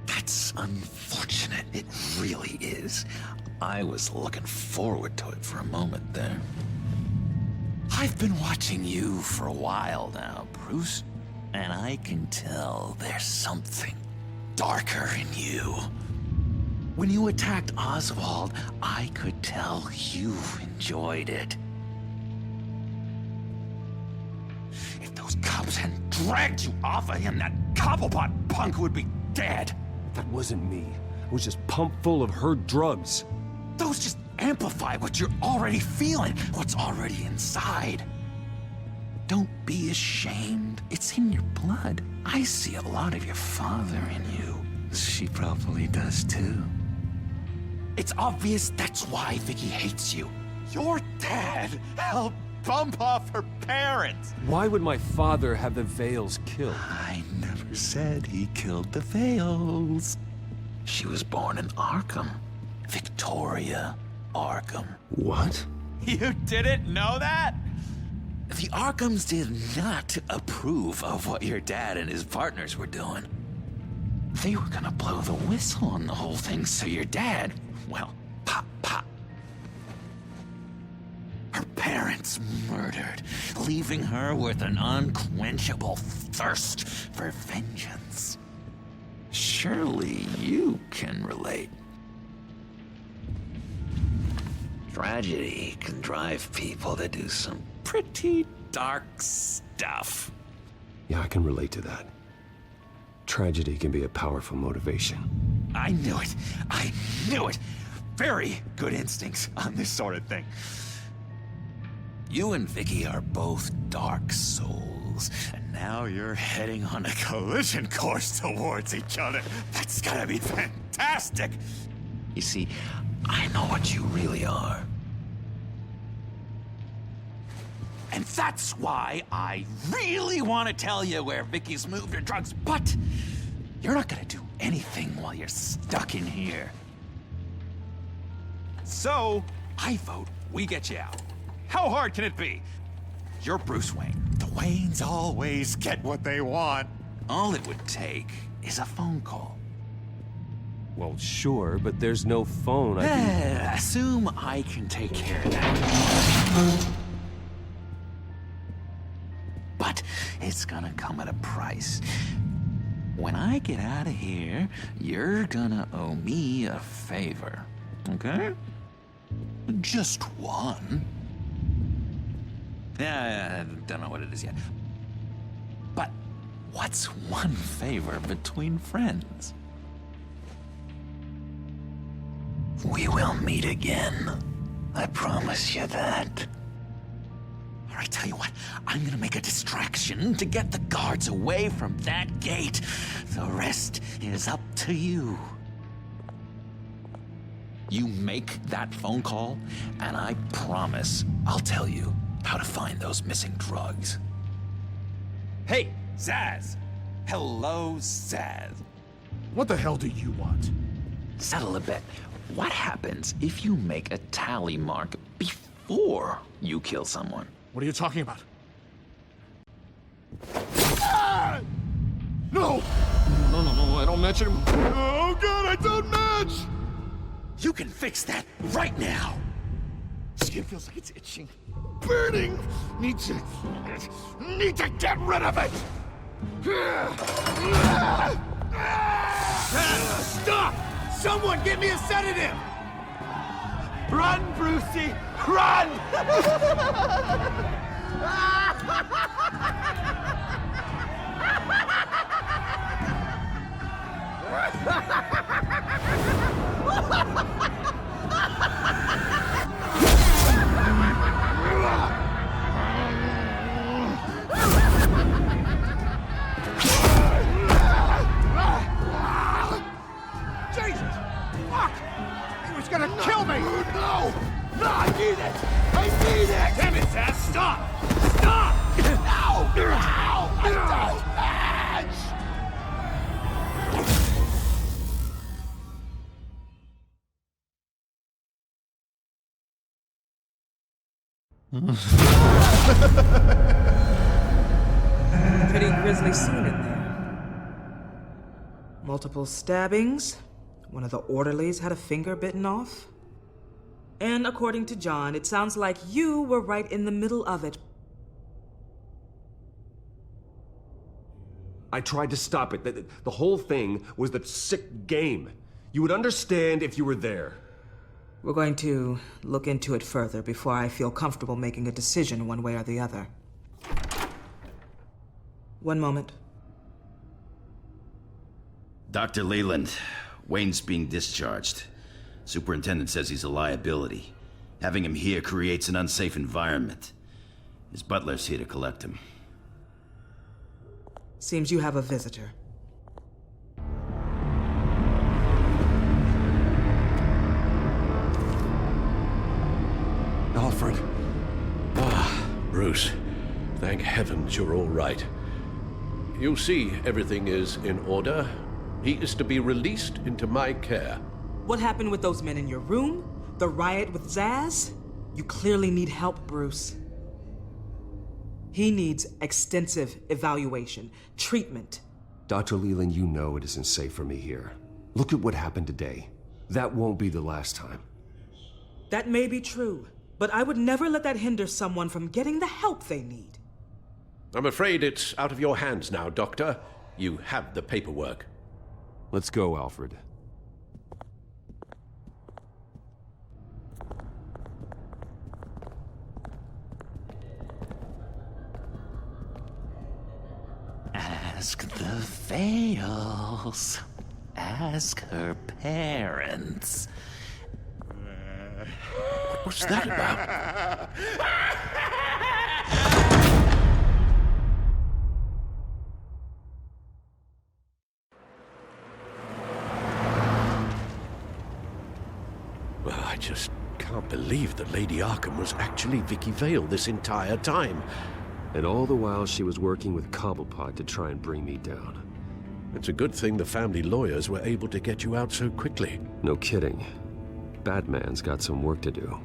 That's unfortunate. It really is. I was looking forward to it for a moment there. I've been watching you for a while now, Bruce, and I can tell there's something darker in you. When you attacked Oswald, I could tell you enjoyed it. If those cops hadn't dragged you off of him, that Cobblepot punk would be dead. That wasn't me. I was just pumped full of her drugs. Those just amplify what you're already feeling, what's already inside. Don't be ashamed. It's in your blood. I see a lot of your father in you. She probably does too. It's obvious that's why Vicky hates you. Your dad helped bump off her parents. Why would my father have the Vales killed? I never said he killed the Vales. She was born in Arkham. Victoria Arkham. What? You didn't know that? The Arkhams did not approve of what your dad and his partners were doing. They were gonna blow the whistle on the whole thing, so your dad, well, pop. Her parents murdered, leaving her with an unquenchable thirst for vengeance. Surely you can relate. Tragedy can drive people to do some pretty dark stuff. Yeah, I can relate to that. Tragedy can be a powerful motivation. I knew it. I knew it. Very good instincts on this sort of thing. You and Vicky are both dark souls, and now you're heading on a collision course towards each other. That's gotta be fantastic! You see, I know what you really are. And that's why I really want to tell you where Vicky's moved her drugs, but you're not gonna do anything while you're stuck in here. So, I vote we get you out. How hard can it be? You're Bruce Wayne. The Waynes always get what they want. All it would take is a phone call. Well, sure, but there's no phone. Assume I can take care of that. But it's gonna come at a price. When I get out of here, you're gonna owe me a favor, okay? Just one. Yeah, I don't know what it is yet. But what's one favor between friends? We will meet again. I promise you that. All right, tell you what, I'm gonna make a distraction to get the guards away from that gate. The rest is up to you. You make that phone call, and I promise I'll tell you how to find those missing drugs. Hey, Zaz! Hello, Zaz. What the hell do you want? Settle a bet. What happens if you make a tally mark before you kill someone? What are you talking about? Ah! No! No, I don't match him. Oh god, I don't match! You can fix that right now! Skin feels like it's itching. Burning! Need to get rid of it! Stop! Someone get me a sedative! Run, Brucey! Run! Jesus! Fuck! He was gonna kill me! No! No, I need it! I need it! Damn it, Zaz! Stop! Stop! No! No! I don't match! Pretty grisly scene in there. Multiple stabbings. One of the orderlies had a finger bitten off. And according to John, it sounds like you were right in the middle of it. I tried to stop it. The whole thing was the sick game. You would understand if you were there. We're going to look into it further before I feel comfortable making a decision one way or the other. One moment. Dr. Leland, Wayne's being discharged. Superintendent says he's a liability. Having him here creates an unsafe environment. His butler's here to collect him. Seems you have a visitor. Alfred. Ah, Bruce. Thank heavens you're all right. You see, everything is in order. He is to be released into my care. What happened with those men in your room? The riot with Zaz? You clearly need help, Bruce. He needs extensive evaluation, treatment. Dr. Leland, you know it isn't safe for me here. Look at what happened today. That won't be the last time. That may be true, but I would never let that hinder someone from getting the help they need. I'm afraid it's out of your hands now, Doctor. You have the paperwork. Let's go, Alfred. Ask the Vales. Ask her parents. What's that about? Well, I just can't believe that Lady Arkham was actually Vicky Vale this entire time. And all the while she was working with Cobblepot to try and bring me down. It's a good thing the family lawyers were able to get you out so quickly. No kidding. Batman's got some work to do.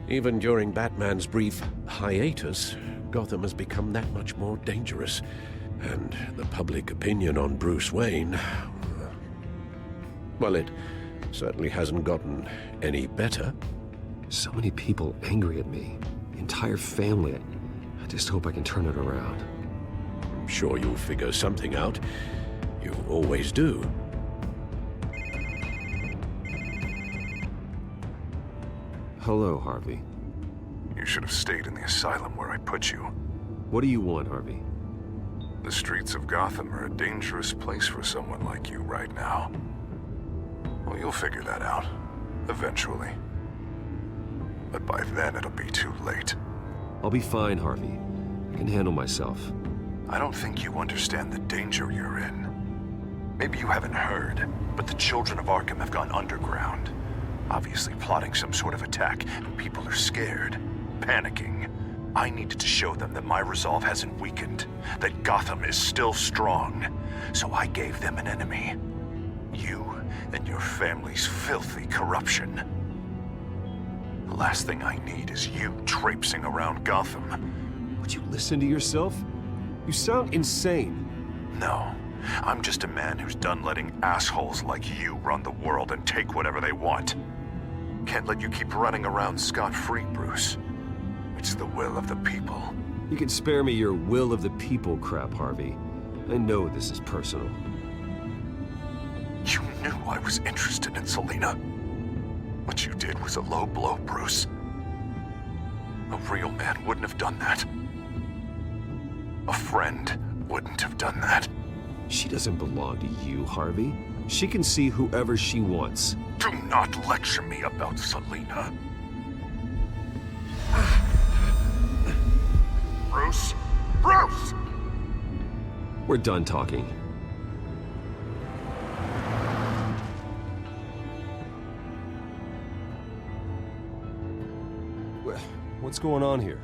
Even during Batman's brief hiatus, Gotham has become that much more dangerous. And the public opinion on Bruce Wayne... well, it certainly hasn't gotten any better. So many people angry at me. The entire family. I just hope I can turn it around. I'm sure you'll figure something out. You always do. Hello, Harvey. You should have stayed in the asylum where I put you. What do you want, Harvey? The streets of Gotham are a dangerous place for someone like you right now. Well, you'll figure that out. Eventually. But by then, it'll be too late. I'll be fine, Harvey. I can handle myself. I don't think you understand the danger you're in. Maybe you haven't heard, but the children of Arkham have gone underground. Obviously plotting some sort of attack, and people are scared, panicking. I needed to show them that my resolve hasn't weakened, that Gotham is still strong. So I gave them an enemy. You and your family's filthy corruption. The last thing I need is you traipsing around Gotham. Would you listen to yourself? You sound insane. No. I'm just a man who's done letting assholes like you run the world and take whatever they want. Can't let you keep running around scot-free, Bruce. It's the will of the people. You can spare me your will of the people crap, Harvey. I know this is personal. You knew I was interested in Selina. What you did was a low blow, Bruce. A real man wouldn't have done that. A friend wouldn't have done that. She doesn't belong to you, Harvey. She can see whoever she wants. Do not lecture me about Selina. Bruce? Bruce! We're done talking. What's going on here?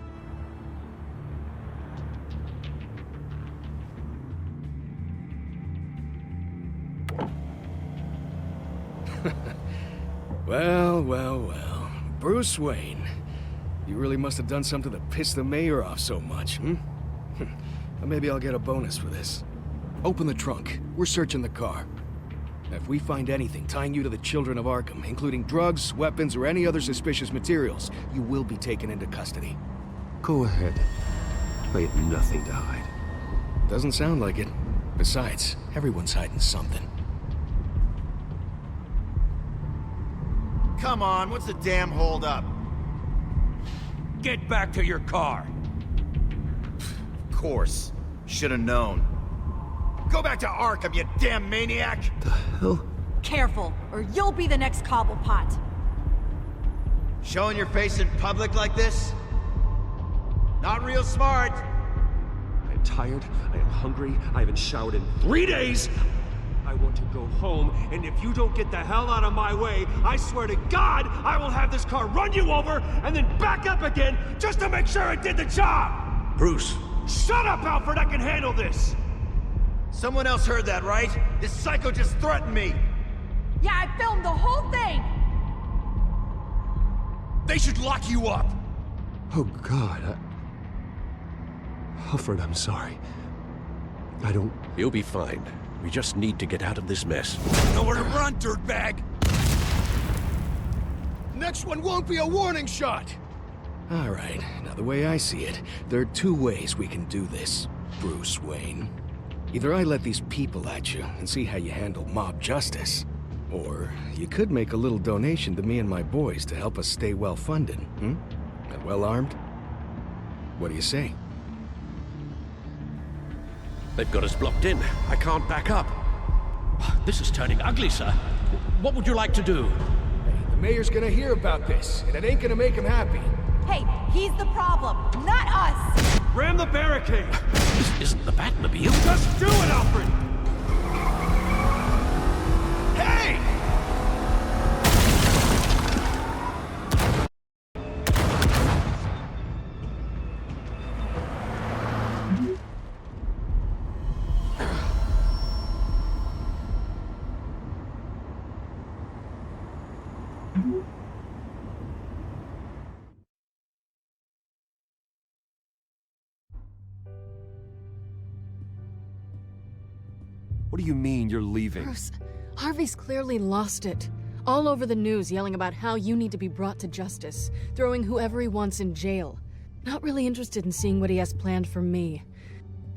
Well, well, well. Bruce Wayne. You really must have done something to piss the mayor off so much, hmm? Or maybe I'll get a bonus for this. Open the trunk. We're searching the car. If we find anything tying you to the children of Arkham, including drugs, weapons, or any other suspicious materials, you will be taken into custody. Go ahead. I have nothing to hide. Doesn't sound like it. Besides, everyone's hiding something. Come on, what's the damn holdup? Get back to your car. Of course. Should have known. Go back to Arkham, you damn maniac! The hell? Careful, or you'll be the next Cobblepot. Showing your face in public like this? Not real smart. I am tired, I am hungry, I haven't showered in 3 days! I want to go home, and if you don't get the hell out of my way, I swear to God, I will have this car run you over, and then back up again, just to make sure it did the job! Bruce! Shut up, Alfred, I can handle this! Someone else heard that, right? This psycho just threatened me! Yeah, I filmed the whole thing! They should lock you up! Oh, God, Alfred, I'm sorry. I don't... You'll be fine. We just need to get out of this mess. Nowhere to run, dirtbag! Next one won't be a warning shot! All right, now the way I see it, there are 2 ways we can do this, Bruce Wayne. Either I let these people at you and see how you handle mob justice, or you could make a little donation to me and my boys to help us stay well-funded, And well-armed? What do you say? They've got us blocked in. I can't back up. This is turning ugly, sir. What would you like to do? Hey, the mayor's gonna hear about this, and it ain't gonna make him happy. Hey, he's the problem, not us! Ram the barricade! This isn't the Batmobile. Just do it, Alfred! Hey! What do you mean you're leaving? Bruce, Harvey's clearly lost it. All over the news yelling about how you need to be brought to justice, throwing whoever he wants in jail. Not really interested in seeing what he has planned for me.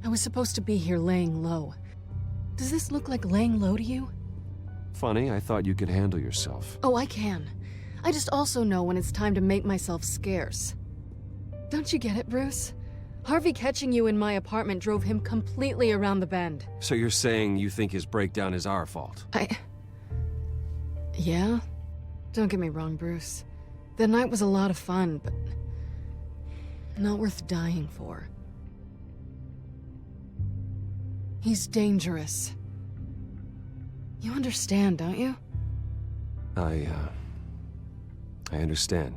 I was supposed to be here laying low. Does this look like laying low to you? Funny, I thought you could handle yourself. Oh, I can. I just also know when it's time to make myself scarce. Don't you get it, Bruce? Harvey catching you in my apartment drove him completely around the bend. So you're saying you think his breakdown is our fault? Yeah? Don't get me wrong, Bruce. The night was a lot of fun, but not worth dying for. He's dangerous. You understand, don't you? I understand.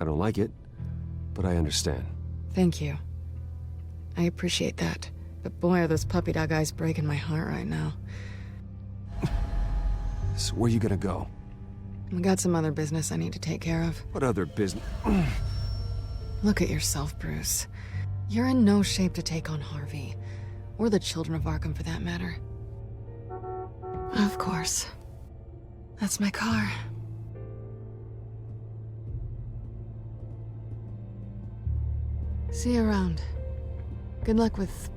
I don't like it, but I understand. Thank you. I appreciate that. But boy, are those puppy dog eyes breaking my heart right now. So where are you gonna go? I got some other business I need to take care of. What other business? Look at yourself, Bruce. You're in no shape to take on Harvey. Or the children of Arkham, for that matter. Of course. That's my car. See you around. Good luck with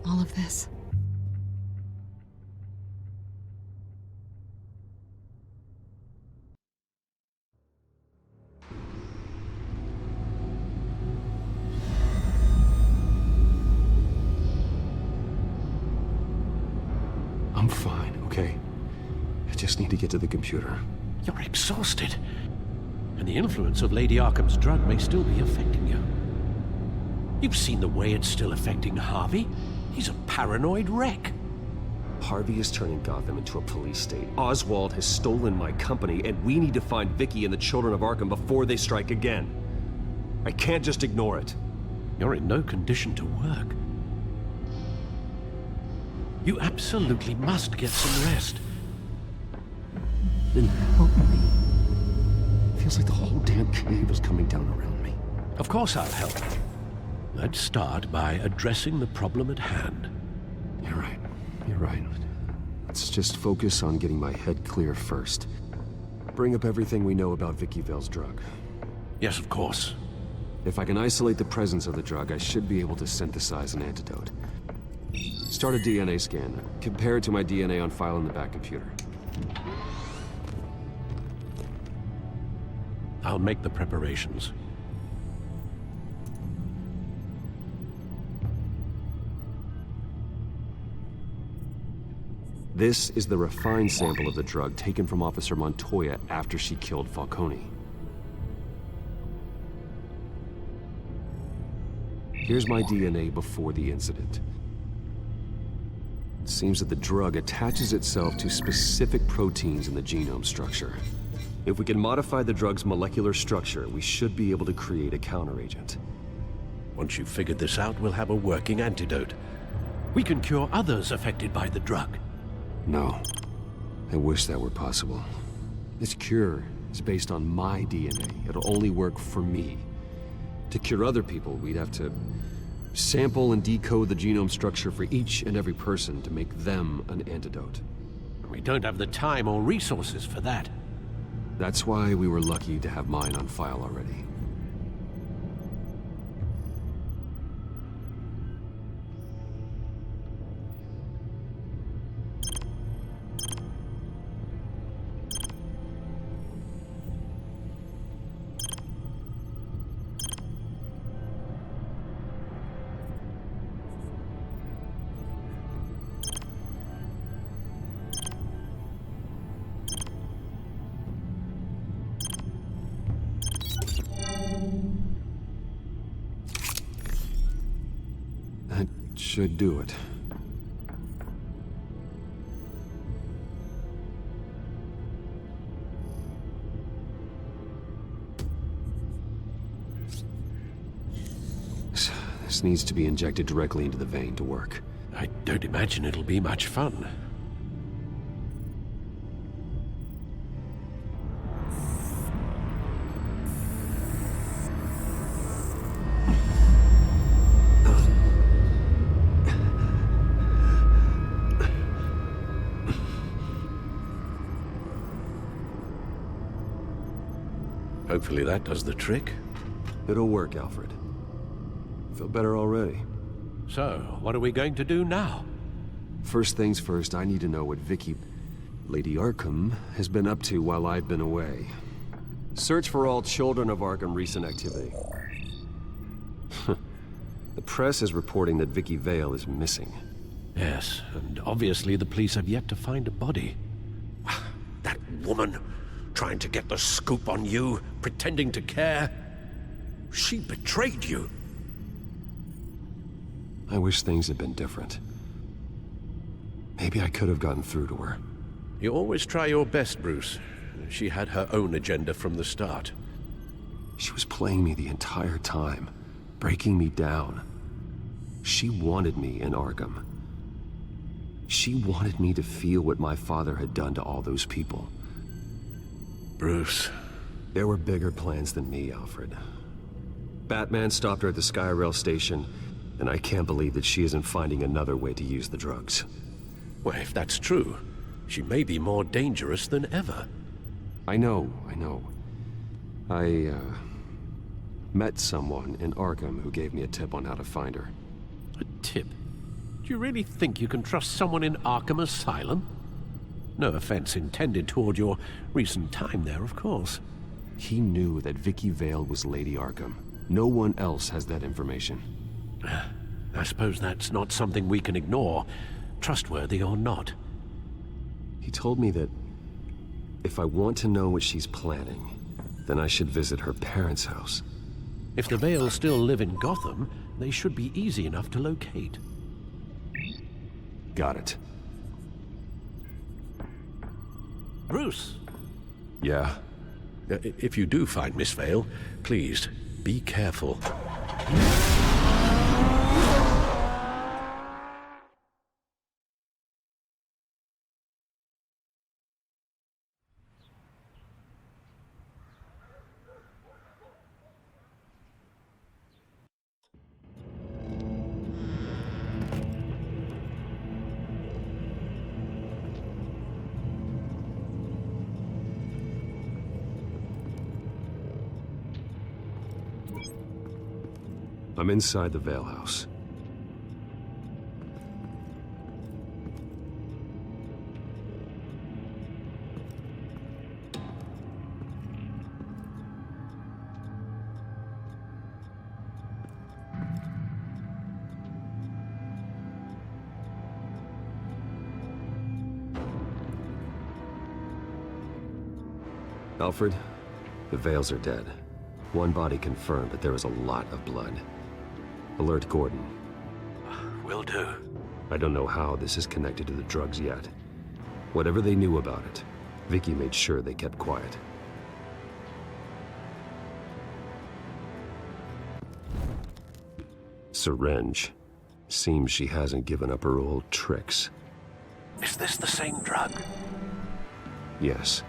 all of this. I'm fine, okay? I just need to get to the computer. You're exhausted. And the influence of Lady Arkham's drug may still be affecting you. You've seen the way it's still affecting Harvey. He's a paranoid wreck. Harvey is turning Gotham into a police state. Oswald has stolen my company, and we need to find Vicky and the children of Arkham before they strike again. I can't just ignore it. You're in no condition to work. You absolutely must get some rest. Then help me. Feels like the whole damn cave is coming down around me. Of course I'll help. Let's start by addressing the problem at hand. You're right. You're right. Let's just focus on getting my head clear first. Bring up everything we know about Vicky Vale's drug. Yes, of course. If I can isolate the presence of the drug, I should be able to synthesize an antidote. Start a DNA scan. Compare it to my DNA on file in the back computer. I'll make the preparations. This is the refined sample of the drug taken from Officer Montoya after she killed Falcone. Here's my DNA before the incident. It seems that the drug attaches itself to specific proteins in the genome structure. If we can modify the drug's molecular structure, we should be able to create a counteragent. Once you've figured this out, we'll have a working antidote. We can cure others affected by the drug. No. I wish that were possible. This cure is based on my DNA. It'll only work for me. To cure other people, we'd have to sample and decode the genome structure for each and every person to make them an antidote. We don't have the time or resources for that. That's why we were lucky to have mine on file already. Should do it. This needs to be injected directly into the vein to work. I don't imagine it'll be much fun. Hopefully that does the trick. It'll work, Alfred. Feel better already. So, what are we going to do now? First things first, I need to know what Lady Arkham, has been up to while I've been away. Search for all children of Arkham recent activity. The press is reporting that Vicky Vale is missing. Yes, and obviously the police have yet to find a body. That woman, trying to get the scoop on you, pretending to care. She betrayed you. I wish things had been different. Maybe I could have gotten through to her. You always try your best, Bruce. She had her own agenda from the start. She was playing me the entire time, breaking me down. She wanted me in Arkham. She wanted me to feel what my father had done to all those people. Bruce. There were bigger plans than me, Alfred. Batman stopped her at the Skyrail station, and I can't believe that she isn't finding another way to use the drugs. Well, if that's true, she may be more dangerous than ever. I know. I met someone in Arkham who gave me a tip on how to find her. A tip? Do you really think you can trust someone in Arkham Asylum? No offense intended toward your recent time there, of course. He knew that Vicky Vale was Lady Arkham. No one else has that information. I suppose that's not something we can ignore, trustworthy or not. He told me that if I want to know what she's planning, then I should visit her parents' house. If the Vales still live in Gotham, they should be easy enough to locate. Got it. Bruce! Yeah? If you do find Miss Vale, please, be careful. I'm inside the Vale house. Alfred, the Vales are dead. One body confirmed, but there is a lot of blood. Alert Gordon. Will do. I don't know how this is connected to the drugs yet. Whatever they knew about it, Vicky made sure they kept quiet. Syringe. Seems she hasn't given up her old tricks. Is this the same drug? Yes,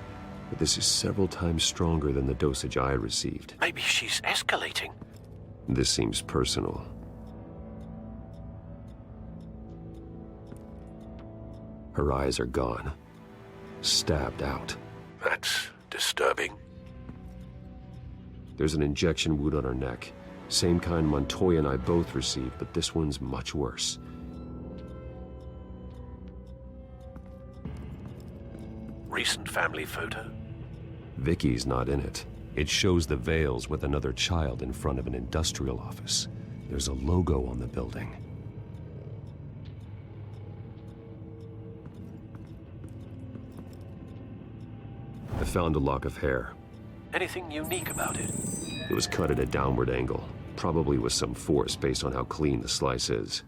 but this is several times stronger than the dosage I received. Maybe she's escalating. This seems personal. Her eyes are gone. Stabbed out. That's disturbing. There's an injection wound on her neck. Same kind Montoya and I both received, but this one's much worse. Recent family photo? Vicky's not in it. It shows the Vales with another child in front of an industrial office. There's a logo on the building. I found a lock of hair. Anything unique about it? It was cut at a downward angle, probably with some force based on how clean the slice is.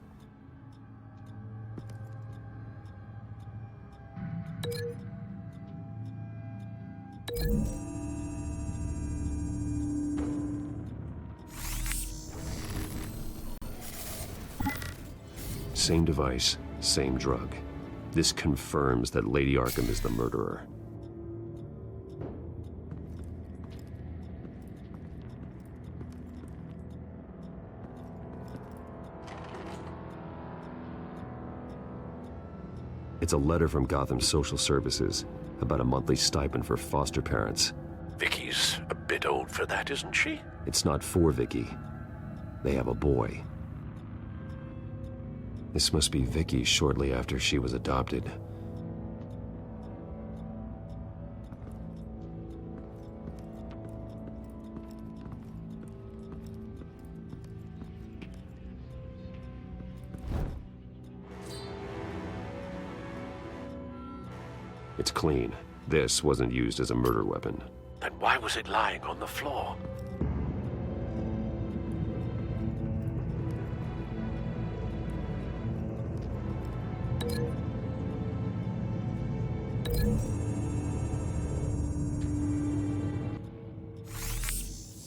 Same device, same drug. This confirms that Lady Arkham is the murderer. It's a letter from Gotham Social Services about a monthly stipend for foster parents. Vicky's a bit old for that, isn't she? It's not for Vicky. They have a boy. This must be Vicky shortly after she was adopted. It's clean. This wasn't used as a murder weapon. Then why was it lying on the floor?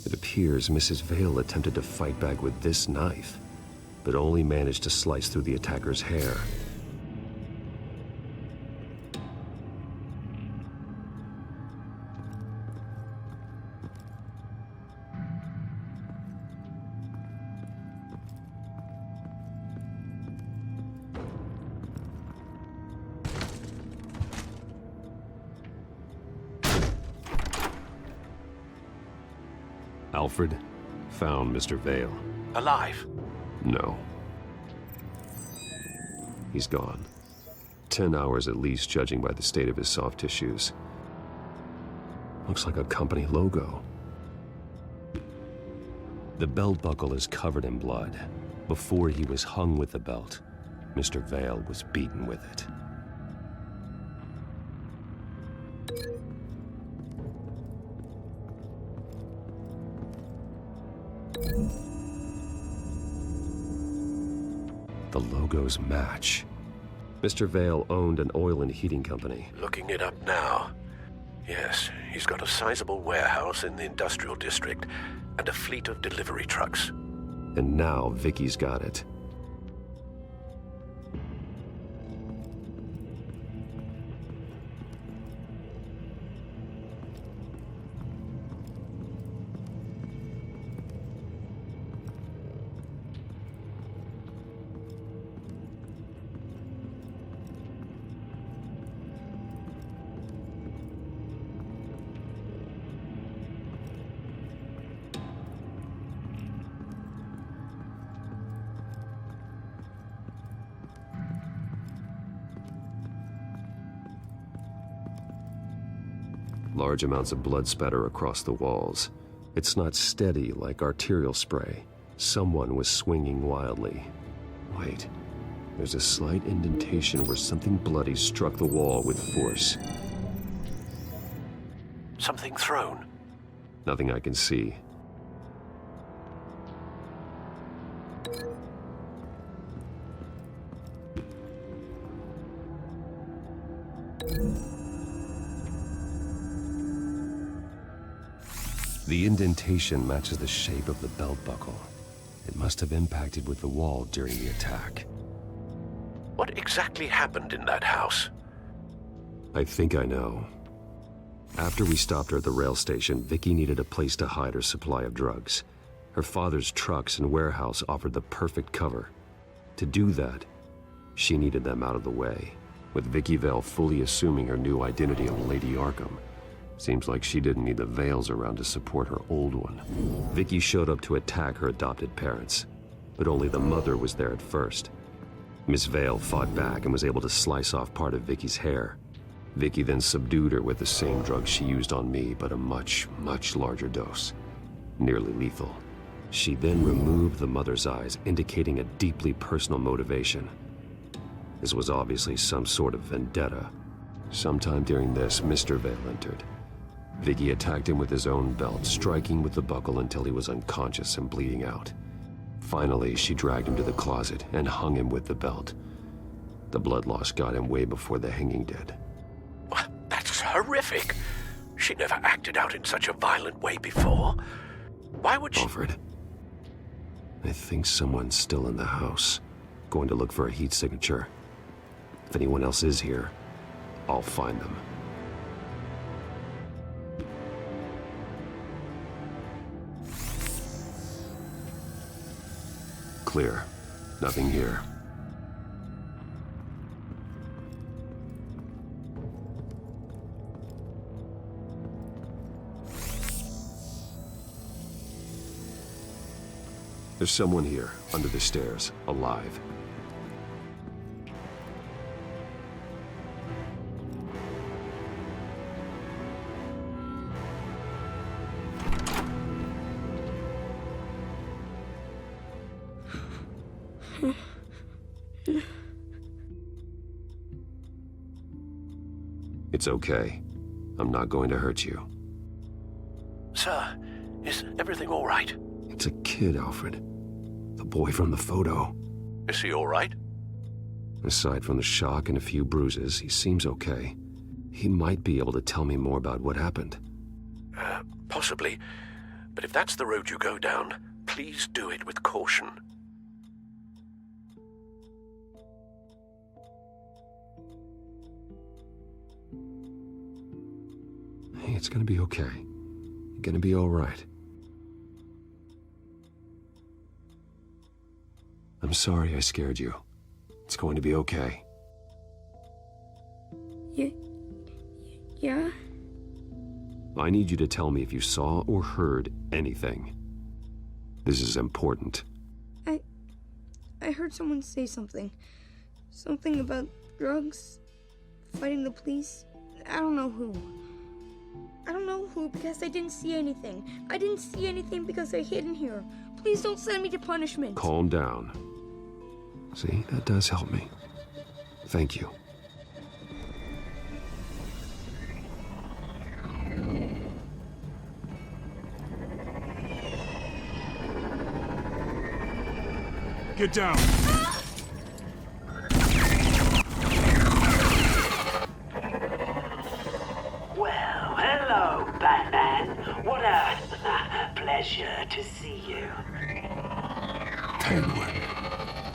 It appears Mrs. Vale attempted to fight back with this knife, but only managed to slice through the attacker's hair. Alfred found Mr. Vale. Alive? No. He's gone. 10 hours at least, judging by the state of his soft tissues. Looks like a company logo. The belt buckle is covered in blood. Before he was hung with the belt, Mr. Vale was beaten with it. The logos match. Mr. Vale owned an oil and heating company. Looking it up now. Yes, he's got a sizable warehouse in the industrial district and a fleet of delivery trucks. And now Vicky's got it. Large amounts of blood spatter across the walls. It's not steady like arterial spray. Someone was swinging wildly. Wait, there's a slight indentation where something bloody struck the wall with force. Something thrown? Nothing I can see. The indentation matches the shape of the belt buckle. It must have impacted with the wall during the attack. What exactly happened in that house? I think I know. After we stopped her at the rail station, Vicky needed a place to hide her supply of drugs. Her father's trucks and warehouse offered the perfect cover. To do that, she needed them out of the way, with Vicky Vale fully assuming her new identity of Lady Arkham. Seems like she didn't need the Vales around to support her old one. Vicky showed up to attack her adopted parents, but only the mother was there at first. Miss Vale fought back and was able to slice off part of Vicky's hair. Vicky then subdued her with the same drug she used on me, but a much, much larger dose. Nearly lethal. She then removed the mother's eyes, indicating a deeply personal motivation. This was obviously some sort of vendetta. Sometime during this, Mr. Vale entered. Vicky attacked him with his own belt, striking with the buckle until he was unconscious and bleeding out. Finally, she dragged him to the closet and hung him with the belt. The blood loss got him way before the hanging did. That's horrific. She never acted out in such a violent way before. Why would she— Alfred, I think someone's still in the house. Going to look for a heat signature. If anyone else is here, I'll find them. Clear. Nothing here. There's someone here, under the stairs, alive. It's okay. I'm not going to hurt you. Sir, is everything all right? It's a kid, Alfred. The boy from the photo. Is he all right? Aside from the shock and a few bruises, he seems okay. He might be able to tell me more about what happened. Possibly. But if that's the road you go down, please do it with caution. Hey, it's gonna be okay. You're gonna be all right. I'm sorry I scared you. It's going to be okay. Yeah? I need you to tell me if you saw or heard anything. This is important. I heard someone say something. Something about drugs, fighting the police. I don't know who. Because I didn't see anything. I didn't see anything because they're hidden here. Please don't send me to punishment. Calm down. See, that does help me. Thank you. Get down! Well, hello, Batman. What a pleasure to see you. Penguin.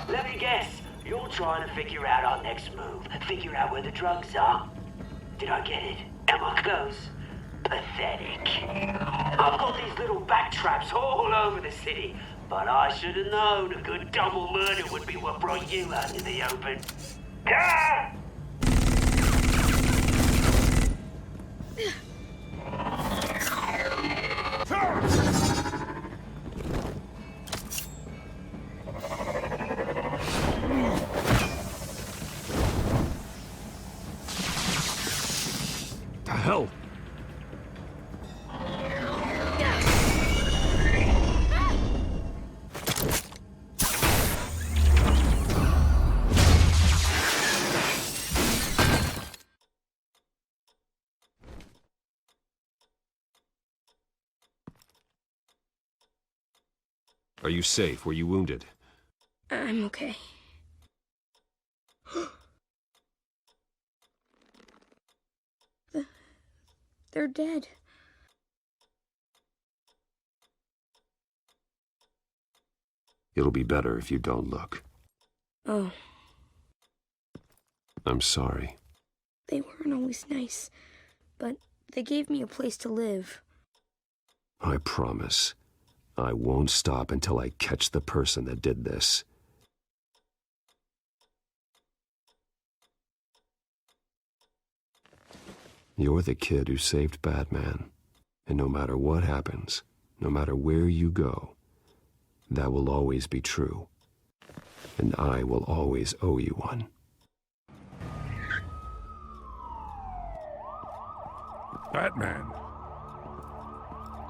Let me guess, you're trying to figure out our next move. Figure out where the drugs are. Did I get it? Am I close? Pathetic. I've got these little bat traps all over the city, but I should have known a good double murder would be what brought you out in the open. Ah! The hell? Are you safe? Were you wounded? I'm okay. They're dead. It'll be better if you don't look. Oh. I'm sorry. They weren't always nice, but they gave me a place to live. I promise, I won't stop until I catch the person that did this. You're the kid who saved Batman, and no matter what happens, no matter where you go, that will always be true, and I will always owe you one. Batman.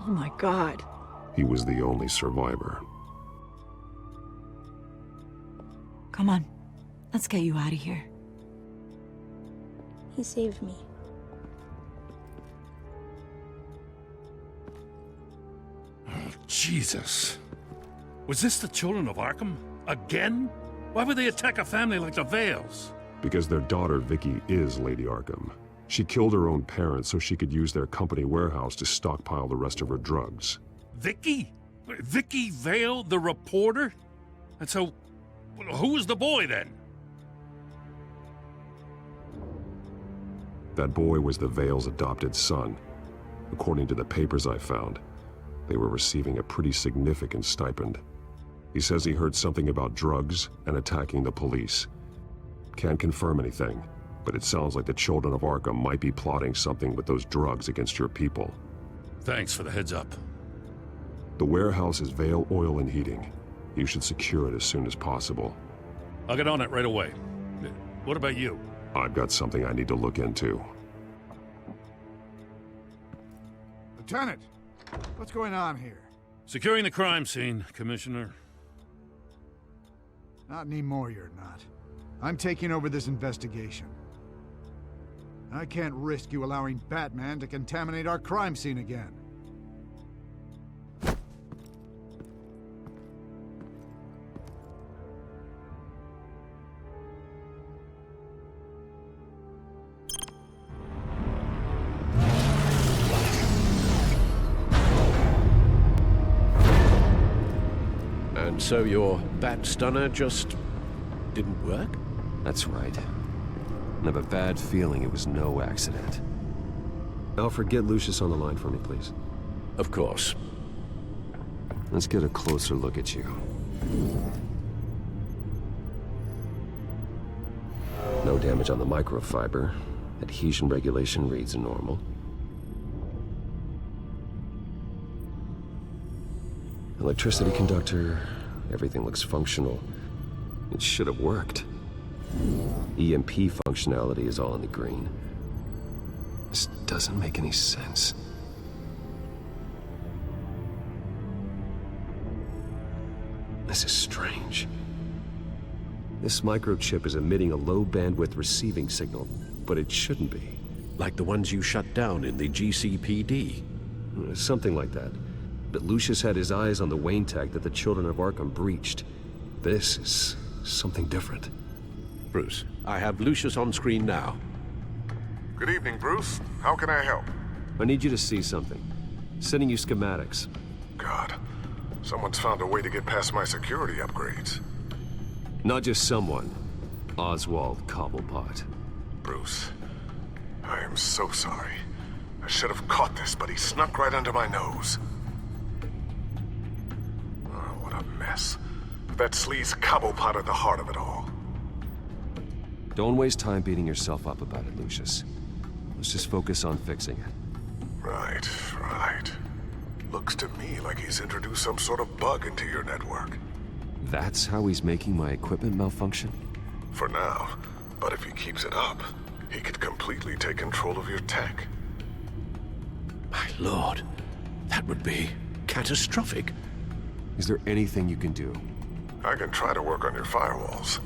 Oh my God. He was the only survivor. Come on, let's get you out of here. He saved me. Oh, Jesus. Was this the children of Arkham? Again? Why would they attack a family like the Vales? Because their daughter, Vicky, is Lady Arkham. She killed her own parents so she could use their company warehouse to stockpile the rest of her drugs. Vicky? Vicky Vale, the reporter? And so, who was the boy then? That boy was the Vale's adopted son. According to the papers I found, they were receiving a pretty significant stipend. He says he heard something about drugs and attacking the police. Can't confirm anything, but it sounds like the children of Arkham might be plotting something with those drugs against your people. Thanks for the heads up. The warehouse is Vale Oil and Heating. You should secure it as soon as possible. I'll get on it right away. What about you? I've got something I need to look into. Lieutenant, what's going on here? Securing the crime scene, Commissioner. Not anymore, you're not. I'm taking over this investigation. I can't risk you allowing Batman to contaminate our crime scene again. And so your bat stunner just didn't work? That's right. I have a bad feeling it was no accident. Alfred, get Lucius on the line for me, please. Of course. Let's get a closer look at you. No damage on the microfiber. Adhesion regulation reads normal. Electricity conductor, everything looks functional. It should have worked. EMP functionality is all in the green. This doesn't make any sense. This is strange. This microchip is emitting a low-bandwidth receiving signal, but it shouldn't be. Like the ones you shut down in the GCPD? Something like that. But Lucius had his eyes on the Wayne tag that the children of Arkham breached. This is something different. Bruce, I have Lucius on screen now. Good evening, Bruce. How can I help? I need you to see something. Sending you schematics. God, someone's found a way to get past my security upgrades. Not just someone. Oswald Cobblepot. Bruce, I am so sorry. I should have caught this, but he snuck right under my nose. Oh, what a mess. That sleaze Cobblepot at the heart of it all. Don't waste time beating yourself up about it, Lucius. Let's just focus on fixing it. Right. Looks to me like he's introduced some sort of bug into your network. That's how he's making my equipment malfunction? For now. But if he keeps it up, he could completely take control of your tech. My lord, that would be catastrophic. Is there anything you can do? I can try to work on your firewalls.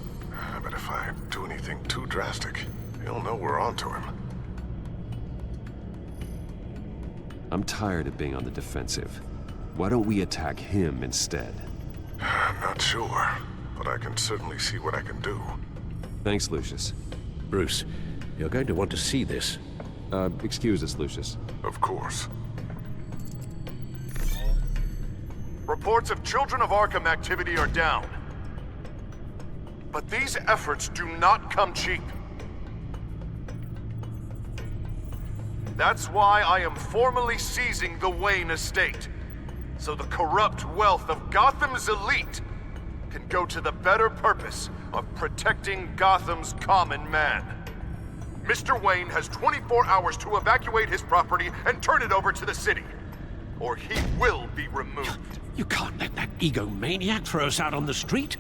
But if I do anything too drastic, he'll know we're onto him. I'm tired of being on the defensive. Why don't we attack him instead? Not sure, but I can certainly see what I can do. Thanks, Lucius. Bruce, you're going to want to see this. Excuse us, Lucius. Of course. Reports of Children of Arkham activity are down. But these efforts do not come cheap. That's why I am formally seizing the Wayne estate, so the corrupt wealth of Gotham's elite can go to the better purpose of protecting Gotham's common man. Mr. Wayne has 24 hours to evacuate his property and turn it over to the city, or he will be removed. You can't let that egomaniac throw us out on the street.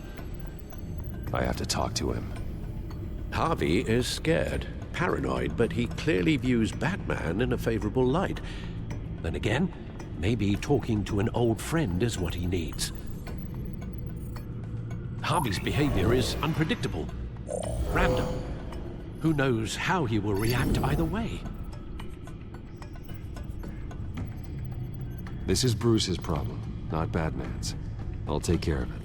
I have to talk to him. Harvey is scared, paranoid, but he clearly views Batman in a favorable light. Then again, maybe talking to an old friend is what he needs. Harvey's behavior is unpredictable, random. Who knows how he will react either way? This is Bruce's problem, not Batman's. I'll take care of it.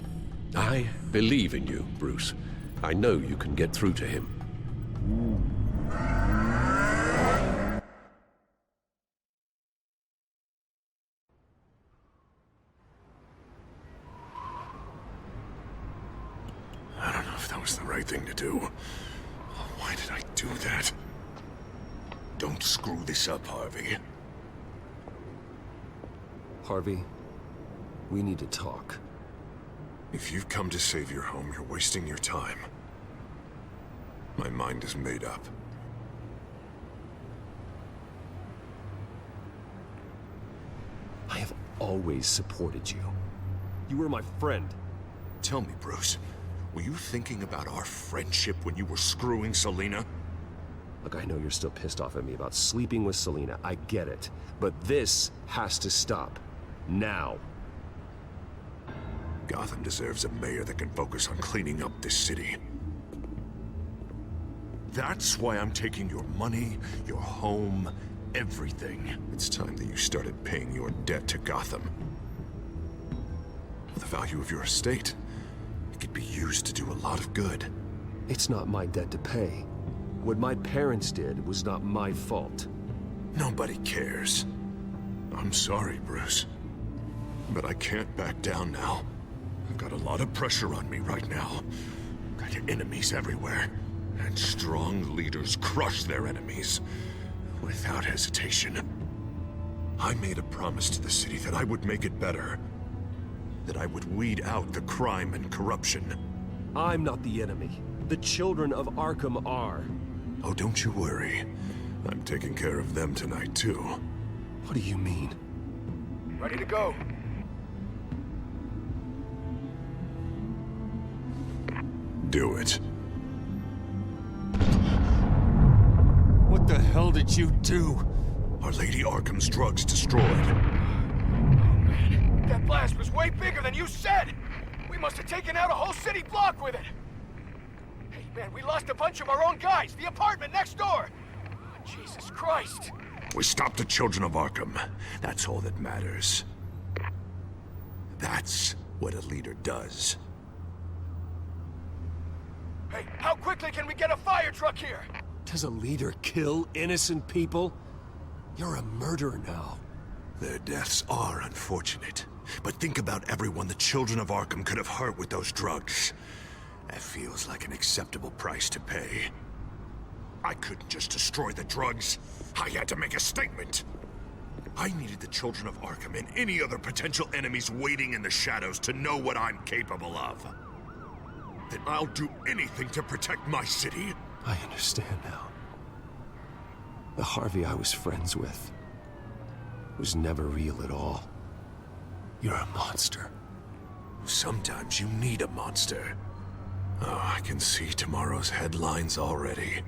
I believe in you, Bruce. I know you can get through to him. I don't know if that was the right thing to do. Why did I do that? Don't screw this up, Harvey. Harvey, we need to talk. If you've come to save your home, you're wasting your time. My mind is made up. I have always supported you. You were my friend. Tell me, Bruce, were you thinking about our friendship when you were screwing Selina? Look, I know you're still pissed off at me about sleeping with Selina. I get it. But this has to stop. Now. Gotham deserves a mayor that can focus on cleaning up this city. That's why I'm taking your money, your home, everything. It's time that you started paying your debt to Gotham. The value of your estate, it could be used to do a lot of good. It's not my debt to pay. What my parents did was not my fault. Nobody cares. I'm sorry, Bruce. But I can't back down now. I've got a lot of pressure on me right now. Got enemies everywhere. And strong leaders crush their enemies without hesitation. I made a promise to the city that I would make it better. That I would weed out the crime and corruption. I'm not the enemy. The children of Arkham are. Oh, don't you worry. I'm taking care of them tonight, too. What do you mean? Ready to go. Do it. What the hell did you do? Our Lady Arkham's drugs destroyed. That blast was way bigger than you said! We must have taken out a whole city block with it! Hey, man, we lost a bunch of our own guys! The apartment next door! Oh, Jesus Christ! We stopped the Children of Arkham. That's all that matters. That's what a leader does. Hey, how quickly can we get a fire truck here? Does a leader kill innocent people? You're a murderer now. Their deaths are unfortunate. But think about everyone the Children of Arkham could have hurt with those drugs. That feels like an acceptable price to pay. I couldn't just destroy the drugs. I had to make a statement. I needed the Children of Arkham and any other potential enemies waiting in the shadows to know what I'm capable of. Then I'll do anything to protect my city. I understand now. The Harvey I was friends with was never real at all. You're a monster. Sometimes you need a monster. Oh, I can see tomorrow's headlines already.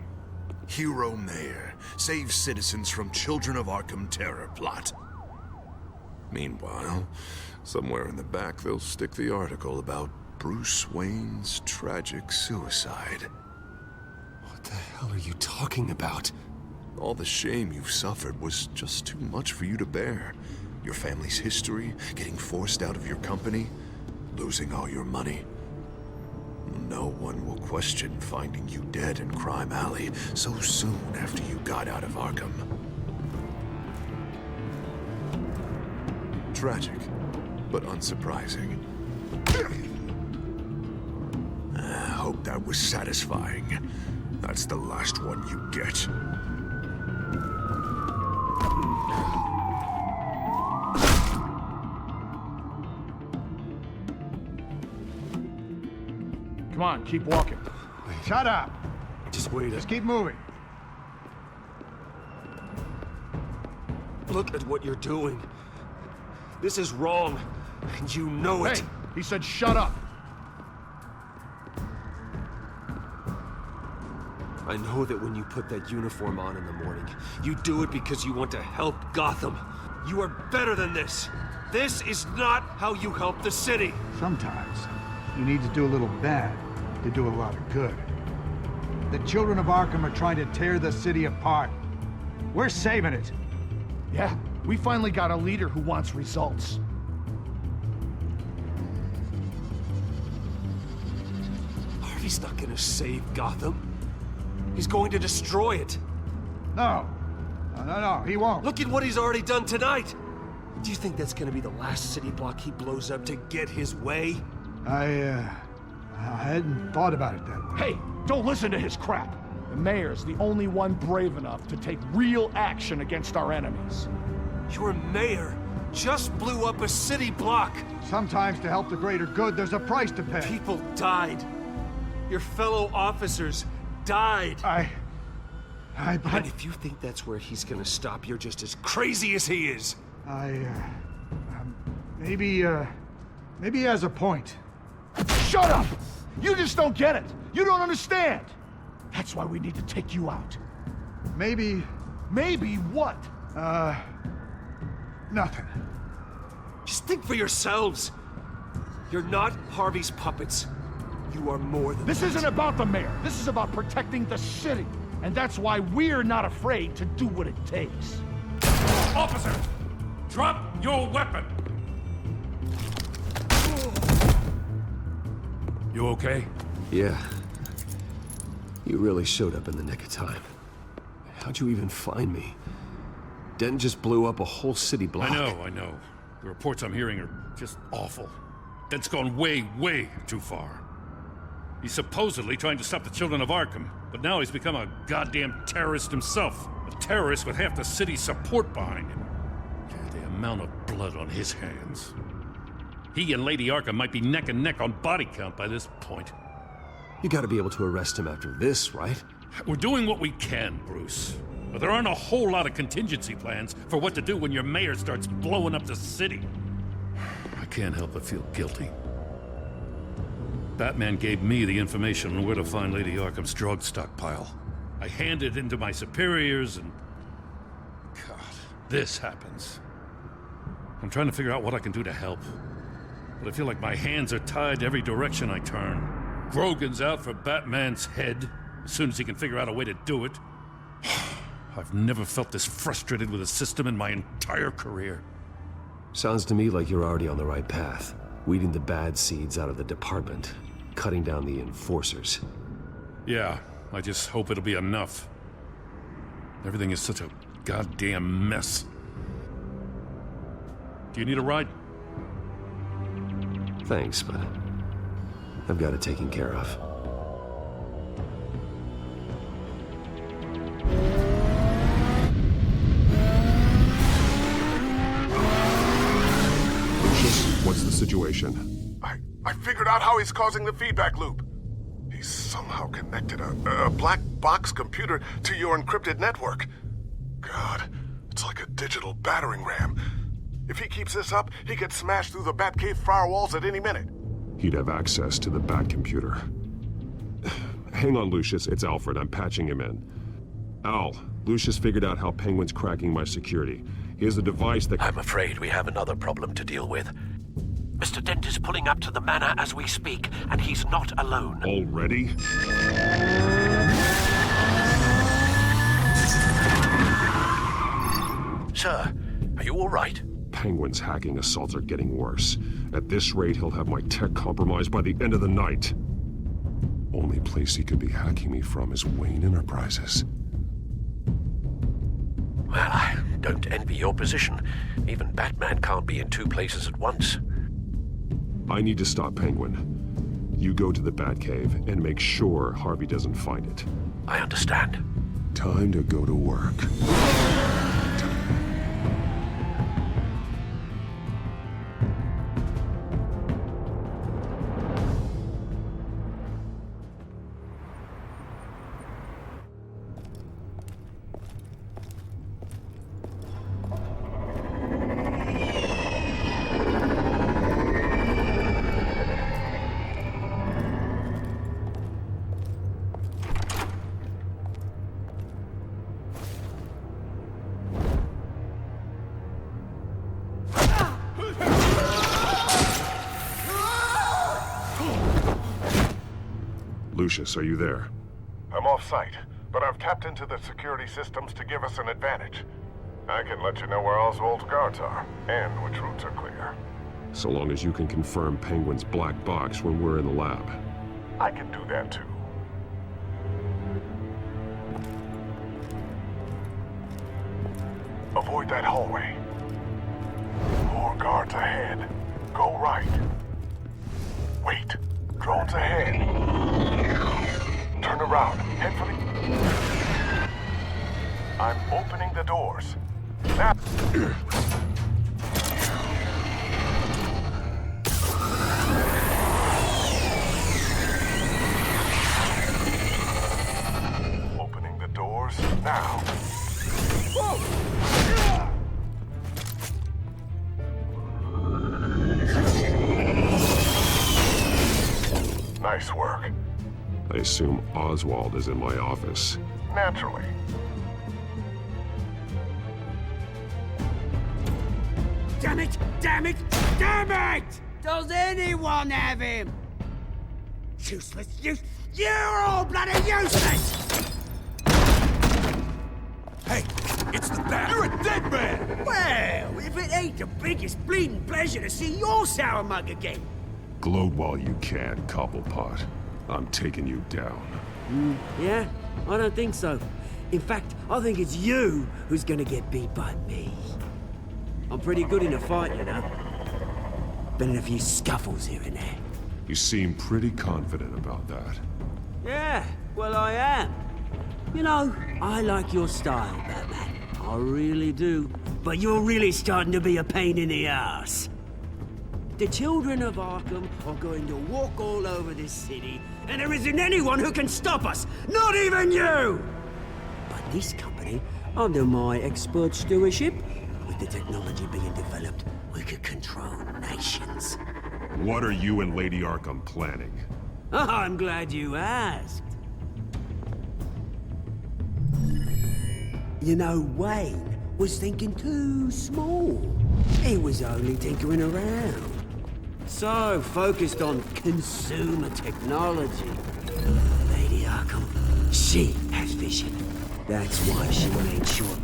Hero Mayor saves citizens from Children of Arkham terror plot. Meanwhile, somewhere in the back they'll stick the article about Bruce Wayne's tragic suicide. What the hell are you talking about? All the shame you've suffered was just too much for you to bear. Your family's history, getting forced out of your company. losing all your money. No one will question finding you dead in Crime Alley so soon after you got out of Arkham. Tragic, but unsurprising. I hope that was satisfying. That's the last one you get. Come on, keep walking. Shut up. Just wait. Just keep moving. Look at what you're doing. This is wrong, and you know it. Hey, he said shut up. I know that when you put that uniform on in the morning, you do it because you want to help Gotham. You are better than this. This is not how you help the city. Sometimes you need to do a little bad to do a lot of good. The children of Arkham are trying to tear the city apart. We're saving it. Yeah, we finally got a leader who wants results. Harvey's not gonna save Gotham. He's going to destroy it. No, he won't. Look at what he's already done tonight. Do you think that's gonna be the last city block he blows up to get his way? I hadn't thought about it that way. Hey, don't listen to his crap. The mayor's the only one brave enough to take real action against our enemies. Your mayor just blew up a city block. Sometimes to help the greater good, there's a price to pay. People died. Your fellow officers died. But if you think that's where he's gonna stop, you're just as crazy as he is. Maybe he has a point. Shut up! You just don't get it. You don't understand. That's why we need to take you out. Maybe what? Nothing. Just think for yourselves. You're not Harvey's puppets. You are more than This that. isn't about the mayor. This is about protecting the city. And that's why we're not afraid to do what it takes. Officer, drop your weapon. You okay? Yeah. You really showed up in the nick of time. How'd you even find me? Denton just blew up a whole city block. I know. The reports I'm hearing are just awful. That's gone way, way too far. He's supposedly trying to stop the children of Arkham, but now he's become a goddamn terrorist himself. A terrorist with half the city's support behind him. The amount of blood on his hands. He and Lady Arkham might be neck and neck on body count by this point. You gotta be able to arrest him after this, right? We're doing what we can, Bruce. But there aren't a whole lot of contingency plans for what to do when your mayor starts blowing up the city. I can't help but feel guilty. Batman gave me the information on where to find Lady Arkham's drug stockpile. I handed it into my superiors and... God, this happens. I'm trying to figure out what I can do to help. But I feel like my hands are tied every direction I turn. Grogan's out for Batman's head, as soon as he can figure out a way to do it. I've never felt this frustrated with a system in my entire career. Sounds to me like you're already on the right path. Weeding the bad seeds out of the department. Cutting down the enforcers. Yeah, I just hope it'll be enough. Everything is such a goddamn mess. Do you need a ride? Thanks, but I've got it taken care of. Lucius, what's the situation? I figured out how he's causing the feedback loop. He's somehow connected a black box computer to your encrypted network. God, it's like a digital battering ram. If he keeps this up, he could smash through the Batcave firewalls at any minute. He'd have access to the Bat computer. Hang on, Lucius. It's Alfred. I'm patching him in. Al, Lucius figured out how Penguin's cracking my security. He has a device that... I'm afraid we have another problem to deal with. Mr. Dent is pulling up to the manor as we speak, and he's not alone. Already? Sir, are you all right? Penguin's hacking assaults are getting worse. At this rate, he'll have my tech compromised by the end of the night. Only place he could be hacking me from is Wayne Enterprises. Well, I don't envy your position. Even Batman can't be in two places at once. I need to stop Penguin. You go to the Batcave and make sure Harvey doesn't find it. I understand. Time to go to work. Lucius, are you there? I'm off-site, but I've tapped into the security systems to give us an advantage. I can let you know where Oswald's guards are, and which routes are clear. So long as you can confirm Penguin's black box when we're in the lab. I can do that too. Avoid that hallway. More guards ahead. Go right. Wait. Drones ahead. Turn around. Head for the... I'm opening the doors. Now... Opening the doors now. Nice work. I assume Oswald is in my office. Naturally. Damn it! Damn it! Damn it! Does anyone have him? Useless! You're all bloody useless! Hey, it's the Bat! You're a dead man! Well, if it ain't the biggest bleeding pleasure to see your sour mug again. Gloat while you can, Cobblepot. I'm taking you down. Yeah? I don't think so. In fact, I think it's you who's gonna get beat by me. I'm pretty good in a fight, you know. Been in a few scuffles here and there. You seem pretty confident about that. Yeah, well I am. You know, I like your style, Batman. I really do. But you're really starting to be a pain in the ass. The children of Arkham are going to walk all over this city, and there isn't anyone who can stop us! Not even you! But this company, under my expert stewardship, with the technology being developed, we could control nations. What are you and Lady Arkham planning? I'm glad you asked. You know, Wayne was thinking too small. He was only tinkering around. So focused on consumer technology. Lady Arkham, she has vision. That's why she made sure.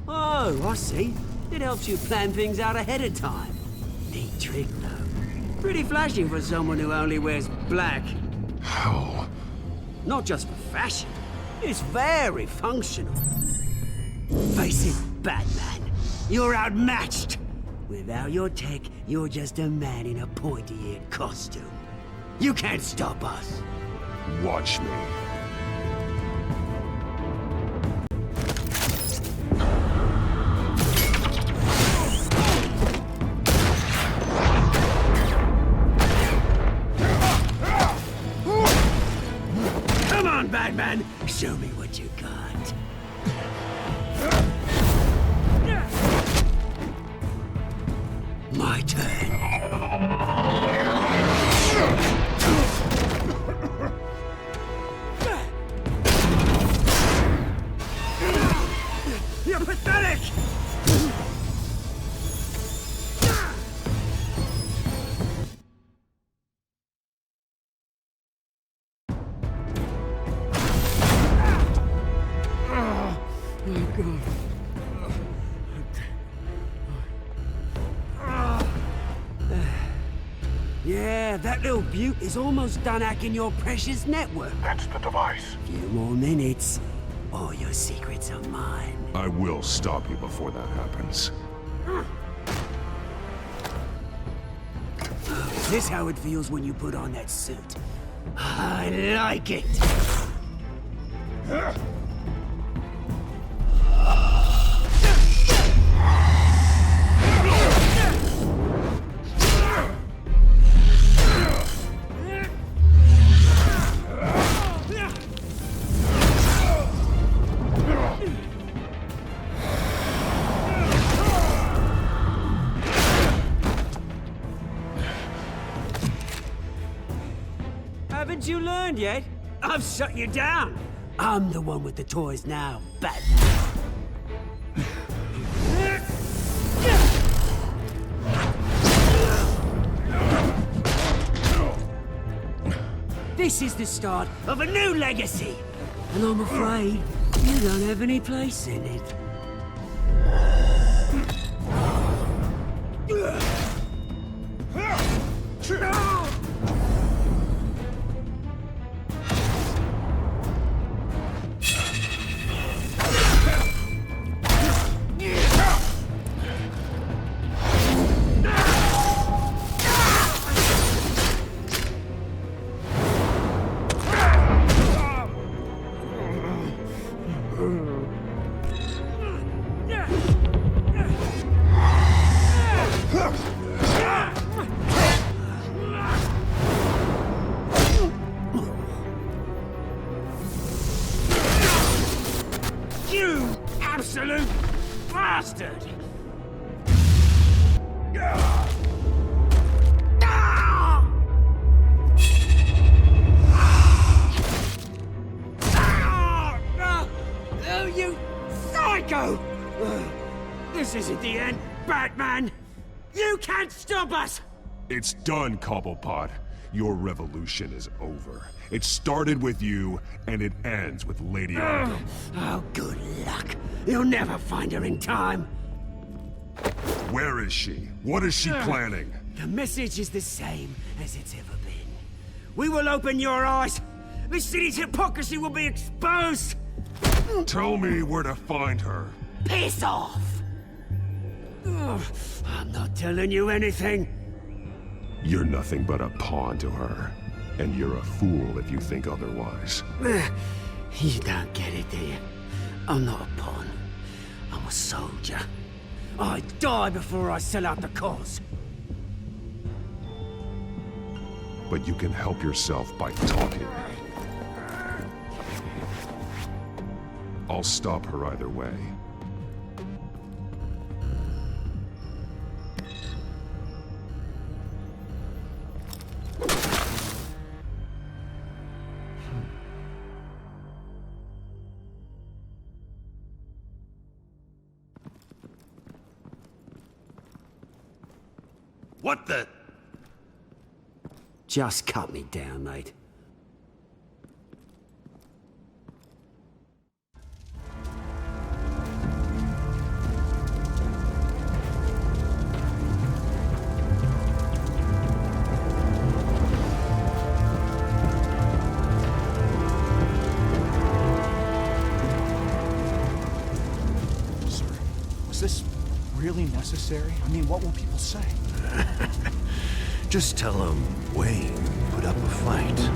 Oh, I see. It helps you plan things out ahead of time. Neat trick, though. Pretty flashy for someone who only wears black. How? Not just for fashion. It's very functional. Face it, Batman. You're outmatched. Without your tech, you're just a man in a pointy-eared costume. You can't stop us. Watch me. Come on, Batman! Show me what you got. My turn. You're pathetic! Yeah, that little beaut is almost done hacking your precious network. That's the device. Few more minutes. All your secrets are mine. I will stop you before that happens. Is this how it feels when you put on that suit? I like it. Haven't you learned yet? I've shut you down. I'm the one with the toys now, Batman. This is the start of a new legacy, and I'm afraid you don't have any place in it. You absolute bastard! Oh, you psycho! This isn't the end, Batman! You can't stop us! It's done, Cobblepot. Your revolution is over. It started with you, and it ends with Lady Arkham. Oh, good luck. You'll never find her in time. Where is she? What is she planning? The message is the same as it's ever been. We will open your eyes. The city's hypocrisy will be exposed. Tell me where to find her. Piss off! I'm not telling you anything. You're nothing but a pawn to her. And you're a fool if you think otherwise. You don't get it, do you? I'm not a pawn. I'm a soldier. I die before I sell out the cause. But you can help yourself by talking. I'll stop her either way. What the? Just cut me down, mate. Sir, was this really necessary? I mean, what will people say? Just tell him Wayne put up a fight.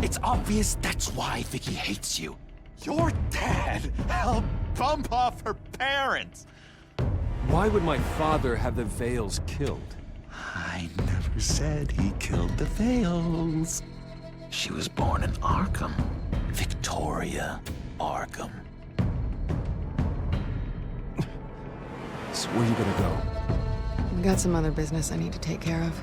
It's obvious that's why Vicky hates you. Your dad helped bump off her parents. Why would my father have the Vales killed? I never said he killed the Vales. She was born in Arkham. Victoria Arkham. So where you gonna go? I've got some other business I need to take care of.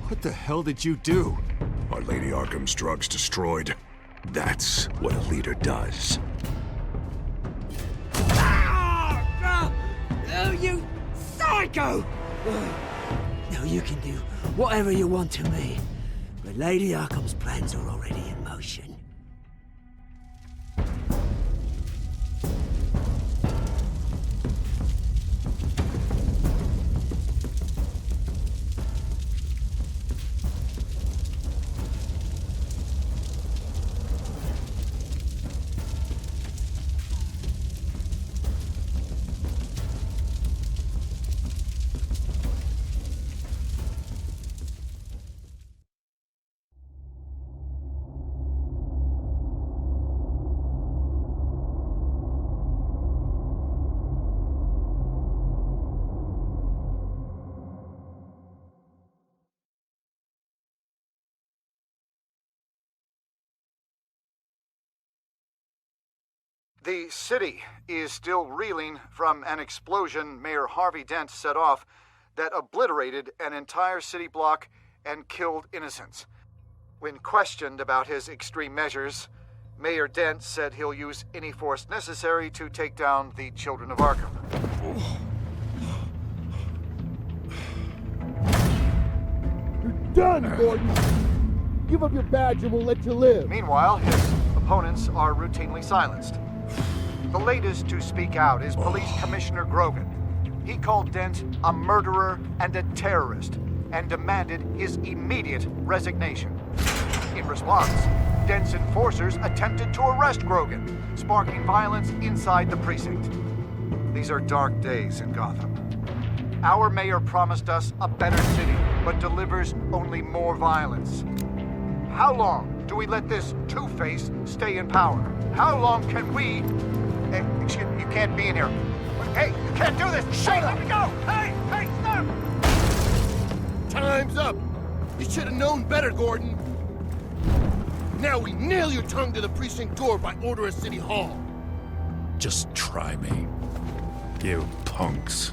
What the hell did you do? Our Lady Arkham's drugs destroyed. That's what a leader does. Oh, you psycho! Now you can do whatever you want to me, but Lady Arkham's plans are already in motion. The city is still reeling from an explosion Mayor Harvey Dent set off that obliterated an entire city block and killed innocents. When questioned about his extreme measures, Mayor Dent said he'll use any force necessary to take down the children of Arkham. You're done, Gordon! Give up your badge and we'll let you live. Meanwhile, his opponents are routinely silenced. The latest to speak out is Police Commissioner Grogan. He called Dent a murderer and a terrorist and demanded his immediate resignation. In response, Dent's enforcers attempted to arrest Grogan, sparking violence inside the precinct. These are dark days in Gotham. Our mayor promised us a better city, but delivers only more violence. How long do we let this Two-Face stay in power? How long can we... Excuse me, you can't be in here. Hey, you can't do this! Shut up! Let me go! Hey, stop! Time's up! You should have known better, Gordon. Now we nail your tongue to the precinct door by order of City Hall. Just try me, you punks.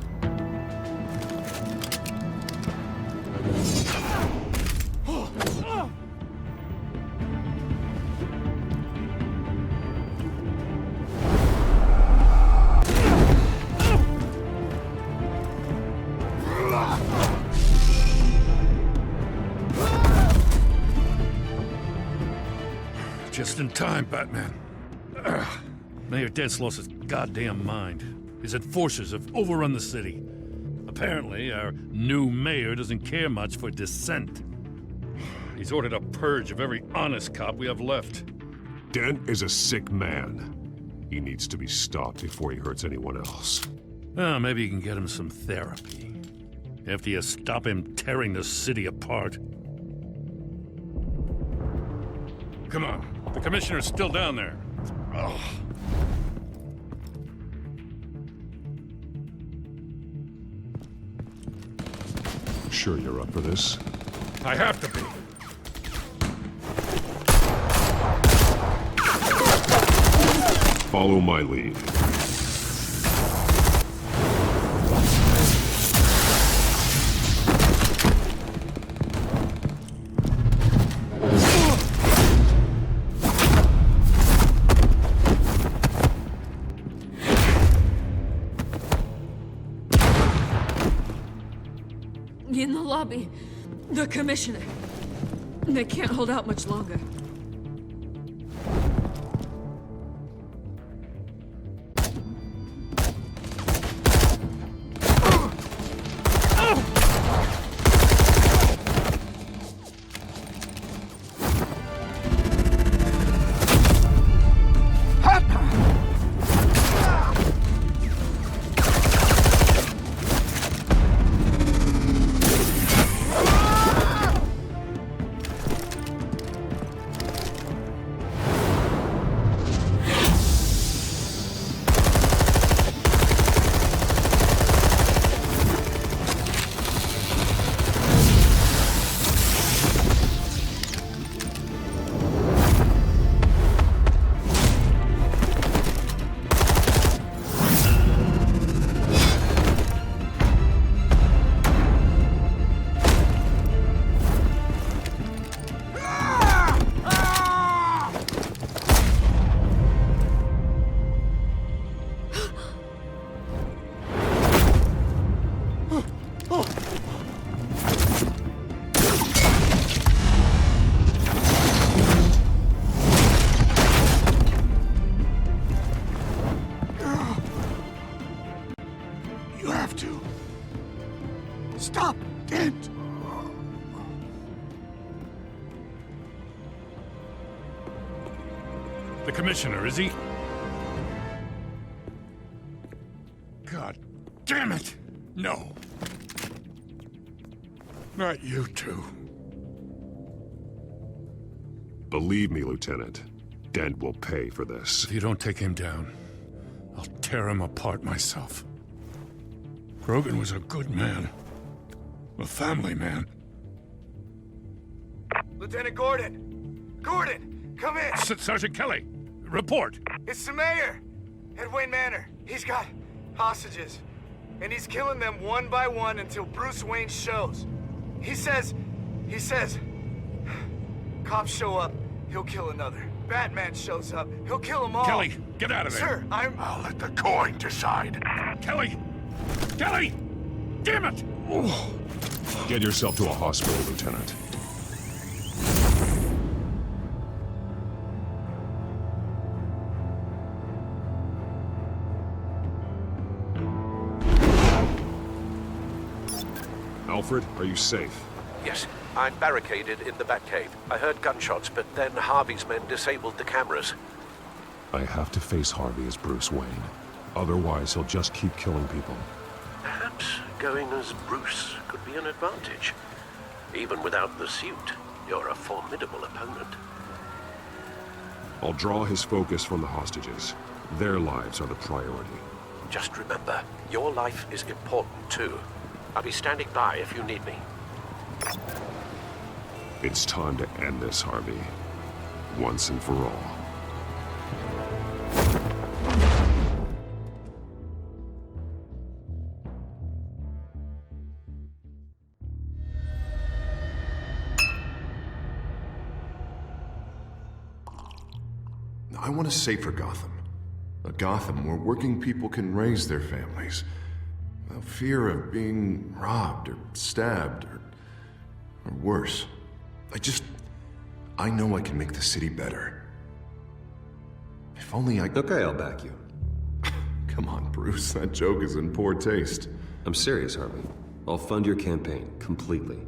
Just in time, Batman. Mayor Dent's lost his goddamn mind. His enforcers have overrun the city. Apparently, our new mayor doesn't care much for dissent. He's ordered a purge of every honest cop we have left. Dent is a sick man. He needs to be stopped before he hurts anyone else. Well, maybe you can get him some therapy. After you stop him tearing the city apart. Come on. The commissioner's still down there. Ugh. Sure you're up for this? I have to be. Follow my lead. In the lobby, the commissioner. They can't hold out much longer. The commissioner, is he? God damn it! No. Not you two. Believe me, Lieutenant. Dent will pay for this. If you don't take him down, I'll tear him apart myself. Grogan was a good man. A family man. Lieutenant Gordon! Gordon! Come in! Sergeant Kelly! Report! It's the mayor! At Wayne Manor. He's got hostages. And he's killing them one by one until Bruce Wayne shows. He says... Cops show up, he'll kill another. Batman shows up, he'll kill them all. Kelly, get out of there! Sir, I'll let the coin decide. Kelly! Kelly! Damn it! Get yourself to a hospital, Lieutenant. Alfred, are you safe? Yes, I'm barricaded in the Batcave. I heard gunshots, but then Harvey's men disabled the cameras. I have to face Harvey as Bruce Wayne. Otherwise, he'll just keep killing people. Perhaps going as Bruce could be an advantage. Even without the suit, you're a formidable opponent. I'll draw his focus from the hostages. Their lives are the priority. Just remember, your life is important too. I'll be standing by if you need me. It's time to end this, Harvey. Once and for all. I want a safer Gotham. A Gotham where working people can raise their families without fear of being robbed or stabbed or worse. I know I can make the city better. If only I... Okay, I'll back you. Come on, Bruce. That joke is in poor taste. I'm serious, Harvey. I'll fund your campaign, completely.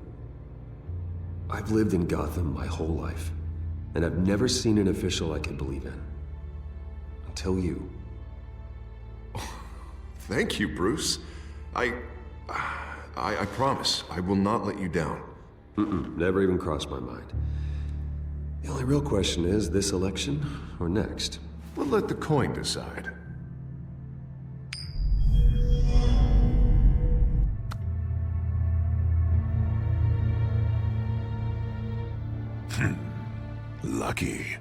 I've lived in Gotham my whole life, and I've never seen an official I can believe in. Until you. Thank you, Bruce. I promise, I will not let you down. Never even crossed my mind. The only real question is, this election or next? We'll let the coin decide. Lucky.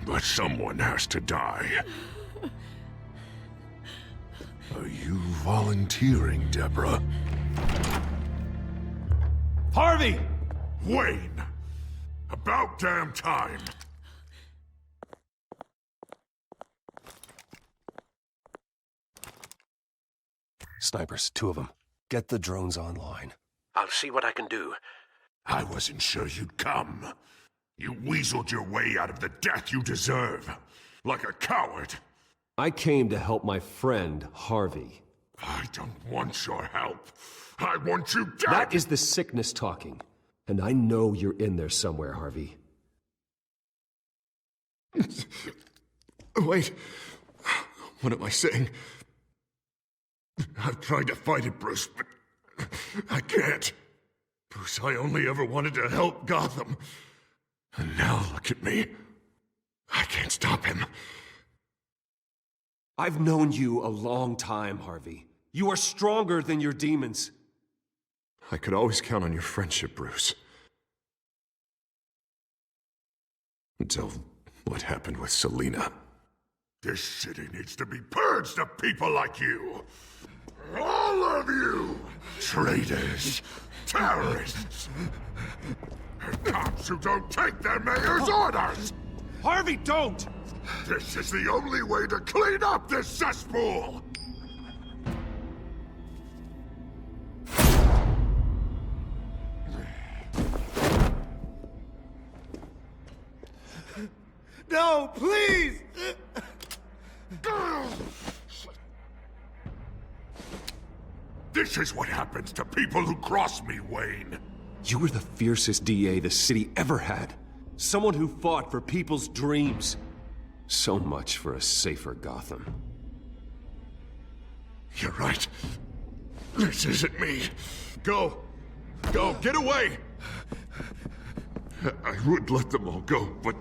But someone has to die. Are you volunteering, Deborah? Harvey! Wayne! About damn time! Snipers, 2 of them. Get the drones online. I'll see what I can do. I wasn't sure you'd come. You weaseled your way out of the death you deserve. Like a coward. I came to help my friend, Harvey. I don't want your help. I want you dead! That is the sickness talking. And I know you're in there somewhere, Harvey. Wait. What am I saying? I've tried to fight it, Bruce, but I can't. Bruce, I only ever wanted to help Gotham. And now look at me. I can't stop him. I've known you a long time, Harvey. You are stronger than your demons. I could always count on your friendship, Bruce. Until what happened with Selina. This city needs to be purged of people like you. All of you! Traitors, terrorists, and cops who don't take their mayor's orders! Harvey, don't! This is the only way to clean up this cesspool! No, please! This is what happens to people who cross me, Wayne. You were the fiercest DA the city ever had. Someone who fought for people's dreams. So much for a safer Gotham. You're right. This isn't me. Go! Go! Get away! I would let them all go, but...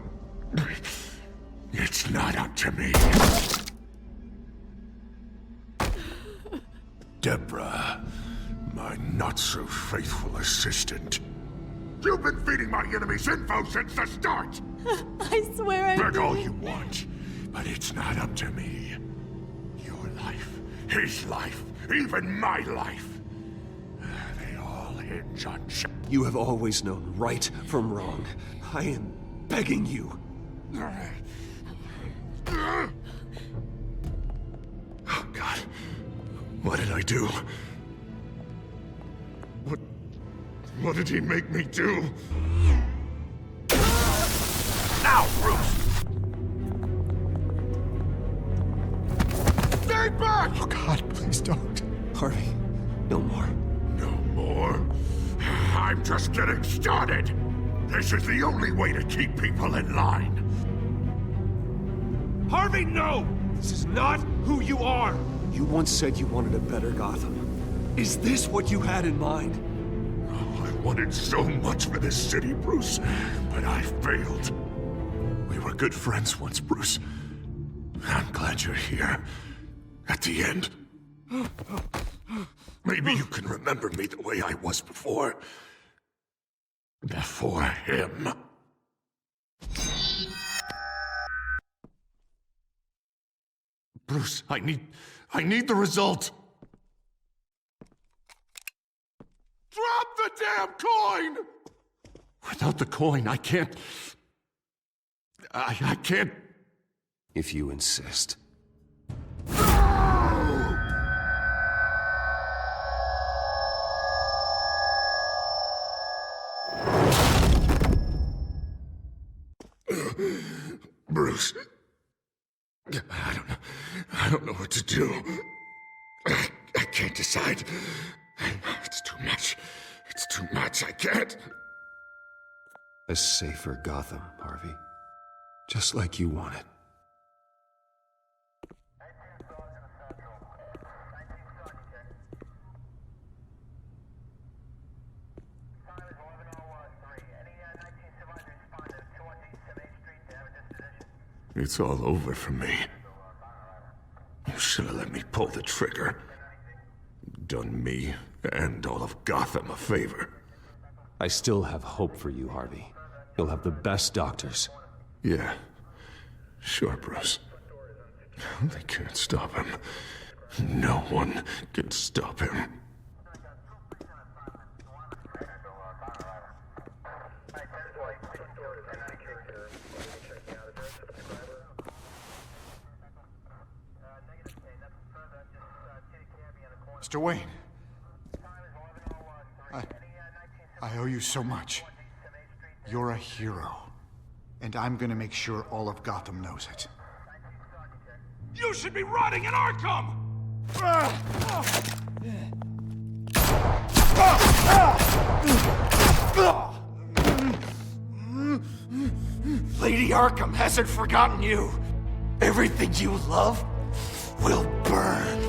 it's not up to me. Deborah, my not-so-faithful assistant. You've been feeding my enemies info since the start! I swear I Beg all did. you want, but it's not up to me. Your life, his life, even my life. They all hinge on... You have always known right from wrong. I am begging you. Oh, God. What did I do? What did he make me do? Now, Bruce! Stay back! Oh, God, please don't. Harvey, no more. No more? I'm just getting started. This is the only way to keep people in line. Harvey, no! This is not who you are! You once said you wanted a better Gotham. Is this what you had in mind? Oh, I wanted so much for this city, Bruce, but I failed. We were good friends once, Bruce. I'm glad you're here. At the end. Maybe you can remember me the way I was before. Before him. Bruce, I need the result. Drop the damn coin! Without the coin, I can't... I can't... If you insist. Bruce, I don't know what to do. I can't decide. It's too much. It's too much. I can't. A safer Gotham, Harvey. Just like you wanted. It's all over for me. You should have let me pull the trigger. Done me and all of Gotham a favor. I still have hope for you, Harvey. You'll have the best doctors. Yeah. Sure, Bruce. They can't stop him. No one can stop him. Mr. Wayne. I owe you so much. You're a hero. And I'm gonna make sure all of Gotham knows it. You should be rotting in Arkham! Lady Arkham hasn't forgotten you. Everything you love will burn.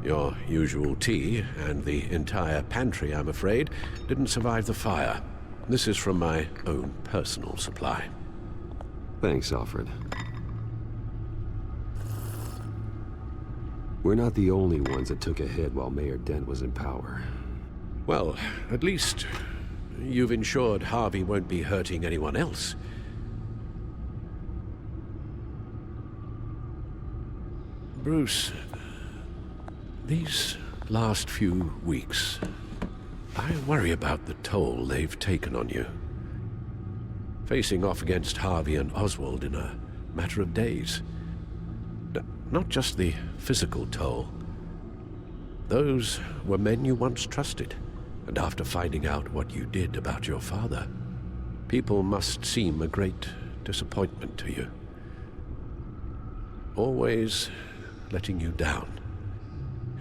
Your usual tea and the entire pantry, I'm afraid, didn't survive the fire. This is from my own personal supply. Thanks, Alfred. We're not the only ones that took a hit while Mayor Dent was in power. Well, at least you've ensured Harvey won't be hurting anyone else. Bruce, these last few weeks, I worry about the toll they've taken on you. Facing off against Harvey and Oswald in a matter of days. Not just the physical toll. Those were men you once trusted, and after finding out what you did about your father, people must seem a great disappointment to you. Always letting you down,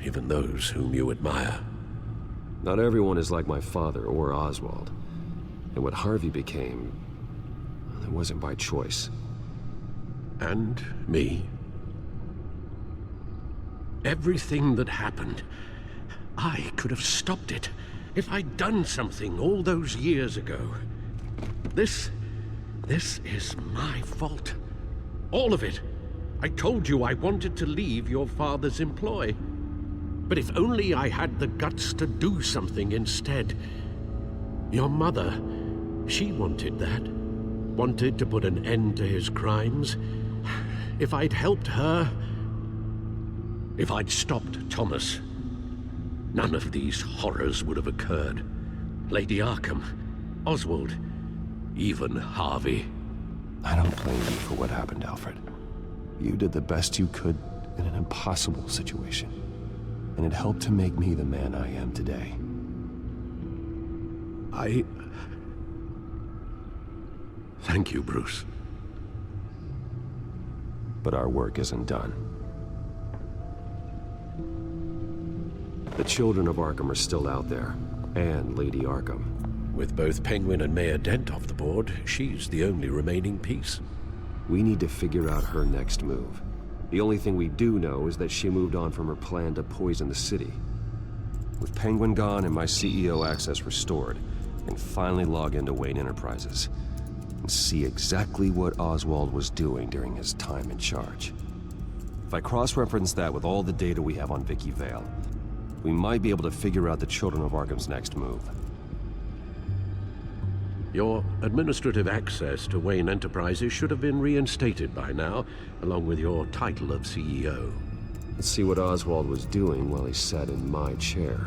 even those whom you admire. Not everyone is like my father or Oswald. And what Harvey became, it wasn't by choice. And me. Everything that happened, I could have stopped it if I'd done something all those years ago. This is my fault. All of it. I told you I wanted to leave your father's employ. But if only I had the guts to do something instead. Your mother, she wanted that. Wanted to put an end to his crimes. If I'd helped her, if I'd stopped Thomas, none of these horrors would have occurred. Lady Arkham, Oswald, even Harvey. I don't blame you for what happened, Alfred. You did the best you could in an impossible situation. And it helped to make me the man I am today. Thank you, Bruce. But our work isn't done. The children of Arkham are still out there, and Lady Arkham. With both Penguin and Mayor Dent off the board, she's the only remaining piece. We need to figure out her next move. The only thing we do know is that she moved on from her plan to poison the city. With Penguin gone and my CEO access restored, I can finally log into Wayne Enterprises and see exactly what Oswald was doing during his time in charge. If I cross-reference that with all the data we have on Vicky Vale, we might be able to figure out the Children of Arkham's next move. Your administrative access to Wayne Enterprises should have been reinstated by now, along with your title of CEO. Let's see what Oswald was doing while he sat in my chair.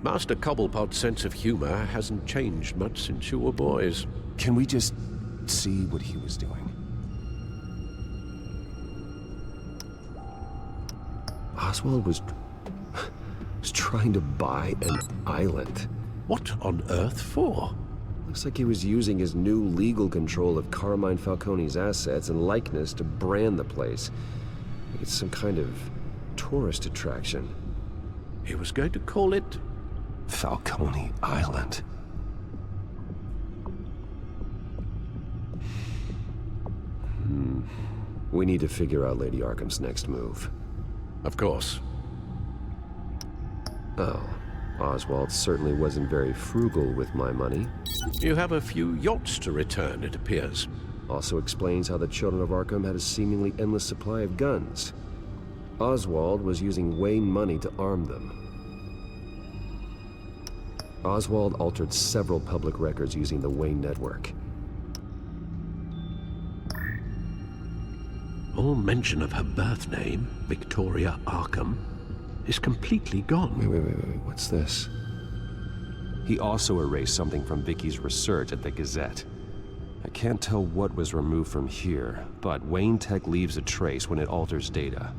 Master Cobblepot's sense of humor hasn't changed much since you were boys. Can we just see what he was doing? Oswald was trying to buy an island. What on earth for? Looks like he was using his new legal control of Carmine Falcone's assets and likeness to brand the place. Like it's some kind of tourist attraction. He was going to call it Falcone Island. We need to figure out Lady Arkham's next move. Of course. Oh, Oswald certainly wasn't very frugal with my money. You have a few yachts to return, it appears. Also explains how the Children of Arkham had a seemingly endless supply of guns. Oswald was using Wayne money to arm them. Oswald altered several public records using the Wayne network. All mention of her birth name, Victoria Arkham, is completely gone. Wait, what's this? He also erased something from Vicky's research at the Gazette. I can't tell what was removed from here, but Wayne Tech leaves a trace when it alters data.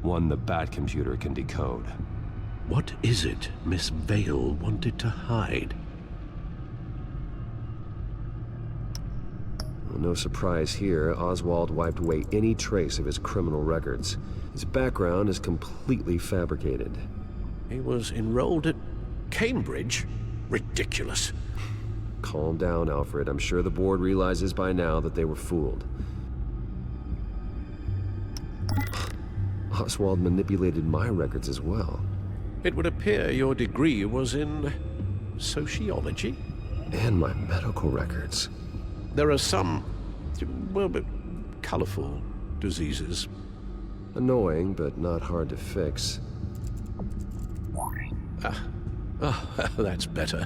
One the Bat computer can decode. What is it Miss Vale wanted to hide? Well, no surprise here, Oswald wiped away any trace of his criminal records. His background is completely fabricated. He was enrolled at Cambridge? Ridiculous. Calm down, Alfred. I'm sure the board realizes by now that they were fooled. Oswald manipulated my records as well. It would appear your degree was in sociology? And my medical records. There are some, well, colorful diseases. Annoying, but not hard to fix. That's better.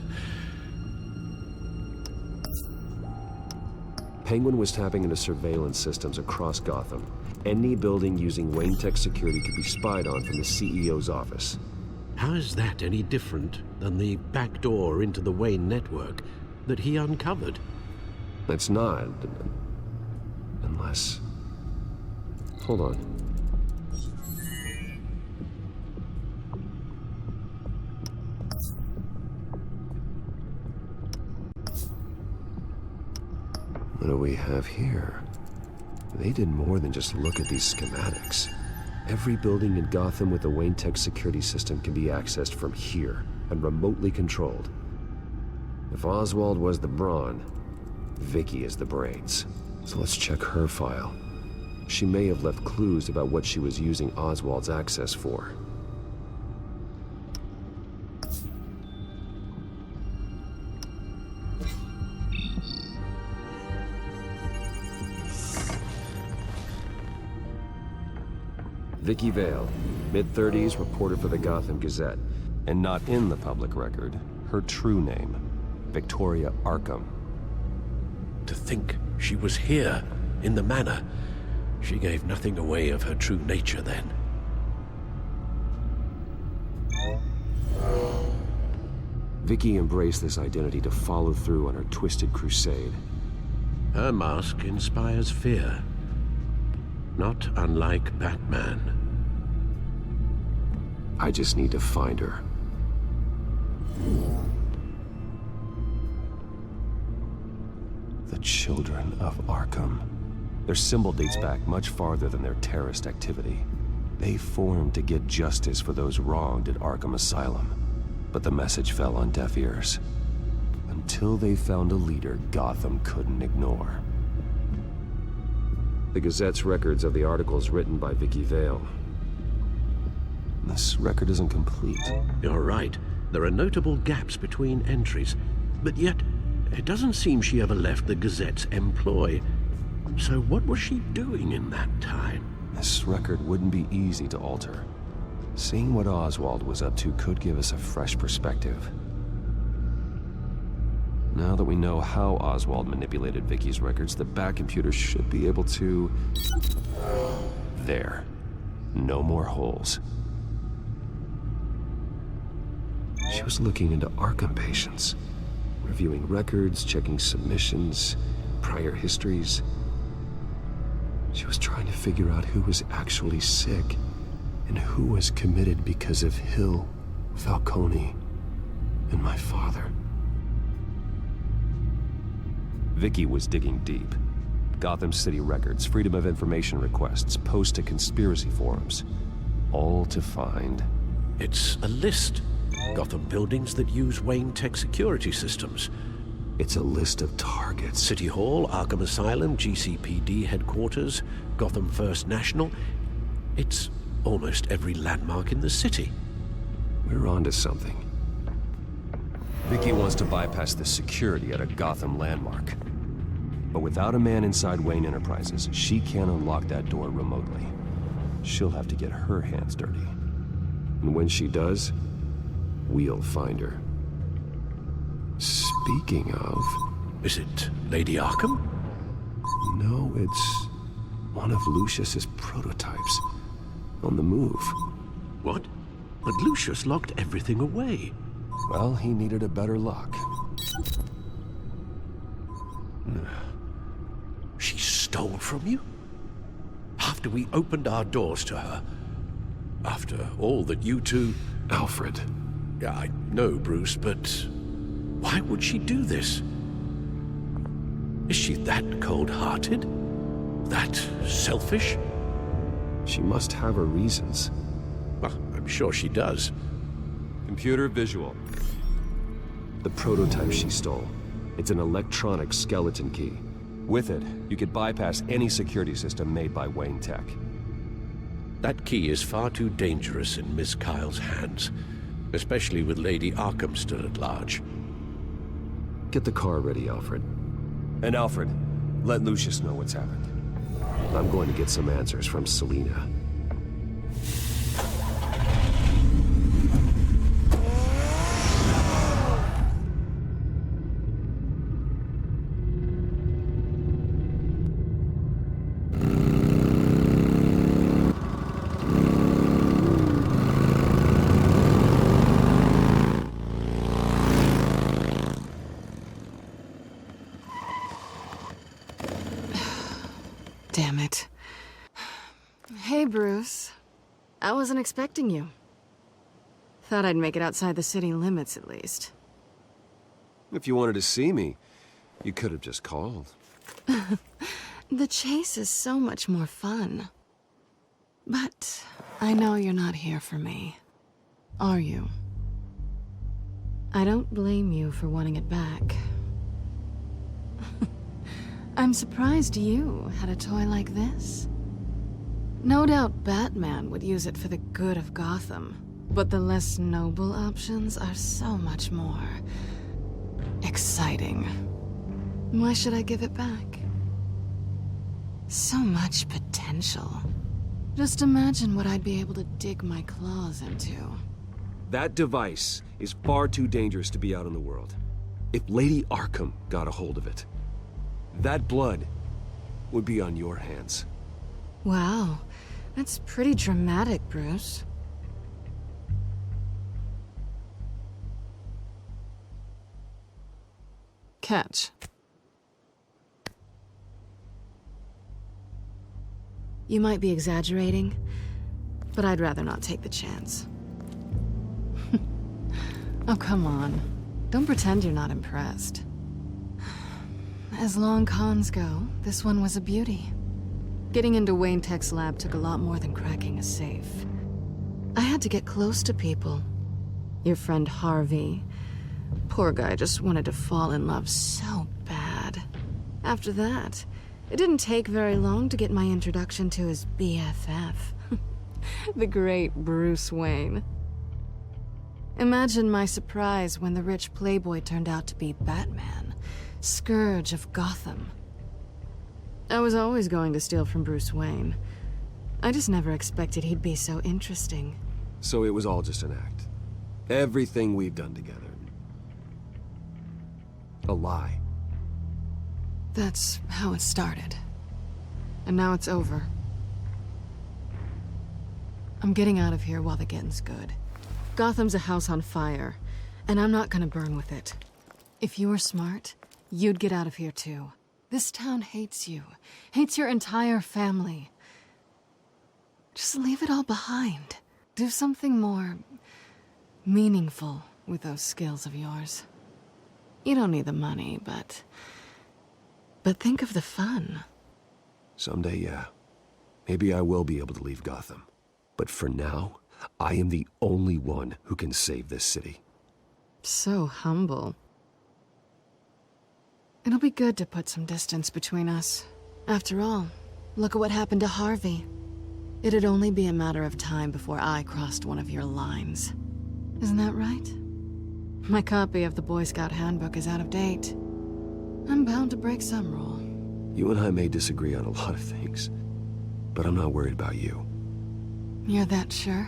Penguin was tapping into surveillance systems across Gotham. Any building using Wayne Tech security could be spied on from the CEO's office. How is that any different than the back door into the Wayne network that he uncovered? It's not. Unless... Hold on. What do we have here? They did more than just look at these schematics. Every building in Gotham with a Wayne Tech security system can be accessed from here and remotely controlled. If Oswald was the brawn, Vicky is the brains. So let's check her file. She may have left clues about what she was using Oswald's access for. Vicky Vale, mid-30s, reporter for the Gotham Gazette. And not in the public record, her true name, Victoria Arkham. To think she was here, in the manor. She gave nothing away of her true nature then. Vicky embraced this identity to follow through on her twisted crusade. Her mask inspires fear. Not unlike Batman. I just need to find her. The Children of Arkham. Their symbol dates back much farther than their terrorist activity. They formed to get justice for those wronged at Arkham Asylum. But the message fell on deaf ears. Until they found a leader Gotham couldn't ignore. The Gazette's records of the articles written by Vicky Vale. This record isn't complete. You're right. There are notable gaps between entries. But yet, it doesn't seem she ever left the Gazette's employ. So what was she doing in that time? This record wouldn't be easy to alter. Seeing what Oswald was up to could give us a fresh perspective. Now that we know how Oswald manipulated Vicky's records, the Batcomputer should be able to... There. No more holes. She was looking into Arkham patients, reviewing records, checking submissions, prior histories. She was trying to figure out who was actually sick and who was committed because of Hill, Falcone, and my father. Vicky was digging deep. Gotham City records, Freedom of Information requests, posts to conspiracy forums. All to find... It's a list. Gotham buildings that use Wayne Tech security systems. It's a list of targets. City Hall, Arkham Asylum, GCPD headquarters, Gotham First National. It's almost every landmark in the city. We're onto something. Vicky wants to bypass the security at a Gotham landmark. But without a man inside Wayne Enterprises, she can't unlock that door remotely. She'll have to get her hands dirty. And when she does, we'll find her. Speaking of... Is it Lady Arkham? No, it's one of Lucius's prototypes. On the move. What? But Lucius locked everything away. Well, he needed a better lock. She stole from you? After we opened our doors to her? After all that you two... Alfred. Yeah, I know, Bruce, but... why would she do this? Is she that cold-hearted? That selfish? She must have her reasons. Well, I'm sure she does. Computer visual. The prototype she stole. It's an electronic skeleton key. With it, you could bypass any security system made by Wayne Tech. That key is far too dangerous in Miss Kyle's hands, especially with Lady Arkham still at large. Get the car ready, Alfred. And Alfred, let Lucius know what's happened. I'm going to get some answers from Selina. Bruce. I wasn't expecting you. Thought I'd make it outside the city limits, at least. If you wanted to see me, you could have just called. The chase is so much more fun. But I know you're not here for me. Are you? I don't blame you for wanting it back. I'm surprised you had a toy like this. No doubt Batman would use it for the good of Gotham, but the less noble options are so much more exciting. Why should I give it back? So much potential. Just imagine what I'd be able to dig my claws into. That device is far too dangerous to be out in the world. If Lady Arkham got a hold of it, that blood would be on your hands. Wow, that's pretty dramatic, Bruce. Catch. You might be exaggerating, but I'd rather not take the chance. Oh, come on. Don't pretend you're not impressed. As long cons go, this one was a beauty. Getting into Wayne Tech's lab took a lot more than cracking a safe. I had to get close to people. Your friend Harvey. Poor guy just wanted to fall in love so bad. After that, it didn't take very long to get my introduction to his BFF. The great Bruce Wayne. Imagine my surprise when the rich playboy turned out to be Batman, Scourge of Gotham. I was always going to steal from Bruce Wayne. I just never expected he'd be so interesting. So it was all just an act. Everything we've done together. A lie. That's how it started. And now it's over. I'm getting out of here while the getting's good. Gotham's a house on fire, and I'm not gonna burn with it. If you were smart, you'd get out of here too. This town hates you. Hates your entire family. Just leave it all behind. Do something more meaningful with those skills of yours. You don't need the money, but think of the fun. Someday, yeah. Maybe I will be able to leave Gotham. But for now, I am the only one who can save this city. So humble. It'll be good to put some distance between us. After all, look at what happened to Harvey. It'd only be a matter of time before I crossed one of your lines. Isn't that right? My copy of the Boy Scout Handbook is out of date. I'm bound to break some rule. You and I may disagree on a lot of things, but I'm not worried about you. You're that sure?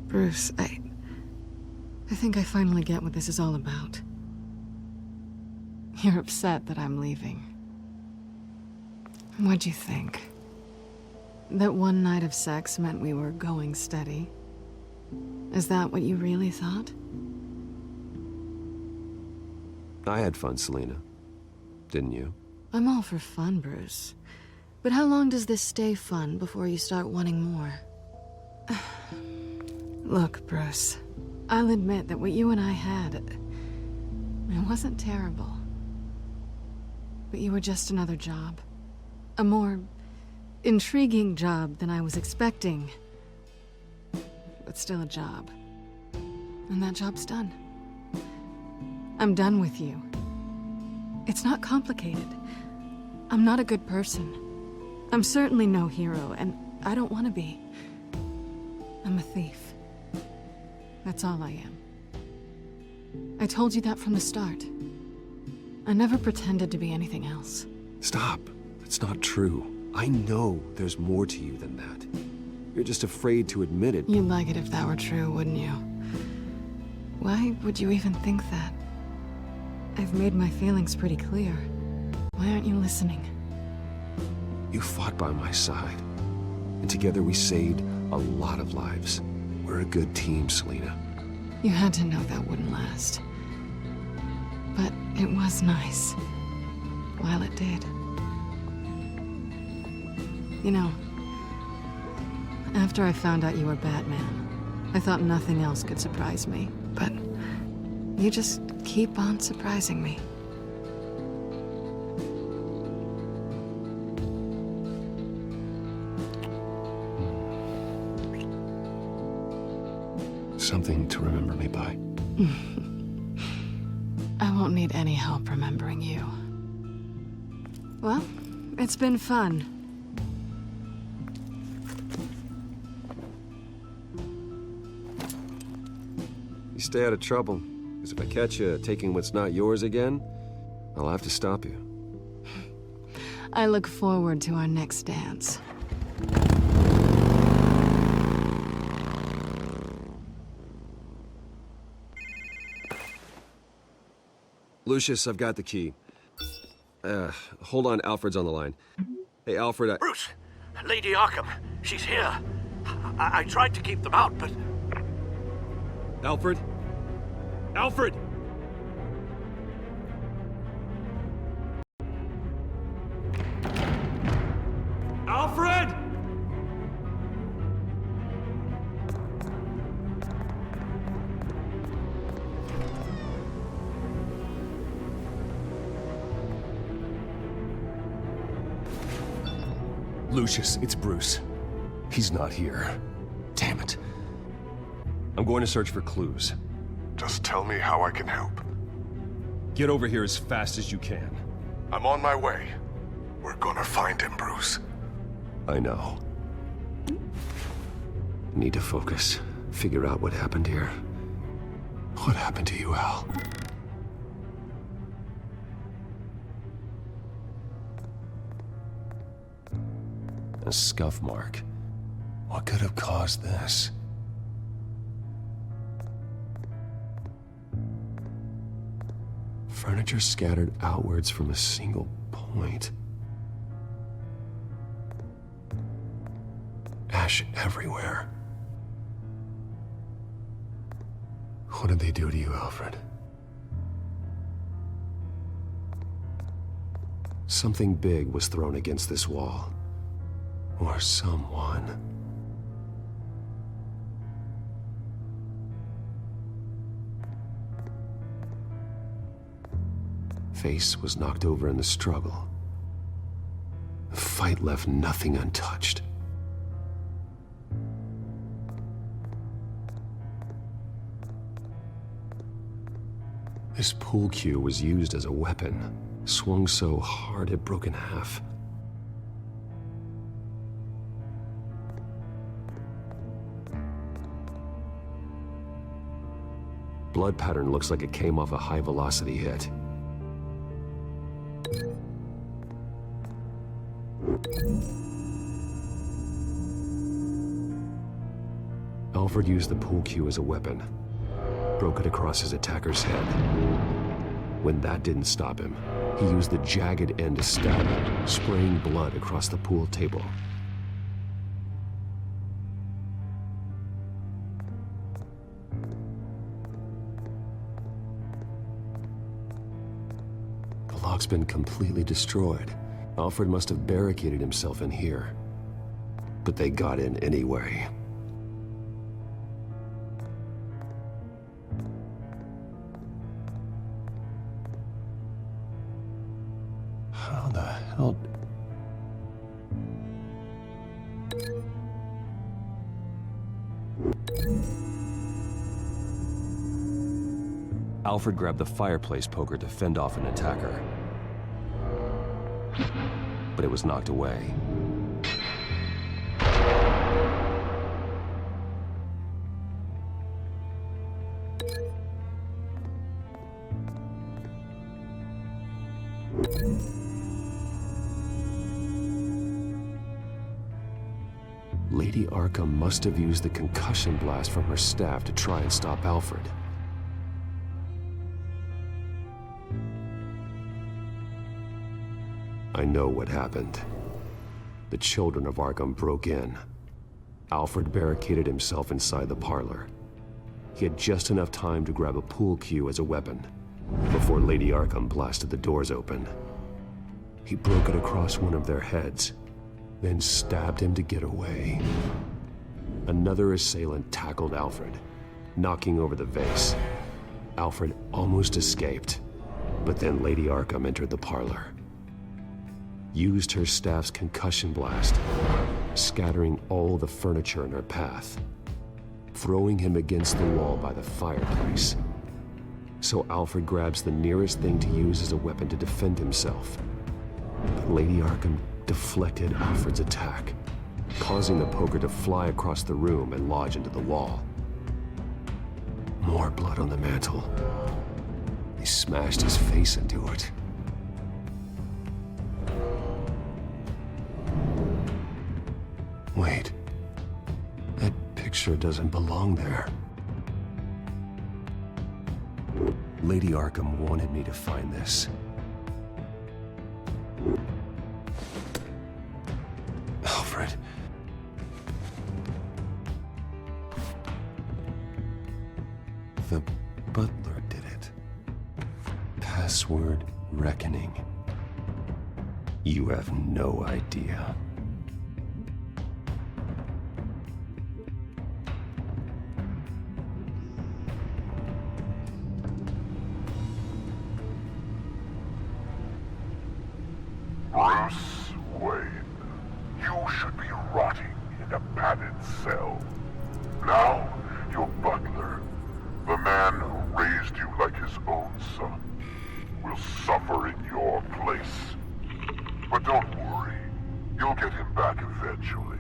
Bruce, I think I finally get what this is all about. You're upset that I'm leaving. What'd you think? That one night of sex meant we were going steady? Is that what you really thought? I had fun, Selina. Didn't you? I'm all for fun, Bruce. But how long does this stay fun before you start wanting more? Look, Bruce. I'll admit that what you and I had, it wasn't terrible. But you were just another job. A more intriguing job than I was expecting. But still a job. And that job's done. I'm done with you. It's not complicated. I'm not a good person. I'm certainly no hero, and I don't want to be. I'm a thief. That's all I am. I told you that from the start. I never pretended to be anything else. Stop. It's not true. I know there's more to you than that. You're just afraid to admit it. You'd like it if that were true, wouldn't you? Why would you even think that? I've made my feelings pretty clear. Why aren't you listening? You fought by my side, and together we saved a lot of lives. We're a good team, Selina. You had to know that wouldn't last. But it was nice. While it did. You know, After I found out you were Batman, I thought nothing else could surprise me. But you just keep on surprising me. Something to remember me by. I won't need any help remembering you. Well, it's been fun. You stay out of trouble, because if I catch you taking what's not yours again, I'll have to stop you. I look forward to our next dance. Lucius, I've got the key. Hold on, Alfred's on the line. Hey, Alfred, Bruce! Lady Arkham, she's here. I tried to keep them out, but... Alfred? Alfred! Alfred! Lucius, it's Bruce. He's not here. Damn it. I'm going to search for clues. Just tell me how I can help. Get over here as fast as you can. I'm on my way. We're gonna find him, Bruce. I know. Need to focus. Figure out what happened here. What happened to you, Al? A scuff mark. What could have caused this? Furniture scattered outwards from a single point. Ash everywhere. What did they do to you, Alfred? Something big was thrown against this wall. Or someone. Face was knocked over in the struggle. The fight left nothing untouched. This pool cue was used as a weapon, swung so hard it broke in half. Blood pattern looks like it came off a high-velocity hit. Alfred used the pool cue as a weapon. Broke it across his attacker's head. When that didn't stop him, he used the jagged end to stab him, spraying blood across the pool table. The lock's been completely destroyed. Alfred must have barricaded himself in here. But they got in anyway. How the hell... Alfred grabbed the fireplace poker to fend off an attacker. But it was knocked away. Lady Arkham must have used the concussion blast from her staff to try and stop Alfred. I know what happened. The children of Arkham broke in. Alfred barricaded himself inside the parlor. He had just enough time to grab a pool cue as a weapon before Lady Arkham blasted the doors open. He broke it across one of their heads, then stabbed him to get away. Another assailant tackled Alfred, knocking over the vase. Alfred almost escaped, but then Lady Arkham entered the parlor. Used her staff's concussion blast, scattering all the furniture in her path, throwing him against the wall by the fireplace. So Alfred grabs the nearest thing to use as a weapon to defend himself. But Lady Arkham deflected Alfred's attack, causing the poker to fly across the room and lodge into the wall. More blood on the mantle. He smashed his face into it. Wait. That picture doesn't belong there. Lady Arkham wanted me to find this. Alfred. The butler did it. Password reckoning. You have no idea. Bruce Wayne, you should be rotting in a padded cell. Now, your butler, the man who raised you like his own son, will suffer in your place. But don't worry, you'll get him back eventually.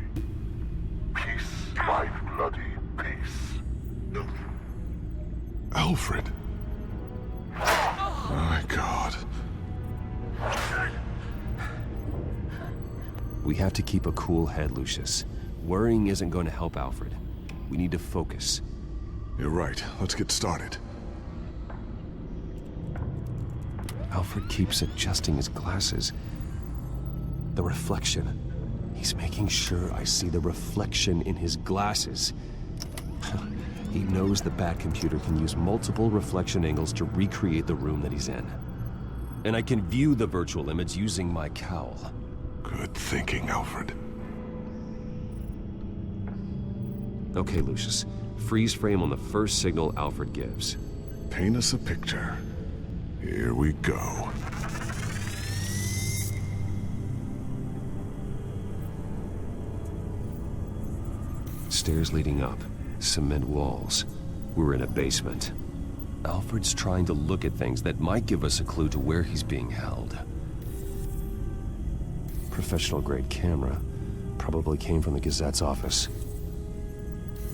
Peace, my bloody peace. Alfred. My God. We have to keep a cool head, Lucius. Worrying isn't going to help Alfred. We need to focus. You're right. Let's get started. Alfred keeps adjusting his glasses. The reflection. He's making sure I see the reflection in his glasses. He knows the Batcomputer can use multiple reflection angles to recreate the room that he's in. And I can view the virtual image using my cowl. Good thinking, Alfred. Okay, Lucius. Freeze frame on the first signal Alfred gives. Paint us a picture. Here we go. Stairs leading up. Cement walls. We're in a basement. Alfred's trying to look at things that might give us a clue to where he's being held. Professional-grade camera. Probably came from the Gazette's office.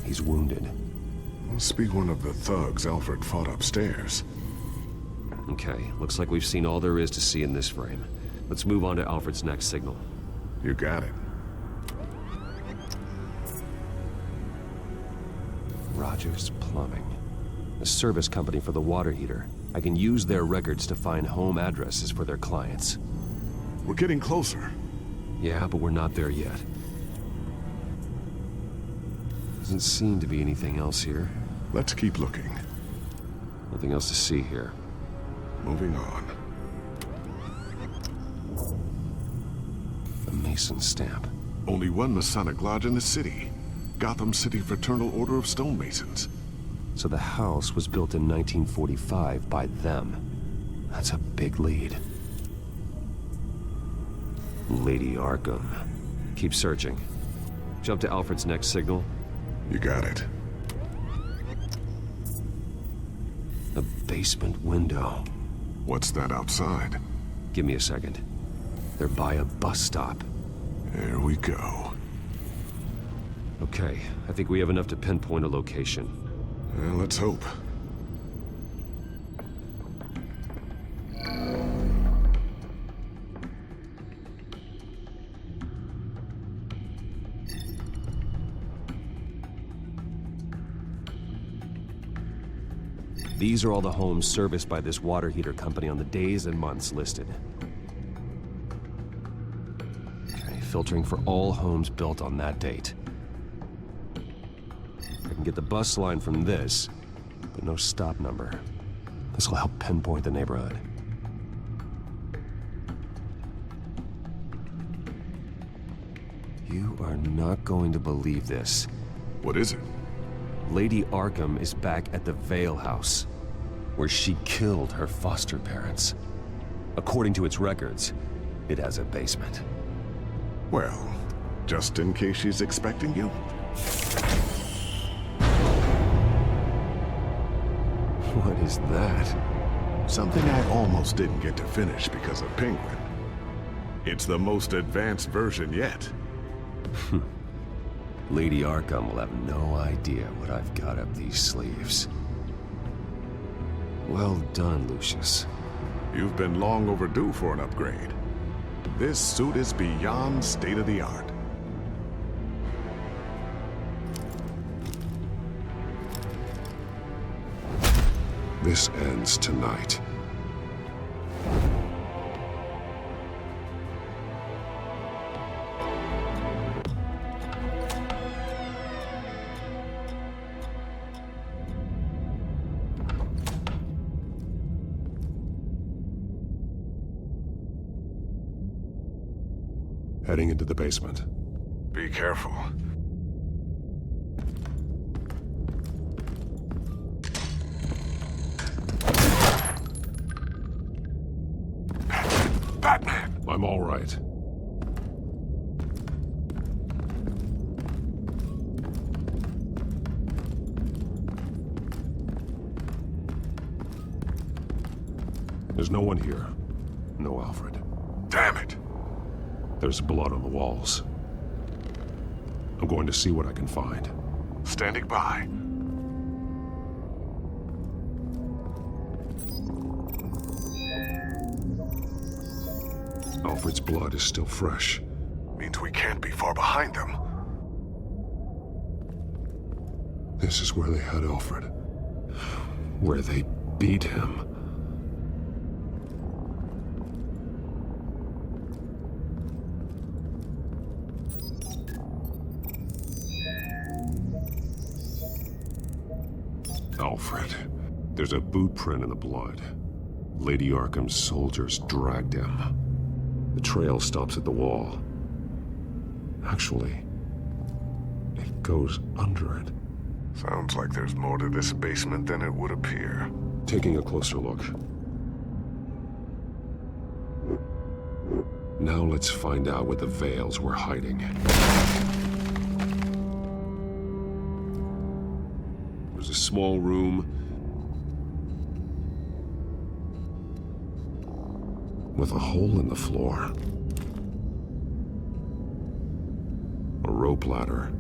He's wounded. Must be one of the thugs Alfred fought upstairs. Okay, looks like we've seen all there is to see in this frame. Let's move on to Alfred's next signal. You got it. Rogers Plumbing. A service company for the water heater. I can use their records to find home addresses for their clients. We're getting closer. Yeah, but we're not there yet. Doesn't seem to be anything else here. Let's keep looking. Nothing else to see here. Moving on. A Mason stamp. Only one Masonic lodge in the city. Gotham City Fraternal Order of Stonemasons. So the house was built in 1945 by them. That's a big lead. Lady Arkham. Keep searching. Jump to Alfred's next signal. You got it. A basement window. What's that outside? Give me a second. They're by a bus stop. There we go. Okay, I think we have enough to pinpoint a location. Well, let's hope. These are all the homes serviced by this water heater company on the days and months listed. Okay, filtering for all homes built on that date. I can get the bus line from this, but no stop number. This will help pinpoint the neighborhood. You are not going to believe this. What is it? Lady Arkham is back at the Vale House, where she killed her foster parents. According to its records, it has a basement. Well, just in case she's expecting you. What is that? Something I almost didn't get to finish because of Penguin. It's the most advanced version yet. Lady Arkham will have no idea what I've got up these sleeves. Well done, Lucius. You've been long overdue for an upgrade. This suit is beyond state-of-the-art. This ends tonight. Heading into the basement. Be careful. Batman! I'm all right. There's no one here. No Alfred. Damn it! There's blood on the walls. I'm going to see what I can find. Standing by. Alfred's blood is still fresh. Means we can't be far behind them. This is where they had Alfred. Where they beat him. Alfred. There's a boot print in the blood. Lady Arkham's soldiers dragged him. The trail stops at the wall. Actually, it goes under it. Sounds like there's more to this basement than it would appear. Taking a closer look. Now let's find out what the Vales were hiding. There's a small room with a hole in the floor. A rope ladder.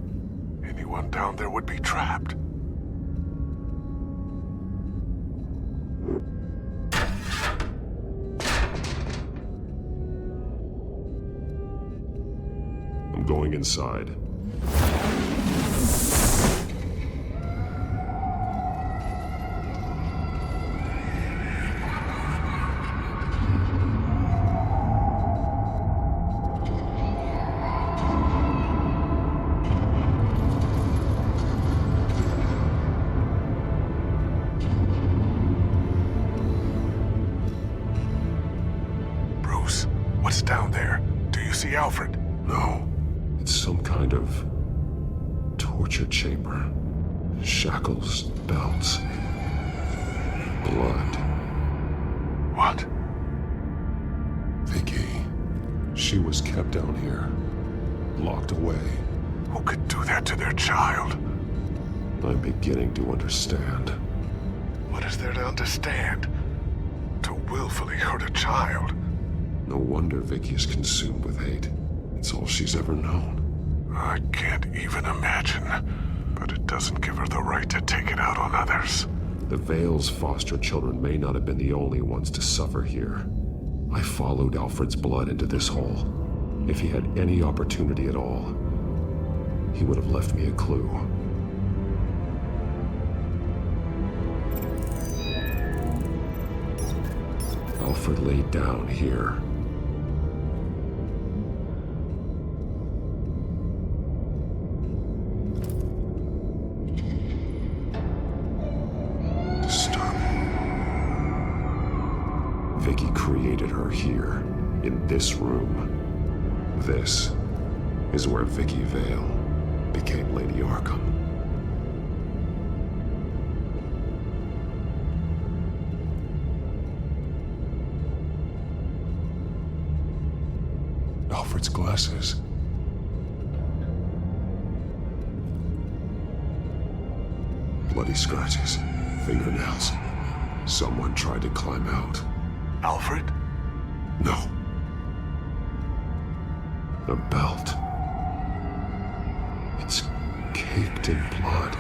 Anyone down there would be trapped. I'm going inside. What's down there? Do you see Alfred? No. It's some kind of torture chamber. Shackles, belts, blood. What? Vicky. She was kept down here. Locked away. Who could do that to their child? I'm beginning to understand. What is there to understand? To willfully hurt a child? No wonder Vicky is consumed with hate. It's all she's ever known. I can't even imagine. But it doesn't give her the right to take it out on others. The Vale's foster children may not have been the only ones to suffer here. I followed Alfred's blood into this hole. If he had any opportunity at all, he would have left me a clue. Alfred laid down here. Vicky created her here, in this room. This is where Vicky Vale became Lady Arkham. Alfred's glasses. Bloody scratches, fingernails. Someone tried to climb out. Alfred? No. A belt. It's caked in blood.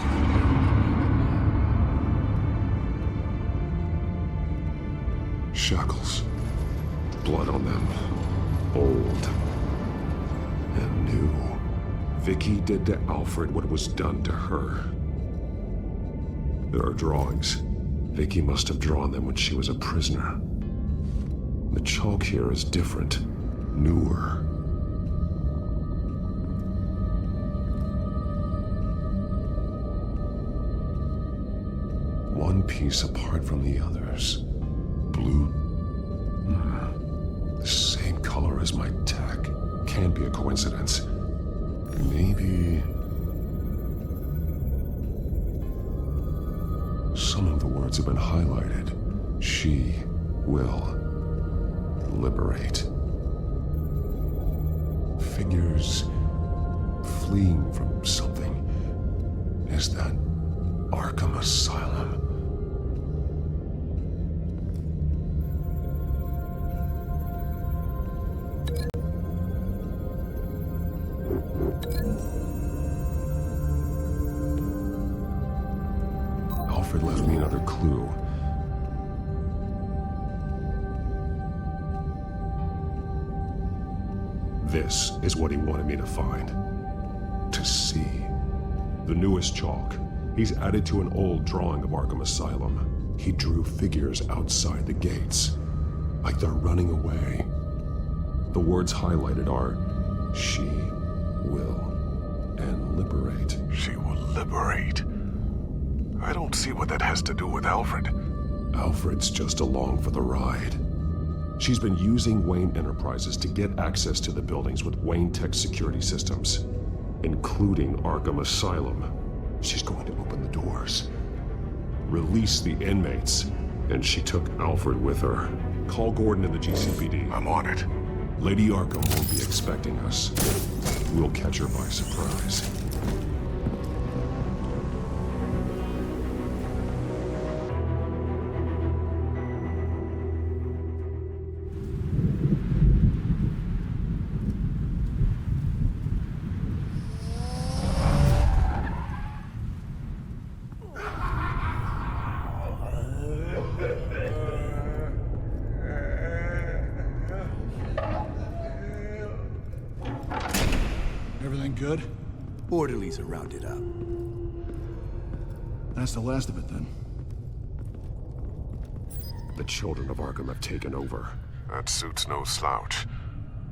Shackles. Blood on them. Old. And new. Vicky did to Alfred what was done to her. There are drawings. Vicky must have drawn them when she was a prisoner. The chalk here is different. Newer. One piece apart from the others. Blue. The same color as my tech. Can't be a coincidence. Maybe... Some of the words have been highlighted. She will liberate. Figures fleeing from something. Is that Arkham Asylum? Alfred left me another clue. This is what he wanted me to find. To see. The newest chalk. He's added to an old drawing of Arkham Asylum. He drew figures outside the gates. Like they're running away. The words highlighted are, she will, and liberate. She will liberate? I don't see what that has to do with Alfred. Alfred's just along for the ride. She's been using Wayne Enterprises to get access to the buildings with Wayne Tech security systems, including Arkham Asylum. She's going to open the doors, release the inmates, and she took Alfred with her. Call Gordon in the GCPD. I'm on it. Lady Arkham won't be expecting us. We'll catch her by surprise. Everything good? Orderlies are rounded up. That's the last of it, then. The children of Arkham have taken over. That suit's no slouch.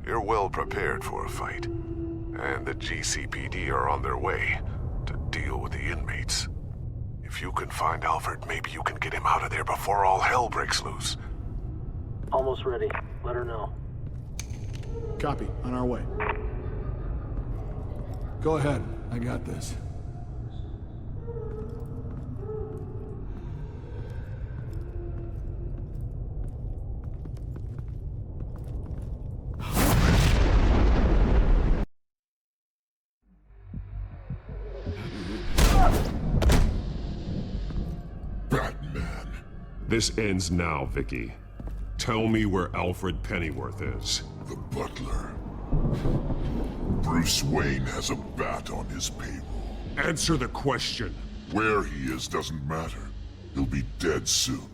You're well prepared for a fight. And the GCPD are on their way to deal with the inmates. If you can find Alfred, maybe you can get him out of there before all hell breaks loose. Almost ready. Let her know. Copy. On our way. Go ahead. I got this. Batman. This ends now, Vicky. Tell me where Alfred Pennyworth is. The butler. Bruce Wayne has a bat on his payroll. Answer the question. Where he is doesn't matter. He'll be dead soon.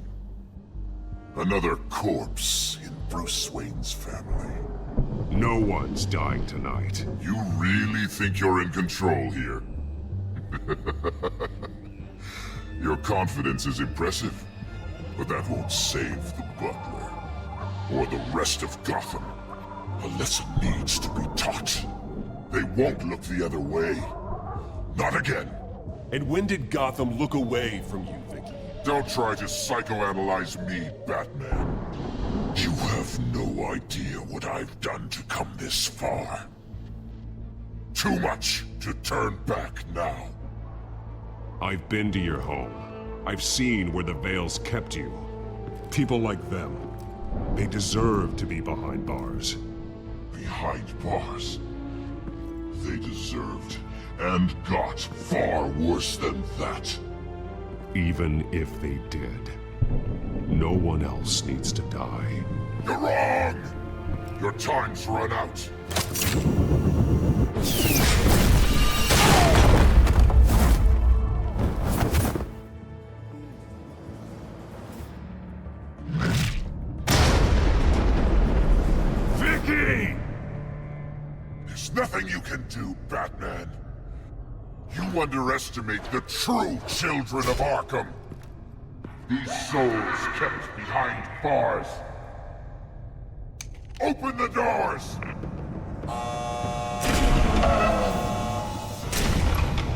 Another corpse in Bruce Wayne's family. No one's dying tonight. You really think you're in control here? Your confidence is impressive, but that won't save the butler. Or the rest of Gotham. A lesson needs to be taught. They won't look the other way. Not again. And when did Gotham look away from you, Vicky? Don't try to psychoanalyze me, Batman. You have no idea what I've done to come this far. Too much to turn back now. I've been to your home. I've seen where the Veils kept you. People like them, they deserve to be behind bars. behind bars. They deserved and got far worse than that. Even if they did, no one else needs to die. You're wrong! Your time's run out. Vicky! There's nothing you can do, Batman. You underestimate the true children of Arkham. These souls kept behind bars. Open the doors!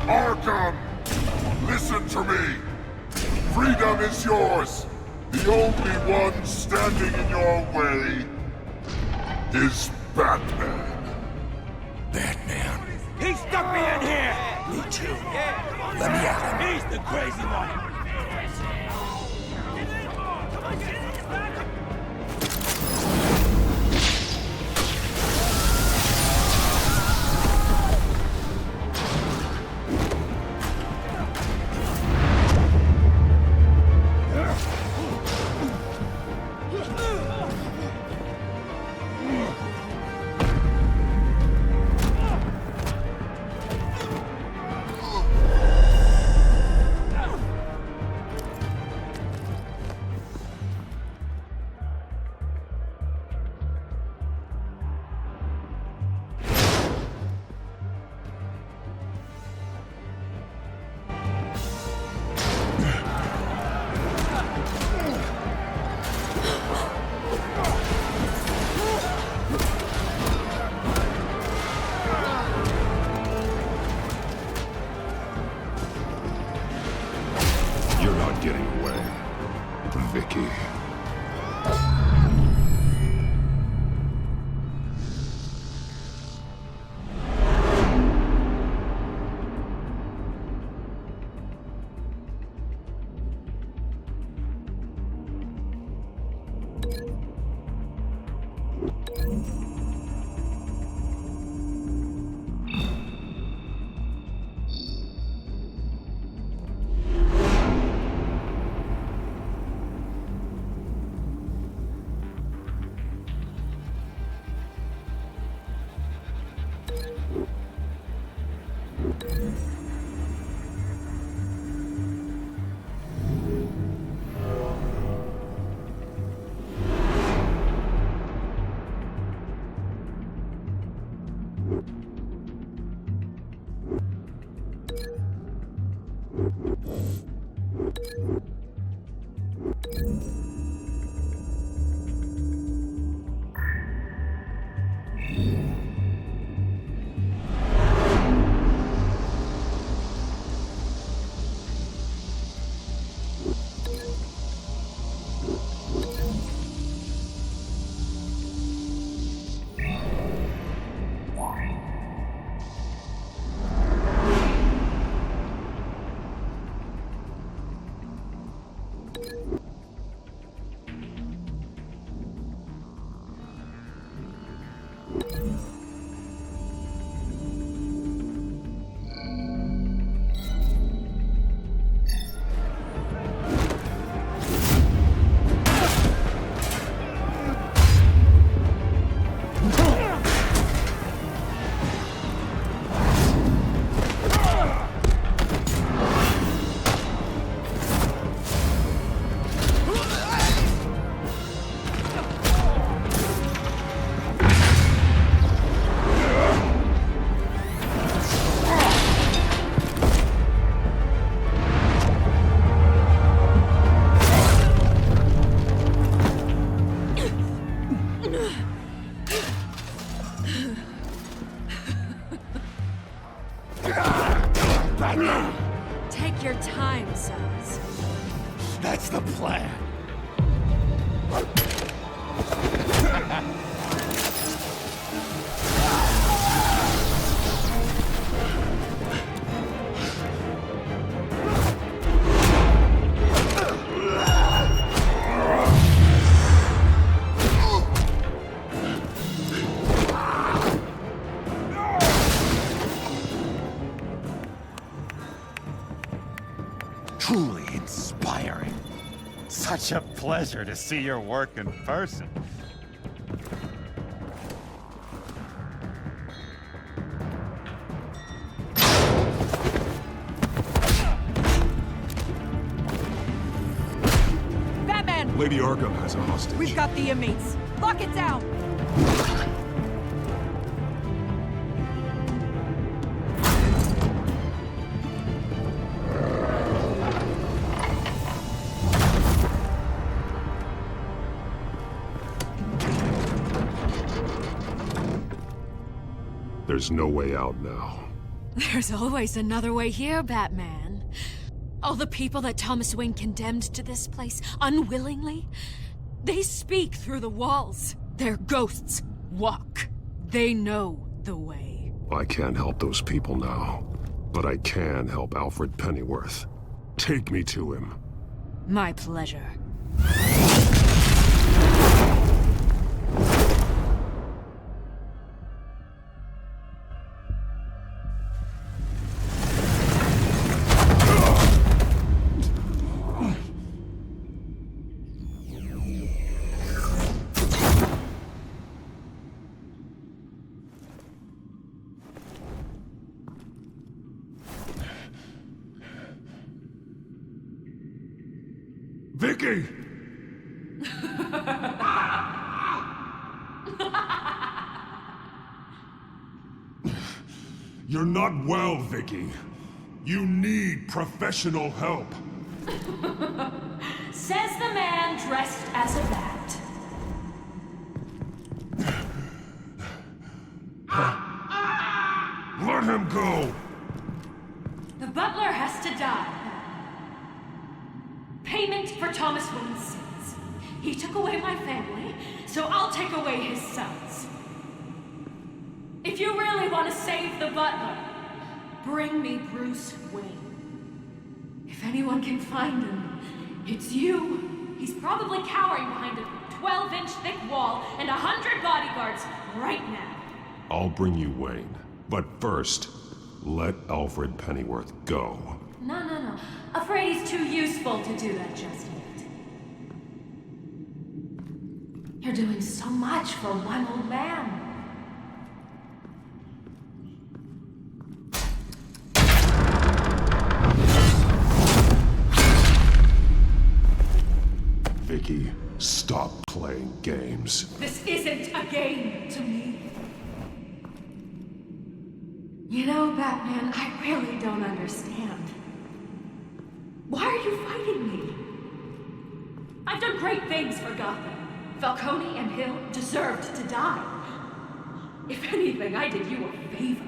Arkham! Listen to me! Freedom is yours! The only one standing in your way is Batman. Batman. He stuck me in here! Me too. Let me out. He's the crazy one. Take your time, sons. That's the plan. Truly inspiring. Such a pleasure to see your work in person. Batman! Lady Arkham has a hostage. We've got the inmates. Lock it down! There's no way out now. There's always another way here, Batman. All the people that Thomas Wayne condemned to this place unwillingly, they speak through the walls. Their ghosts walk. They know the way. I can't help those people now, but I can help Alfred Pennyworth. Take me to him. My pleasure. Vicky! You're not well, Vicky. You need professional help. Says the man dressed as a bat. Let him go! The butler has to die. Payment for Thomas Wayne's sins. He took away my family, so I'll take away his sons. If you really want to save the butler, bring me Bruce Wayne. If anyone can find him, it's you. He's probably cowering behind a 12-inch thick wall and 100 bodyguards right now. I'll bring you Wayne. But first, let Alfred Pennyworth go. No. Afraid he's too useful to do that just yet. You're doing so much for one old man. Vicky, stop playing games. This isn't a game to me. You know, Batman, I really don't understand. Why are you fighting me? I've done great things for Gotham. Falcone and Hill deserved to die. If anything, I did you a favor.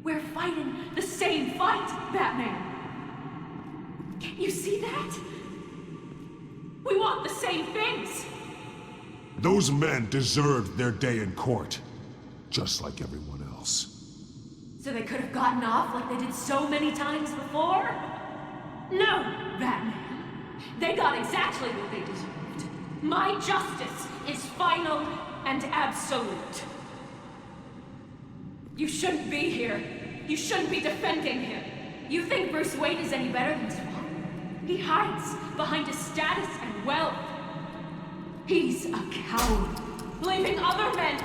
We're fighting the same fight, Batman. Can't you see that? We want the same things. Those men deserved their day in court, just like everyone else. So they could have gotten off like they did so many times before? No, Batman. They got exactly what they deserved. My justice is final and absolute. You shouldn't be here. You shouldn't be defending him. You think Bruce Wayne is any better than Spawn? He hides behind his status and wealth. He's a coward, leaving other men...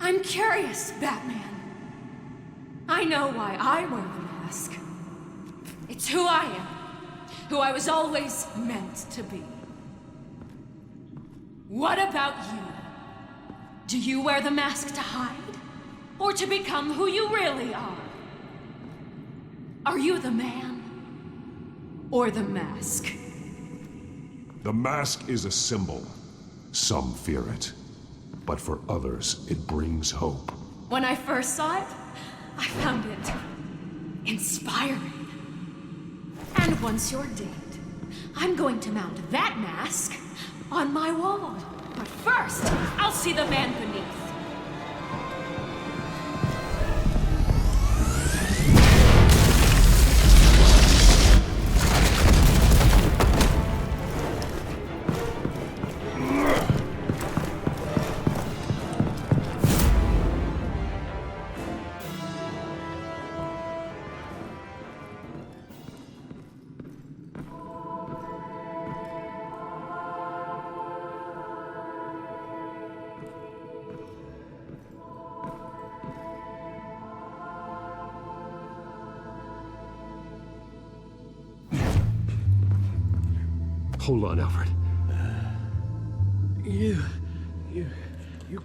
I'm curious, Batman. I know why I wear the mask. It's who I am. Who I was always meant to be. What about you? Do you wear the mask to hide? Or to become who you really are? Are you the man? Or the mask? The mask is a symbol. Some fear it. But for others, it brings hope. When I first saw it, I found it inspiring. And once you're dead, I'm going to mount that mask on my wall. But first, I'll see the man beneath. Hold on, Alfred. You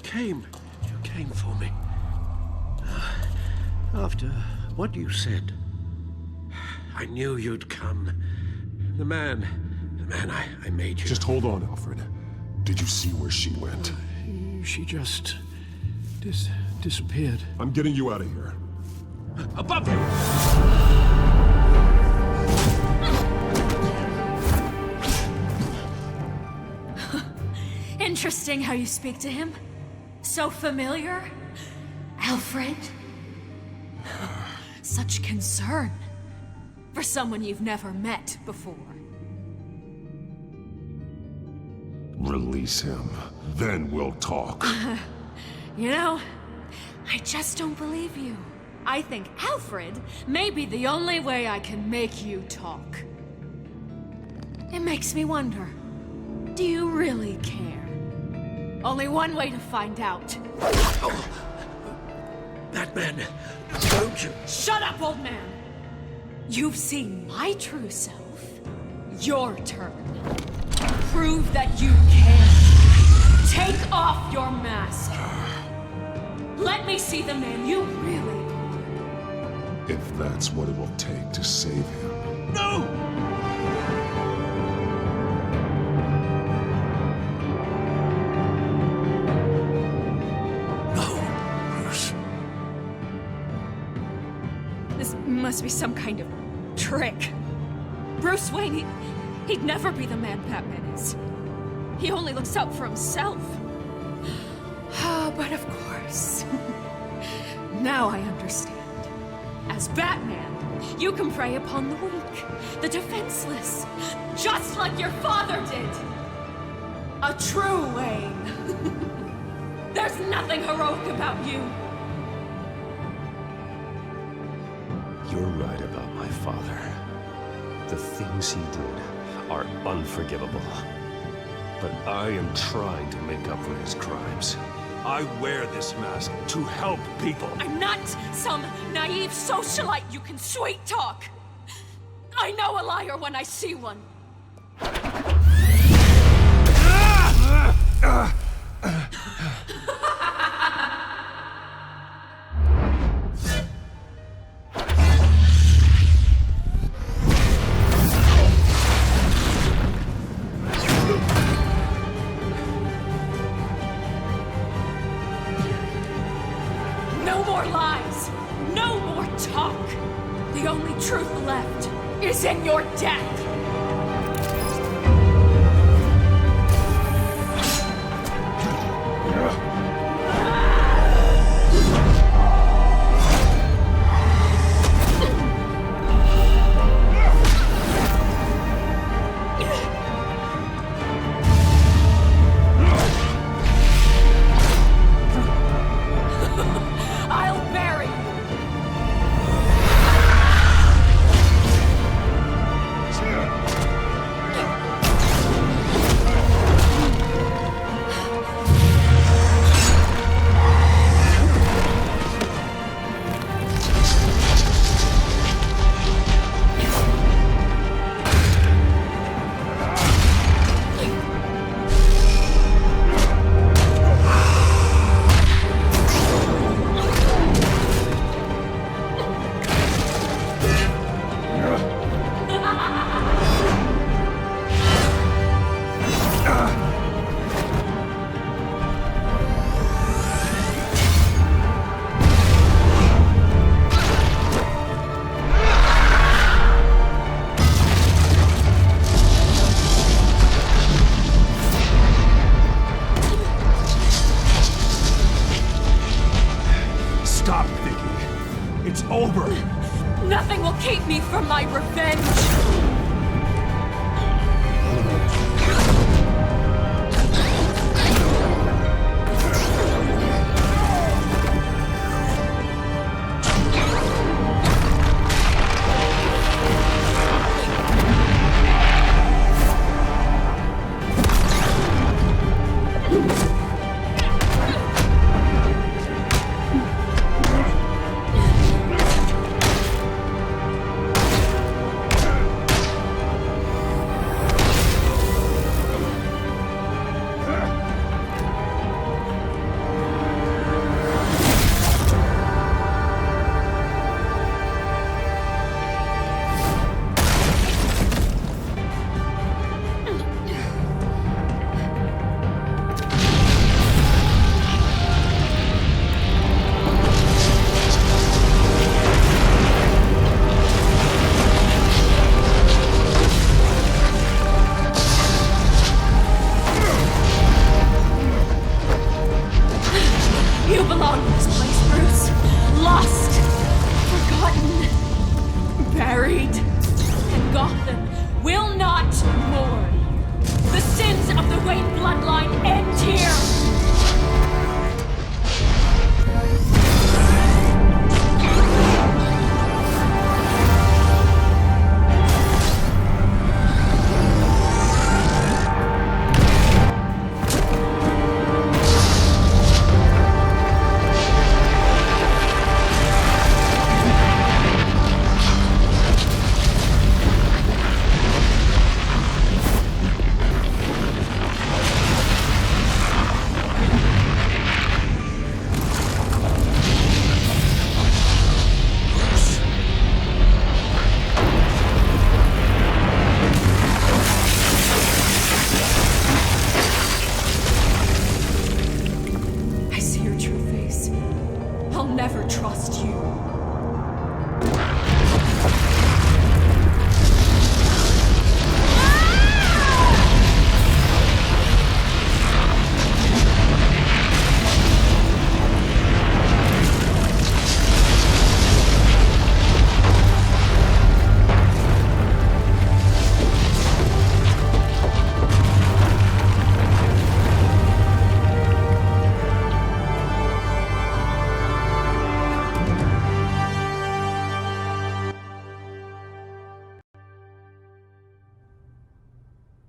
came for me. After what you said, I knew you'd come. The man I made you. Just hold on, Alfred. Did you see where she went? She just disappeared. I'm getting you out of here. Above you! Interesting how you speak to him. So familiar. Alfred. Such concern. For someone you've never met before. Release him. Then we'll talk. You know, I just don't believe you. I think Alfred may be the only way I can make you talk. It makes me wonder, do you really care? Only one way to find out. Oh. Batman, don't you... Shut up, old man! You've seen my true self. Your turn. Prove that you can. Take off your mask. Let me see the man you really are. If that's what it will take to save him. No! Must be some kind of trick. Bruce Wayne, he'd never be the man Batman is. He only looks out for himself. But of course. Now I understand. As Batman, you can prey upon the weak, the defenseless, just like your father did. A true Wayne. There's nothing heroic about you. You're right about my father. The things he did are unforgivable. But I am trying to make up for his crimes. I wear this mask to help people. I'm not some naive socialite you can sweet talk. I know a liar when I see one. No more lies! No more talk! The only truth left is in your death! Nothing will keep me from my revenge!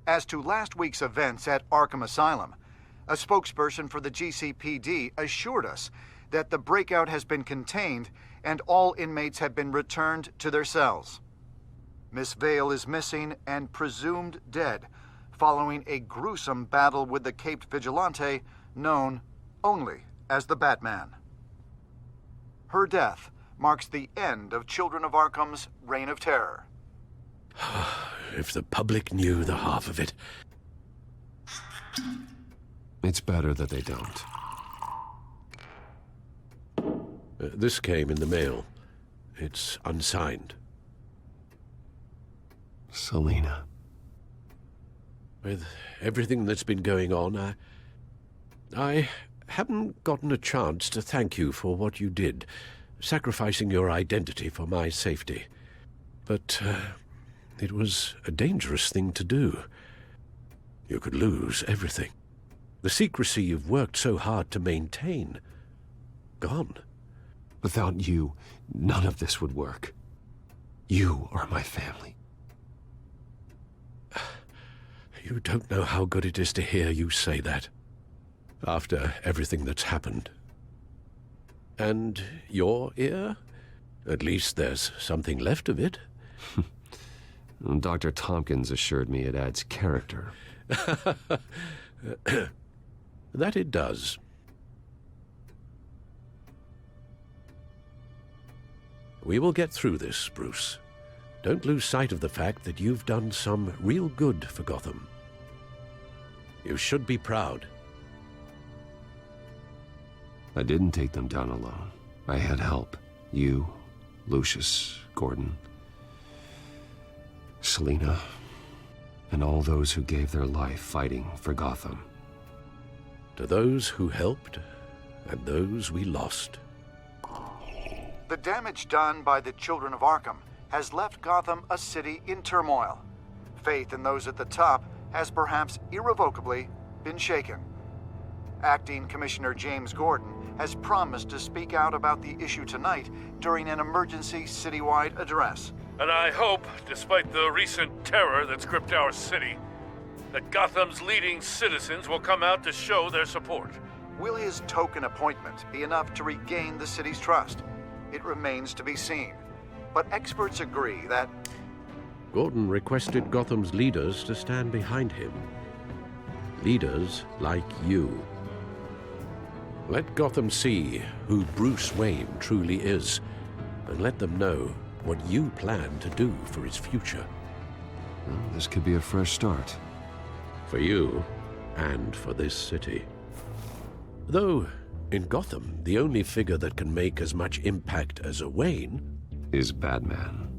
As to last week's events at Arkham Asylum, a spokesperson for the GCPD assured us that the breakout has been contained and all inmates have been returned to their cells. Miss Vale is missing and presumed dead, following a gruesome battle with the caped vigilante known only as the Batman. Her death marks the end of Children of Arkham's reign of terror. If the public knew the half of it. It's better that they don't. This came in the mail. It's unsigned. Selina. With everything that's been going on, I haven't gotten a chance to thank you for what you did, sacrificing your identity for my safety. But it was a dangerous thing to do. You could lose everything. The secrecy you've worked so hard to maintain. Gone. Without you, none of this would work. You are my family. You don't know how good it is to hear you say that. After everything that's happened. And your ear? At least there's something left of it. Dr. Tompkins assured me it adds character. That it does. We will get through this, Bruce. Don't lose sight of the fact that you've done some real good for Gotham. You should be proud. I didn't take them down alone. I had help. You, Lucius, Gordon, Selina, and all those who gave their life fighting for Gotham. To those who helped, and those we lost. The damage done by the Children of Arkham has left Gotham a city in turmoil. Faith in those at the top has perhaps irrevocably been shaken. Acting Commissioner James Gordon has promised to speak out about the issue tonight during an emergency citywide address. And I hope, despite the recent terror that's gripped our city, that Gotham's leading citizens will come out to show their support. Will his token appointment be enough to regain the city's trust? It remains to be seen. But experts agree that Gordon requested Gotham's leaders to stand behind him. Leaders like you. Let Gotham see who Bruce Wayne truly is, and let them know what you plan to do for his future. Well, this could be a fresh start. For you, and for this city. Though, in Gotham, the only figure that can make as much impact as a Wayne is Batman.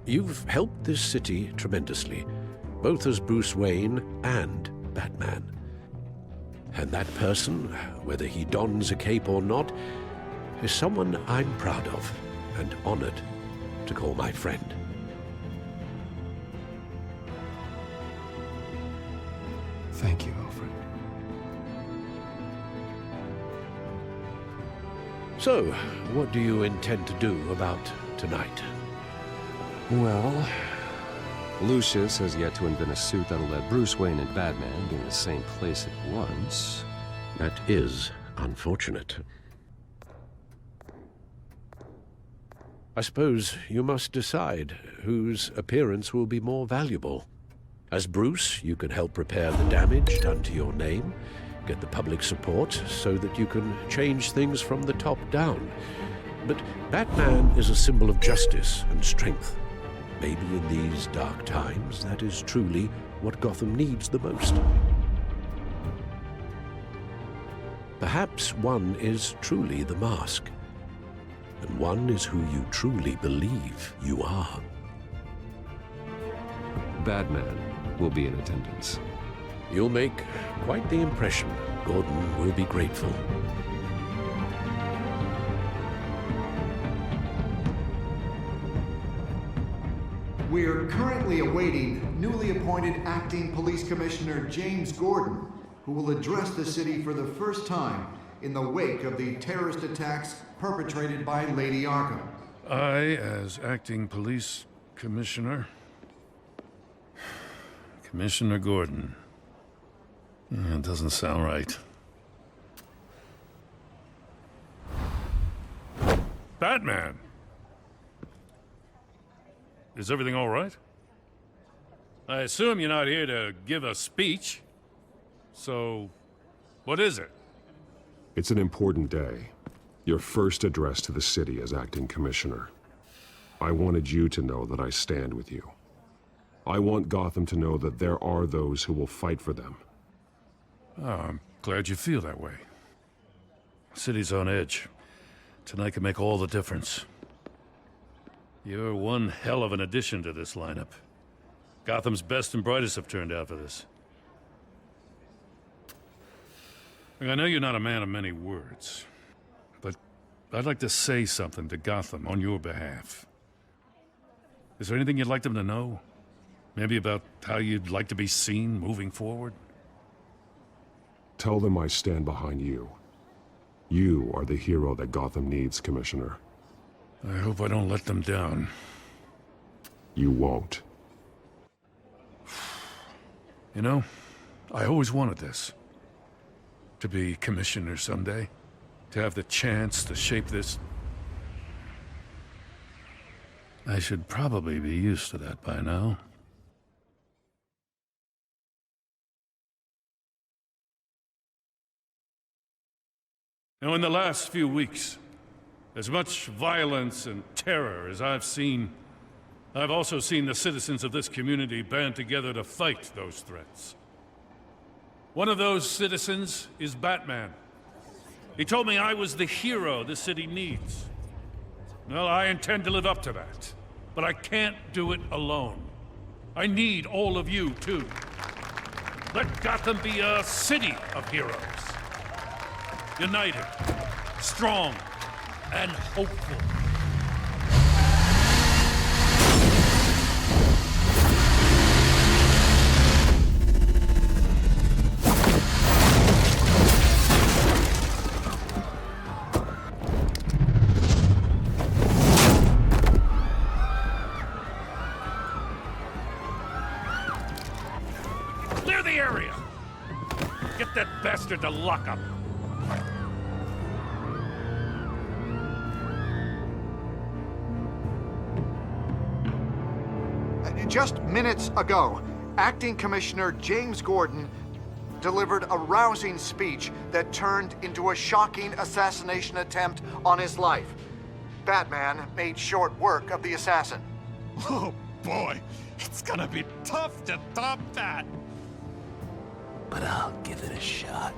You've helped this city tremendously, both as Bruce Wayne and Batman. And that person, whether he dons a cape or not, is someone I'm proud of and honored to call my friend. Thank you, Alfred. So, what do you intend to do about tonight? Well, Lucius has yet to invent a suit that'll let Bruce Wayne and Batman be in the same place at once. That is unfortunate. I suppose you must decide whose appearance will be more valuable. As Bruce, you can help repair the damage done to your name, get the public support so that you can change things from the top down. But Batman is a symbol of justice and strength. Maybe in these dark times, that is truly what Gotham needs the most. Perhaps one is truly the mask, and one is who you truly believe you are. Batman will be in attendance. You'll make quite the impression. Gordon will be grateful. We are currently awaiting newly appointed Acting Police Commissioner James Gordon, who will address the city for the first time in the wake of the terrorist attacks perpetrated by Lady Arkham. I, as Acting Police Commissioner, Commissioner Gordon. Yeah, it doesn't sound right. Batman! Is everything all right? I assume you're not here to give a speech. So, what is it? It's an important day. Your first address to the city as acting commissioner. I wanted you to know that I stand with you. I want Gotham to know that there are those who will fight for them. Oh, I'm glad you feel that way. The city's on edge. Tonight can make all the difference. You're one hell of an addition to this lineup. Gotham's best and brightest have turned out for this. Look, I know you're not a man of many words, but I'd like to say something to Gotham on your behalf. Is there anything you'd like them to know? Maybe about how you'd like to be seen moving forward? Tell them I stand behind you. You are the hero that Gotham needs, Commissioner. I hope I don't let them down. You won't. You know, I always wanted this. To be commissioner someday. To have the chance to shape this. I should probably be used to that by now. Now, in the last few weeks, as much violence and terror as I've seen, I've also seen the citizens of this community band together to fight those threats. One of those citizens is Batman. He told me I was the hero this city needs. Well, I intend to live up to that, but I can't do it alone. I need all of you, too. Let Gotham be a city of heroes. United, strong, and hopeful. Clear the area! Get that bastard to lock up! Just minutes ago, Acting Commissioner James Gordon delivered a rousing speech that turned into a shocking assassination attempt on his life. Batman made short work of the assassin. Oh boy, it's gonna be tough to top that. But I'll give it a shot.